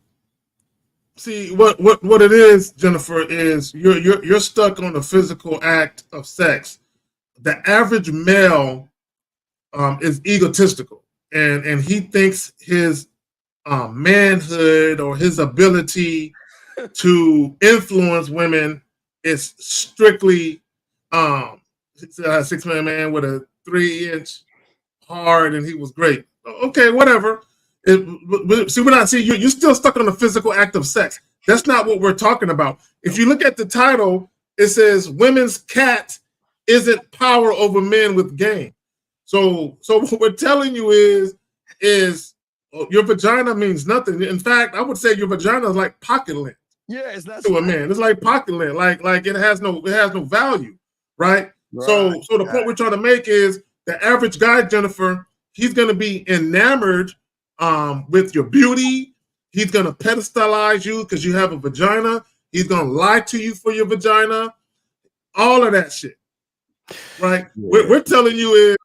what it is, Jennifer, is you're stuck on the physical act of sex. The average male is egotistical, and he thinks his manhood or his ability to influence women is strictly 6 man with a 3-inch hard, and he was great. Okay, whatever. You're still stuck on the physical act of sex. That's not what we're talking about. If you look at the title, it says women's cat isn't power over men with game. So what we're telling you is your vagina means nothing. In fact, I would say your vagina is like pocket lint. Yeah, it's not to a man. It's like pocket lint. Like it has no value, right? So the point we're trying to make is the average guy, Jennifer, he's going to be enamored with your beauty. He's going to pedestalize you because you have a vagina. He's going to lie to you for your vagina. All of that shit, right? Yeah. We're telling you is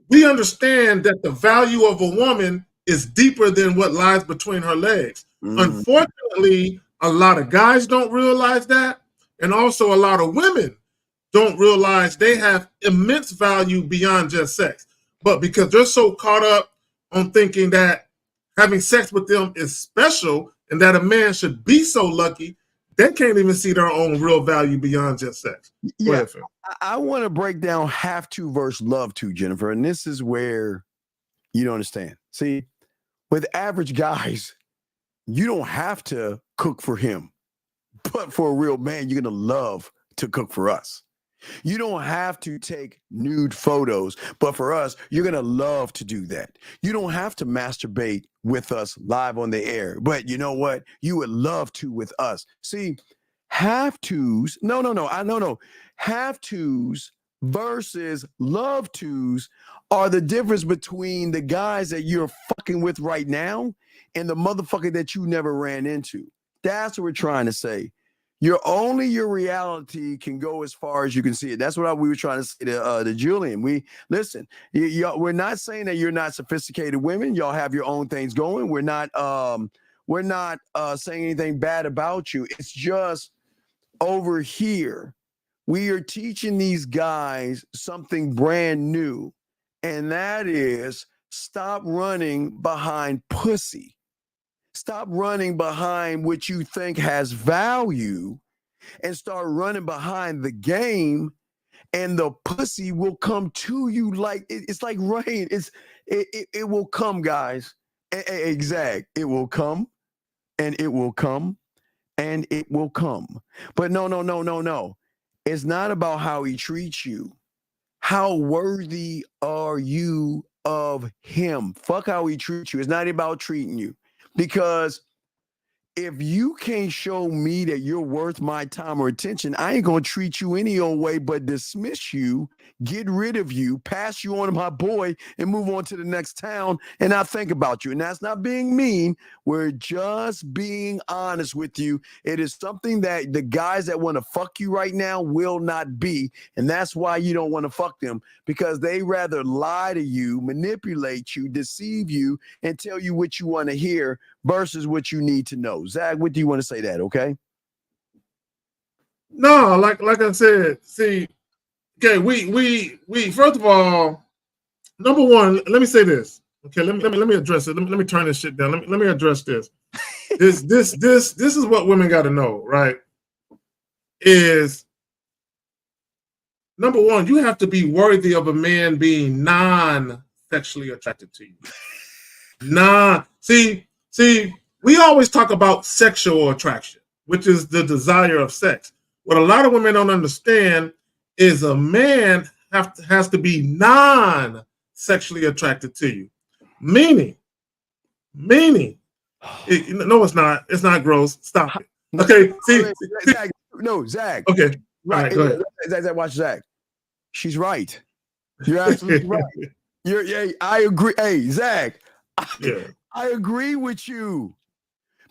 we understand that the value of a woman is deeper than what lies between her legs. Unfortunately, a lot of guys don't realize that, and also a lot of women don't realize they have immense value beyond just sex. But because they're so caught up on thinking that having sex with them is special and that a man should be so lucky, they can't even see their own real value beyond just sex. Yeah, I want to break down have to versus love to, Jennifer, and this is where you don't understand. See, with average guys, you don't have to cook for him, but for a real man, you're going to love to cook for us. You don't have to take nude photos, but for us, you're going to love to do that. You don't have to masturbate with us live on the air, but you know what? You would love to with us. See, have tos, no. Have tos versus love tos are the difference between the guys that you're fucking with right now and the motherfucker that you never ran into. That's what we're trying to say. Your reality can go as far as you can see it. That's what we were trying to say to Julian. We're not saying that you're not sophisticated women. Y'all have your own things going. We're not saying anything bad about you. It's just over here, we are teaching these guys something brand new, and that is stop running behind pussy. Stop running behind what you think has value and start running behind the game, and the pussy will come to you like it's like rain. It will come, guys. Exact. It will come, and it will come, and it will come. But no. It's not about how he treats you. How worthy are you of him? Fuck how he treats you. It's not about treating you. Because if you can't show me that you're worth my time or attention, I ain't going to treat you any old way but dismiss you, get rid of you, pass you on to my boy, and move on to the next town and not think about you. And that's not being mean. We're just being honest with you. It is something that the guys that want to fuck you right now will not be. And that's why you don't want to fuck them, because they rather lie to you, manipulate you, deceive you, and tell you what you want to hear versus what you need to know. Zach, what do you want to say that, okay? No, like I said, see, okay, we first of all, number one, let me say this. Okay, let me address it. Let me turn this shit down. Let me address this. This is what women got to know, right? Is number one, you have to be worthy of a man being non-sexually attracted to you. See, we always talk about sexual attraction, which is the desire of sex. What a lot of women don't understand is a man has to be non-sexually attracted to you. Meaning, no, it's not. It's not gross. Stop it. Okay, Zach. No, Zach. Okay, all right, go ahead. Zach, watch Zach. She's right. You're absolutely right. I agree. Hey, Zach. I agree with you.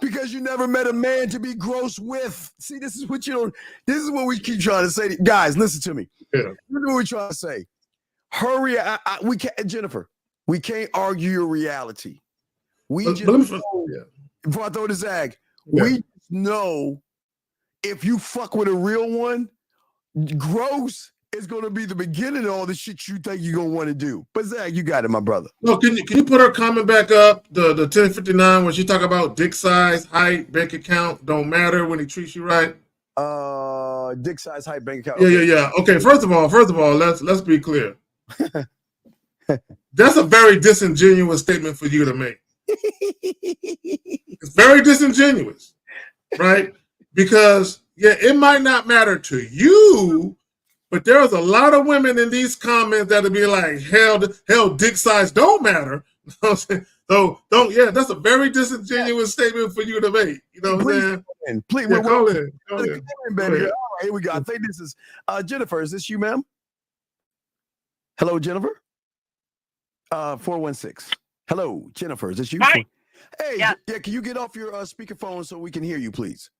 Because you never met a man to be gross with. See, this is what we keep trying to say. Guys, listen to me. Yeah. This is what we're trying to say. Hurry, we can't, Jennifer, we can't argue your reality. Before I throw to Zach, we just know if you fuck with a real one, gross is going to be the beginning of all the shit you think you're going to want to do. But Zach, you got it, my brother. No, can you put her comment back up? The 1059 where she talk about dick size, height, bank account don't matter when he treats you right. Dick size, height, bank account. Yeah. Okay, first of all, let's be clear. That's a very disingenuous statement for you to make. It's very disingenuous, right? Because it might not matter to you. But there's a lot of women in these comments that'll be like, hell, dick size don't matter. So that's a very disingenuous statement for you to make. You know what I'm saying? Please, call in. Baby. All right, here we go. I think this is Jennifer. Is this you, ma'am? Hello, Jennifer. 416. Hello, Jennifer. Is this you? Hi. Hey, yeah. Can you get off your speakerphone so we can hear you, please?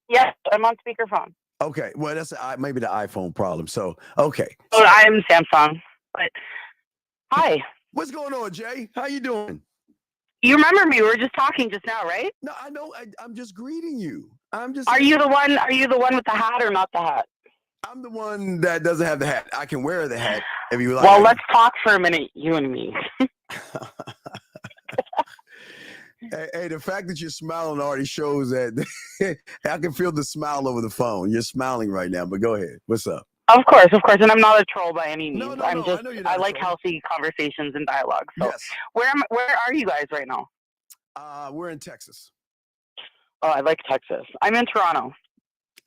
Yes, I'm on speakerphone. Okay, well, that's maybe the iPhone problem. So, okay. Oh, I am Samsung. But hi. What's going on, Jay? How you doing? You remember me? We were just talking just now, right? No, I know. I'm just greeting you. Are you the one? Are you the one with the hat or not the hat? I'm the one that doesn't have the hat. I can wear the hat if you like. Well, let's talk for a minute, you and me. Hey, the fact that you're smiling already shows that I can feel the smile over the phone. You're smiling right now, but go ahead. What's up? Of course. And I'm not a troll by any means. No, I like healthy conversations and dialogue. So yes. Where are you guys right now? We're in Texas. Oh, I like Texas. I'm in Toronto.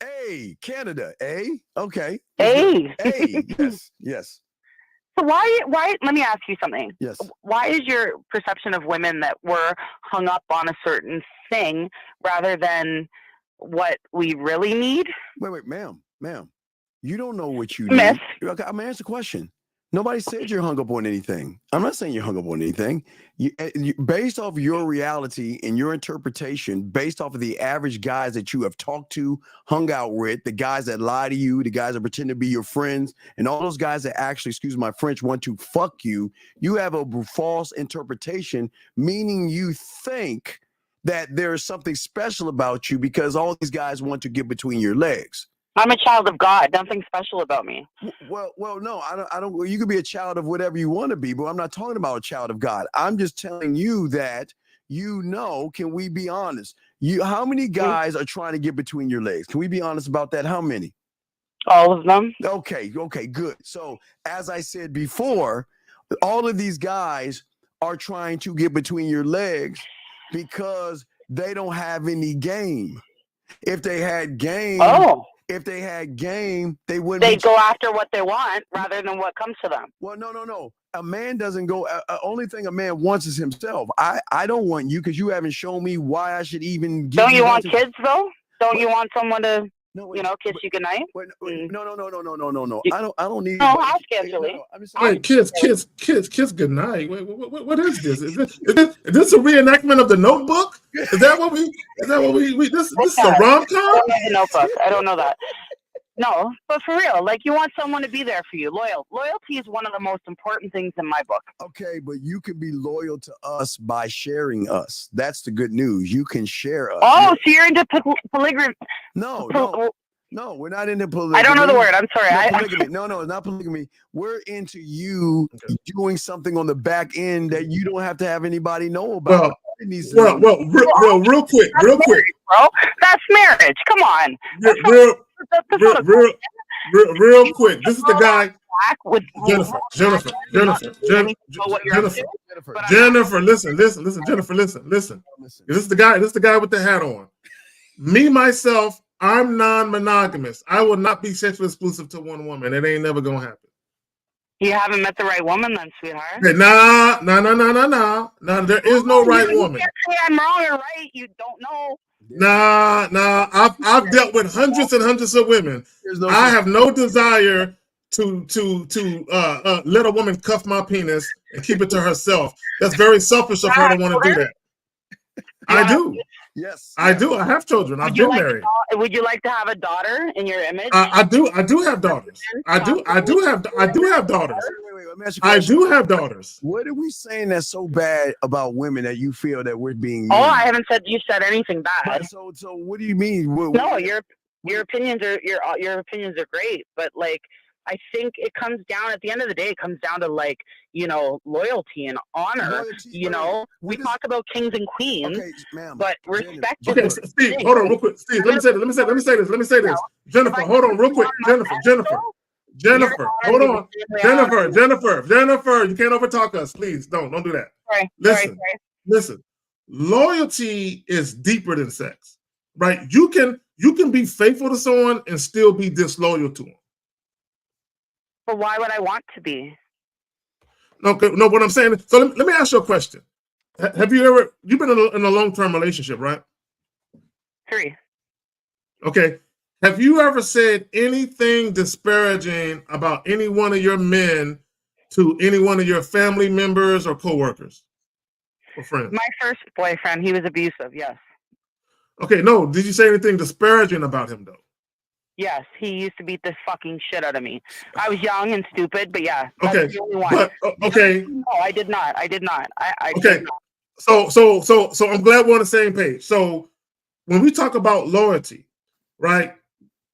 Hey, Canada. Okay. Hey. Yes. So why, let me ask you something. Yes. Why is your perception of women that we're hung up on a certain thing rather than what we really need? Wait, ma'am. You don't know what you Miss. need. Okay, I'm going to answer the question. Nobody said you're hung up on anything. I'm not saying you're hung up on anything. Based off your reality and your interpretation, based off of the average guys that you have talked to, hung out with, the guys that lie to you, the guys that pretend to be your friends, and all those guys that actually, excuse my French, want to fuck you, you have a false interpretation, meaning you think that there is something special about you because all these guys want to get between your legs. I'm a child of God. Nothing special about me. Well, no, I don't. You can be a child of whatever you want to be, but I'm not talking about a child of God. I'm just telling you that can we be honest? How many guys are trying to get between your legs? Can we be honest about that? How many? All of them. Okay, good. So as I said before, all of these guys are trying to get between your legs because they don't have any game. If they had game, they wouldn't. They go after what they want rather than what comes to them. Well, no. A man doesn't go. Only thing a man wants is himself. I don't want you because you haven't shown me why I should even. Don't you want kids though? Don't you want someone to, kiss you goodnight? No. I don't need. No, ask Angela. Wait, kiss goodnight. Wait, what is this? Is this a reenactment of The Notebook? Is that what we? This is a rom-com? Notebook. I don't know that. No, but for real, like you want someone to be there for you. Loyalty is one of the most important things in my book. Okay, but you can be loyal to us by sharing us. That's the good news. You can share us. Oh, so you're into polygamy? No, we're not into polygamy. I don't know the word. I'm sorry. No, it's not polygamy. We're into you doing something on the back end that you don't have to have anybody know about. Real quick, bro. That's marriage. Come on. Real quick. This is the guy. Jennifer. Listen. Jennifer, listen. This is the guy with the hat on. Me, myself, I'm non-monogamous. I will not be sexually exclusive to one woman. It ain't never gonna happen. You haven't met the right woman then, sweetheart. Okay, nah. There is no right woman. You can't say I'm wrong or right. You don't know. Nah. I've dealt with hundreds and hundreds of women. I have no desire to let a woman cuff my penis and keep it to herself. That's very selfish of her to want to do that. I do. Yes, I do. I have children. I've been married. Would you like to have a daughter in your image? I do have daughters. I do have daughters. Wait, let me ask you I do have daughters. What are we saying that's so bad about women that you feel that we're being? I haven't said you said anything bad. So what do you mean? No, your opinions are your opinions are great, but like I think it comes down at the end of the day. It comes down to like loyalty and honor. We talk about kings and queens, but respect. Okay, Steve, hold on real quick. Steve, let me say this. Jennifer, hold on real quick. Jennifer, hold on. Jennifer, you can't overtalk us, please. Don't do that. Sorry. Listen. Loyalty is deeper than sex, right? You can be faithful to someone and still be disloyal to them. But why would I want to be? No, what I'm saying. So let me ask you a question. Have you've been in a long-term relationship, right? 3. Okay. Have you ever said anything disparaging about any one of your men to any one of your family members or coworkers or friends? My first boyfriend, he was abusive. Yes. Okay. No. Did you say anything disparaging about him though? Yes, he used to beat the fucking shit out of me. I was young and stupid, but yeah, that's okay. the only one. But, okay. No, I did not. I okay. Did not. So I'm glad we're on the same page. So when we talk about loyalty, right?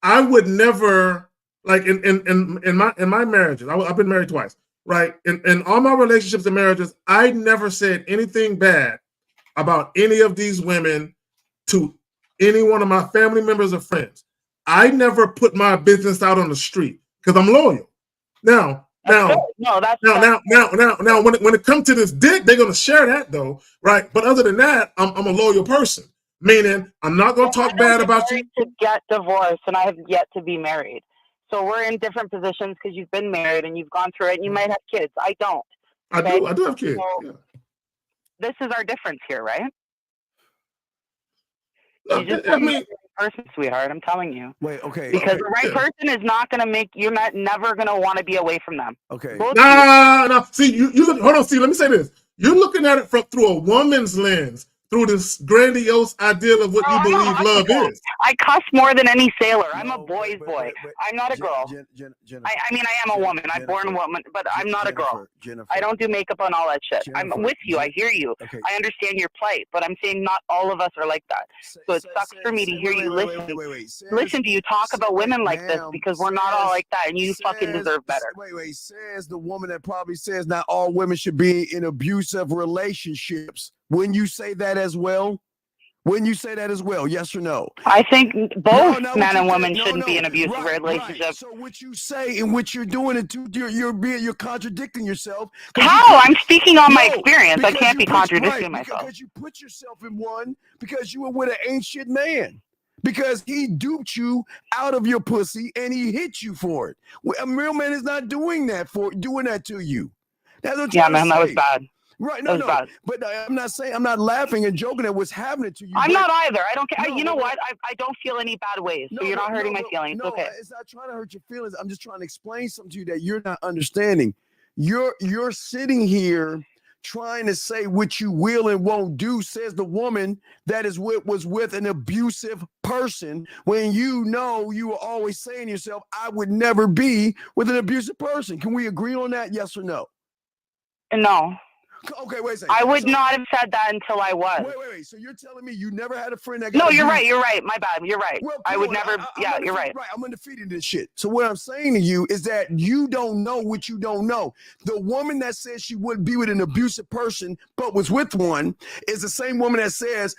I would never like in my marriages. I've been married twice, right? In all my relationships and marriages, I never said anything bad about any of these women to any one of my family members or friends. I never put my business out on the street because I'm loyal. Now, when it comes to this dick, they're gonna share that though, right? But other than that, I'm a loyal person. Meaning, I'm not gonna talk bad about you. To get divorced, and I have yet to be married. So we're in different positions because you've been married and you've gone through it, and you might have kids. I don't. Okay? I do have kids. So yeah. This is our difference here, right? No, person, sweetheart. I'm telling you. Wait, okay. Because okay. the right person is not going to make, you're never going to want to be away from them. Okay. No. See, you look, hold on, see, let me say this. You're looking at it through a woman's lens, through this grandiose ideal of what you believe love is. I cuss more than any sailor. I'm a boy's boy. I'm not a girl. I mean, I am a woman. I'm born a woman, but I'm not a girl. I don't do makeup and all that shit. I'm with you. I hear you. Okay. I understand your plight, but I'm saying not all of us are like that. So it sucks for me to hear you listen to you talk about women like this, because we're not all like that, and you fucking deserve better. Wait. Says the woman that probably says not all women should be in abusive relationships. When you say that as well? When you say that as well, yes or no? I think both men and women shouldn't be in abusive relationships. Right. So what you say and what you're doing, you're contradicting yourself. How? I'm speaking on my experience. I can't be contradicting myself. Because you put yourself in one because you were with an ancient man. Because he duped you out of your pussy and he hit you for it. A real man is not doing that to you. That's what yeah, man, that was bad. Right, no. But I'm not laughing and joking at what's happening to you. I'm not either. I don't care. You know what? I don't feel any bad ways. So you're not hurting my feelings. No, okay. It's not trying to hurt your feelings. I'm just trying to explain something to you that you're not understanding. You're sitting here trying to say what you will and won't do, says the woman that was with an abusive person, when you know you were always saying to yourself, I would never be with an abusive person. Can we agree on that? Yes or no? No. Okay, wait a second. I would not have said that until I was. Wait. So you're telling me you never had a friend that got abused? You're right. My bad. You're right. Well, I would never. You're right. Right. I'm undefeated in this shit. So what I'm saying to you is that you don't know what you don't know. The woman that says she wouldn't be with an abusive person but was with one is the same woman that says,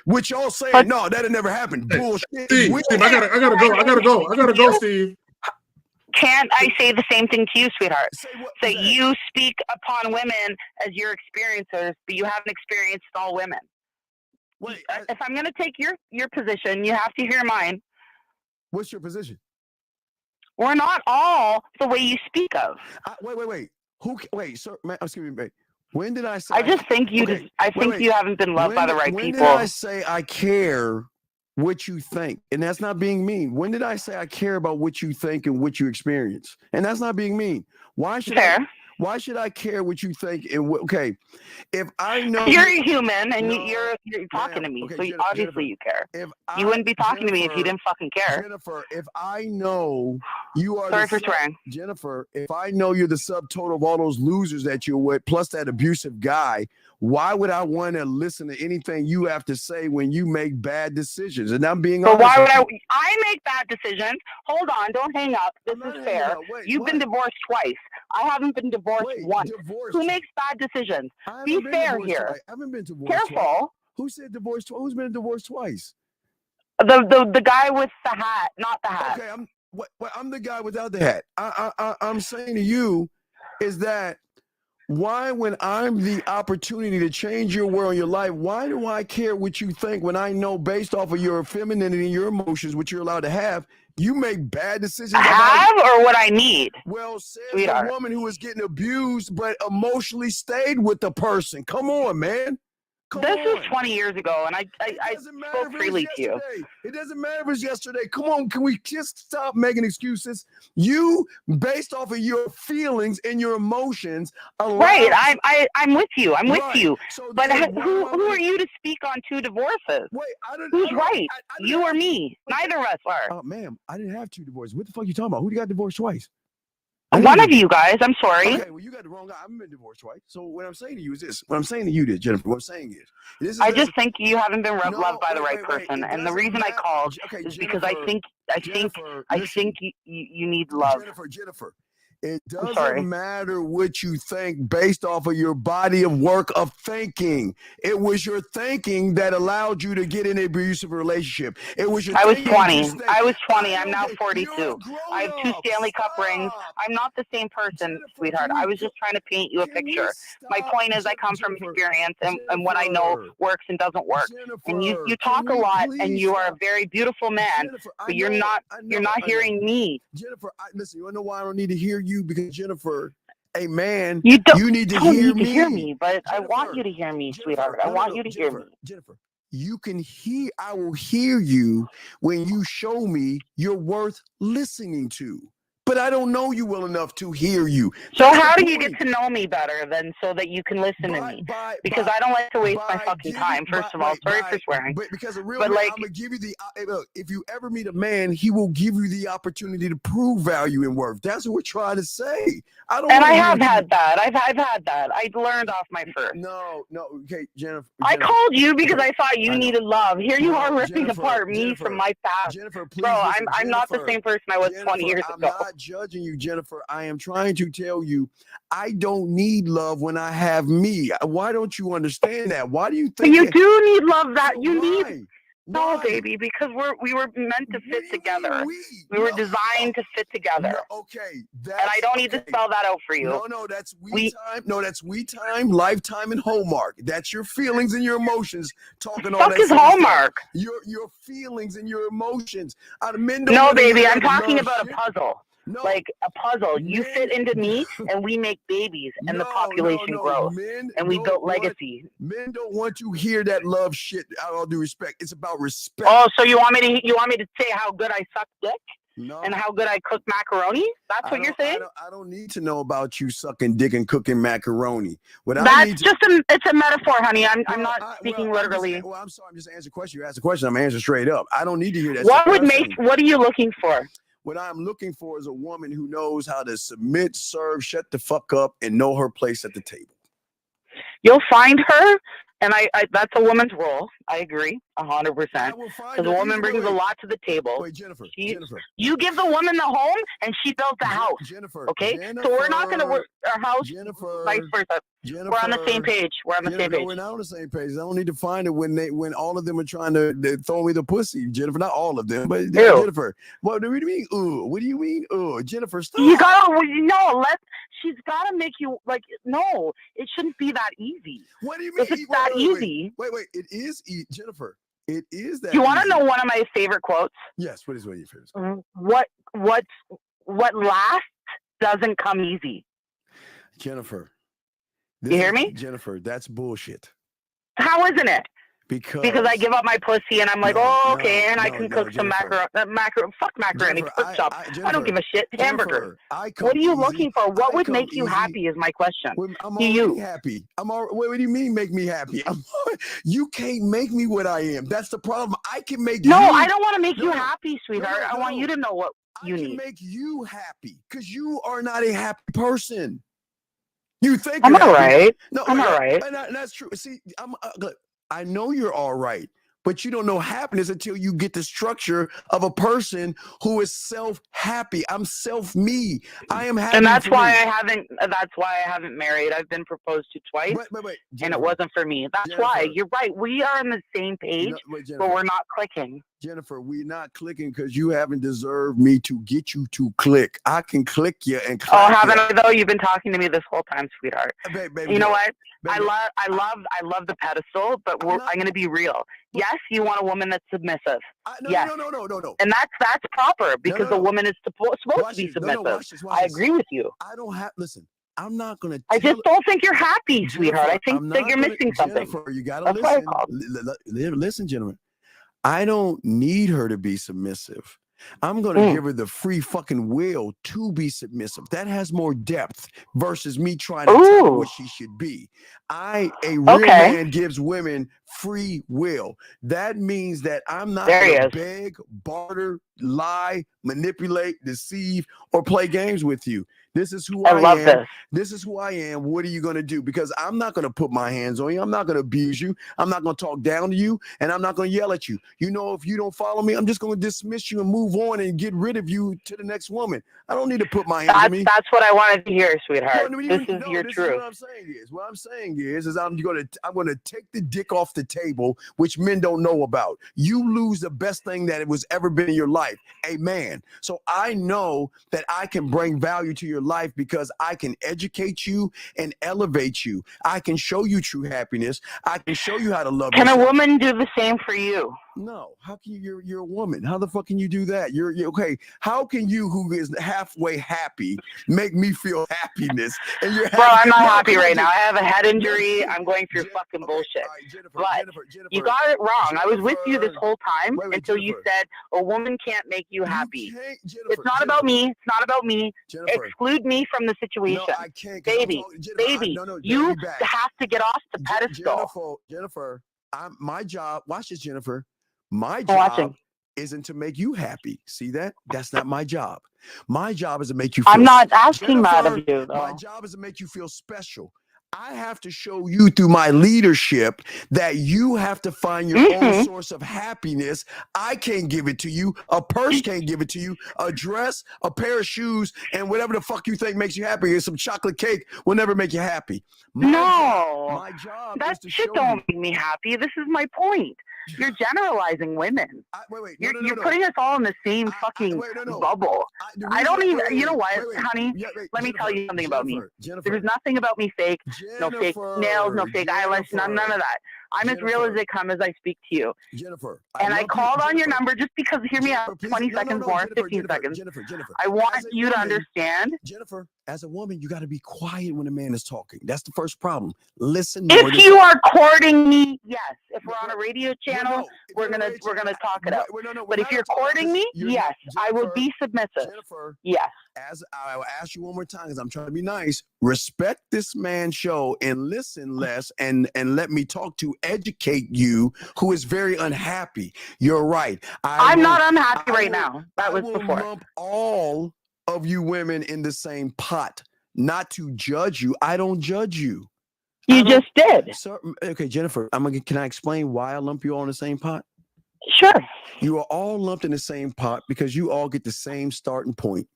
which y'all saying, no, that'll never happen. Hey, bullshit. Steve, I gotta go, Steve. Can't I say the same thing to you, sweetheart? Say you speak upon women as your experiencers, but you haven't experienced all women. Wait, if I'm going to take your position, you have to hear mine. What's your position? We're not all the way you speak of. Wait. Wait, sir, man, excuse me, when did I say? I just think you. Okay, I think you haven't been loved by the right people. When did I say I care what you think? And that's not being mean. When did I say I care about what you think and what you experience? And that's not being mean. Why should I care what you think? And okay, if I know you're a human and you're talking to me, so obviously you care. You wouldn't be talking to me if you didn't fucking care. Jennifer, if I know you are sorry for swearing, Jennifer, if I know you're the subtotal of all those losers that you're with, plus that abusive guy, why would I want to listen to anything you have to say when you make bad decisions? And I'm being honest. But why would I make bad decisions? Hold on, don't hang up. This is fair. You've been divorced twice. I haven't been divorced once. Who makes bad decisions? Be fair here. I haven't been divorced. Careful. Twice. Who said divorced? Who's been divorced twice? The guy with the hat, not the hat. Okay, I'm the guy without the hat. I'm saying to you is that why, when I'm the opportunity to change your world, your life, why do I care what you think when I know based off of your femininity and your emotions, which you're allowed to have, you make bad decisions? Or what I need? Well, says the woman who was getting abused but emotionally stayed with the person. Come on, man. This is 20 years ago, and I spoke freely to you. It doesn't matter if it's yesterday. Come on, can we just stop making excuses? You, based off of your feelings and your emotions, right? I'm with you. I'm with you. So but who are you to speak on two divorces? Wait, who's right? You or me? Neither of us are. Oh, ma'am, I didn't have two divorces. What the fuck are you talking about? Who got divorced twice? One of you guys. I'm sorry. Okay, well, you got the wrong guy. I haven't been divorced twice. So what I'm saying to you is this. What I'm saying to you, Jennifer. What I'm saying is, I just think you haven't been loved by the right person. And the reason I called is because I think you need love. Jennifer. It doesn't matter what you think based off of your body of work of thinking. It was your thinking that allowed you to get in an abusive relationship. It was your I was 20. I'm now 42. I have 2 Stanley Cup rings. I'm not the same person, sweetheart. I was just trying to paint you a picture. My point is I come from experience and what I know works and doesn't work. And you talk a lot and you are a very beautiful man, but you're not hearing me. Jennifer, listen, you want to know why I don't need to hear you? Because Jennifer, a man, you need to hear me. But Jennifer, I want you to hear me, sweetheart. I want you to hear me. Jennifer, I will hear you when you show me you're worth listening to. But I don't know you well enough to hear you. So how do you get to know me better then so that you can listen to me? Because I don't like to waste my fucking time, first of all. Sorry for swearing. But because a real man, I'm going to give you the, look, if you ever meet a man, he will give you the opportunity to prove value and worth. That's what we're trying to say. I have had that. I've had that. I learned off my first. No, okay, Jennifer. I called you because I thought you needed love. Here you are ripping apart me from my past. Jennifer, please bro, listen, I'm not the same person I was 20 years ago. I'm not judging you, Jennifer. I am trying to tell you, I don't need love when I have me. Why don't you understand that? Why do you think but you do need love that you need? No, baby, because we were meant to fit together. We were designed to fit together. Okay, and I don't need to spell that out for you. No, that's we time. No, that's we time, lifetime, and Hallmark. That's your feelings and your emotions talking all that. Fuck is Hallmark? Your feelings and your emotions. No, baby, I'm talking about a puzzle. No. Like a puzzle. You fit into me and we make babies and the population grows. And we built legacy. Men don't want to hear that love shit, out of all due respect. It's about respect. Oh, so you want me to say how good I suck dick? No. And how good I cook macaroni? That's what you're saying? I don't need to know about you sucking dick and cooking macaroni. It's a metaphor, honey. I'm not speaking literally. I'm sorry. I'm just answering a question. You asked a question. I'm answering straight up. I don't need to hear that. What are you looking for? What I'm looking for is a woman who knows how to submit, serve, shut the fuck up, and know her place at the table. You'll find her, and I that's a woman's role. I agree, 100%. Because a woman brings a lot to the table. Wait, Jennifer. You give the woman the home, and she built the house. Jennifer. Okay, so we're not going to work our house. Vice versa. We're on the same page. We're on the same page. No, we're not on the same page. I don't need to find it when all of them are trying to throw me the pussy. Jennifer, not all of them, but Jennifer. What do you mean? Ooh, what do you mean? Ooh, Jennifer, stop. You gotta she's gotta make you like. No, it shouldn't be that easy. What do you mean? If it's that easy. Wait. It is Jennifer. It is that. You want to know one of my favorite quotes? Yes. What is one of your favorites? What lasts doesn't come easy. Jennifer. You hear me? Jennifer, that's bullshit. How isn't it? Because I give up my pussy and I'm like, and I can cook some macaroni. Fuck macaroni. Pork chop. I don't give a shit. Hamburger. What are you looking for? What would make you happy is my question. I'm already happy. What do you mean make me happy? You can't make me what I am. That's the problem. I can make you. I don't want to make you happy, sweetheart. I want you to know what you need. I can make you happy because you are not a happy person. You think I'm all right. No, I'm all right. That's true. See, I know you're all right, but you don't know happiness until you get the structure of a person who is self-happy. I'm self-me. I am happy. And that's why I haven't married. I've been proposed to twice, and it wasn't for me. That's why. You're right. We are on the same page, but we're not clicking. Jennifer, we're not clicking because you haven't deserved me to get you to click. I can click you and click. Oh, haven't I though? You've been talking to me this whole time, sweetheart. Baby, you know what? Baby. I love the pedestal, but I'm going to be real. Yes, you want a woman that's submissive. Yes. No. And that's proper because a woman is supposed to be submissive. I agree with you. I don't have. Listen. I'm not going to. I just don't think you're happy, sweetheart. I think that you're missing something. Jennifer, you got to listen. Listen, gentlemen. I don't need her to be submissive. I'm going to give her the free fucking will to be submissive. That has more depth versus me trying to tell her what she should be. A real man gives women free will. That means that I'm not going to beg, barter, lie, manipulate, deceive, or play games with you. This is who I am. This is who I am. What are you going to do? Because I'm not going to put my hands on you. I'm not going to abuse you. I'm not going to talk down to you. And I'm not going to yell at you. You know, if you don't follow me, I'm just going to dismiss you and move on and get rid of you to the next woman. I don't need to put my hands on me. That's what I wanted to hear, sweetheart. This is your truth. What I'm saying is I'm going to take the dick off the table, which men don't know about. You lose the best thing that it was ever been in your life, a man. So I know that I can bring value to your life because I can educate you and elevate you. I can show you true happiness. I can show you how to love yourself. Can a woman do the same for you? No, how can you're a woman? How the fuck can you do that? You're okay. How can you, who is halfway happy, make me feel happiness? And you're bro, I'm not happy right now. I have a head injury. I'm going through fucking bullshit. But you got it wrong. I was with you this whole time until you said a woman can't make you happy. It's not about me. It's not about me. Exclude me from the situation. No, I can't, baby. You have to get off the pedestal. Jennifer, my job. Watch this, Jennifer. My job isn't to make you happy. See that? That's not my job. My job is to make you feel I'm not asking that of you, though. My job is to make you feel special. I have to show you through my leadership that you have to find your own source of happiness. I can't give it to you. A purse can't give it to you. A dress, a pair of shoes, and whatever the fuck you think makes you happy, and some chocolate cake will never make you happy. My job that shit don't make me happy. This is my point. You're generalizing women. You're putting us all in the same fucking bubble. I don't even, you know what, honey? Let me tell you something about me. There's nothing about me fake. No fake nails, no fake eyelash, none of that. I'm as real as they come as I speak to you. Jennifer. And I called on your number just because, hear me out, 20 seconds more, 15 seconds. Jennifer, I want you to understand. Jennifer, as a woman, you got to be quiet when a man is talking. That's the first problem. Listen. If you are courting me, yes. If we're on a radio channel, we're gonna talk it out. But if you're courting me, yes, I will be submissive. Jennifer, yes. As I will ask you one more time, because I'm trying to be nice. Respect this man's show and listen less, and let me talk to educate you, who is very unhappy. You're right. I'm not unhappy right now. That was before. Lump all of you women in the same pot, not to judge you. I don't judge you. You just did. So, okay, Jennifer, can I explain why I lump you all in the same pot? Sure. You are all lumped in the same pot because you all get the same starting point.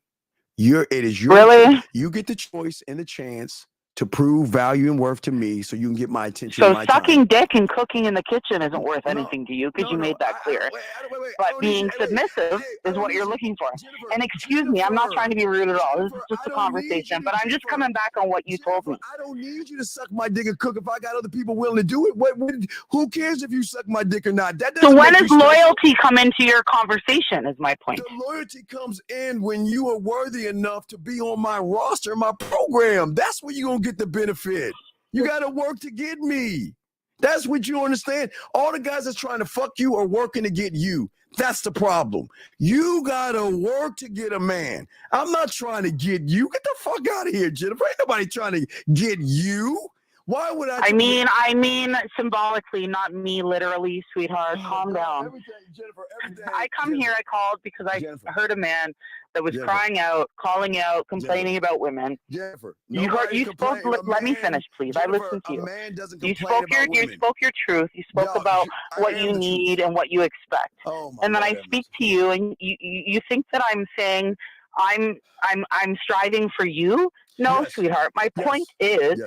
It is your you get the choice and the chance to prove value and worth to me, so you can get my attention. So sucking dick and cooking in the kitchen isn't worth anything to you, because you made that clear. But being submissive is what you're looking for. And excuse me, I'm not trying to be rude at all. This is just a conversation, but I'm just coming back on what you told me. I don't need you to suck my dick and cook if I got other people willing to do it. Who cares if you suck my dick or not? So when does loyalty come into your conversation, is my point. The loyalty comes in when you are worthy enough to be on my roster, my program. That's when you're going to get the benefit. You got to work to get me. That's what you understand. All the guys that's trying to fuck you are working to get you. That's the problem. You got to work to get a man. I'm not trying to get you. Get the fuck out of here, Jennifer. Ain't nobody trying to get you. Why would I? I mean symbolically, not me literally, sweetheart. Calm down. Jennifer, I come here, I called because I heard a man that was crying out, calling out, complaining about women. Jennifer, you spoke. Let me finish, please. I listened to you. You spoke your truth. You spoke about what you need and what you expect. And then I speak to you, and you think that I'm saying I'm striving for you? No, sweetheart. My point is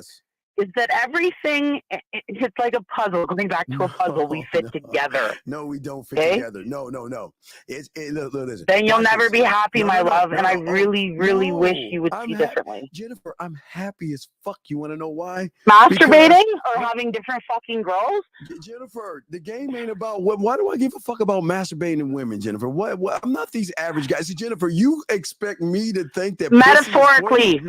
that everything, it's like a puzzle. Going back to a puzzle, we fit together. No, we don't fit together. No. Listen. Then you'll never be happy, my love. And I really, really wish you would see differently. Jennifer, I'm happy as fuck. You want to know why? Masturbating or having different fucking girls? Jennifer, the game ain't about what. Why do I give a fuck about masturbating women, Jennifer? What? I'm not these average guys. See, Jennifer, you expect me to think that metaphorically,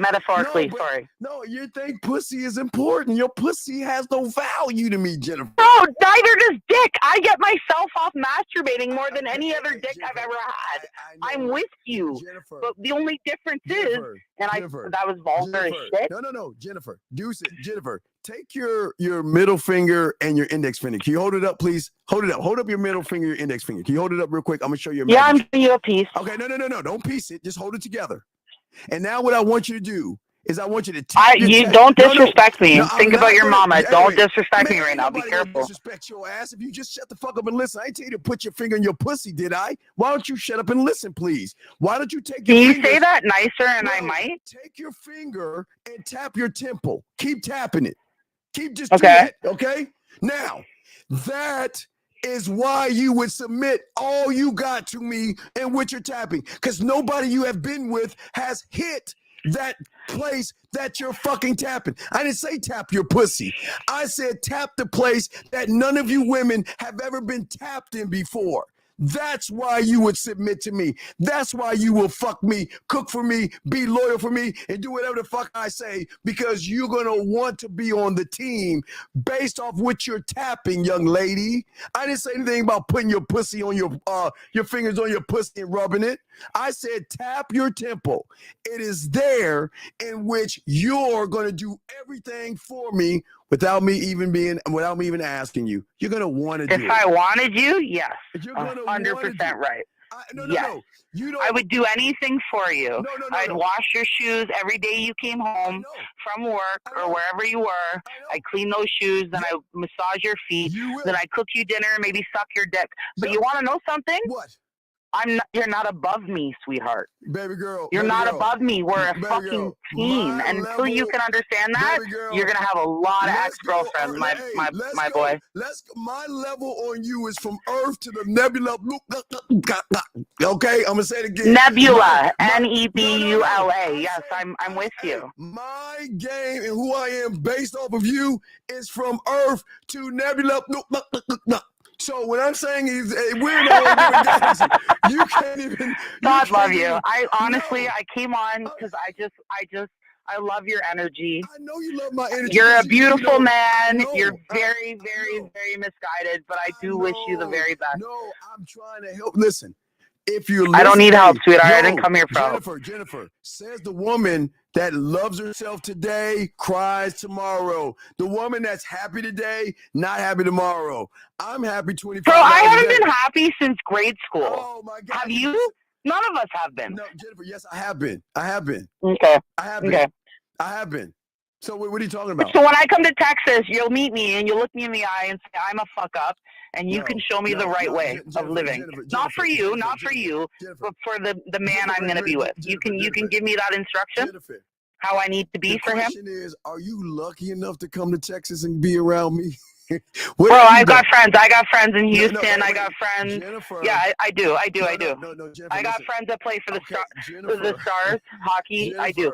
sorry. No, you think pussy is important. Your pussy has no value to me, Jennifer. No, neither does dick. I get myself off masturbating more than any other dick I've ever had. I'm with you. Jennifer, but the only difference is, that was vulgar as shit. No, Jennifer. Jennifer, take your middle finger and your index finger. Can you hold it up, please? Hold it up. Hold up your middle finger, your index finger. Can you hold it up real quick? I'm going to show you a message. Yeah, I'm giving you a piece. Okay, no. Don't piece it. Just hold it together. And now what I want you to do is I want you to don't disrespect me. Think about your mama. Don't disrespect me right now. Be careful. Disrespect your ass. If you just shut the fuck up and listen. I ain't tell you to put your finger in your pussy, did I? Why don't you shut up and listen, please? Why don't you take your Can you say that nicer and I might? Take your finger and tap your temple. Keep tapping it. Keep just doing it, okay? Now, that is why you would submit all you got to me and what you're tapping. Because nobody you have been with has hit that place that you're fucking tapping. I didn't say tap your pussy. I said tap the place that none of you women have ever been tapped in before. That's why you would submit to me. That's why you will fuck me, cook for me, be loyal for me, and do whatever the fuck I say, because you're going to want to be on the team based off what you're tapping, young lady. I didn't say anything about putting your pussy on your fingers on your pussy and rubbing it. I said tap your temple. It is there in which you're going to do everything for me without me even asking you. You're going to want to do it. If I wanted you, yes. You're 100% right. No. You don't. I would do anything for you. No. I'd wash your shoes every day you came home from work or wherever you were. I'd clean those shoes, then I massage your feet, then I cook you dinner, maybe suck your dick. But you want to know something? What? You're not above me, sweetheart. Baby girl. You're baby not girl, above me. We're a baby fucking girl, team. And until you can understand that, you're going to have a lot of ex-girlfriends, my boy. My level on you is from Earth to the nebula. Okay, I'm going to say it again. Nebula. Nebula. Yes, I'm with you. My game and who I am based off of you is from Earth to nebula. So what I'm saying is, we're in a whole different galaxy. You can't even. God love you. I honestly, I came on because I love your energy. I know you love my energy. You're a beautiful man. You're very, very, very misguided, but I do wish you the very best. No, I'm trying to help. Listen, if you're I don't need help, sweetheart. I didn't come here for help. Jennifer, says the woman that loves herself today, cries tomorrow. The woman that's happy today, not happy tomorrow. I'm happy 25 Bro, I haven't today. been happy since grade school. Oh my God. Have you? None of us have been. No, Jennifer, yes, I have been. I have been. Okay. I have been. Okay. I have been. So what are you talking about? So when I come to Texas, you'll meet me and you'll look me in the eye and say, I'm a fuck up, and you can show me the right way of living. Not for you, but for the man I'm going to be with. You can give me that instruction, how I need to be for him. The question is, are you lucky enough to come to Texas and be around me? Bro, I've got friends. I got friends in Houston. I got friends. Jennifer. Yeah, I do. Jennifer, I got friends that play for the Stars hockey. Jennifer. I do.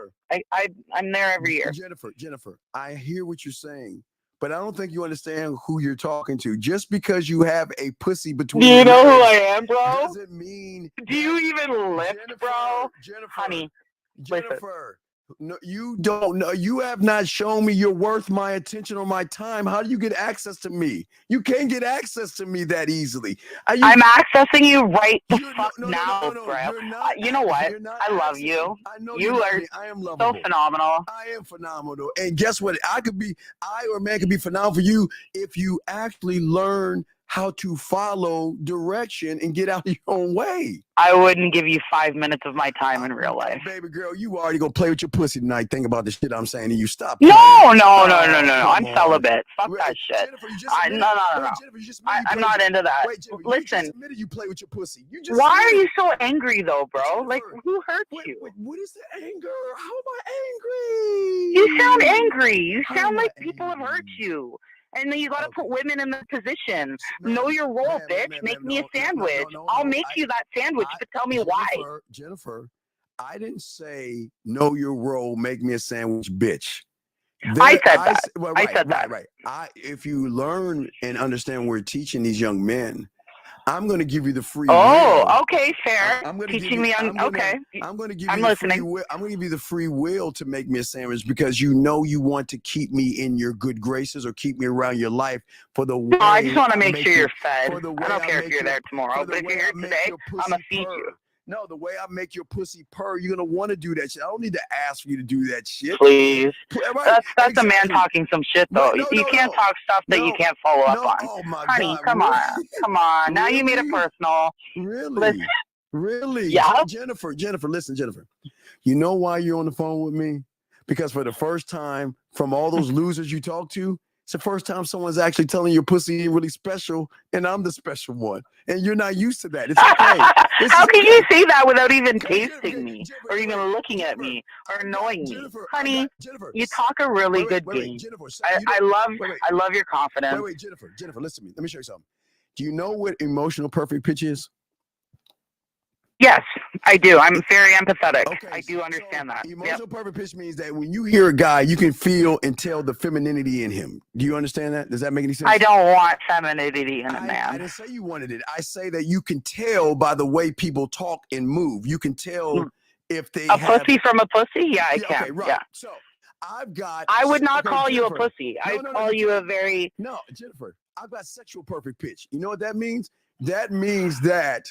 I'm there every year. Jennifer, I hear what you're saying, but I don't think you understand who you're talking to. Just because you have a pussy between Do you know who I am, bro? Doesn't mean. Do you even lift, bro? Jennifer, honey, Jennifer. No, you don't know. You have not shown me you're worth my attention or my time. How do you get access to me? You can't get access to me that easily. I'm accessing you right the fuck now, bro. You know what? I love you. I know you are I am lovable. so phenomenal. I am phenomenal. And guess what? I or a man could be phenomenal for you if you actually learn how to follow direction and get out of your own way. I wouldn't give you 5 minutes of my time in real life. Baby girl, you already gonna play with your pussy tonight. Think about the shit I'm saying to you. Stop. No. I'm celibate. Fuck that shit. No. I'm not into that. Listen. You just admitted you play with your pussy. Why are you so angry though, bro? Like, who hurt you? What is the anger? How am I angry? You sound angry. You sound like people have hurt you. And then you got to put women in the position. Know your role, bitch. Make me a sandwich. I'll make you that sandwich, but tell me why. Jennifer, I didn't say know your role, make me a sandwich, bitch. I said that. I said that. Right. If you learn and understand what we're teaching these young men, I'm going to give you the free will. Oh, okay, fair. Teaching me on. Okay. I'm going to give I'm you listening. the free will. I'm going to give you the free will to make me a sandwich because you know you want to keep me in your good graces or keep me around your life for the way. No, I just want to make sure you're fed. I don't care if you're there tomorrow, but but if you're here today, I'm going to feed you. No, the way I make your pussy purr, you're going to want to do that shit. I don't need to ask for you to do that shit. Please. Right. That's a man talking some shit, though. You can't talk stuff that you can't follow up on. Oh my Honey, God, come on. Come on. Now you made it personal. Really? Really? Yeah. Jennifer, listen, Jennifer. You know why you're on the phone with me? Because for the first time, from all those losers you talk to, it's the first time someone's actually telling your pussy ain't really special, and I'm the special one. And you're not used to that. It's okay. How can you say that without even tasting me or even looking at me or knowing me? Honey, you talk a really good game. I love your confidence. Wait, Jennifer, listen to me. Let me show you something. Do you know what emotional perfect pitch is? Yes, I do. I'm very empathetic. Okay, I do understand that. Emotional perfect pitch means that when you hear a guy, you can feel and tell the femininity in him. Do you understand that? Does that make any sense? I don't want femininity in a man. I didn't say you wanted it. I say that you can tell by the way people talk and move. You can tell if they pussy from a pussy. Yeah, I can. Okay, right. Yeah. So I've got. I would not call you a Jennifer. pussy. I'd call you a very. No, Jennifer. I've got sexual perfect pitch. You know what that means? That means that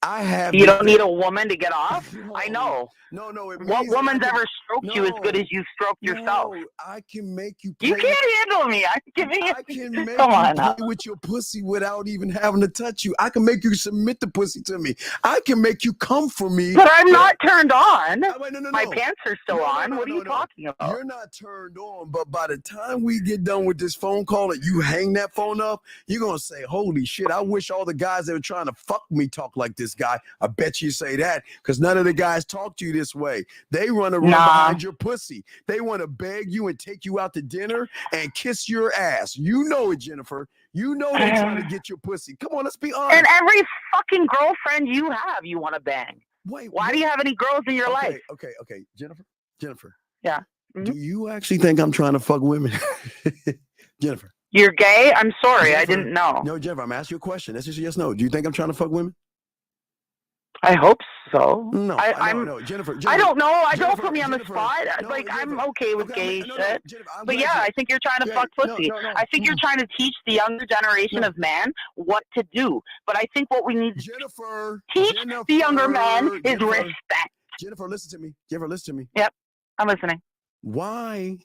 I have. You don't need a woman to get off. No, I know. No. What woman's ever stroked you as good as you stroked yourself? I can make you. You can't handle me. I can make Come on play with your pussy without even having to touch you. I can make you submit the pussy to me. I can make you come for me. But I'm not turned on. No. My pants are still on. What are you talking about? You're not turned on, but by the time we get done with this phone call and you hang that phone up, you're gonna say, "Holy shit! I wish all the guys that were trying to fuck me talk like this guy." I bet you say that because none of the guys talk to you this way. They run behind your pussy. They want to beg you and take you out to dinner and kiss your ass. You know it, Jennifer. You know they're trying to get your pussy. Come on, let's be honest. And every fucking girlfriend you have, you want to bang. Wait, why do you have any girls in your life? Okay, Jennifer. Yeah. Do you actually think I'm trying to fuck women? Jennifer. You're gay? I'm sorry, I didn't know. No, Jennifer, I'm asking you a question. That's just a yes, no. Do you think I'm trying to fuck women? I hope so. No, I'm Jennifer. I don't know. Don't put me on the spot. I'm okay with gay shit. But yeah, I think you're trying to fuck pussy. I think you're trying to teach the younger generation of man what to do. But I think what we need to teach the younger man is respect. Jennifer, listen to me. Jennifer, listen to me. Yep, I'm listening. Why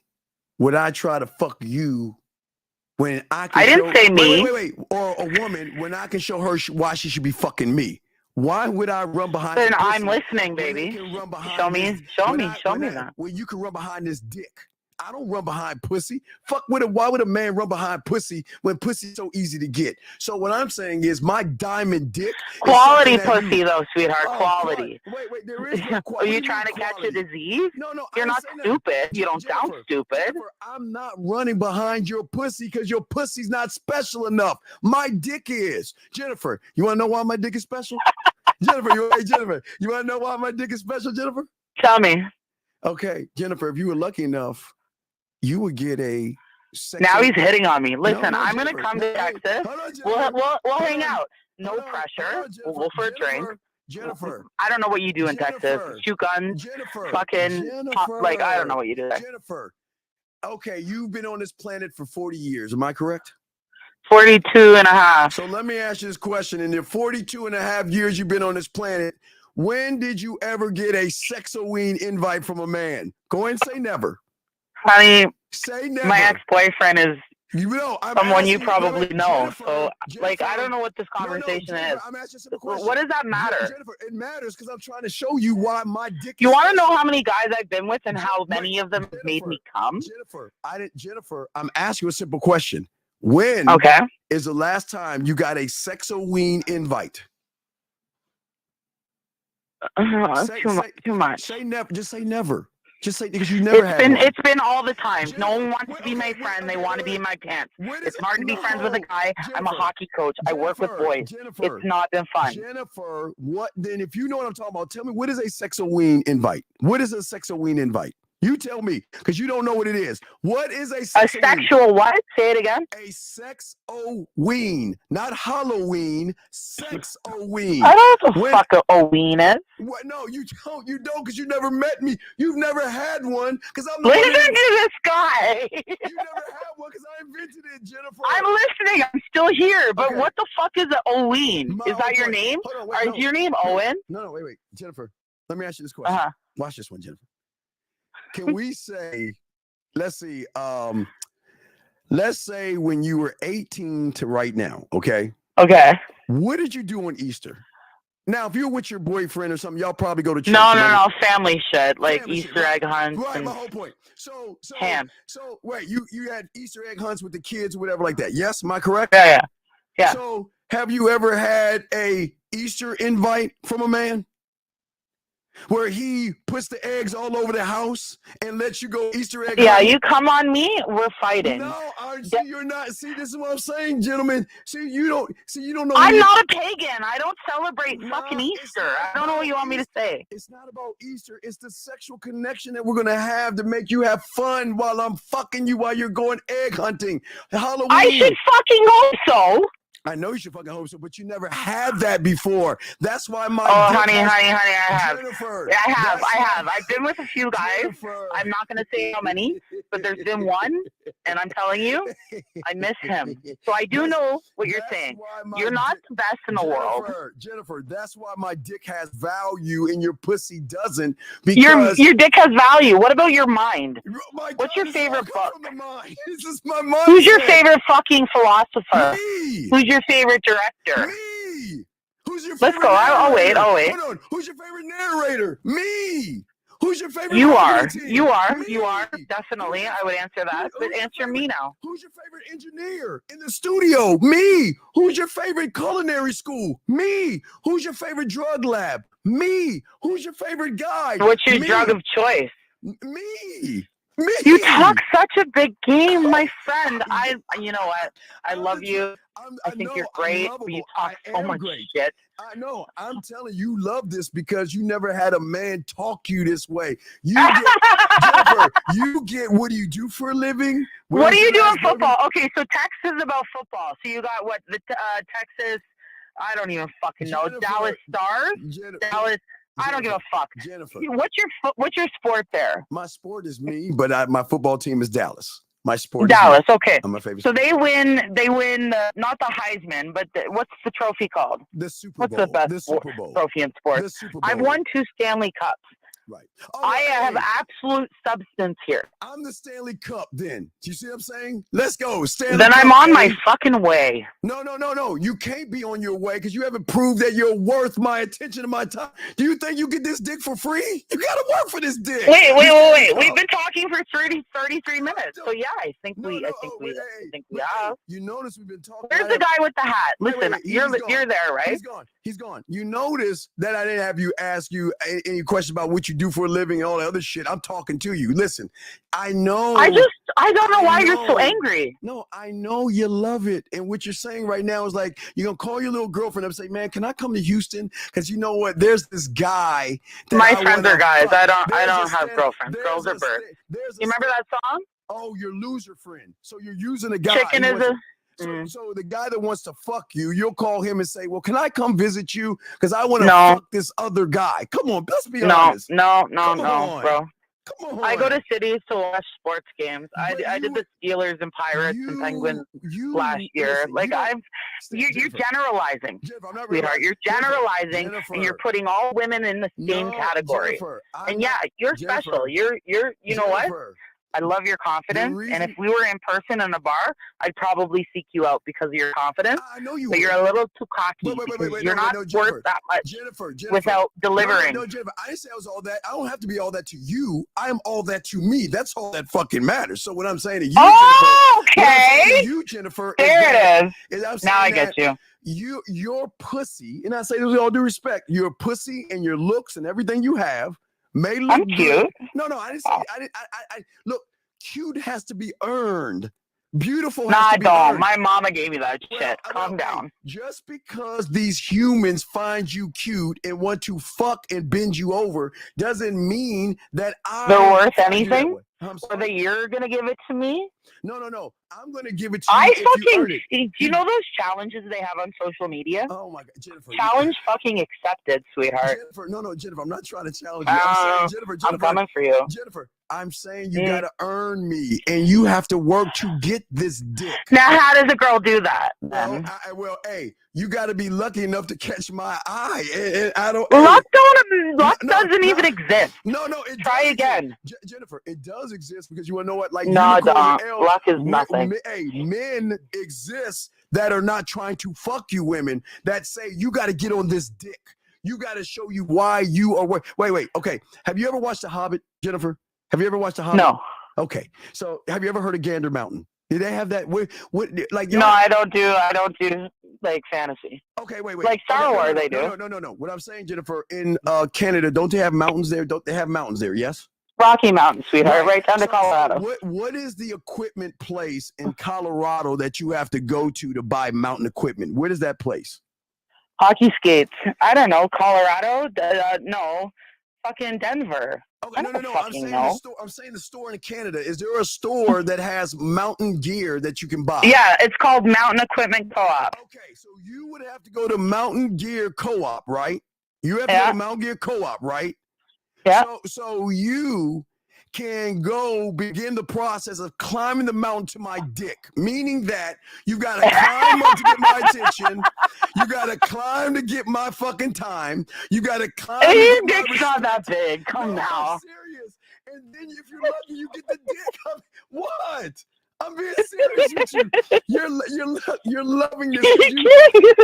would I try to fuck you when I can I didn't say me. Wait. Or a woman when I can show her why she should be fucking me? Why would I run behind? Then I'm listening, baby. Show me that. Well, you can run behind this dick. I don't run behind pussy. Why would a man run behind pussy when pussy's so easy to get? So what I'm saying is my diamond dick. Quality pussy though, sweetheart. Quality. Wait, there is no Are quality. you trying to catch a disease? No. You're not stupid. You don't sound stupid. Jennifer, I'm not running behind your pussy because your pussy's not special enough. My dick is. Jennifer, you want to know why my dick is special? Jennifer, you want to know why my dick is special, Jennifer? Tell me. Okay, Jennifer, if you were lucky enough, you would get a. Now he's hitting on me. Listen, I'm Jennifer. gonna come to Texas. We'll hang out. No pressure. We'll go for a drink. Jennifer. I don't know what you do in Texas. Shoot guns. Fucking. I don't know what you do there. Jennifer. Okay, you've been on this planet for 40 years. Am I correct? 42 and a half. So let me ask you this question. In the 42 and a half years you've been on this planet, when did you ever get a Sexoween invite from a man? Go ahead and say never. Honey, say never. My ex-boyfriend is someone you probably know. Jennifer, So, I don't know what this conversation is. I'm asking you a question. What does that matter? Jennifer, it matters because I'm trying to show you why my dick. You want to know how many guys I've been with and how many of them made me come? Jennifer, I'm asking you a simple question. When is the last time you got a Sexoween invite? Too much. Say never. Just say never. Just say because you never had. It's been all the time. No one wants to be my friend. They want to be in my pants. It's hard to be friends with a guy. I'm a hockey coach. I work with boys. It's not been fun. Jennifer, what then? If you know what I'm talking about, tell me what is a Sexoween invite? What is a Sexoween invite? You tell me, because you don't know what it is. What is a sexual what? Say it again. A Sexoween, not Halloween. Sexoween. I don't know what the fuck a ween is. What? No, you don't. You don't, because you never met me. You've never had one, because I'm. Listen to this guy. You never had one, because I invented it, Jennifer. I'm listening. I'm still here. But what the fuck is a Oween? Is that your name? Is your name Owen? No, wait, Jennifer. Let me ask you this question. Watch this one, Jennifer. Can we say, let's say when you were 18 to right now, okay? Okay. What did you do on Easter? Now, if you're with your boyfriend or something, y'all probably go to church. No, family shit, like Easter egg hunts. Right, my whole point. So, ham. So, wait, you had Easter egg hunts with the kids or whatever like that. Yes, am I correct? Yeah. So, have you ever had a Easter invite from a man? where he puts the eggs all over the house and lets you go Easter egg Yeah, hunting? you come on me, we're fighting. No, see, you're not. See, this is what I'm saying, gentlemen. See, you don't know. I'm not a pagan. I don't celebrate fucking Easter. I don't know what you want me to say. It's not about Easter. It's the sexual connection that we're gonna have to make you have fun while I'm fucking you while you're going egg hunting. Halloween. I should fucking hope so. I know you should fucking hope so, but you never had that before. That's why my honey, I have. Jennifer, I have. I've been with a few guys. I'm not gonna say how many, but there's been one, and I'm telling you, I miss him. So I do know what you're saying. You're not the best in the world. Jennifer, that's why my dick has value and your pussy doesn't. Because your dick has value. What about your mind? What's your favorite book? This is my mind. Who's your favorite fucking philosopher? Me. Who's your favorite director? Me. Who's your Let's favorite go. I'll wait. Hold on. Who's your favorite narrator? Me. Who's your favorite? You are. team? You are. Me. You are. Definitely. I would answer that. But answer me now. Who's your favorite engineer in the studio? Me. Who's your favorite culinary school? Me. Who's your favorite drug lab? Me. Who's your favorite guy? What's your drug of choice? Me. You talk such a big game, my friend. You know what? I love you. I think you're great, but you talk so much shit. I know. I'm telling you, you love this because you never had a man talk you this way. You get, Jennifer, you get, what do you do for a living? What do you do in football? Okay, so text is about football. So you got what? The Texas, I don't even fucking know. Jennifer, Dallas Stars? Dallas. I don't give a fuck. Jennifer. What's your sport there? My sport is me, but my football team is Dallas. My sport Dallas, is me. okay. I'm my favorite. So they win not the Heisman, but what's the trophy called? The Super Bowl. What's the best trophy in sports? The Super Bowl. I've won 2 Stanley Cups. Right. I have absolute substance here. I'm the Stanley Cup then. Do you see what I'm saying? Let's go. Stanley Then Cup, I'm on my fucking way. No. You can't be on your way because you haven't proved that you're worth my attention and my time. Do you think you get this dick for free? You got to work for this dick. Wait. We've been talking for 33 minutes. So yeah, I think we have. You notice we've been talking. Where's the guy with the hat? Listen, you're there, right? He's gone. You notice that I didn't have you ask you any questions about what you do for a living and all that other shit. I'm talking to you. Listen, I know. I don't know why you're so angry. No, I know you love it. And what you're saying right now is like, you're going to call your little girlfriend up and say, man, can I come to Houston? Because you know what? There's this guy. My friends are guys. I don't have girlfriends. Girls are birds. You remember that song? Oh, your loser friend. So you're using a guy. Chicken is a... So the guy that wants to fuck you, you'll call him and say, well, can I come visit you? Because I want to fuck this other guy. Come on, let's be honest. No, bro. Come on. I go to cities to watch sports games. I did the Steelers and Pirates and Penguins last year. You're generalizing, sweetheart. You're generalizing, and you're putting all women in the same category. Jennifer, and yeah, you're special. You're you know what? I love your confidence, and if we were in person in a bar, I'd probably seek you out because of your confidence. I know you but would. You're a little too cocky. You're not worth that much Jennifer, without delivering. No, Jennifer, I didn't say I was all that. I don't have to be all that to you. I'm all that to me. That's all that fucking matters. So what I'm saying to you, Jennifer, there it is. Now I get you. Your pussy, and I say this with all due respect, your pussy and your looks and everything you have may look cute. Good. No, I didn't say. I look. Cute has to be earned. Beautiful has to be earned. My mama gave me that shit. Calm down. Just because these humans find you cute and want to fuck and bend you over doesn't mean that they're worth anything, or that you're gonna give it to me. No. I'm gonna give it to you. Do you know those challenges they have on social media? Oh my God, Jennifer! Challenge fucking accepted, sweetheart. Jennifer, no, Jennifer. I'm not trying to challenge you. I'm saying, Jennifer, I'm coming for you. Jennifer, I'm saying you gotta earn me, and you have to work to get this dick. Now, how does a girl do that? Well, hey, you got to be lucky enough to catch my eye, and I don't. Luck doesn't even exist. No, try again, Jennifer. It does exist because you want to know what? Like, luck is nothing. Hey, men exist that are not trying to fuck you, women that say you got to get on this dick. You got to show you why you are. Wait. Okay, have you ever watched The Hobbit, Jennifer? Have you ever watched The Hobbit? No. Okay, so have you ever heard of Gander Mountain? Do they have that? What like? No, I don't do like fantasy. Okay, wait. Like Star Wars, they do. No. What I'm saying, Jennifer, in Canada, don't they have mountains there? Don't they have mountains there? Yes. Rocky Mountains, sweetheart, right down to Colorado. What is the equipment place in Colorado that you have to go to buy mountain equipment? Where is that place? Hockey skates. I don't know. Colorado? No. Fucking Denver. Okay, no. I'm saying the store in Canada. Is there a store that has mountain gear that you can buy? Yeah, it's called Mountain Equipment Co-op. Okay, so you would have to go to Mountain Gear Co-op, right? You have to go to Mountain Gear Co-op, right? Yeah. So you can go begin the process of climbing the mountain to my dick, meaning that you've got to climb up to get my attention. You got to climb to get my fucking time. You got to climb. Hey, your dick's not that big. Come now. I'm serious. And then if you're lucky, you get the dick. What? I'm being serious with you. You're loving this.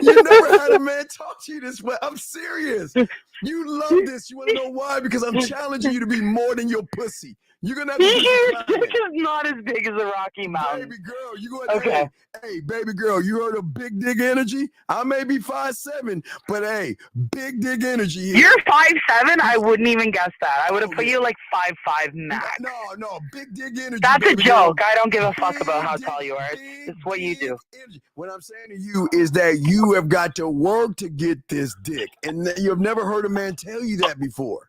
You never had a man talk to you this way. I'm serious. You love this. You want to know why? Because I'm challenging you to be more than your pussy. You're gonna have to Your dick is not as big as the Rocky Mountains. Baby girl, you going hey, baby girl, you heard of big dick energy? I may be 5'7", but hey, big dick energy here. You're 5'7"? I wouldn't even guess that. I would have put you like 5'5" max. No, big dick energy. That's a joke. I don't give a fuck about how tall you are. It's what you do. What I'm saying to you is that you have got to work to get this dick, and you've never heard a man tell you that before.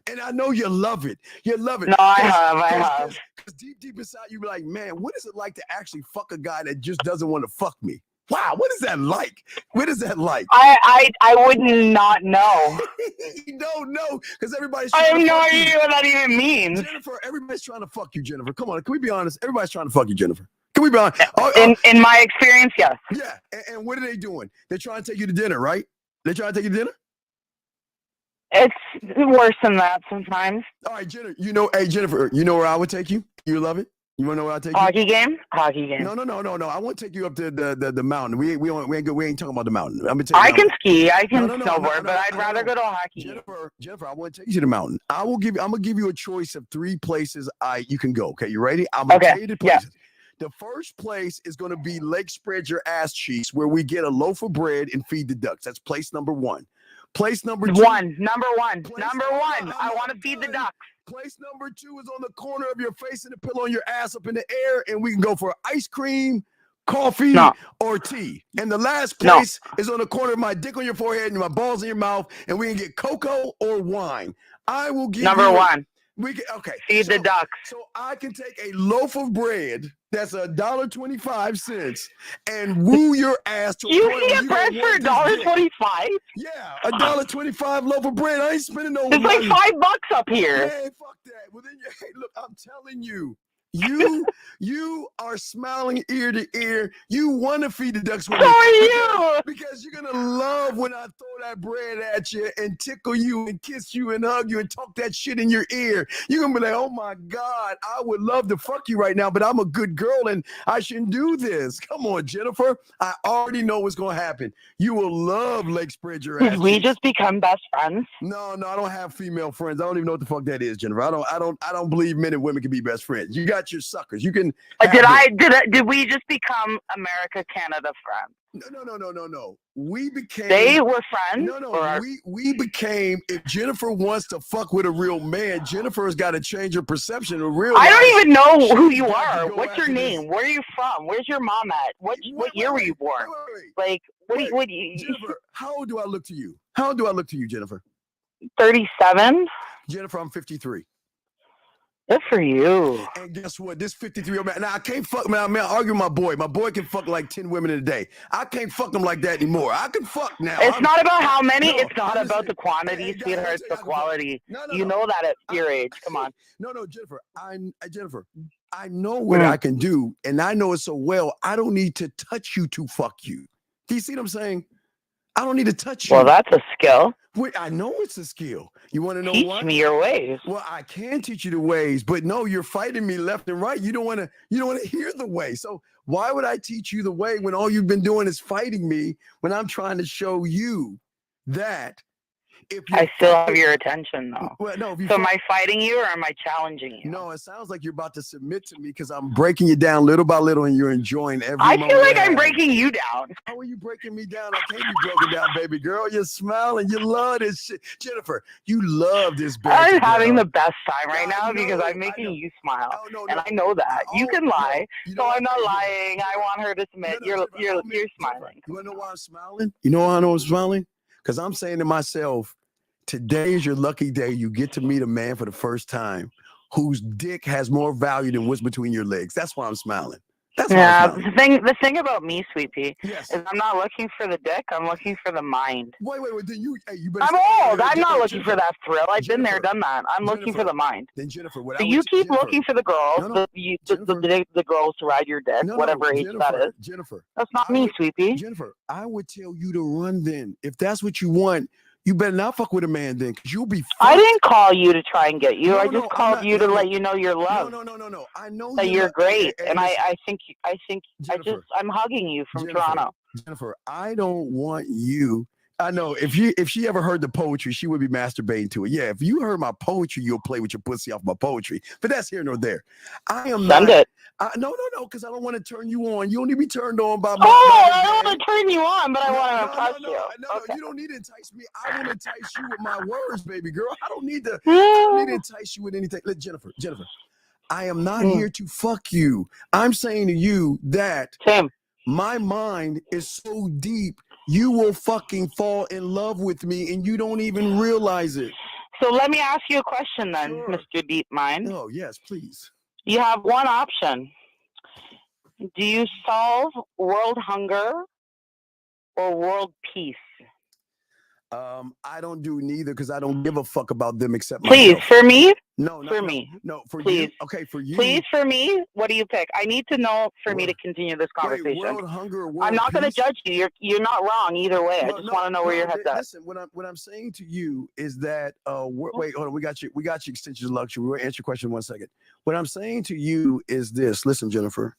And I know you love it. You love it. No, I have. Because deep inside, you be like, man, what is it like to actually fuck a guy that just doesn't want to fuck me? Wow, what is that like? What is that like? I would not know. You don't know because everybody's. I have no idea what that even means. Jennifer, everybody's trying to fuck you, Jennifer. Come on, can we be honest? Everybody's trying to fuck you, Jennifer. Can we be honest? In my experience, yes. Yeah, and what are they doing? They're trying to take you to dinner, right? They're trying to take you to dinner? It's worse than that sometimes. All right, Jennifer, you know where I would take you? You love it? You want to know where I'll take you? Hockey game? Hockey game. No. I want to take you up to the mountain. We ain't talking about the mountain. I can ski. I can snowboard, but I'd rather go to a hockey game. Jennifer, I want to take you to the mountain. I'm gonna give you a choice of 3 places you can go. Okay, you ready? I'm gonna tell you the places. The first place is going to be Lake Spread Your Ass Cheeks, where we get a loaf of bread and feed the ducks. That's place number 1. Place number 2. Number one. I want to feed the ducks. Place number 2 is on the corner of your face and a pillow on your ass up in the air, and we can go for ice cream, coffee, or tea. And the last place is on the corner of my dick on your forehead and my balls in your mouth, and we can get cocoa or wine. I will give number 1. Feed the ducks. So I can take a loaf of bread that's $1.25 and woo your ass to. You can get bread for $1.25? Yeah, $1.25 loaf of bread. I ain't spending no money. It's like $5 up here. Hey, fuck that. Well then, hey, look, I'm telling you. You are smiling ear to ear. You want to feed the ducks with me. So are you. Because you're going to love when I throw that bread at you and tickle you and kiss you and hug you and talk that shit in your ear. You're going to be like, oh my God, I would love to fuck you right now, but I'm a good girl and I shouldn't do this. Come on, Jennifer. I already know what's going to happen. You will love Lake Spread Your Ass. Did we just become best friends? No, I don't have female friends. I don't even know what the fuck that is, Jennifer. I don't believe men and women can be best friends. You got your suckers. You can. Did we just become America Canada friends? No. We became. They were friends. No. We became. If Jennifer wants to fuck with a real man, Jennifer has got to change her perception of real. I don't even know who you are. What's your name? Where are you from? Where's your mom at? What year were you born? Like what? Jennifer, how old do I look to you? How old do I look to you, Jennifer? 37. Jennifer, I'm 53. Good for you. And guess what? This 53-year-old man. Now I can't fuck. Man, I argue with my boy. My boy can fuck like 10 women in a day. I can't fuck him like that anymore. I can fuck now. It's not about how many. It's not about the quantity, sweetheart. It's the quality. You know that at your age. Come on. No, Jennifer. Jennifer. I know what I can do, and I know it so well. I don't need to touch you to fuck you. Do you see what I'm saying? I don't need to touch you. Well, that's a skill. Wait, I know it's a skill. You want to know Teach what? Teach me your ways. Well, I can teach you the ways, but no, you're fighting me left and right. You don't want to hear the way. So why would I teach you the way when all you've been doing is fighting me when I'm trying to show you that I still have your attention, though. Well, no, so am I fighting you or am I challenging you? No, it sounds like you're about to submit to me because I'm breaking you down little by little and you're enjoying every I moment. feel like I'm breaking you down. How are you breaking me down? I can't be broken down, baby girl. You're smiling. You love this shit. Jennifer, you love this baby. I'm having the best time right now because I'm making you smile. And I know that. You can lie. So I'm not lying. I want her to submit. You're smiling. You want to know why I'm smiling? You know why I know I'm smiling? Because I'm saying to myself, today is your lucky day. You get to meet a man for the first time whose dick has more value than what's between your legs. That's why I'm smiling. That's why I'm smiling. The thing about me, Sweet Pea, is I'm not looking for the dick. I'm looking for the mind. Wait. Then you better. I'm old. I'm not looking for that thrill. I've been there, done that. I'm looking for the mind. Then Jennifer, so you keep looking for the girls, the girls to ride your dick, whatever age that is. Jennifer, that's not me, Sweet Pea. Jennifer, I would tell you to run then. If that's what you want, you better not fuck with a man then, because you'll be fucked. I didn't call you to try and get you. I just called you to let you know you're loved. No. I know that you're great, and I'm hugging you from Toronto. Jennifer, I don't want you. I know if she ever heard the poetry, she would be masturbating to it. Yeah, if you heard my poetry, you'll play with your pussy off my poetry. But that's here nor there. I am Send it. No, because I don't want to turn you on. You don't need to be turned on by my. I don't want to turn you on, but I want to entice you. No, you don't need to entice me. I want to entice you with my words, baby girl. I don't need to entice you with anything. Look, Jennifer, I am not here to fuck you. I'm saying to you that my mind is so deep, you will fucking fall in love with me and you don't even realize it. So let me ask you a question then, Mr. Deep Mind. Oh, yes, please. You have one option. Do you solve world hunger or world peace? I don't do neither because I don't give a fuck about them except myself. Please, for me? No, for please. You. Okay, for you. Please, for me, what do you pick? I need to know for me to continue this conversation. World hunger, world I'm not going to judge you. You're not wrong either way. I just want to know where your head's at. Listen, what I'm saying to you is that wait, hold on. We got you extensions of luxury. We'll answer your question in 1 second. What I'm saying to you is this. Listen, Jennifer.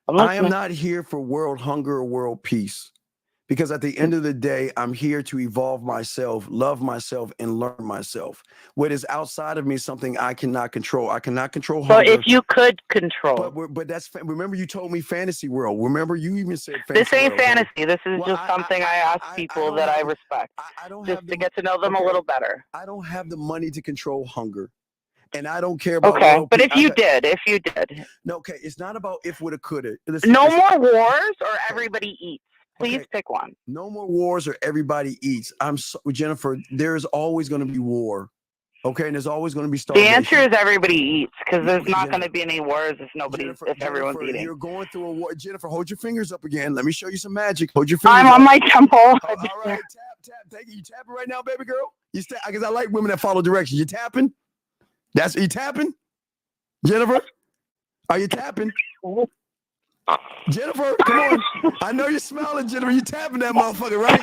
I am not here for world hunger or world peace. Because at the end of the day, I'm here to evolve myself, love myself, and learn myself. What is outside of me is something I cannot control. I cannot control hunger. So if you could control. But that's, remember you told me fantasy world. Remember you even said fantasy This ain't world, fantasy. right? This is just something I ask people that I respect. I don't just to get to know them a little better. I don't have the money to control hunger. And I don't care about world but peace. if you did. No, okay, it's not about if, woulda, coulda. No more wars or everybody eats. Please pick one. No more wars or everybody eats. Jennifer, there's always going to be war. Okay, and there's always going to be starvation. The answer is everybody eats because there's not going to be any wars if everyone's eating. You're going through a war. Jennifer, hold your fingers up again. Let me show you some magic. Hold your fingers I'm up. on my temple. All right, tap. You tapping right now, baby girl? Because I like women that follow directions. You tapping? You tapping? Jennifer? Are you tapping? Jennifer, come on. I know you're smiling, Jennifer. You tapping that motherfucker, right?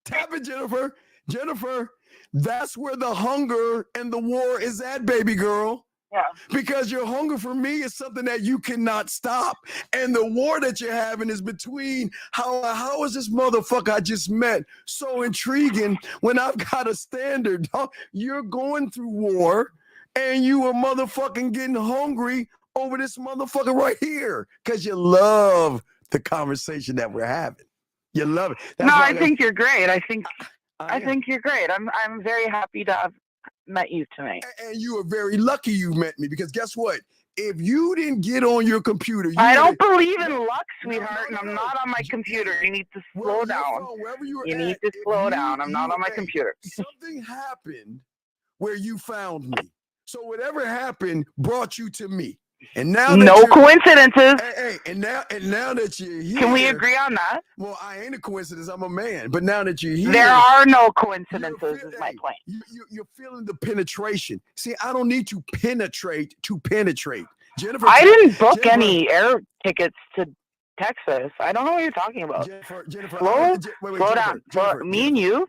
Tap it, Jennifer. Jennifer, that's where the hunger and the war is at, baby girl. Yeah. Because your hunger for me is something that you cannot stop. And the war that you're having is between how is this motherfucker I just met so intriguing when I've got a standard. You're going through war and you are motherfucking getting hungry over this motherfucker right here because you love the conversation that we're having. You love it. I think you're great. I think you're great. I'm very happy to have met you tonight. And you are very lucky you met me because guess what? If you didn't get on your computer, I don't believe in luck, sweetheart, and I'm not on my computer. You need to slow down. You need to slow down. I'm not on my computer. Something happened where you found me. So whatever happened brought you to me. And now no coincidences. And now that you're here, can we agree on that? Well, I ain't a coincidence. I'm a man. But now that you're here, there are no coincidences. Is my point. You're feeling the penetration. See, I don't need to penetrate to penetrate. Jennifer, I didn't book any air tickets to Texas. I don't know what you're talking about. Jennifer, slow down. Me and you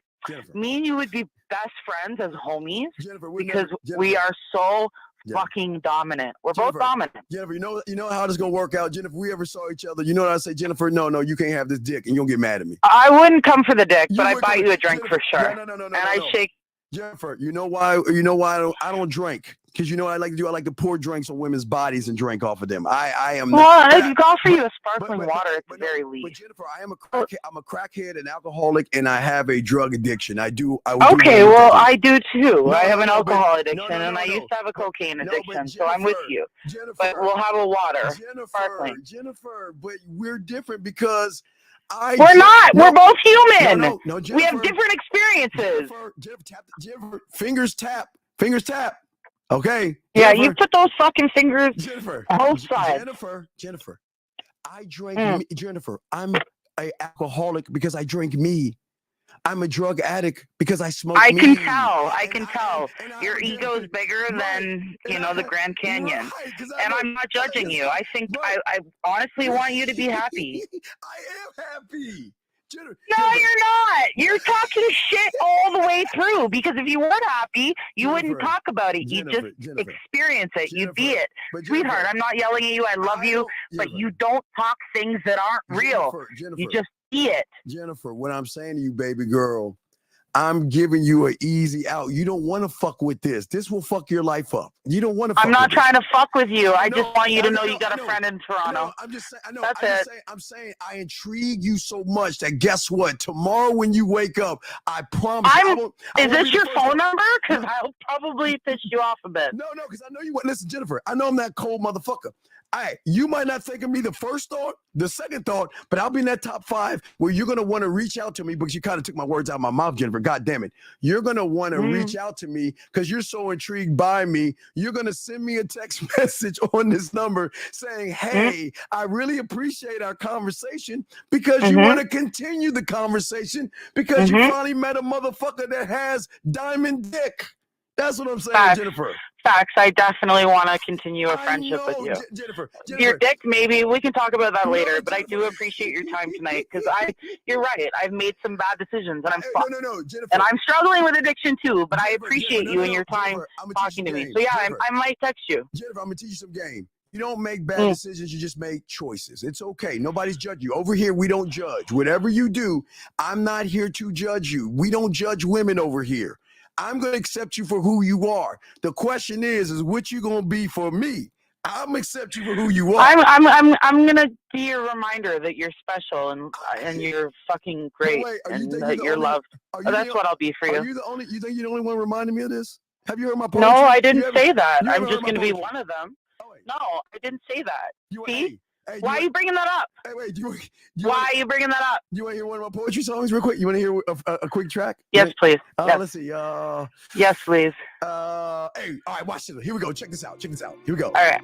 would be best friends as homies because we are so fucking dominant. We're Jennifer, both dominant. Jennifer, you know how this gonna work out, Jennifer. If we ever saw each other, you know what I say, Jennifer? No, you can't have this dick, and you don't get mad at me. I wouldn't come for the dick, but I buy you a drink for sure. No. And I shake. Jennifer, you know why? You know why I don't drink? Because you know what I like to do? I like to pour drinks on women's bodies and drink off of them. I am. Well, I'd offer you a sparkling water at the very least. But Jennifer, I'm a crackhead, an alcoholic, and I have a drug addiction. I do. Okay, well, I do too. I have an alcohol addiction, and I used to have a cocaine addiction, so I'm with you. Jennifer, but we'll have a water, sparkling. Jennifer, but we're different because. We're not. We're both human. No, we have different experiences. Jennifer, fingers tap. Okay. Yeah, you put those fucking fingers both sides. Jennifer, I drink. Jennifer, I'm an alcoholic because I drink me. I'm a drug addict because I smoke. I can tell. Your ego is bigger than the Grand Canyon, and I'm not judging you. I think I honestly want you to be happy. I am happy. Jennifer, no, you're not. You're talking shit all the way through because if you weren't happy, you wouldn't talk about it. You just experience it. You be it. Sweetheart, I'm not yelling at you. I love you, but you don't talk things that aren't real. You just be it. Jennifer, what I'm saying to you, baby girl, I'm giving you an easy out. You don't want to fuck with this. This will fuck your life up. You don't want to. I'm not trying to fuck with you. I just want you to know you got a friend in Toronto. I'm just saying. I know. I'm saying I intrigue you so much that guess what? Tomorrow when you wake up, I promise. Is this your phone number? Because I'll probably piss you off a bit. No, because I know you. Listen, Jennifer. I know I'm that cold motherfucker. You might not think of me the first thought, the second thought, but I'll be in that top 5 where you're going to want to reach out to me because you kind of took my words out of my mouth, Jennifer. God damn it. You're going to want to reach out to me because you're so intrigued by me. You're going to send me a text message on this number saying, hey, I really appreciate our conversation because you want to continue the conversation because you finally met a motherfucker that has diamond dick. That's what I'm saying, Jennifer. Facts. I definitely want to continue a friendship with you. Jennifer, your dick, maybe we can talk about that later. But I do appreciate your time tonight because you're right. I've made some bad decisions and I'm fucked. Jennifer. And I'm struggling with addiction too. But I appreciate you and your time talking to me. So yeah, I might text you. Jennifer, I'm gonna teach you some game. You don't make bad decisions. You just make choices. It's okay. Nobody's judging you. Over here, we don't judge. Whatever you do, I'm not here to judge you. We don't judge women over here. I'm going to accept you for who you are. The question is what you going to be for me? I'm accept you for who you are. I'm going to be a reminder that you're special and you're fucking great and that you're loved. That's what I'll be for you. You think you're the only one reminding me of this? Have you heard my poetry? No, I didn't say that. I'm just going to be one of them. No, I didn't say that. See? Why are you bringing that up? Hey, wait. Why are you bringing that up? You want to hear one of my poetry songs real quick? You want to hear a quick track? Yes, please. Yes. Let's see. Yes, please. Hey, all right, watch this. Here we go. Check this out. Here we go. All right,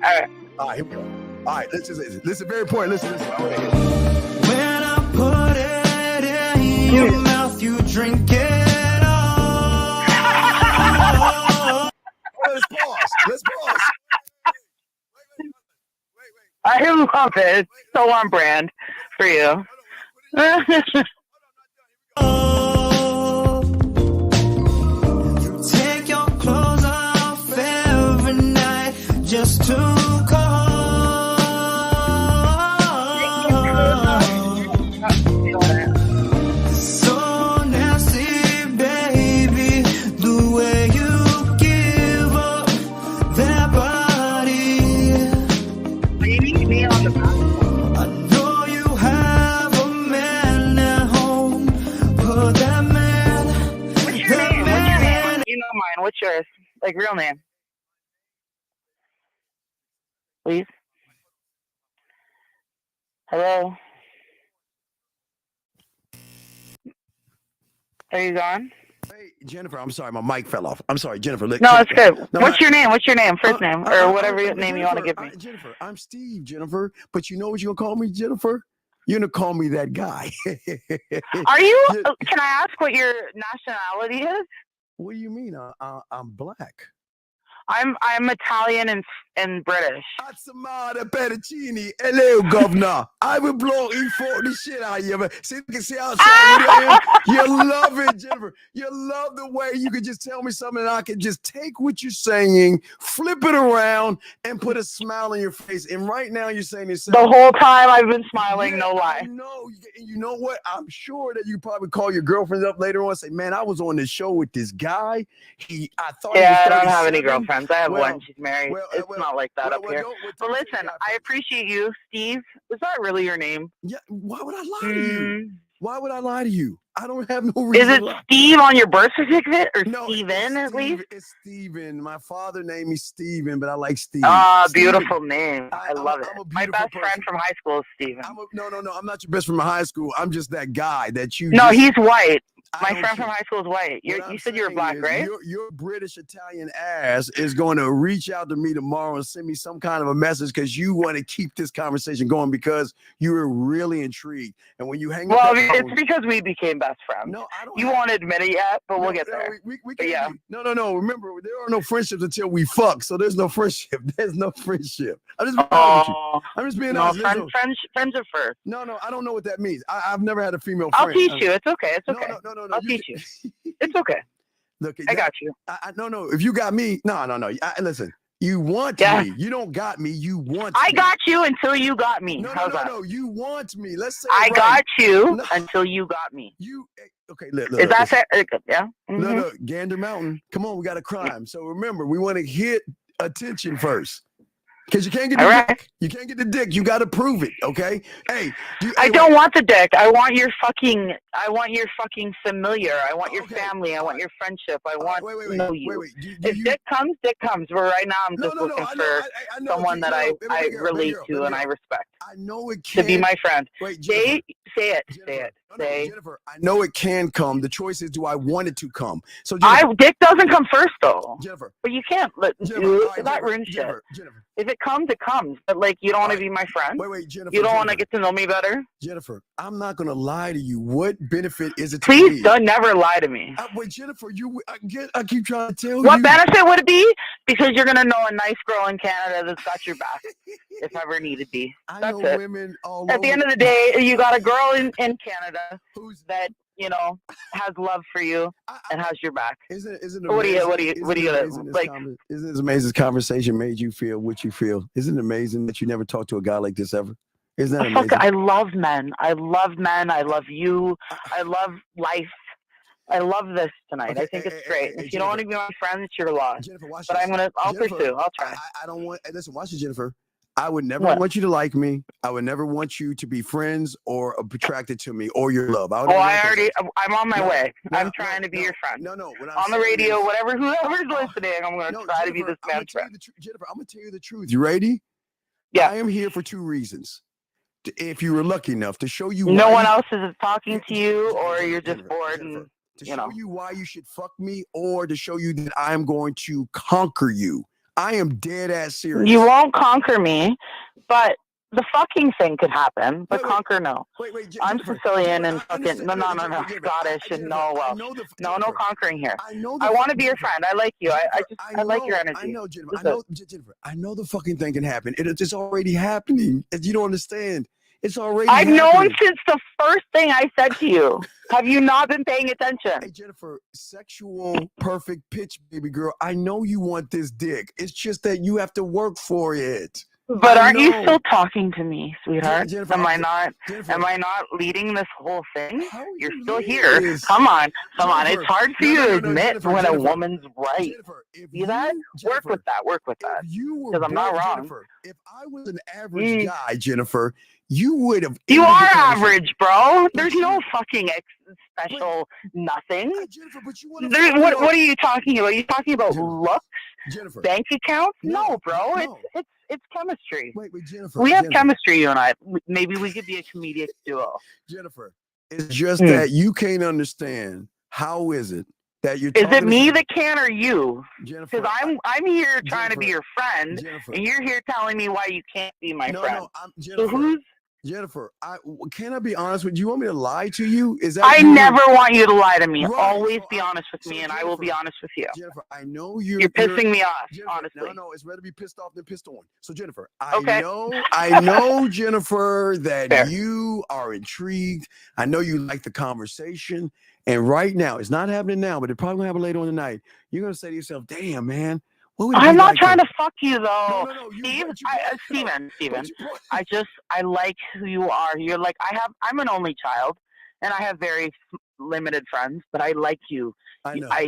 here we go. All right, listen. Very important. Listen. When I put it in your mouth, you drink it all. Let's pause. I love it. It's so on brand for you. You take your clothes off every night just to call. So nasty, baby, the way you give up that body. I know you have a man at home, but that man. What's your name? You know mine. What's yours? Like real name. Please. Hello. Are you gone? Hey, Jennifer, I'm sorry, my mic fell off. I'm sorry, Jennifer. No, it's good. What's your name? What's your name? First name or whatever name you want to give me. Jennifer, I'm Steve, Jennifer. But you know what you're going to call me, Jennifer? You're going to call me that guy. Are you? Can I ask what your nationality is? What do you mean? I'm black. I'm Italian in British. Atsamada Petticini. Hello, governor. I will blow E4 the shit out of you. Man. See how I am? You love it, Jennifer. You love the way you can just tell me something and I can just take what you're saying, flip it around, and put a smile on your face. And right now you're saying this. The whole time I've been smiling, no lie. No, you know what? I'm sure that you probably call your girlfriends up later on and say, man, I was on this show with this guy. I thought he was 37. I don't have any girlfriends. I have one. She's married. It's not like that up here. But listen, I appreciate you, Steve. Is that really your name? Yeah. Why would I lie to you? Why would I lie to you? I don't have no reason. Is it Steve on your birth certificate or Steven at least? It's Steven. My father named me Steven, but I like Steve. Beautiful name. I love it. My best friend from high school is Steven. No. I'm not your best friend from high school. I'm just that guy that you. No, he's white. My friend from high school is white. You said you were black, right? Your British Italian ass is going to reach out to me tomorrow and send me some kind of a message because you want to keep this conversation going because you were really intrigued. And when you hang up, it's because we became best friends. No, I don't. You won't admit it yet, but we'll get there. We yeah. No. Remember, there are no friendships until we fuck. So there's no friendship. There's no friendship. I'm just being honest with you. I'm just being honest. Friends are first. No. I don't know what that means. I've never had a female friend. I'll teach you. It's okay. It's okay. No. I'll teach you. It's okay. Look, I got you. No. If you got me, no. Listen, you want me. You don't got me. You want me. I got you until you got me. No. You want me. Let's say I got you until you got me. Okay, look. Is that fair? Yeah. Look, Gander Mountain. Come on, we got a crime. So remember, we want to hit attention first. Because you can't get the dick. You can't get the dick. You got to prove it, okay? Hey, I don't want the dick. I want your fucking familiar. I want your family. I want your friendship. I want to know you. If dick comes, dick comes. But right now, I'm just looking for someone that I relate to and I respect. I know it can. To be my friend. Wait, say it. Jennifer, I know it can come. The choice is, do I want it to come? So dick doesn't come first, though. Jennifer. But you can't. That ruins shit. If it comes, it comes. But you don't want to be my friend. Wait, Jennifer. You don't want to get to know me better. Jennifer, I'm not gonna lie to you. What benefit is it to Please me? don't never lie to me. Wait, Jennifer, I keep trying to tell you. What benefit would it be? Because you're gonna know a nice girl in Canada that's got your back, if ever needed be. That's it. Women all At the end of the day, you got a girl in Canada that has love for you and has your back. Isn't it Isn't it amazing this conversation made you feel what you feel? Isn't it amazing that you never talked to a guy like this ever? Isn't that amazing? I love men. I love you. I love life. I love this tonight. I think it's great. If you don't want to be my friend, it's your loss. Jennifer, watch but this. I'll pursue. I'll try. I don't want. Listen, watch it, Jennifer. I would never want you to like me. I would never want you to be friends or attracted to me or your love. I'm on my way. I'm trying to be your friend. No. On the radio, whoever's listening, I'm going to try to be this man's friend. Jennifer, I'm going to tell you the truth. You ready? Yeah. I am here for two reasons. If you were lucky enough to show you. No one else is talking to you, or you're just bored and. To show you why you should fuck me, or to show you that I'm going to conquer you. I am dead ass serious. You won't conquer me, but the fucking thing could happen. But conquer, no. Wait, I'm Sicilian and fucking no, Scottish and no conquering here. I want to be your friend. I like you. I like your energy. I know, Jennifer. I know the fucking thing can happen. It's already happening. You don't understand. It's already I've known since the first thing I said to you. Have you not been paying attention? Hey, Jennifer, sexual, perfect pitch, baby girl. I know you want this dick. It's just that you have to work for it. But aren't you still talking to me, sweetheart? Jennifer, am I not leading this whole thing? You're still here. Come on. It's hard for you to admit when a woman's right. See that? Work with that. Because I'm not wrong. Jennifer, if I was an average guy, Jennifer, you would have. You are average, bro. There's no fucking special nothing. Jennifer, but you what are you talking about? Are you talking about looks? Jennifer. Bank accounts? No, bro. No. It's chemistry. Wait, Jennifer. We have chemistry, you and I. Maybe we could be a comedic duo. Jennifer, it's just that you can't understand. How is it that you're? Is it me that can or you? Jennifer, because I'm here trying to be your friend, and you're here telling me why you can't be my friend. No, Jennifer. So Jennifer, can I be honest with you? You want me to lie to you? Is that I never want you to lie to me. Right. Always be honest with me, and Jennifer, I will be honest with you. Jennifer, I know you're pissing me off, Jennifer, honestly. No, it's better be pissed off than pissed on. So Jennifer, I know, Jennifer, that you are intrigued. I know you like the conversation. And right now, it's not happening now, but it probably gonna happen later on tonight. You're gonna say to yourself, damn, man. I'm not trying to fuck you though, Steven. I like who you are. You're like I'm an only child, and I have very limited friends, but I like you. I know. I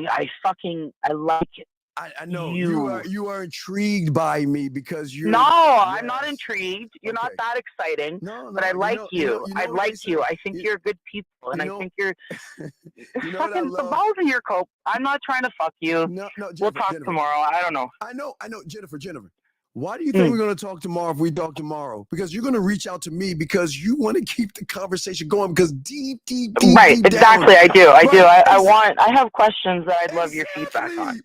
like it. I know you are intrigued by me because you're. No, I'm not intrigued. You're not that exciting. No, but I like you. I like you. I think you're good people, and I think you're. Fucking the balls in your coat. I'm not trying to fuck you. No, we'll talk tomorrow. I don't know. I know, Jennifer. Why do you think we're going to talk tomorrow if we talk tomorrow? Because you're going to reach out to me because you want to keep the conversation going because deep right, exactly. Down, I do. I have questions that I'd love your feedback on.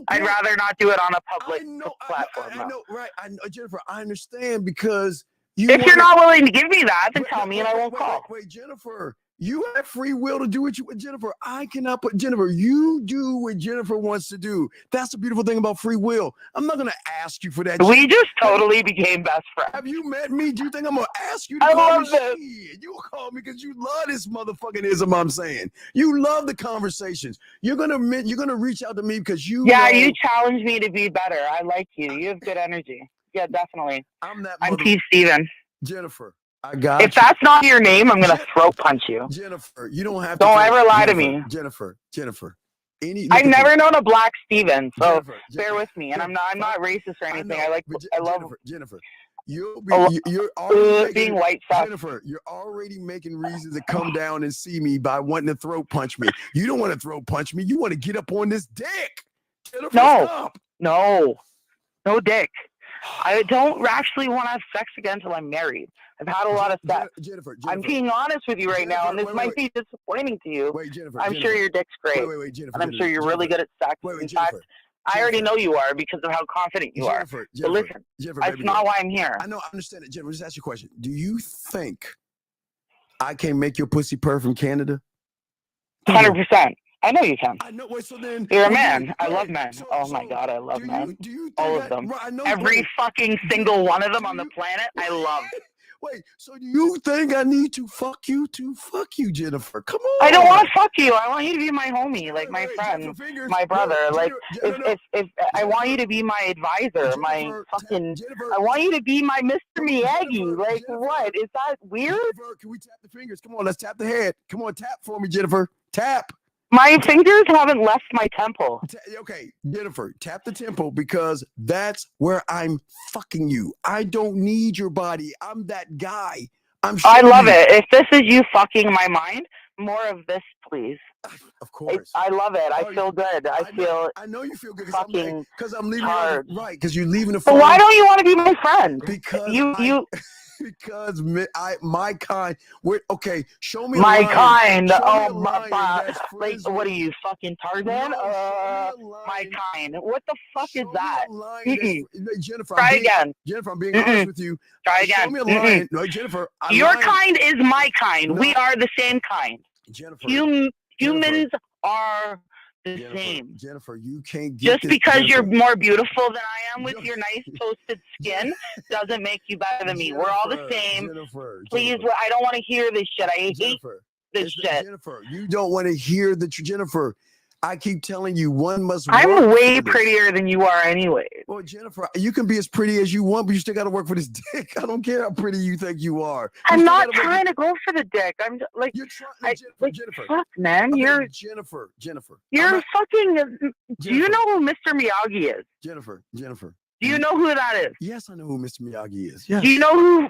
I'd rather not do it on a public platform. I know, right. Jennifer, I understand because if you're not willing to give me that, then tell me and I won't call. Wait, Jennifer. You have free will to do what you want, Jennifer. I cannot put Jennifer. You do what Jennifer wants to do. That's the beautiful thing about free will. I'm not going to ask you for that. We just totally became best friends. Have you met me? Do you think I'm going to ask you to I call love me? this. You will call me because you love this motherfucking ism I'm saying. You love the conversations. You're gonna reach out to me because you. Yeah, you challenge me to be better. I like you. You have good energy. Yeah, definitely. I'm T. Steven. Jennifer. I got if that's not your name, I'm gonna throat punch you. Jennifer, you don't have to. Don't ever lie to me. Jennifer. I've never known a black Steven, so bear with me. And I'm not racist or anything. I love Jennifer. You're already being white stuff. Jennifer, you're already making reasons to come down and see me by wanting to throat punch me. You don't want to throat punch me. You want to get up on this dick. Jennifer, no dick. I don't actually want to have sex again until I'm married. I've had a lot of sex. Jennifer. I'm being honest with you right now, and this might be disappointing to you. I'm sure your dick's great. Jennifer, and I'm sure you're really good at sex. In fact, I already know you are because of how confident you are. But listen, that's not why I'm here. I know, I understand it, Jennifer. Just ask you a question. Do you think I can make your pussy purr from Canada? 100%. I know you can. I know. Wait, so then you're a man. I love men. Oh my God, I love men. All of them. Every fucking single one of them on the planet, I love. Wait, so do you think I need to fuck you, Jennifer? Come on. I don't want to fuck you. I want you to be my homie, like my friend, my brother. Like if I want you to be my advisor, my fucking. I want you to be my Mr. Miyagi. Like what? Is that weird? Jennifer, can we tap the fingers? Come on, let's tap the head. Come on, tap for me, Jennifer. Tap. My fingers haven't left my temple. Okay, Jennifer, tap the temple because that's where I'm fucking you. I don't need your body. I'm that guy. I love it. If this is you fucking my mind, more of this, please. Of course. I love it. I feel good. I know you feel good because I'm leaving hard. Right, because you're leaving the phone. But why don't you want to be my friend? Because you. Because my kind. Okay, show me my a line. kind. Like what are you fucking Tarzan? My kind. What the fuck is that? Jennifer, try again. Jennifer, I'm being honest with you. Try again. Show me a line. No, Jennifer. Your kind is my kind. No. We are the same kind. Jennifer. Humans are the same. Jennifer, you can't get just because you're more beautiful than I am with your nice toasted skin doesn't make you better than me. We're all the same. Please, I don't want to hear this shit. I hate this shit. Jennifer, you don't want to hear the Jennifer. I keep telling you, one must. I'm way prettier than you are, anyway. Well, Jennifer, you can be as pretty as you want, but you still got to work for this dick. I don't care how pretty you think you are. I'm not trying to go for the dick. I'm just, like, you're trying, Jennifer. Fuck, man, you're Jennifer. You're fucking. Do you know who Mr. Miyagi is? Jennifer. Do you know who that is? Yes, I know who Mr. Miyagi is. Yes. Do you know who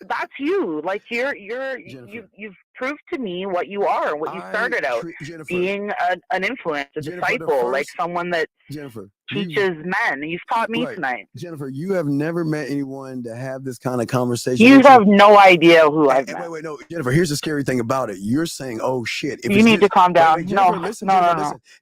that's you. Like you've proved to me what you are and what you started out being an influence, a disciple, like someone that teaches men. You've taught me tonight. Jennifer, you have never met anyone to have this kind of conversation. You have no idea who I've met. Wait, no, Jennifer. Here's the scary thing about it. You're saying, "Oh shit!" You need to calm down. No. Listen.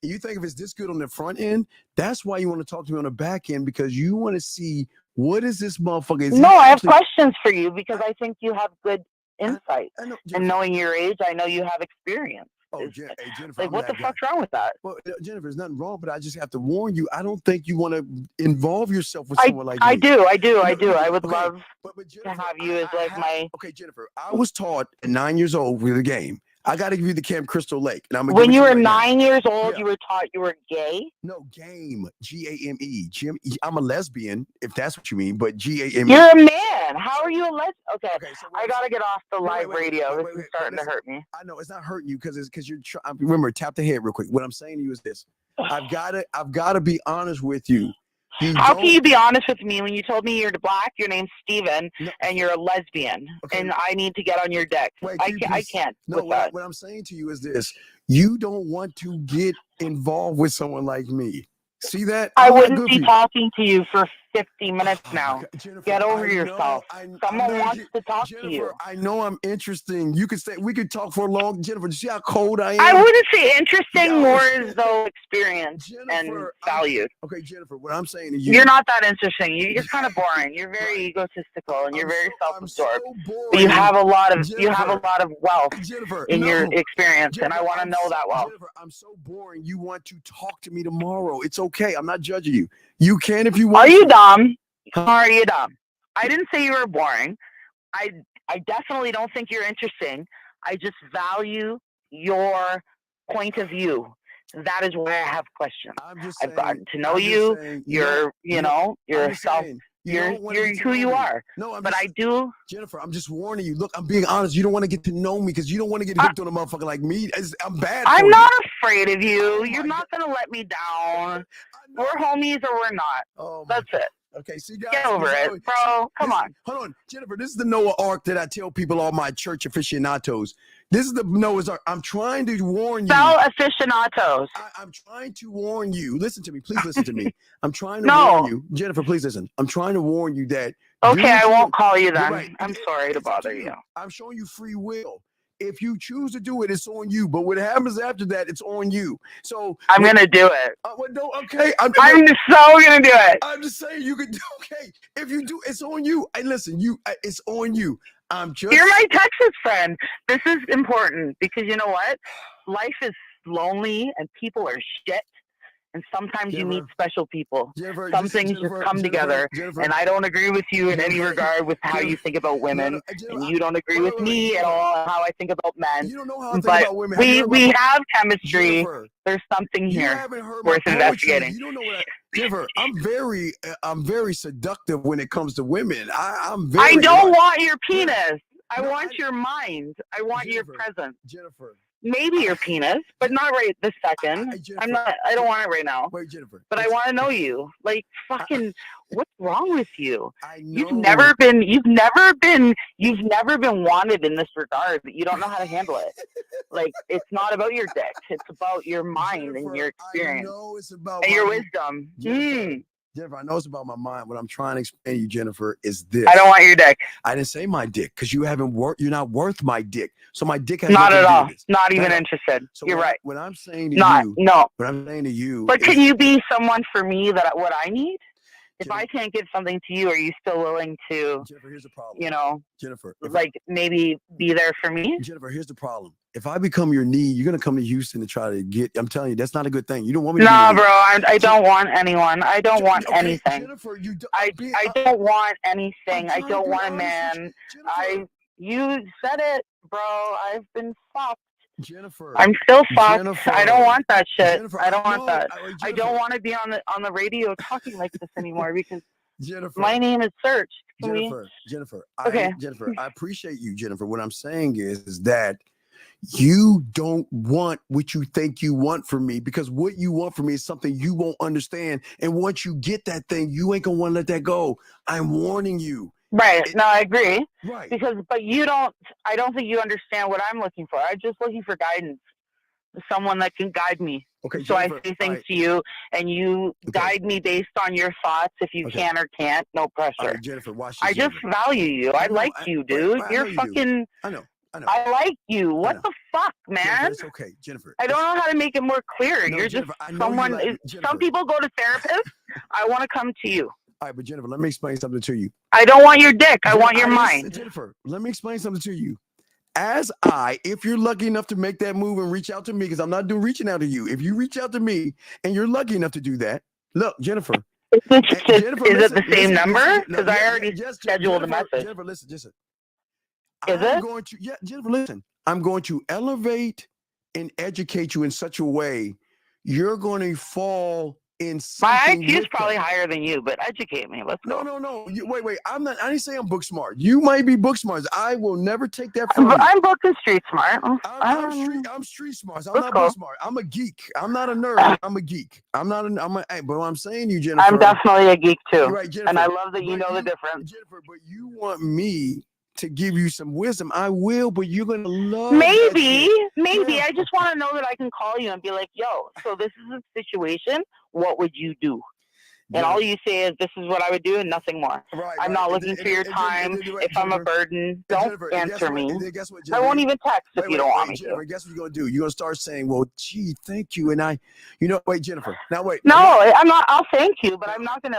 You think if it's this good on the front end, that's why you want to talk to me on the back end because you want to see What is this motherfucker? No, I have questions for you because I think you have good insight. And knowing your age, I know you have experience. Oh, Jennifer, like, what the fuck's wrong with that? Well, Jennifer, there's nothing wrong, but I just have to warn you. I don't think you want to involve yourself with someone like me. I do. I would love to have you as like my. Okay, Jennifer, I was taught at 9 years old with a game. I got to give you the Camp Crystal Lake. And I'm gonna when you were 9 years old, you were taught you were gay? No, game. G-A-M-E. I'm a lesbian, if that's what you mean, but G-A-M-E. You're a man. How are you a lesbian? Okay, so I got to get off the live radio. This is starting to hurt me. I know it's not hurting you because you're remember, tap the head real quick. What I'm saying to you is this. I've got to be honest with you. How can you be honest with me when you told me you're black, your name's Steven, and you're a lesbian, and I need to get on your dick? I can't. No, what I'm saying to you is this. You don't want to get involved with someone like me. See that? I wouldn't be talking to you for 50 minutes now. Get over yourself. Someone wants to talk to you. I know I'm interesting. You could say we could talk for a long. Jennifer, see how cold I am? I wouldn't say interesting, more as though experienced and valued. Okay, Jennifer, what I'm saying to you. You're not that interesting. You're kind of boring. You're very egotistical and you're very self-absorbed. But you have a lot of wealth in your experience, and I want to know that wealth. Jennifer, I'm so boring. You want to talk to me tomorrow? It's okay. I'm not judging you. You can if you want. Are you dumb? Are you dumb? I didn't say you were boring. I definitely don't think you're interesting. I just value your point of view. That is where I have questions. I've gotten to know you. You're yourself. You're who you are. No, but I do. Jennifer, I'm just warning you. Look, I'm being honest. You don't want to get to know me because you don't want to get hooked on a motherfucker like me. I'm bad. I'm not afraid of you. You're not gonna let me down. We're homies or we're not. That's it. Okay, see, guys, get over it, bro. Come on. Hold on, Jennifer. This is the Noah Ark that I tell people, all my church aficionados. This is the Noah's Ark. I'm trying to warn you. Spell aficionados. I'm trying to warn you. Listen to me. Please listen to me. I'm trying to warn you. Jennifer, please listen. I'm trying to warn you that. Okay, I won't call you then. Right. I'm sorry to bother you. I'm showing you free will. If you choose to do it, it's on you. But what happens after that, it's on you. So I'm gonna do it. Okay, I'm so gonna do it. I'm just saying you can do. Okay, if you do, it's on you. Hey, listen, it's on you. You're my Texas friend. This is important because you know what? Life is lonely and people are shit. And sometimes you meet special people. Some things just come together. And I don't agree with you in any regard with how you think about women. And you don't agree with me at all on how I think about men. You don't know how I think about women. We have chemistry. There's something here worth investigating. You don't know what Jennifer, I'm very seductive when it comes to women. I don't want your penis. I want your mind. I want your presence. Jennifer. Maybe your penis, but not right this second. I don't want it right now. Wait, Jennifer. But I want to know you. Like, fucking, what's wrong with you? You've never been wanted in this regard. You don't know how to handle it. Like, it's not about your dick. It's about your mind and your experience. I know it's about and your wisdom. Jennifer, I know it's about my mind. What I'm trying to explain to you, Jennifer, is this. I don't want your dick. I didn't say my dick because you're not worth my dick. So my dick has not at all. Not even interested. So you're right. What I'm saying to you. No. What I'm saying to you. But can you be someone for me that what I need? If I can't give something to you, are you still willing to? Jennifer, here's the problem. You know, Jennifer, maybe be there for me. Jennifer, here's the problem. If I become your need, you're gonna come to Houston to try to get. I'm telling you, that's not a good thing. You don't want me to. Nah, bro. I don't want anyone. I don't want anything. Jennifer, I don't want anything. I don't want a man. You said it, bro. I've been fucked. Jennifer, I'm still fucked. Jennifer, I don't want that shit. Jennifer, I don't want that. I don't want to be on the radio talking like this anymore because Jennifer, my name is Search. Jennifer, okay. Jennifer, I appreciate you, Jennifer. What I'm saying is that you don't want what you think you want from me because what you want from me is something you won't understand. And once you get that thing, you ain't gonna want to let that go. I'm warning you. Right. No, I agree. Right. But I don't think you understand what I'm looking for. I'm just looking for guidance. Someone that can guide me. Okay. So Jennifer, I say things to you and you guide me based on your thoughts if you can or can't. No pressure. All right, Jennifer, watch this. I just value you. I like you, dude. You're fucking. I know. I like you. What the fuck, man? Jennifer, it's okay, Jennifer. I don't know how to make it more clear. No, You're Jennifer, just someone. Some people go to therapists. I want to come to you. All right, but Jennifer, let me explain something to you. I don't want your dick. I want your mind. Jennifer, let me explain something to you. If you're lucky enough to make that move and reach out to me, because I'm not reaching out to you. If you reach out to me and you're lucky enough to do that, look, Jennifer. Is it the same number? Because I already scheduled a message. Jennifer, listen. Is it? Jennifer, listen. I'm going to elevate and educate you in such a way you're going to fall in something. My IQ is probably higher than you, but educate me. Let's go. No. Wait. I didn't say I'm book smart. You might be book smart. I will never take that from you. I'm book and street smart. I'm street smart. I'm not book smart. I'm a geek. I'm not a nerd. I'm a geek. But what I'm saying, you, Jennifer. I'm definitely a geek too. Right, Jennifer, and I love that you know the difference. Jennifer, but you want me to give you some wisdom. I will, but you're gonna love. Maybe. I just want to know that I can call you and be like, "Yo, so this is a situation. What would you do?" And all you say is, "This is what I would do," and nothing more. I'm not looking for your time. If I'm a burden, don't answer me. I won't even text if you don't want me to. Guess what you're gonna do? You're gonna start saying, "Well, gee, thank you," and wait, Jennifer. Now wait. No, I'm not. I'll thank you, but I'm not gonna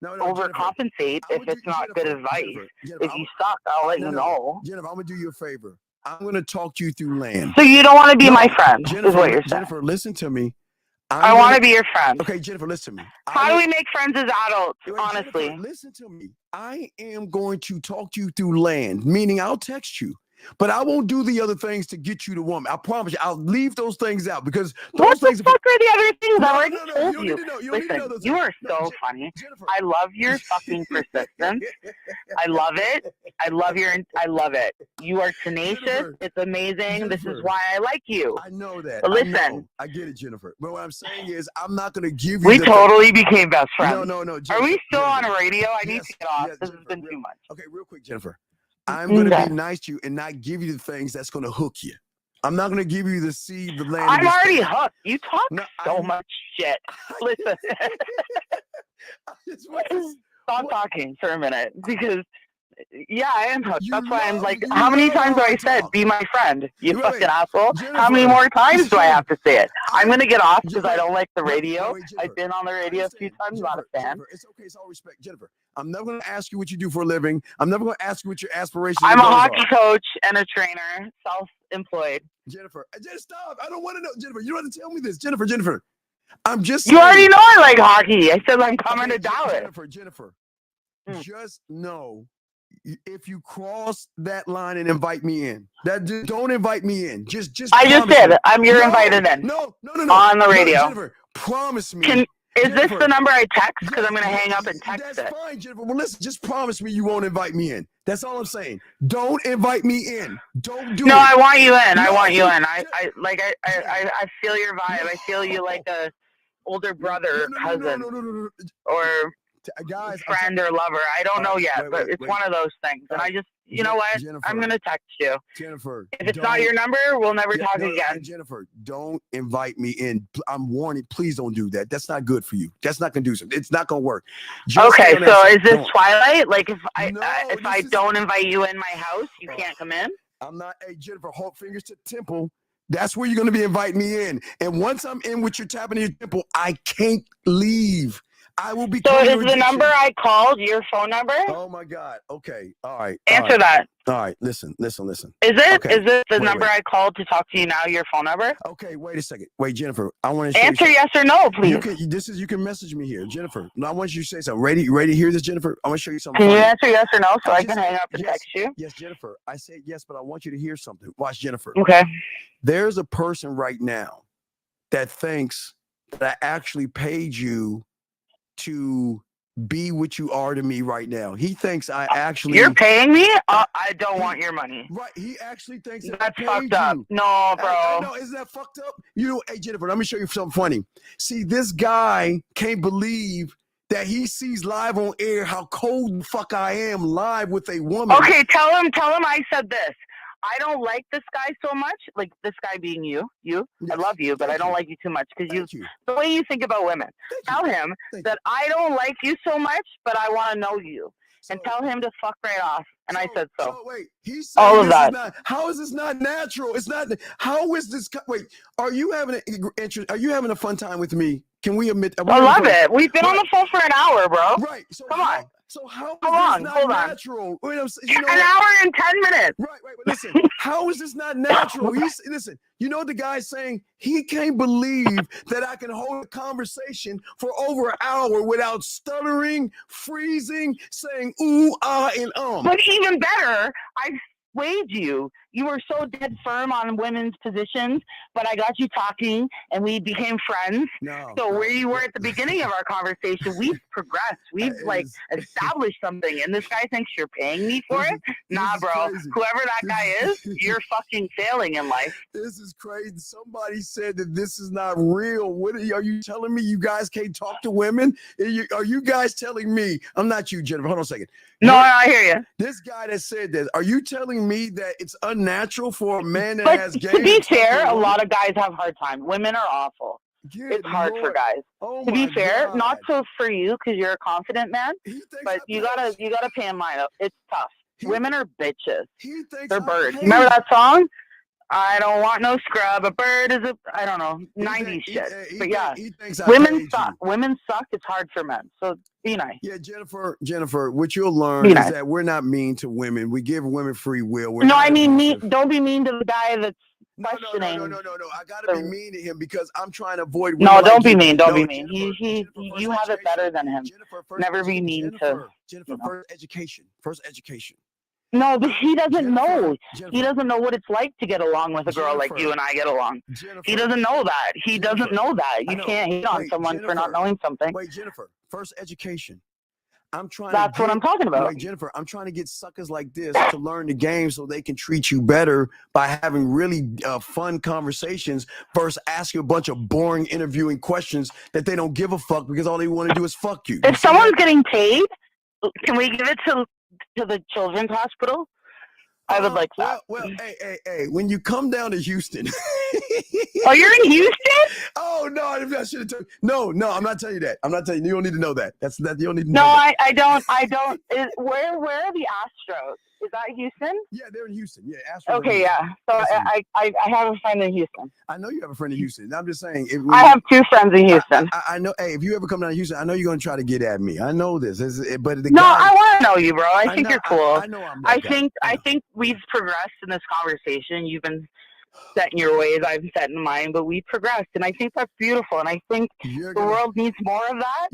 overcompensate if it's not good advice. If you suck, I'll let you know. Jennifer, I'm gonna do you a favor. I'm gonna talk you through land. So you don't want to be my friend, Jennifer, is what you're saying. Jennifer, listen to me. I want to be your friend. Okay, Jennifer, listen to me. How do we make friends as adults, honestly? Jennifer, listen to me. I am going to talk to you through land, meaning I'll text you. But I won't do the other things to get you the woman. I promise you, I'll leave those things out because those things. What the fuck are the other things? I already told you. Listen, you are so funny. Jennifer. I love your fucking persistence. I love it. I love it. You are tenacious. Jennifer. It's amazing. Jennifer. This is why I like you. I know that. But listen. I get it, Jennifer. But what I'm saying is, I'm not going to give you. We totally became best friends. No. Jennifer, are we still on radio? I need yes, to get off. yes, This has been too much. Okay, real quick, Jennifer. I'm going to be nice to you and not give you the things that's going to hook you. I'm not going to give you the seed, the land. I'm already hooked. You talk so much shit. Listen. Stop talking for a minute because, yeah, I am hooked. That's why I'm like, how many times have I said, be my friend, you fucking asshole? How many more times do I have to say it? I'm going to get off because I don't like the radio. I've been on the radio a few times, not a fan. Jennifer, it's okay. It's all respect. Jennifer, I'm never going to ask you what you do for a living. I'm never going to ask you what your aspirations are. I'm a hockey coach and a trainer, self-employed. Jennifer, just stop. I don't want to know. Jennifer, you don't have to tell me this. Jennifer, I'm just You already know I like hockey. I said I'm coming to Dallas. Jennifer, just know if you cross that line and invite me in, don't invite me in. Just I just did. You're invited in. No. On the radio. Jennifer, promise me. Is this the number I text? Because I'm going to hang up and text it. That's fine, Jennifer. Well, listen, just promise me you won't invite me in. That's all I'm saying. Don't invite me in. Don't do it. No, I want you in. I want you in. I feel your vibe. I feel you like a older brother, cousin, or friend or lover. I don't know yet, but it's one of those things. And I just, you know what? Jennifer, I'm going to text you. Jennifer. If it's not your number, we'll never talk again. Jennifer, don't invite me in. I'm warning. Please don't do that. That's not good for you. That's not conducive. It's not going to work. Okay, so is this Twilight? Like if I don't invite you in my house, you can't come in? I'm not. Hey, Jennifer, hold fingers to the temple. That's where you're going to be inviting me in. And once I'm in with your tapping your temple, I can't leave. I will be. So is the number I called your phone number? Oh my God. Okay. All right. Answer that. All right. Listen. Is it? Okay. Is it the number I called to talk to you now? Your phone number? Okay. Wait a second. Wait, Jennifer. I want to answer yes or no, please. You can message me here, Jennifer. No, I want you to say something. Ready to hear this, Jennifer? I want to show you something. Can you answer yes or no so I can hang up and text you? Yes, Jennifer. I said yes, but I want you to hear something. Watch, Jennifer. Okay. There's a person right now that thinks that I actually paid you to be what you are to me right now. He thinks I actually. You're paying me? I don't want your money. Right. He actually thinks that's fucked up. No, bro. No, isn't that fucked up? Hey, Jennifer, let me show you something funny. See, this guy can't believe that he sees live on air how cold the fuck I am live with a woman. Okay, tell him I said this. I don't like this guy so much, like this guy being you. Yes. I love you, but I don't like you too much because the way you think about women. Tell him that I don't like you so much, but I want to know you. and tell him to fuck right off. And I said so. So wait, he's saying all of this that. is not. How is this not natural? It's not. How is this? Wait, are you having Are you having a fun time with me? Can we admit? I love it. We've been on the phone for an hour, bro. Right. So come on. So how is hold this on, not natural? Wait, an hour and 10 minutes. Right. Listen, how is this not natural? Listen. You know the guy's saying he can't believe that I can hold a conversation for over an hour without stuttering, freezing, saying ooh, ah, and But even better, I swayed you. You were so dead firm on women's positions, but I got you talking and we became friends. So where you were at the beginning of our conversation, we've progressed. We've established something, and this guy thinks you're paying me for it? Nah, bro. Crazy. Whoever that guy is, you're fucking failing in life. This is crazy. Somebody said that this is not real. What are you telling me? You guys can't talk to women? Are you guys telling me? I'm not you, Jennifer. Hold on a second. No, I hear you. This guy that said this, are you telling me that it's unnatural for a man that But has game? to be fair, a lot of guys have a hard time. Women are awful. It's hard for guys. To be fair, not so for you because you're a confident man, but you gotta pay him mind up. It's tough. Women are bitches. They're birds. Remember that song? I don't want no scrub. A bird is I don't know, 90s shit. But yeah, women suck. Women suck. It's hard for men. So be nice. Yeah, Jennifer, what you'll learn is that we're not mean to women. We give women free will. I mean, don't be mean to the guy that's questioning. No. I gotta be mean to him because I'm trying to avoid. No, don't be mean. Don't be mean. You have it better than him. Never be mean to Jennifer. First education. No, but he doesn't know. He doesn't know what it's like to get along with a girl like you and I get along. He doesn't know that. He doesn't know that. You can't hate on someone for not knowing something. Wait, Jennifer. First education. That's what I'm talking about. Wait, Jennifer, I'm trying to get suckers like this to learn the game so they can treat you better by having really fun conversations versus asking a bunch of boring interviewing questions that they don't give a fuck because all they want to do is fuck you. If someone's getting paid, can we give it to the children's hospital? I would like that. Well, hey, when you come down to Houston. Oh, you're in Houston? Oh, no, I should have told you. No, I'm not telling you that. I'm not telling you. You don't need to know that. You don't need to know that. No, I don't. Where are the Astros? Is that Houston? Yeah, they're in Houston. Yeah, Astros. Okay, yeah. So I have a friend in Houston. I know you have a friend in Houston. I'm just saying. I have two friends in Houston. I know. Hey, if you ever come down to Houston, I know you're going to try to get at me. I know this. But I want to know you, bro. I think you're cool. I know I'm I think we've progressed in this conversation. You've been set in your ways, I've set in mine, but we progressed, and I think that's beautiful, and I think the world needs more of that.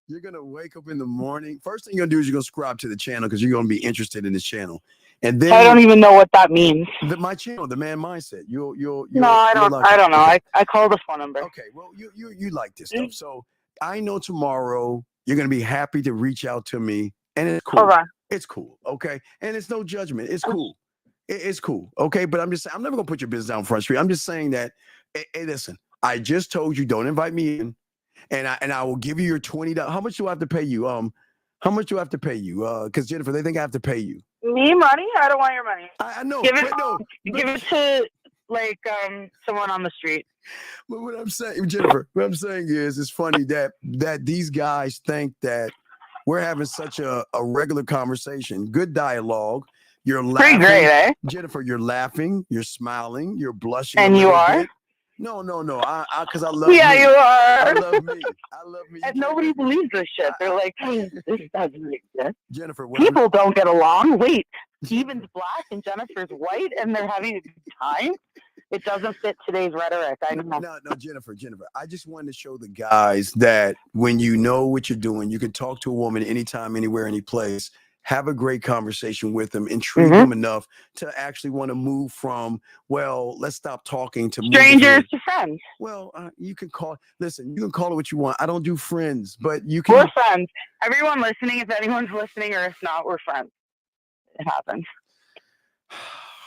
You're gonna wake up in the morning. First thing you're gonna do is you're gonna subscribe to the channel because you're gonna be interested in this channel, and then I don't even know what that means. My channel, The Man Mindset. You'll no, I don't know. I called the phone number. Okay, well, you like this stuff, so I know tomorrow you're gonna be happy to reach out to me, and it's cool. It's cool, okay, and it's no judgment. It's cool. It's cool, okay? But I'm just saying, I'm never gonna put your business down Front Street. I'm just saying that, hey, listen, I just told you don't invite me in, and I will give you your $20. How much do I have to pay you? How much do I have to pay you? Because Jennifer, they think I have to pay you. Me money? I don't want your money. I know. Give it to like someone on the street. But what I'm saying, Jennifer, what I'm saying is, it's funny that these guys think that we're having such a regular conversation, good dialogue. You're laughing. Pretty great, eh? Jennifer, you're laughing, you're smiling, you're blushing. And you are? Bit. No. Because I love yeah, me. you are. I love me. And nobody believes this shit. They're like, this doesn't exist. Jennifer, people don't get along. Wait, Steven's black and Jennifer's white and they're having a good time? It doesn't fit today's rhetoric. I know. No, Jennifer. I just wanted to show the guys that when you know what you're doing, you can talk to a woman anytime, anywhere, any place. Have a great conversation with them, intrigue them enough to actually want to move from, well, let's stop talking to strangers to friends. Well, you can call it what you want. I don't do friends, but you can. We're friends. Everyone listening, if anyone's listening or if not, we're friends. It happens.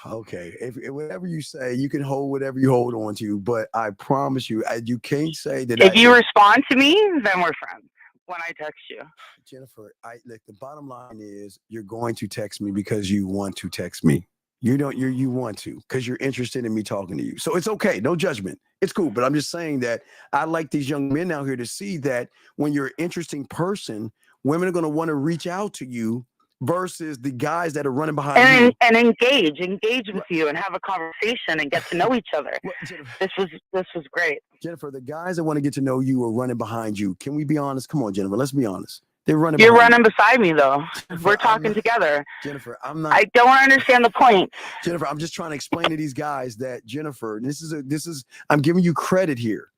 Okay. If whatever you say, you can hold whatever you hold on to, but I promise you, you can't say that. If you respond to me, then we're friends. When I text you, Jennifer, the bottom line is you're going to text me because you want to text me. You want to because you're interested in me talking to you. So it's okay. No judgment. It's cool. But I'm just saying that I like these young men out here to see that when you're an interesting person, women are going to want to reach out to you versus the guys that are running behind you. And engage with you and have a conversation and get to know each other. This was great. Jennifer, the guys that want to get to know you are running behind you. Can we be honest? Come on, Jennifer. Let's be honest. They're running. You're running beside me, though. We're talking together. Jennifer, I'm not. I don't understand the point. Jennifer, I'm just trying to explain to these guys that Jennifer, I'm giving you credit here.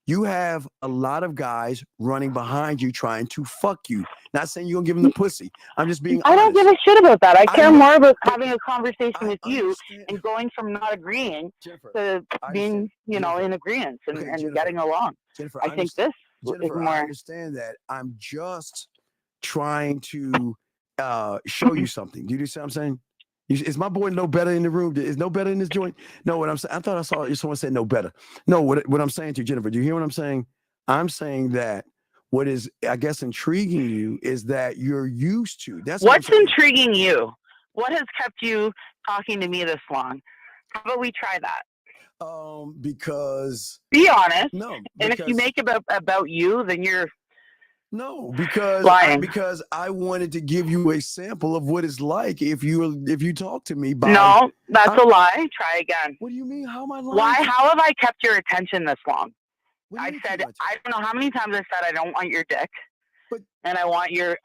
You have a lot of guys running behind you trying to fuck you. Not saying you're gonna give them the pussy. I'm just being honest. I don't give a shit about that. I care more about having a conversation with you and going from not agreeing to being, in agreement and getting along. Jennifer, I think this is more. I understand that. I'm just trying to show you something. Do you see what I'm saying? Is my boy no better in the room? Is no better in this joint? No, what I'm saying, I thought I saw someone say no better. No, what I'm saying to you, Jennifer, do you hear what I'm saying? I'm saying that what is, I guess, intriguing you is that you're used to. That's what's intriguing you. What has kept you talking to me this long? How about we try that? Because be honest. No, and if you make it about you, then you're. No, because I wanted to give you a sample of what it's like if you talk to me. No, that's a lie. Try again. What do you mean? How am I lying? How have I kept your attention this long? I said I don't know how many times I said I don't want your dick, and I want your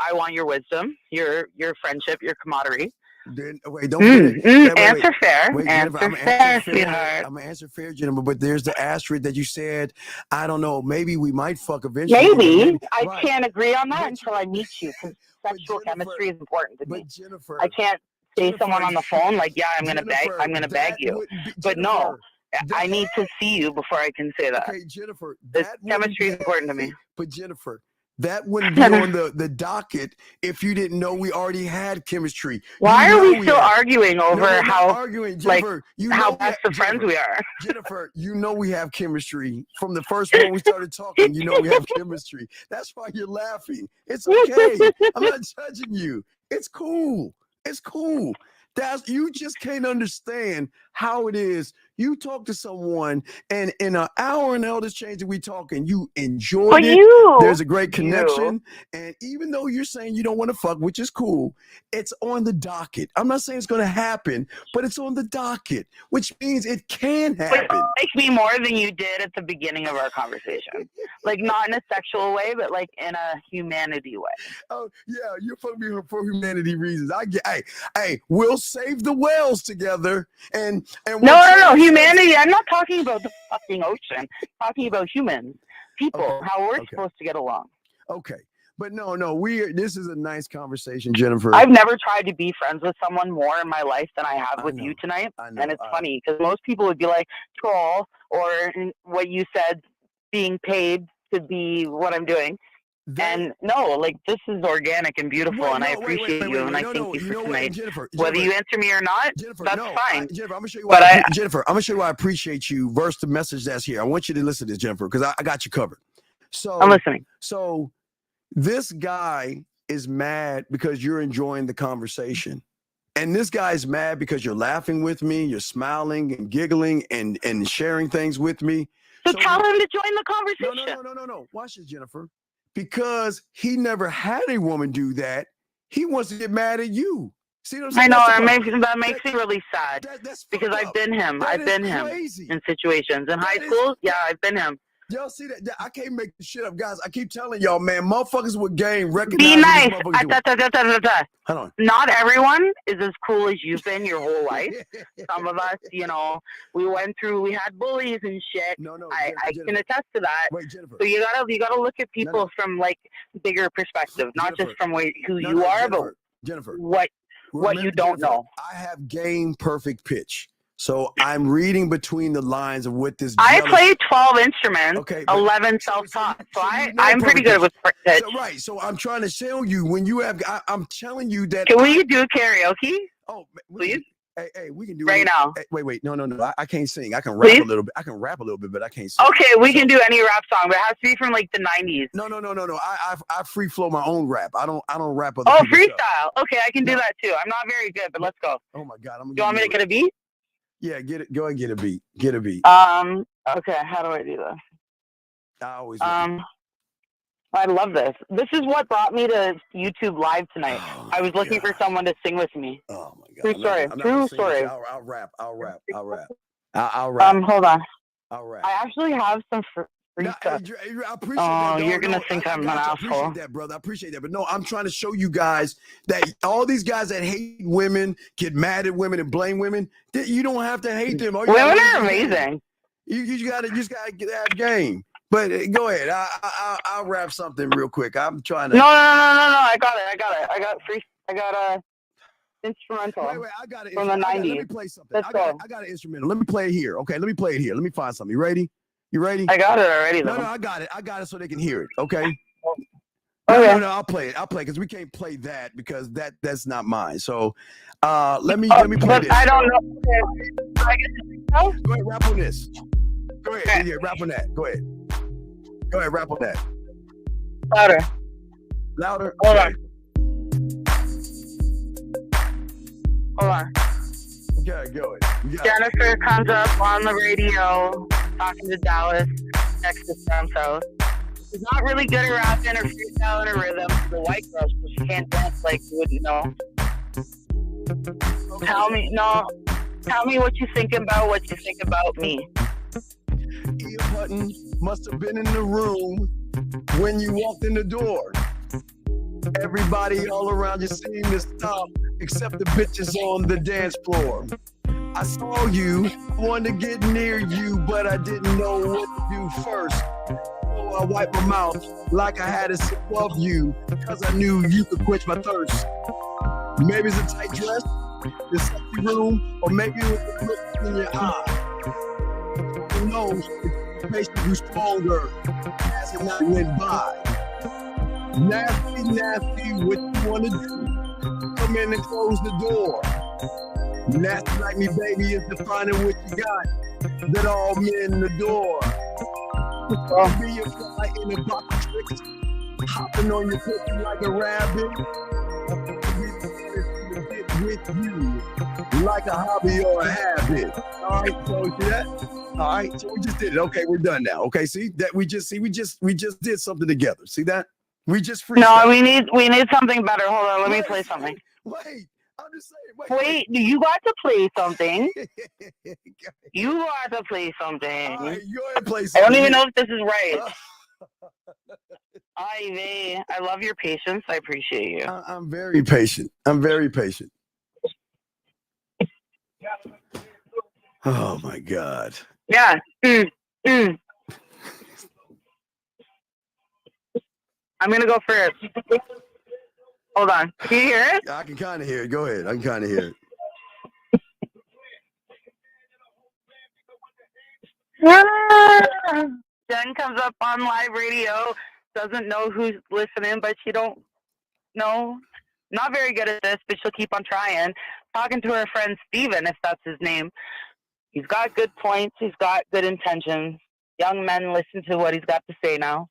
wisdom, your friendship, your camaraderie. Wait, don't answer fair. Answer fair, sweetheart. I'm gonna answer fair, Jennifer. But there's the asterisk that you said. I don't know. Maybe we might fuck eventually. Maybe I can't agree on that until I meet you. Because sexual chemistry is important to me. Jennifer, I can't say someone on the phone like, yeah, I'm gonna beg you. But no, I need to see you before I can say that. Okay, Jennifer, chemistry is important to me. But Jennifer, that wouldn't be on the docket if you didn't know we already had chemistry. Why are we still arguing over how Jennifer, how best of friends we are? Jennifer, we have chemistry. From the first moment we started talking, we have chemistry. That's why you're laughing. It's okay. I'm not judging you. It's cool. It's cool. You just can't understand how it is. You talk to someone, and in an hour and all this change that we talking, you enjoyed it. There's a great connection, and even though you're saying you don't want to fuck, which is cool, it's on the docket. I'm not saying it's going to happen, but it's on the docket, which means it can happen. But you like me more than you did at the beginning of our conversation, like not in a sexual way, but like in a humanity way. Oh yeah, you're fucking me for humanity reasons. I get. Hey, we'll save the whales together, and no. Humanity. I'm not talking about the fucking ocean. I'm talking about humans, people, how we're supposed to get along. Okay, but no. This is a nice conversation, Jennifer. I've never tried to be friends with someone more in my life than I have with you tonight, and it's funny because most people would be like troll or what you said, being paid to be what I'm doing. And no, like this is organic and beautiful, and I appreciate you, and I thank you for tonight. Jennifer, whether you answer me or not, that's fine. Jennifer, I'm gonna show you why. Jennifer, I'm gonna show you why I appreciate you. Versus the message that's here. I want you to listen to this, Jennifer, because I got you covered. So I'm listening. So this guy is mad because you're enjoying the conversation, and this guy's mad because you're laughing with me, you're smiling and giggling and sharing things with me. So tell him to join the conversation. No. Watch this, Jennifer. Because he never had a woman do that, he wants to get mad at you. See what I'm saying? I know, that makes me really sad. Because I've been him. I've been him in situations. In high school, I've been him. Y'all see that? I can't make this shit up, guys. I keep telling y'all, man, motherfuckers with game recognize. Be nice. Hold on. Not everyone is as cool as you've been your whole life. Some of us, we had bullies and shit. No, I can attest to that. Wait, Jennifer. So you gotta look at people from like bigger perspective, not just from who you are, but Jennifer, what you don't know. I have game perfect pitch. So I'm reading between the lines of what this. I play 12 instruments, 11 self-taught. So I'm pretty good with pitch. So I'm trying to show you when you have. I'm telling you that. Can we do karaoke? Oh, please. Hey, we can do right now. Hey, wait, no. I can't sing. I can rap a little bit. I can rap a little bit, but I can't sing. Okay, we can do any rap song, but it has to be from like the 90s. No. I free flow my own rap. I don't rap other Oh, people's freestyle. stuff. Okay, I can do that too. I'm not very good, but let's go. Oh my God, You want me to get a beat? Yeah, get it. Go ahead, get a beat. Get a beat. Okay, how do I do this? I always. I love this. This is what brought me to YouTube Live tonight. I was looking for someone to sing with me. Oh my God. True story. I'll rap. Hold on. I'll rap. I actually have some free stuff. I appreciate that. You're gonna think I'm an asshole. I appreciate that, brother. I appreciate that. But no, I'm trying to show you guys that all these guys that hate women, get mad at women and blame women, you don't have to hate them. Women are amazing. You just gotta get that game. But go ahead. I'll rap something real quick. I'm trying to. No. I got it. I got a instrumental. Wait. I got it from the 90s. Let me play something. I got an instrumental. Let me play it here. Okay, let me play it here. Let me find something. You ready? I got it already. No, I got it. I got it so they can hear it. Okay. Okay. No, I'll play it because we can't play that because that's not mine. So, let me play this. I don't know. I get Go ahead, rap on this. Go ahead. Yeah, rap on that. Go ahead, rap on that. Louder. Hold on. Okay, go ahead. Jennifer comes up on the radio talking to Dallas next to Sam's house. She's not really good at rapping or freestyling or rhythm. She's a white girl, so she can't dance like you wouldn't know. Tell me what you think about me. Ear button must have been in the room when you walked in the door. Everybody all around you seemed to stop, except the bitches on the dance floor. I saw you, wanted to get near you, but I didn't know what to do first. So I wiped my mouth like I had a sip of you, because I knew you could quench my thirst. Maybe it's a tight dress, the sexy room, or maybe it was the look in your eye. Who knows, it makes you stronger as the night went by. Nasty, what you wanna do? Come in and close the door. Nasty like me, baby, is defining what you got that all men adore. I'll be a fly in a box of tricks, hopping on your pussy like a rabbit. With you, like a hobby or a habit. All right, so see that? All right, so we just did it. Okay, we're done now. Okay, see that we just did something together. See that? We just freestyle. No, we need something better. Hold on, let me play something. Wait, I'm just saying. Wait, you got to play something. You got to play something. All right, you gotta play something. I don't even know if this is right. I love your patience. I appreciate you. I'm very patient. Oh my God. Yeah. I'm gonna go first. Hold on. Can you hear it? I can kind of hear it. Go ahead. I can kind of hear it. Jen comes up on live radio, doesn't know who's listening, but she don't know. Not very good at this, but she'll keep on trying. Talking to her friend Steven, if that's his name. He's got good points. He's got good intentions. Young men, listen to what he's got to say now.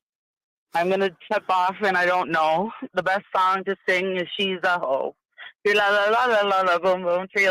I'm going to tip off, and I don't know. The best song to sing is She's a Hoe. La la la la la la boom boom tree.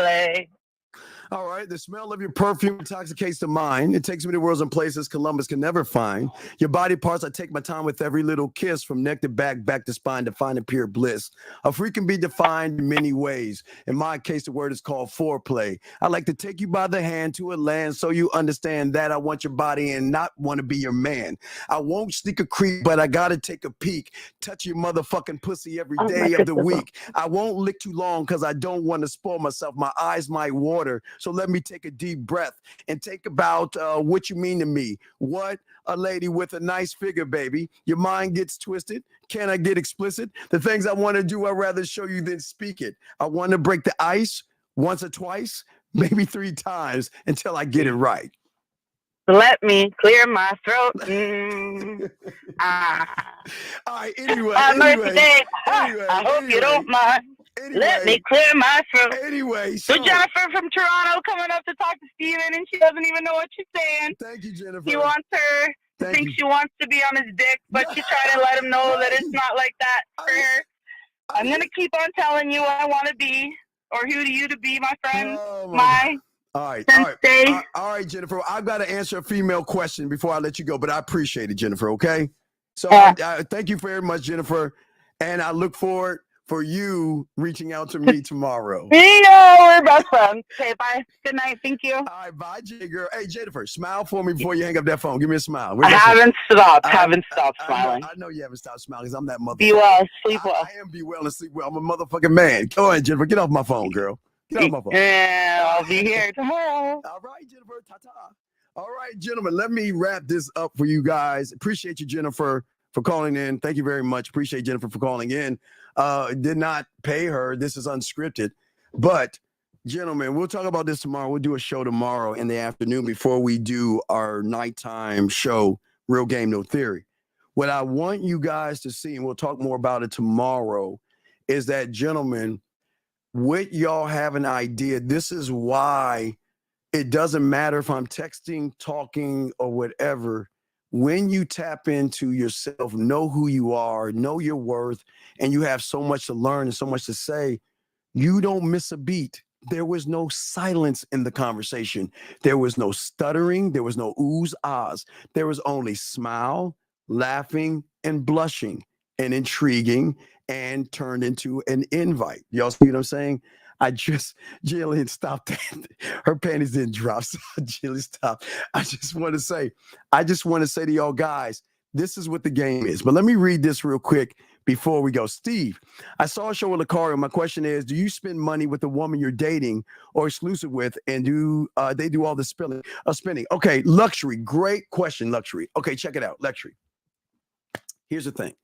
All right, the smell of your perfume intoxicates the mind. It takes me to worlds and places Columbus can never find. Your body parts, I take my time with every little kiss, from neck to back to spine, to find a pure bliss. A freak can be defined in many ways. In my case, the word is called foreplay. I like to take you by the hand to a land so you understand that I want your body and not want to be your man. I won't sneak a creep, but I gotta take a peek. Touch your motherfucking pussy every day of the week. I won't lick too long because I don't want to spoil myself. My eyes might water. So let me take a deep breath and think about what you mean to me. What? A lady with a nice figure, baby. Your mind gets twisted. Can I get explicit? The things I want to do, I'd rather show you than speak it. I want to break the ice once or twice, maybe 3 times until I get it right. Let me clear my throat. All right, anyway. I hope you don't mind. Let me clear my throat. Anyway, so Jennifer from Toronto coming up to talk to Steven, and she doesn't even know what she's saying. Thank you, Jennifer. He wants her to think she wants to be on his dick, but she's trying to let him know that it's not like that for her. I'm going to keep on telling you what I want to be, or who do you to be, my friend. All right, Jennifer. I've got to answer a female question before I let you go, but I appreciate it, Jennifer. Okay, so I thank you very much, Jennifer, and I look forward for you reaching out to me tomorrow. We're best friends. Okay, bye. Good night. Thank you. All right, bye, J girl. Hey, Jennifer, smile for me before you hang up that phone. Give me a smile. I haven't stopped smiling. I know you haven't stopped smiling because I'm that motherfucker. Be well, sleep well. I am be well and sleep well. I'm a motherfucking man. Go ahead, Jennifer. Get off my phone, girl. Get off my phone. Yeah, I'll be here tomorrow. All right, Jennifer. Ta-ta. All right, gentlemen, let me wrap this up for you guys. Appreciate you, Jennifer, for calling in. Thank you very much. Appreciate Jennifer for calling in. Did not pay her. This is unscripted. But, gentlemen, we'll talk about this tomorrow. We'll do a show tomorrow in the afternoon before we do our nighttime show, Real Game, No Theory. What I want you guys to see, and we'll talk more about it tomorrow, is that, gentlemen, with y'all have an idea. This is why it doesn't matter if I'm texting, talking, or whatever. When you tap into yourself, know who you are, know your worth, and you have so much to learn and so much to say, you don't miss a beat. There was no silence in the conversation. There was no stuttering. There was no oohs, ahs. There was only smile, laughing, and blushing, and intriguing, and turned into an invite. Y'all see what I'm saying? Jillian stopped that. Her panties didn't drop. So Jillian stopped. I just want to say to y'all guys, this is what the game is. But let me read this real quick before we go. Steve, I saw a show with Lucario. My question is, do you spend money with the woman you're dating or exclusive with, and do they do all the spending? Okay, luxury. Great question, luxury. Okay, check it out, luxury. Here's the thing.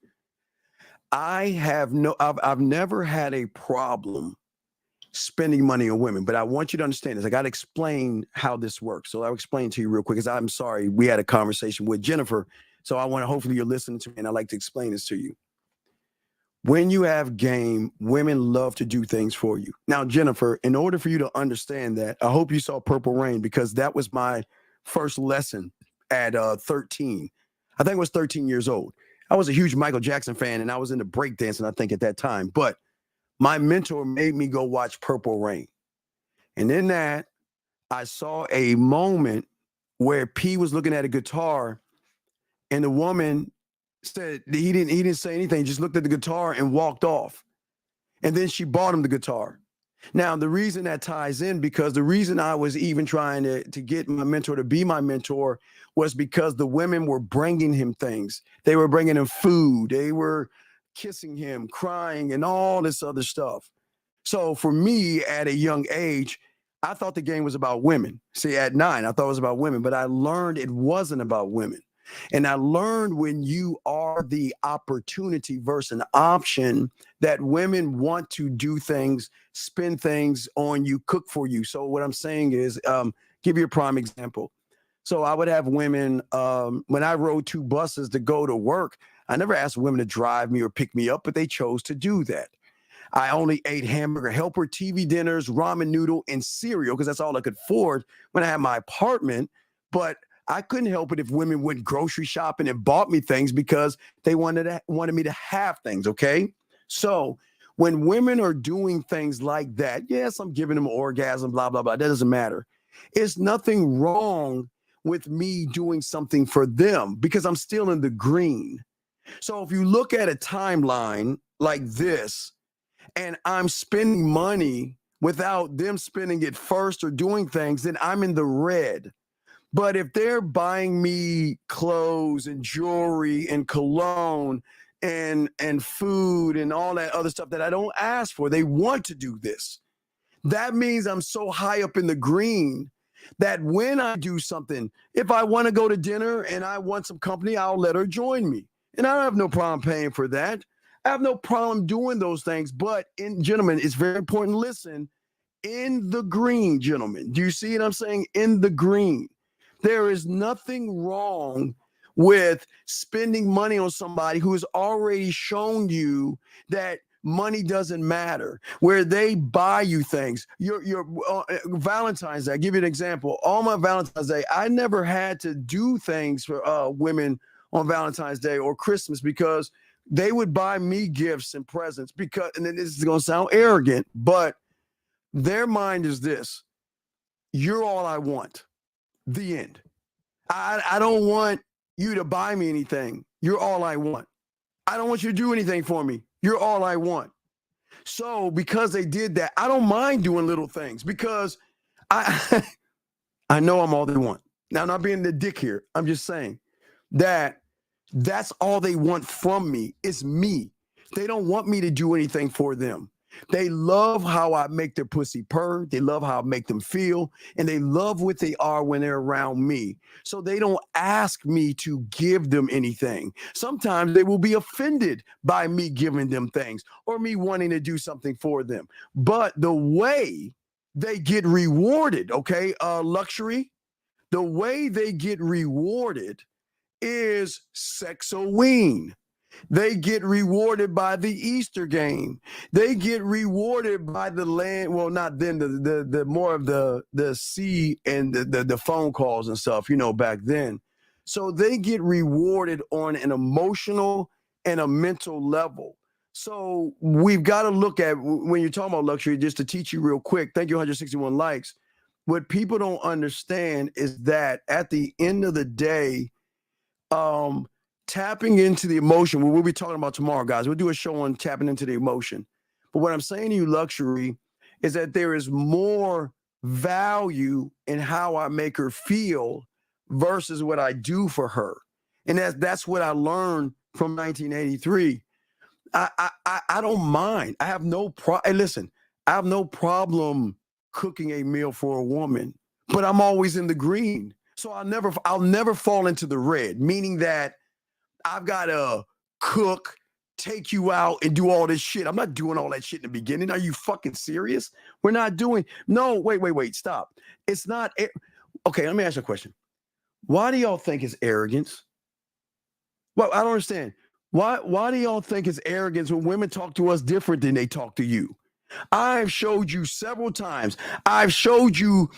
I've never had a problem spending money on women, but I want you to understand this. I got to explain how this works. So I'll explain to you real quick, because I'm sorry, we had a conversation with Jennifer. So I want to, hopefully you're listening to me, and I'd like to explain this to you. When you have game, women love to do things for you. Now, Jennifer, in order for you to understand that, I hope you saw Purple Rain, because that was my first lesson at 13. I think I was 13 years old. I was a huge Michael Jackson fan, and I was into breakdancing, I think, at that time. But my mentor made me go watch Purple Rain. And in that, I saw a moment where P was looking at a guitar, and the woman said he didn't say anything, just looked at the guitar and walked off. And then she bought him the guitar. Now, the reason that ties in, because the reason I was even trying to get my mentor to be my mentor was because the women were bringing him things. They were bringing him food. They were kissing him, crying, and all this other stuff. So for me, at a young age, I thought the game was about women. See, at 9, I thought it was about women, but I learned it wasn't about women. And I learned when you are the opportunity versus an option, that women want to do things, spend things on you, cook for you. So what I'm saying is, give you a prime example. So I would have women, when I rode 2 buses to go to work, I never asked women to drive me or pick me up, but they chose to do that. I only ate hamburger helper, TV dinners, ramen noodle, and cereal, because that's all I could afford when I had my apartment. But I couldn't help it if women went grocery shopping and bought me things because they wanted me to have things, okay? So when women are doing things like that, yes, I'm giving them orgasm, blah, blah, blah. That doesn't matter. It's nothing wrong with me doing something for them because I'm still in the green. So if you look at a timeline like this, and I'm spending money without them spending it first or doing things, then I'm in the red. But if they're buying me clothes and jewelry and cologne and food and all that other stuff that I don't ask for, they want to do this. That means I'm so high up in the green that when I do something, if I want to go to dinner and I want some company, I'll let her join me. And I don't have no problem paying for that. I have no problem doing those things. But, gentlemen, it's very important. Listen, in the green, gentlemen. Do you see what I'm saying? In the green. There is nothing wrong with spending money on somebody who has already shown you that money doesn't matter, where they buy you things. Your Valentine's Day, I'll give you an example. On my Valentine's Day, I never had to do things for women on Valentine's Day or Christmas because they would buy me gifts and presents because, and then this is going to sound arrogant, but their mind is this: you're all I want. The end. I don't want you to buy me anything. You're all I want. I don't want you to do anything for me. You're all I want. So because they did that, I don't mind doing little things because I know I'm all they want. Now, I'm not being the dick here. I'm just saying that that's all they want from me is me. They don't want me to do anything for them. They love how I make their pussy purr. They love how I make them feel. And they love what they are when they're around me. So they don't ask me to give them anything. Sometimes they will be offended by me giving them things or me wanting to do something for them. But the way they get rewarded, okay, luxury, the way they get rewarded is Sexoween. They get rewarded by the Easter game. They get rewarded by the land. Well, not then, the more of the sea and the phone calls and stuff, you know, back then. So they get rewarded on an emotional and a mental level. So we've got to look at, when you're talking about luxury, just to teach you real quick, thank you, 161 likes. What people don't understand is that at the end of the day, tapping into the emotion, we'll be talking about tomorrow, guys. We'll do a show on tapping into the emotion. But what I'm saying to you, luxury, is that there is more value in how I make her feel versus what I do for her. And that's what I learned from 1983. I don't mind. I have no problem. Hey, listen, I have no problem cooking a meal for a woman, but I'm always in the green. So I'll never fall into the red, meaning that I've got to cook, take you out, and do all this shit. I'm not doing all that shit in the beginning. Are you fucking serious? We're not doing. No, wait, stop. It's not. Okay, let me ask you a question. Why do y'all think it's arrogance? Well, I don't understand. Why do y'all think it's arrogance when women talk to us different than they talk to you? I've showed you several times. I've showed you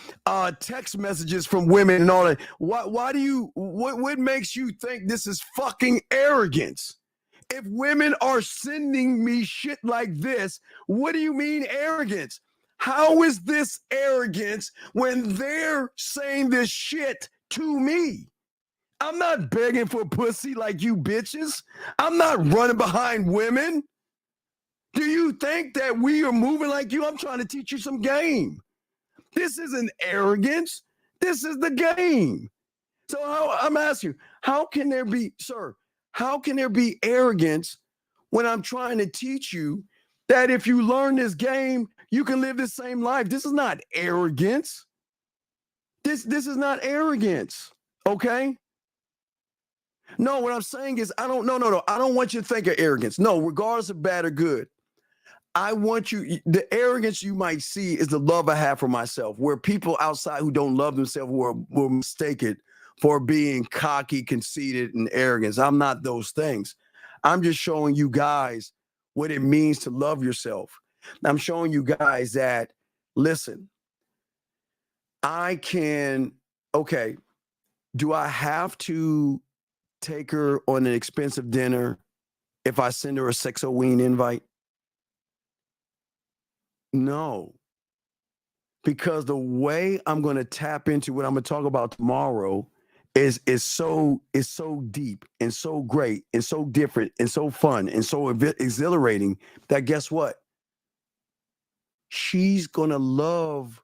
text messages from women and all that. What makes you think this is fucking arrogance? If women are sending me shit like this, what do you mean arrogance? How is this arrogance when they're saying this shit to me? I'm not begging for pussy like you bitches. I'm not running behind women. Do you think that we are moving like you? I'm trying to teach you some game. This isn't arrogance. This is the game. So I'm asking you, how can there be, sir, how can there be arrogance when I'm trying to teach you that if you learn this game, you can live the same life? This is not arrogance. This is not arrogance, okay? No, what I'm saying is I don't want you to think of arrogance. No, regardless of bad or good. I want you, the arrogance you might see is the love I have for myself, where people outside who don't love themselves were mistaken for being cocky, conceited, and arrogant. I'm not those things. I'm just showing you guys what it means to love yourself. I'm showing you guys that, listen, do I have to take her on an expensive dinner if I send her a Sexoween invite? No, because the way I'm going to tap into what I'm going to talk about tomorrow is so deep and so great and so different and so fun and so exhilarating that guess what? She's going to love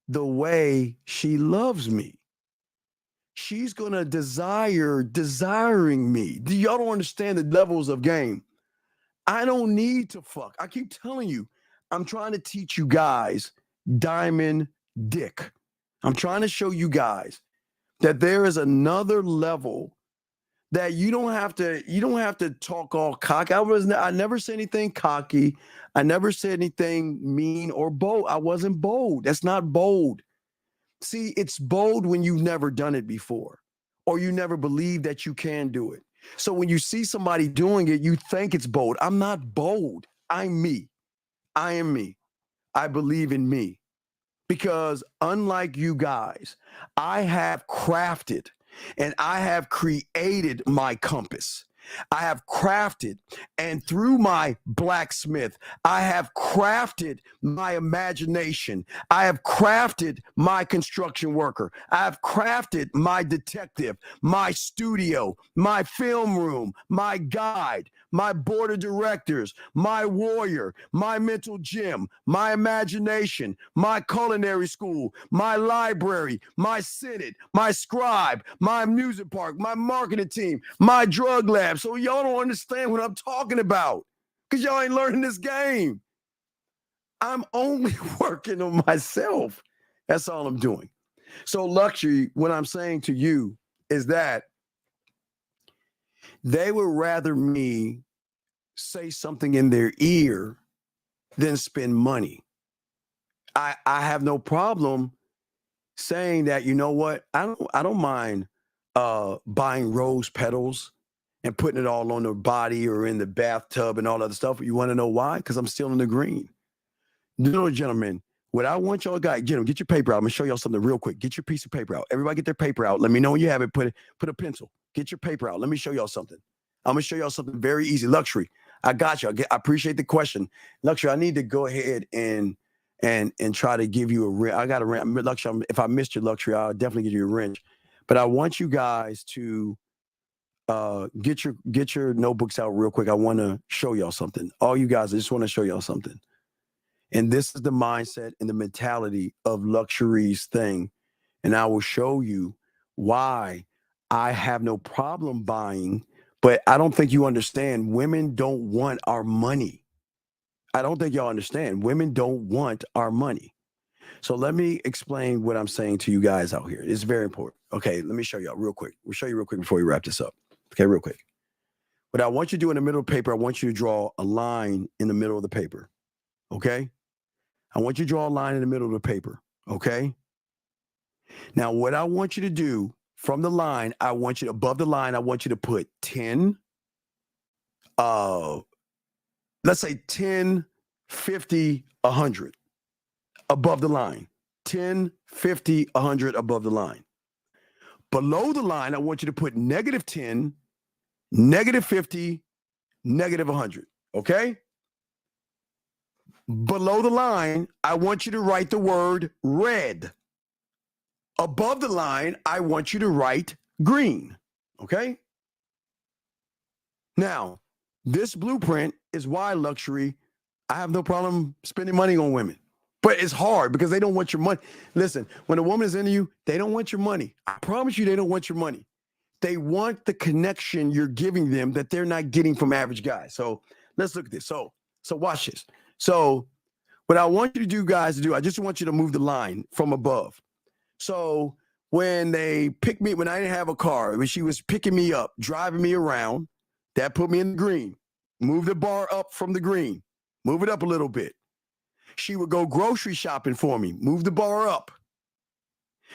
the way she loves me. She's going to desiring me. Y'all don't understand the levels of game. I don't need to fuck. I keep telling you, I'm trying to teach you guys diamond dick. I'm trying to show you guys that there is another level that you don't have to talk all cocky. I never said anything cocky. I never said anything mean or bold. I wasn't bold. That's not bold. See, it's bold when you've never done it before or you never believe that you can do it. So when you see somebody doing it, you think it's bold. I'm not bold. I'm me. I am me. I believe in me. Because unlike you guys, I have crafted and I have created my compass. I have crafted, and through my blacksmith, I have crafted my imagination. I have crafted my construction worker. I have crafted my detective, my studio, my film room, my guide, my board of directors, my warrior, my mental gym, my imagination, my culinary school, my library, my senate, my scribe, my music park, my marketing team, my drug lab. So y'all don't understand what I'm talking about because y'all ain't learning this game. I'm only working on myself. That's all I'm doing. So luxury, what I'm saying to you is that they would rather me say something in their ear than spend money. I have no problem saying that, you know what, I don't mind buying rose petals and putting it all on their body or in the bathtub and all that stuff. You want to know why? Because I'm still in the green. You know, gentlemen, what I want y'all guys, get your paper out. I'm gonna show y'all something real quick. Get your piece of paper out. Everybody get their paper out. Let me know when you have it. Put a pencil. Get your paper out. Let me show y'all something. I'm gonna show y'all something very easy. Luxury. I got you. I appreciate the question. Luxury, I need to go ahead and try to give you a wrench. I got a wrench. Luxury, if I missed your luxury, I'll definitely give you a wrench. But I want you guys to get your notebooks out real quick. I want to show y'all something. All you guys, I just want to show y'all something. And this is the mindset and the mentality of luxury's thing. And I will show you why I have no problem buying, but I don't think you understand. Women don't want our money. I don't think y'all understand. Women don't want our money. So let me explain what I'm saying to you guys out here. It's very important. Okay, let me show y'all real quick. We'll show you real quick before we wrap this up. Okay, real quick. What I want you to do in the middle of the paper, I want you to draw a line in the middle of the paper. Okay? I want you to draw a line in the middle of the paper. Okay? Now, what I want you to do from the line, above the line, I want you to put 10, let's say 10, 50, 100 above the line. 10, 50, 100 above the line. Below the line, I want you to put negative 10, negative 50, negative 100. Okay? Below the line, I want you to write the word red. Above the line, I want you to write green. Okay? Now, this blueprint is why luxury, I have no problem spending money on women. But it's hard because they don't want your money. Listen, when a woman is into you, they don't want your money. I promise you they don't want your money. They want the connection you're giving them that they're not getting from average guys. So let's look at this. So watch this. So what I want you to do, guys, I just want you to move the line from above. So when they picked me, when I didn't have a car, when she was picking me up, driving me around, that put me in the green. Move the bar up from the green. Move it up a little bit. She would go grocery shopping for me. Move the bar up.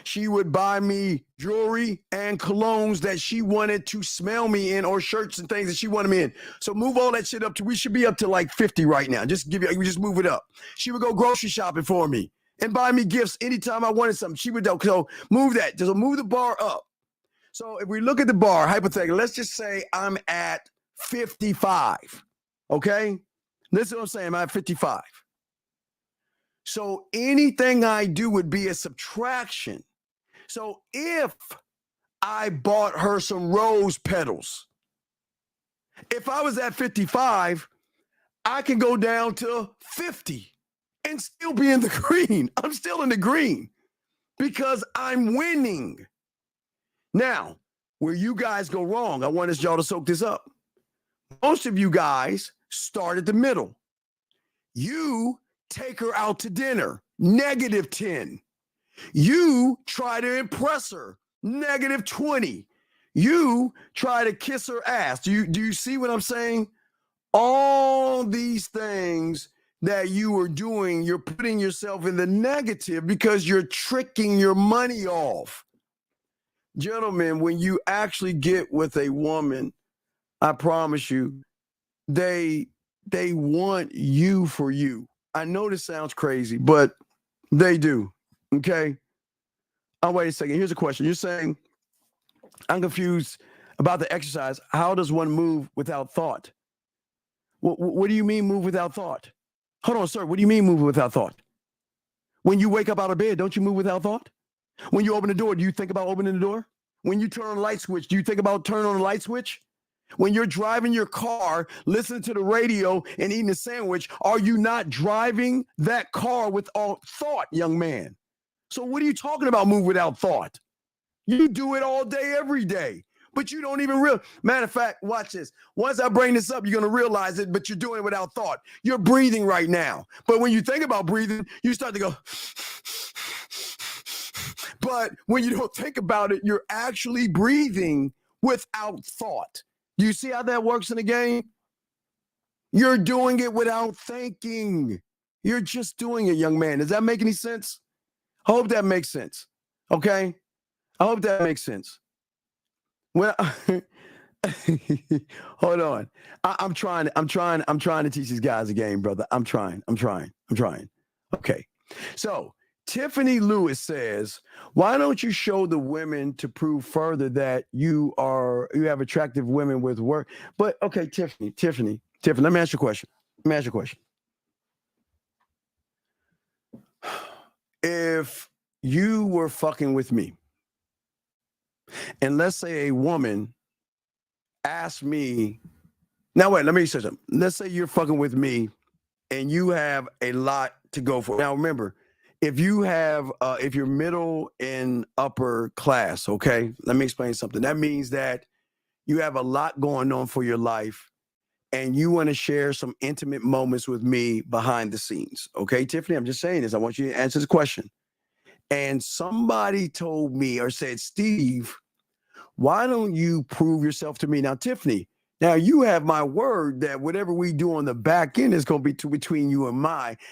She would buy me jewelry and colognes that she wanted to smell me in, or shirts and things that she wanted me in. So move all that shit up to, we should be up to like 50 right now. Just move it up. She would go grocery shopping for me and buy me gifts anytime I wanted something. She would do. So move that. Just move the bar up. So if we look at the bar, hypothetically, let's just say I'm at 55. Okay? Listen to what I'm saying. I'm at 55. So anything I do would be a subtraction. So if I bought her some rose petals, if I was at 55, I can go down to 50 and still be in the green. I'm still in the green because I'm winning. Now, where you guys go wrong, I want y'all to soak this up. Most of you guys start at the middle. You take her out to dinner, negative 10. You try to impress her, negative 20. You try to kiss her ass. Do you see what I'm saying? All these things that you are doing, you're putting yourself in the negative because you're tricking your money off. Gentlemen, when you actually get with a woman, I promise you, they they want you for you. I know this sounds crazy, but they do. Okay. Oh, wait a second. Here's a question. You're saying, I'm confused about the exercise. How does one move without thought? What do you mean move without thought? Hold on, sir. What do you mean move without thought? When you wake up out of bed, don't you move without thought? When you open the door, do you think about opening the door? When you turn on the light switch, do you think about turning on the light switch? When you're driving your car, listening to the radio and eating a sandwich, are you not driving that car with all thought, young man? So what are you talking about move without thought? You do it all day, every day, but you don't even realize. Matter of fact, watch this. Once I bring this up, you're going to realize it, but you're doing it without thought. You're breathing right now. But when you think about breathing, you start to go. But when you don't think about it, you're actually breathing without thought. Do you see how that works in the game? You're doing it without thinking. You're just doing it, young man. Does that make any sense? I hope that makes sense. Okay? I hope that makes sense. Well, hold on. I'm trying to teach these guys a game, brother. I'm trying. Okay. So Tiffany Lewis says, why don't you show the women to prove further that you have attractive women with work? But okay, Tiffany, let me ask you a question. If you were fucking with me, and let's say a woman asked me, now wait, let me say something. Let's say you're fucking with me and you have a lot to go for. Now remember, if you're middle and upper class, okay, let me explain something. That means that you have a lot going on for your life and you want to share some intimate moments with me behind the scenes. Okay, Tiffany, I'm just saying this. I want you to answer the question. And somebody told me or said, Steve, why don't you prove yourself to me? Now, Tiffany, now you have my word that whatever we do on the back end is going to be between you and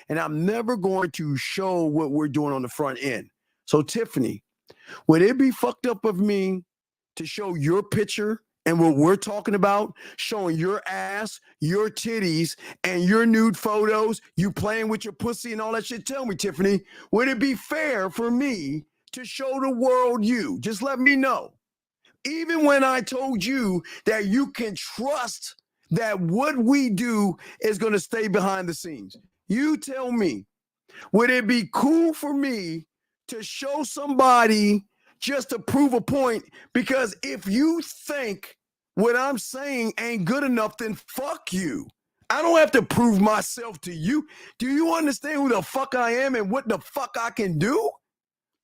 and I'm never going to show what we're doing on the front end. So, Tiffany, would it be fucked up of me to show your picture and what we're talking about, showing your ass, your titties, and your nude photos, you playing with your pussy and all that shit? Tell me, Tiffany, would it be fair for me to show the world you? Just let me know. Even when I told you that you can trust that what we do is going to stay behind the scenes. You tell me, would it be cool for me to show somebody just to prove a point? Because if you think what I'm saying ain't good enough, then fuck you. I don't have to prove myself to you. Do you understand who the fuck I am and what the fuck I can do?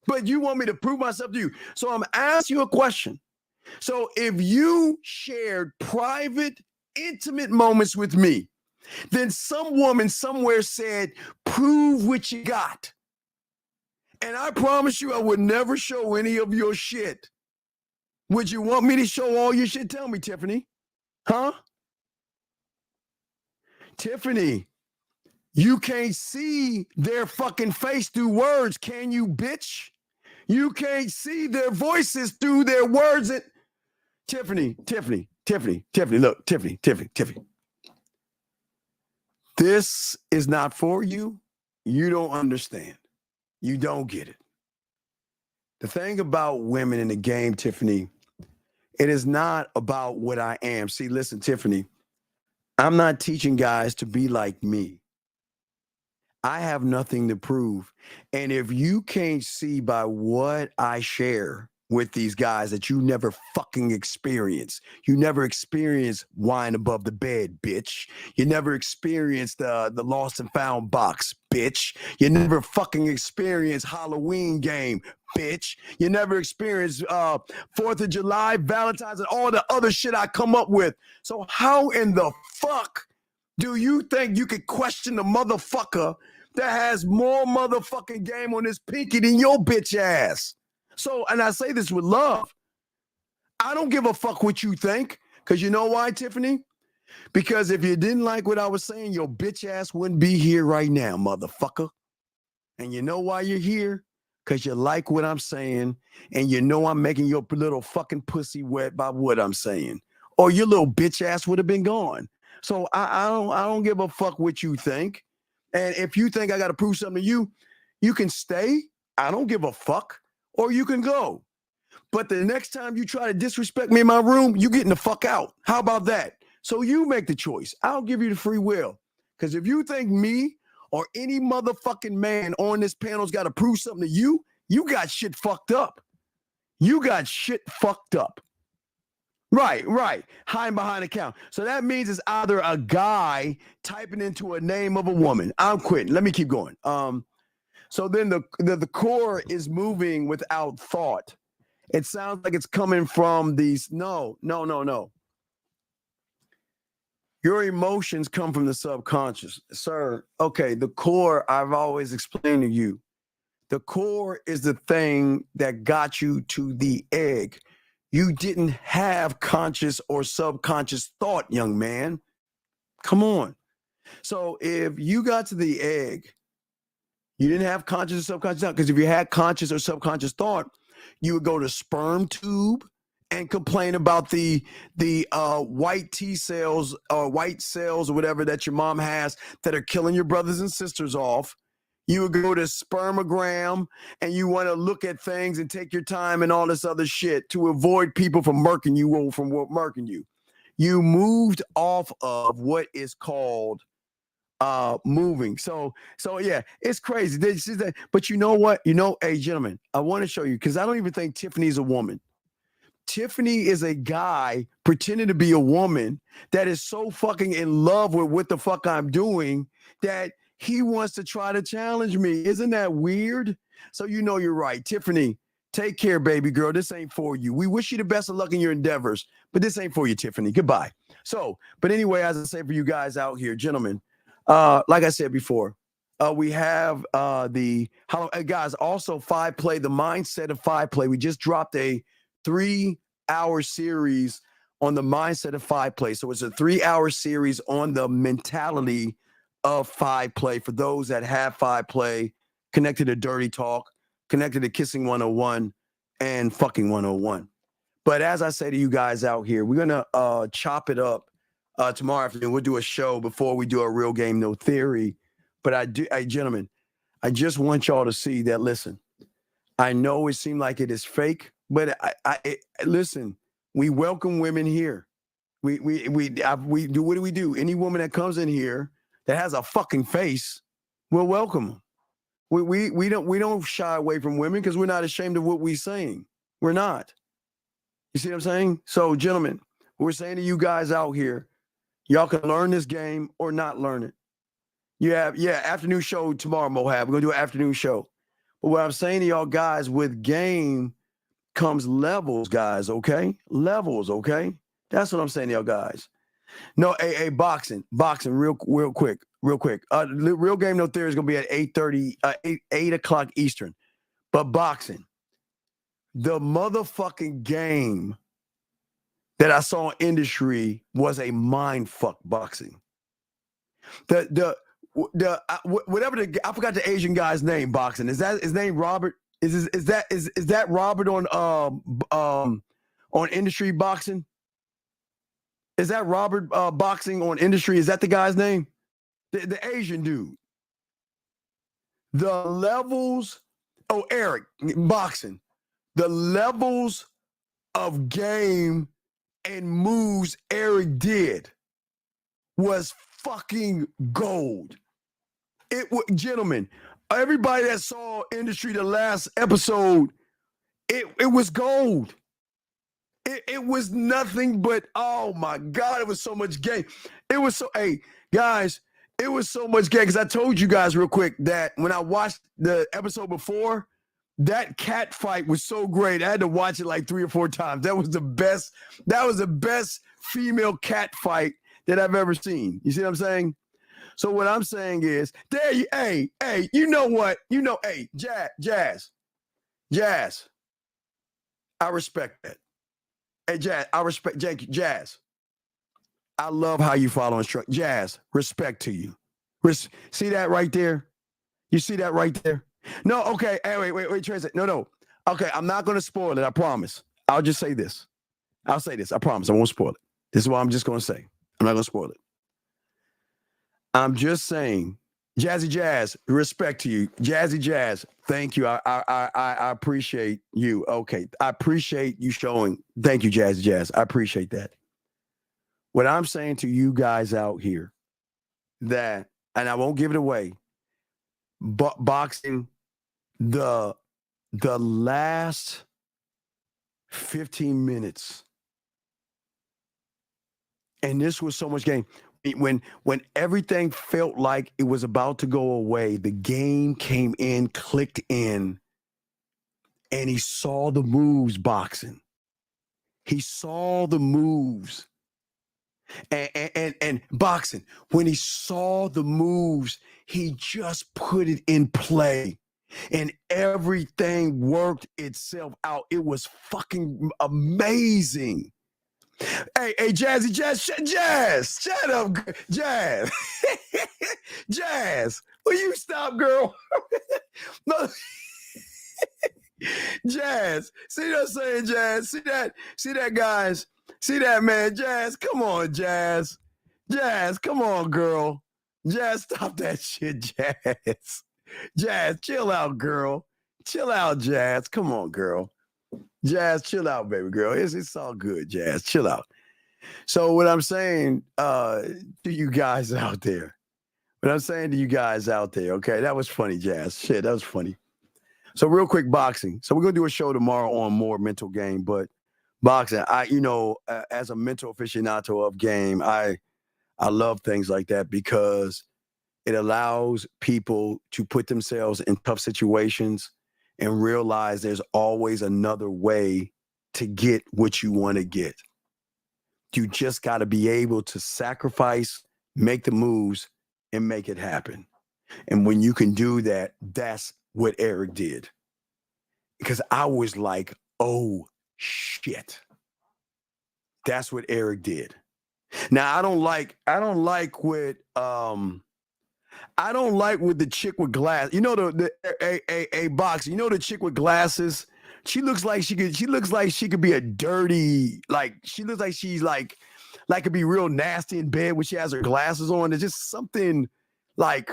But you want me to prove myself to you. So I'm asking you a question. So if you shared private, intimate moments with me, then some woman somewhere said, prove what you got. And I promise you I would never show any of your shit. Would you want me to show all your shit? Tell me, Tiffany. Huh? Tiffany, you can't see their fucking face through words, can you, bitch? You can't see their voices through their words. Tiffany, look, Tiffany. This is not for you. You don't understand. You don't get it. The thing about women in the game, Tiffany, it is not about what I am. See, listen, Tiffany, I'm not teaching guys to be like me. I have nothing to prove. And if you can't see by what I share with these guys that you never fucking experience. You never experienced wine above the bed, bitch. You never experienced the lost and found box, bitch. You never fucking experienced Halloween game, bitch. You never experienced 4th of July, Valentine's, and all the other shit I come up with. So how in the fuck do you think you could question the motherfucker that has more motherfucking game on his pinky than your bitch ass? So, and I say this with love. I don't give a fuck what you think. Because you know why, Tiffany? Because if you didn't like what I was saying, your bitch ass wouldn't be here right now, motherfucker. And you know why you're here? Because you like what I'm saying. And you know I'm making your little fucking pussy wet by what I'm saying. Or your little bitch ass would have been gone. So I don't give a fuck what you think. And if you think I got to prove something to you, you can stay. I don't give a fuck. Or you can go. But the next time you try to disrespect me in my room, you getting the fuck out. How about that? So you make the choice. I'll give you the free will. Because if you think me or any motherfucking man on this panel's got to prove something to you, you got shit fucked up. You got shit fucked up. Right. Hiding behind a count. So that means it's either a guy typing into a name of a woman. I'm quitting. Let me keep going. So then the core is moving without thought. It sounds like it's coming from these. No. Your emotions come from the subconscious, sir. Okay, the core, I've always explained to you. The core is the thing that got you to the egg. You didn't have conscious or subconscious thought, young man. Come on. So if you got to the egg, you didn't have conscious or subconscious thought, because if you had conscious or subconscious thought, you would go to sperm tube and complain about the white T cells or white cells or whatever that your mom has that are killing your brothers and sisters off. You would go to spermogram and you want to look at things and take your time and all this other shit to avoid people from murking you or from murking you. You moved off of what is called moving. So yeah, it's crazy. But you know what? Hey, gentlemen, I want to show you, because I don't even think Tiffany's a woman. Tiffany is a guy pretending to be a woman that is so fucking in love with what the fuck I'm doing that he wants to try to challenge me. Isn't that weird? So you're right. Tiffany, take care, baby girl. This ain't for you. We wish you the best of luck in your endeavors, but this ain't for you, Tiffany. Goodbye. But anyway, as I say for you guys out here, gentlemen, like I said before, we have guys, also 5-play, the mindset of 5-play. We just dropped a 3-hour series on the mindset of 5-play. So it's a 3-hour series on the mentality of 5-play for those that have 5-play, connected to dirty talk, connected to kissing 101 and fucking 101. But as I say to you guys out here, we're gonna chop it up tomorrow afternoon. We'll do a show before we do a real game, no theory. But gentlemen, I just want y'all to see that. Listen, I know it seemed like it is fake, but listen. We welcome women here. We do. What do we do? Any woman that comes in here that has a fucking face, we'll welcome them. We don't shy away from women because we're not ashamed of what we're saying. We're not. You see what I'm saying? So, gentlemen, we're saying to you guys out here, y'all can learn this game or not learn it. You have, afternoon show tomorrow, Mohab. We're going to do an afternoon show. But what I'm saying to y'all guys, with game comes levels, guys, okay? Levels, okay? That's what I'm saying to y'all guys. No, boxing, real quick. Real game, no theory is going to be at 8 o'clock Eastern. But boxing, the motherfucking game that I saw in industry was a mind fuck boxing. Whatever I forgot the Asian guy's name. Boxing, is that his name? Robert? Is that Robert on industry boxing? Is that Robert boxing on industry? Is that the guy's name? The Asian dude. The levels. Oh, Eric boxing. The levels of game and moves Eric did was fucking gold. Gentlemen, everybody that saw industry the last episode, it was gold. It was nothing but, oh my God, it was so much game. It was so, hey, guys, it was so much game. Because I told you guys real quick that when I watched the episode before, that cat fight was so great. I had to watch it like 3 or 4 times. That was the best female cat fight that I've ever seen. You see what I'm saying? So what I'm saying is, hey, you know what? Hey, Jazz. I respect that. Hey, Jazz, I respect Jazz. I love how you follow instructions. Jazz, respect to you. See that right there? You see that right there? No, okay. Hey, wait, translate. No. Okay, I'm not going to spoil it. I promise. I'll just say this. I'll say this. I promise. I won't spoil it. This is what I'm just going to say. I'm not going to spoil it. I'm just saying, Jazzy Jazz, respect to you. Jazzy Jazz, thank you. I appreciate you. Okay. I appreciate you showing. Thank you, Jazzy Jazz. I appreciate that. What I'm saying to you guys out here, that, and I won't give it away, but boxing, the last 15 minutes, and this was so much game. When everything felt like it was about to go away, the game came in, clicked in, and he saw the moves boxing. He saw the moves. And boxing, when he saw the moves, he just put it in play. And everything worked itself out. It was fucking amazing. Hey, Jazzy, Jazz, shut up, Jazz. Jazz, will you stop, girl? No. Jazz, see what I'm saying, Jazz? See that, guys? See that, man? Jazz, come on, Jazz. Jazz, come on, girl. Jazz, stop that shit, Jazz. Jazz, chill out, girl. Chill out, Jazz. Come on, girl. Jazz, chill out, baby girl. It's all good, Jazz. Chill out. So what I'm saying to you guys out there, okay, that was funny, Jazz. Shit, that was funny. So real quick, boxing. So we're going to do a show tomorrow on more mental game, but boxing, as a mental aficionado of game, I love things like that because it allows people to put themselves in tough situations and realize there's always another way to get what you want to get. You just got to be able to sacrifice, make the moves, and make it happen. And when you can do that, that's what Eric did. Because I was like, oh, shit. That's what Eric did. Now, I don't like what the chick with glass. You know a box. You know the chick with glasses. She looks like she could be a dirty. Like she looks like she's like could be real nasty in bed when she has her glasses on. There's just something like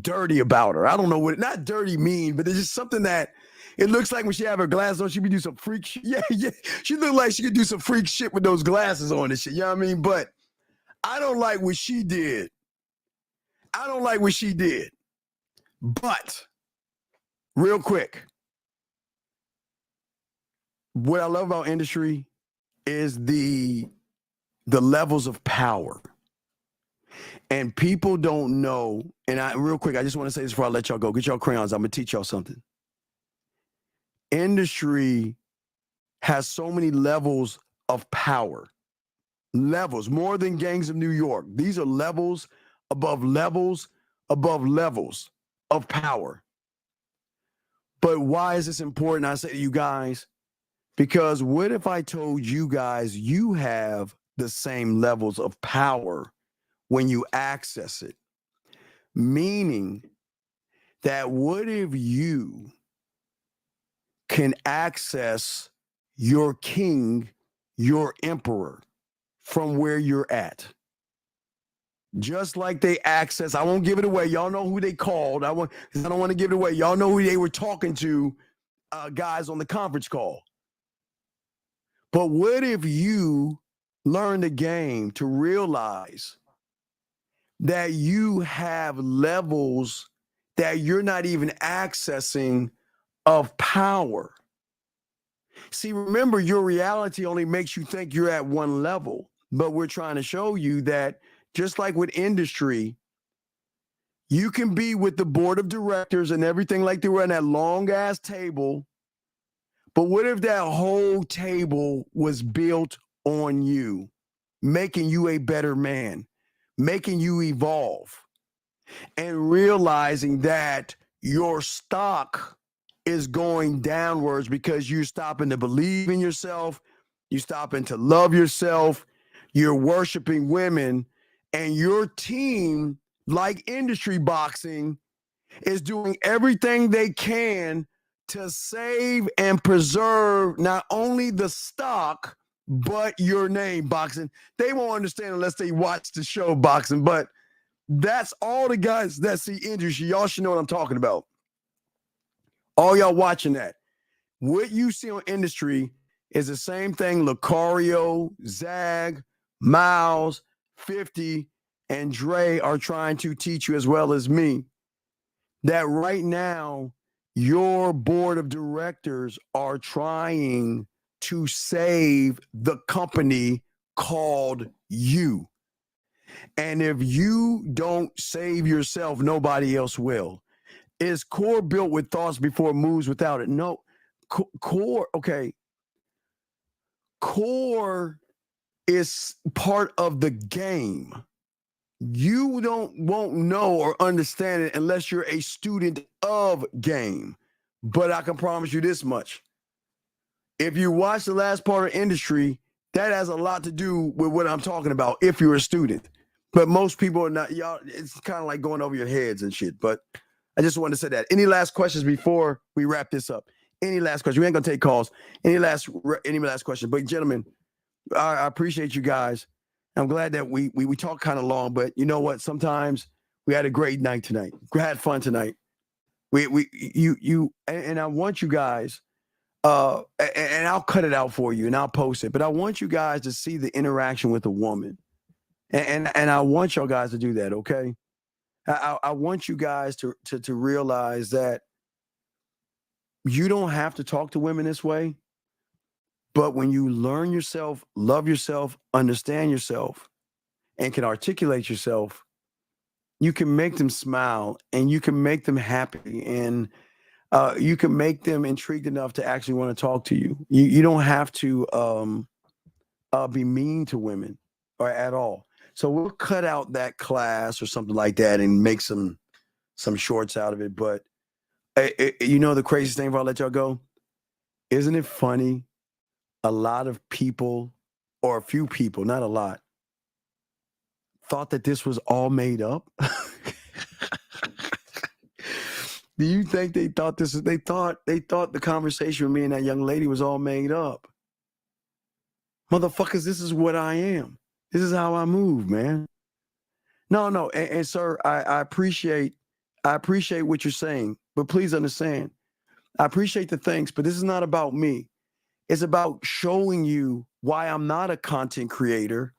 dirty about her. I don't know what not dirty mean, but there's just something that it looks like when she have her glasses on, she be do some freak shit. Yeah. She look like she could do some freak shit with those glasses on and shit. You know what I mean? But I don't like what she did. But real quick, what I love about industry is the levels of power. And people don't know, and real quick, I just want to say this before I let y'all go. Get y'all crayons. I'm going to teach y'all something. Industry has so many levels of power. Levels, more than Gangs of New York. These are levels above levels above levels of power. But why is this important? I say to you guys, because what if I told you guys you have the same levels of power when you access it? Meaning that what if you can access your king, your emperor from where you're at? Just like they access, I won't give it away. Y'all know who they called. I don't want to give it away. Y'all know who they were talking to, guys on the conference call. But what if you learn the game to realize that you have levels that you're not even accessing of power? See, remember, your reality only makes you think you're at one level, but we're trying to show you that just like with industry, you can be with the board of directors and everything like they were on that long ass table. But what if that whole table was built on you, making you a better man, making you evolve, and realizing that your stock is going downwards because you're stopping to believe in yourself, you're stopping to love yourself, you're worshiping women, and your team, like industry boxing, is doing everything they can to save and preserve not only the stock, but your name, boxing. They won't understand unless they watch the show, boxing, but That's all the guys that see industry. Y'all should know what I'm talking about. All y'all watching that. What you see on industry is the same thing Lucario, Zag, Miles, 50, and Dre are trying to teach you as well as me. That right now, your board of directors are trying to save the company called you. And if you don't save yourself, nobody else will. Is core built with thoughts before it moves without it? No. Core, okay. Core is part of the game. You won't know or understand it unless you're a student of game. But I can promise you this much. If you watch the last part of industry, that has a lot to do with what I'm talking about if you're a student. But most people are not. Y'all, it's kind of like going over your heads and shit. But I just wanted to say that. Any last questions before we wrap this up? Any last questions? We ain't gonna take calls. Any last questions? But gentlemen, I appreciate you guys. I'm glad that we talked kind of long, but you know what? Sometimes we had a great night tonight. We had fun tonight. And I want you guys. And I'll cut it out for you and I'll post it. But I want you guys to see the interaction with a woman, and I want y'all guys to do that. Okay. I want you guys to realize that you don't have to talk to women this way, but when you learn yourself, love yourself, understand yourself, and can articulate yourself, you can make them smile and you can make them happy and you can make them intrigued enough to actually want to talk to you. You don't have to be mean to women or at all. So we'll cut out that class or something like that and make some shorts out of it. But you know the craziest thing before I let y'all go? Isn't it funny? A lot of people, or a few people, not a lot, thought that this was all made up. Do you think they thought this? They thought the conversation with me and that young lady was all made up. Motherfuckers, this is what I am. This is how I move, man. No, and sir, I appreciate what you're saying, but please understand, I appreciate the thanks, but this is not about me. It's about showing you why I'm not a content creator,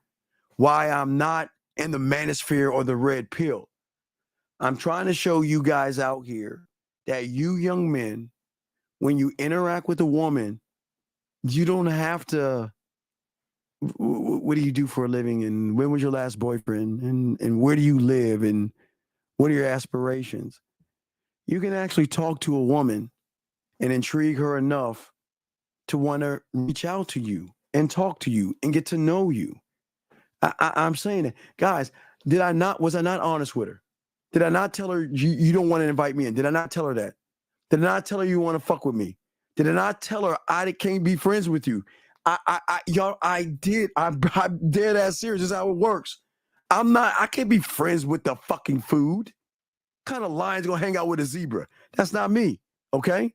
why I'm not in the manosphere or the red pill. I'm trying to show you guys out here that you young men, when you interact with a woman, you don't have to, what do you do for a living? And when was your last boyfriend? And where do you live? And what are your aspirations? You can actually talk to a woman and intrigue her enough to want to reach out to you and talk to you and get to know you. I'm saying that, guys, was I not honest with her? Did I not tell her you don't want to invite me in? Did I not tell her that? Did I not tell her you want to fuck with me? Did I not tell her I can't be friends with you? I did. I'm dead ass serious. This is how it works. I can't be friends with the fucking food. What kind of lion's gonna hang out with a zebra? That's not me. Okay?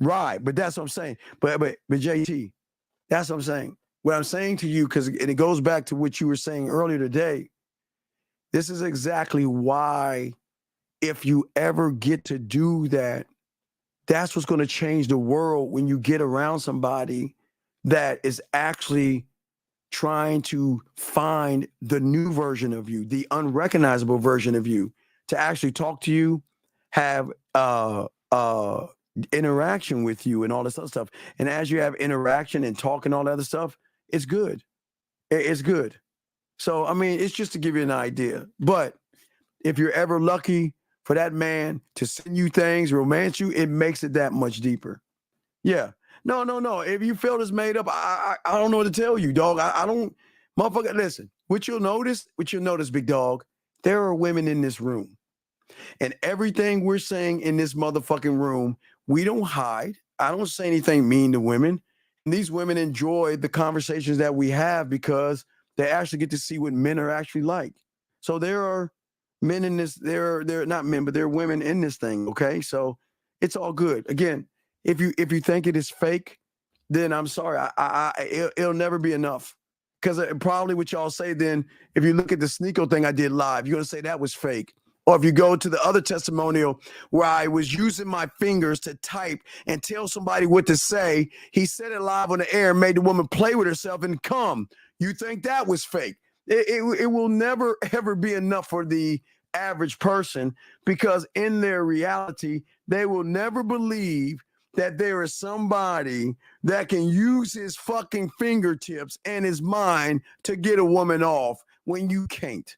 Right, but that's what I'm saying. But JT, that's what I'm saying. What I'm saying to you, and it goes back to what you were saying earlier today. This is exactly why, if you ever get to do that, that's what's going to change the world when you get around somebody that is actually trying to find the new version of you, the unrecognizable version of you, to actually talk to you, have interaction with you and all this other stuff. And as you have interaction and talk and all that other stuff, it's good. It's good. So, I mean, it's just to give you an idea. But if you're ever lucky for that man to send you things, romance you, it makes it that much deeper. Yeah. No. If you feel it's made up, I don't know what to tell you, dog. I don't, motherfucker, listen, what you'll notice, big dog, there are women in this room. And everything we're saying in this motherfucking room, we don't hide. I don't say anything mean to women. And these women enjoy the conversations that we have because they actually get to see what men are actually like. So there are men in this, there are not men, but there are women in this thing, okay? So it's all good. Again, if you think it is fake, then I'm sorry. It'll never be enough. Because probably what y'all say then, if you look at the Sneeko thing I did live, you're going to say that was fake. Or if you go to the other testimonial where I was using my fingers to type and tell somebody what to say, he said it live on the air and made the woman play with herself and come. You think that was fake. It will never, ever be enough for the average person, because in their reality, they will never believe that there is somebody that can use his fucking fingertips and his mind to get a woman off when you can't.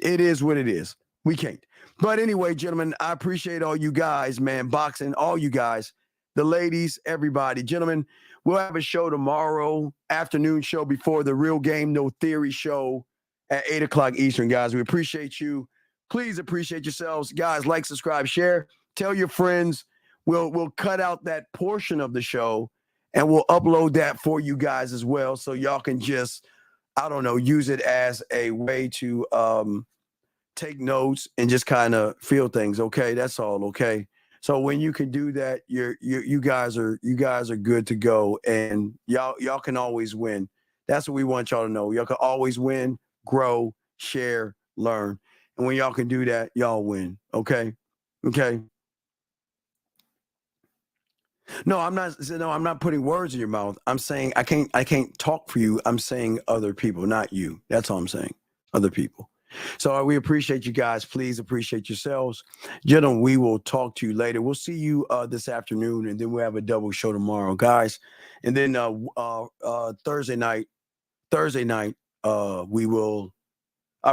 It is what it is. We can't. But anyway, gentlemen, I appreciate all you guys, man, boxing, all you guys, the ladies, everybody. Gentlemen, we'll have a show tomorrow, afternoon show before the Real Game No Theory show at 8 o'clock Eastern, guys. We appreciate you. Please appreciate yourselves. Guys, like, subscribe, share. Tell your friends. We'll cut out that portion of the show and we'll upload that for you guys as well, so y'all can just, I don't know, use it as a way to take notes and just kind of feel things. Okay, that's all. Okay, so when you can do that, you guys are good to go, and y'all can always win. That's what we want y'all to know. Y'all can always win, grow, share, learn, and when y'all can do that, y'all win. Okay. No, I'm not putting words in your mouth. I'm saying I can't talk for you. I'm saying other people, not you. That's all I'm saying. Other people. So we appreciate you guys. Please appreciate yourselves. Gentlemen, we will talk to you later. We'll see you this afternoon, and then we'll have a double show tomorrow, guys. And then Thursday night, we will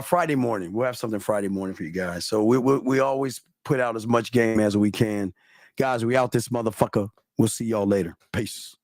Friday morning. We'll have something Friday morning for you guys. So we always put out as much game as we can. Guys, we out this motherfucker. We'll see y'all later. Peace.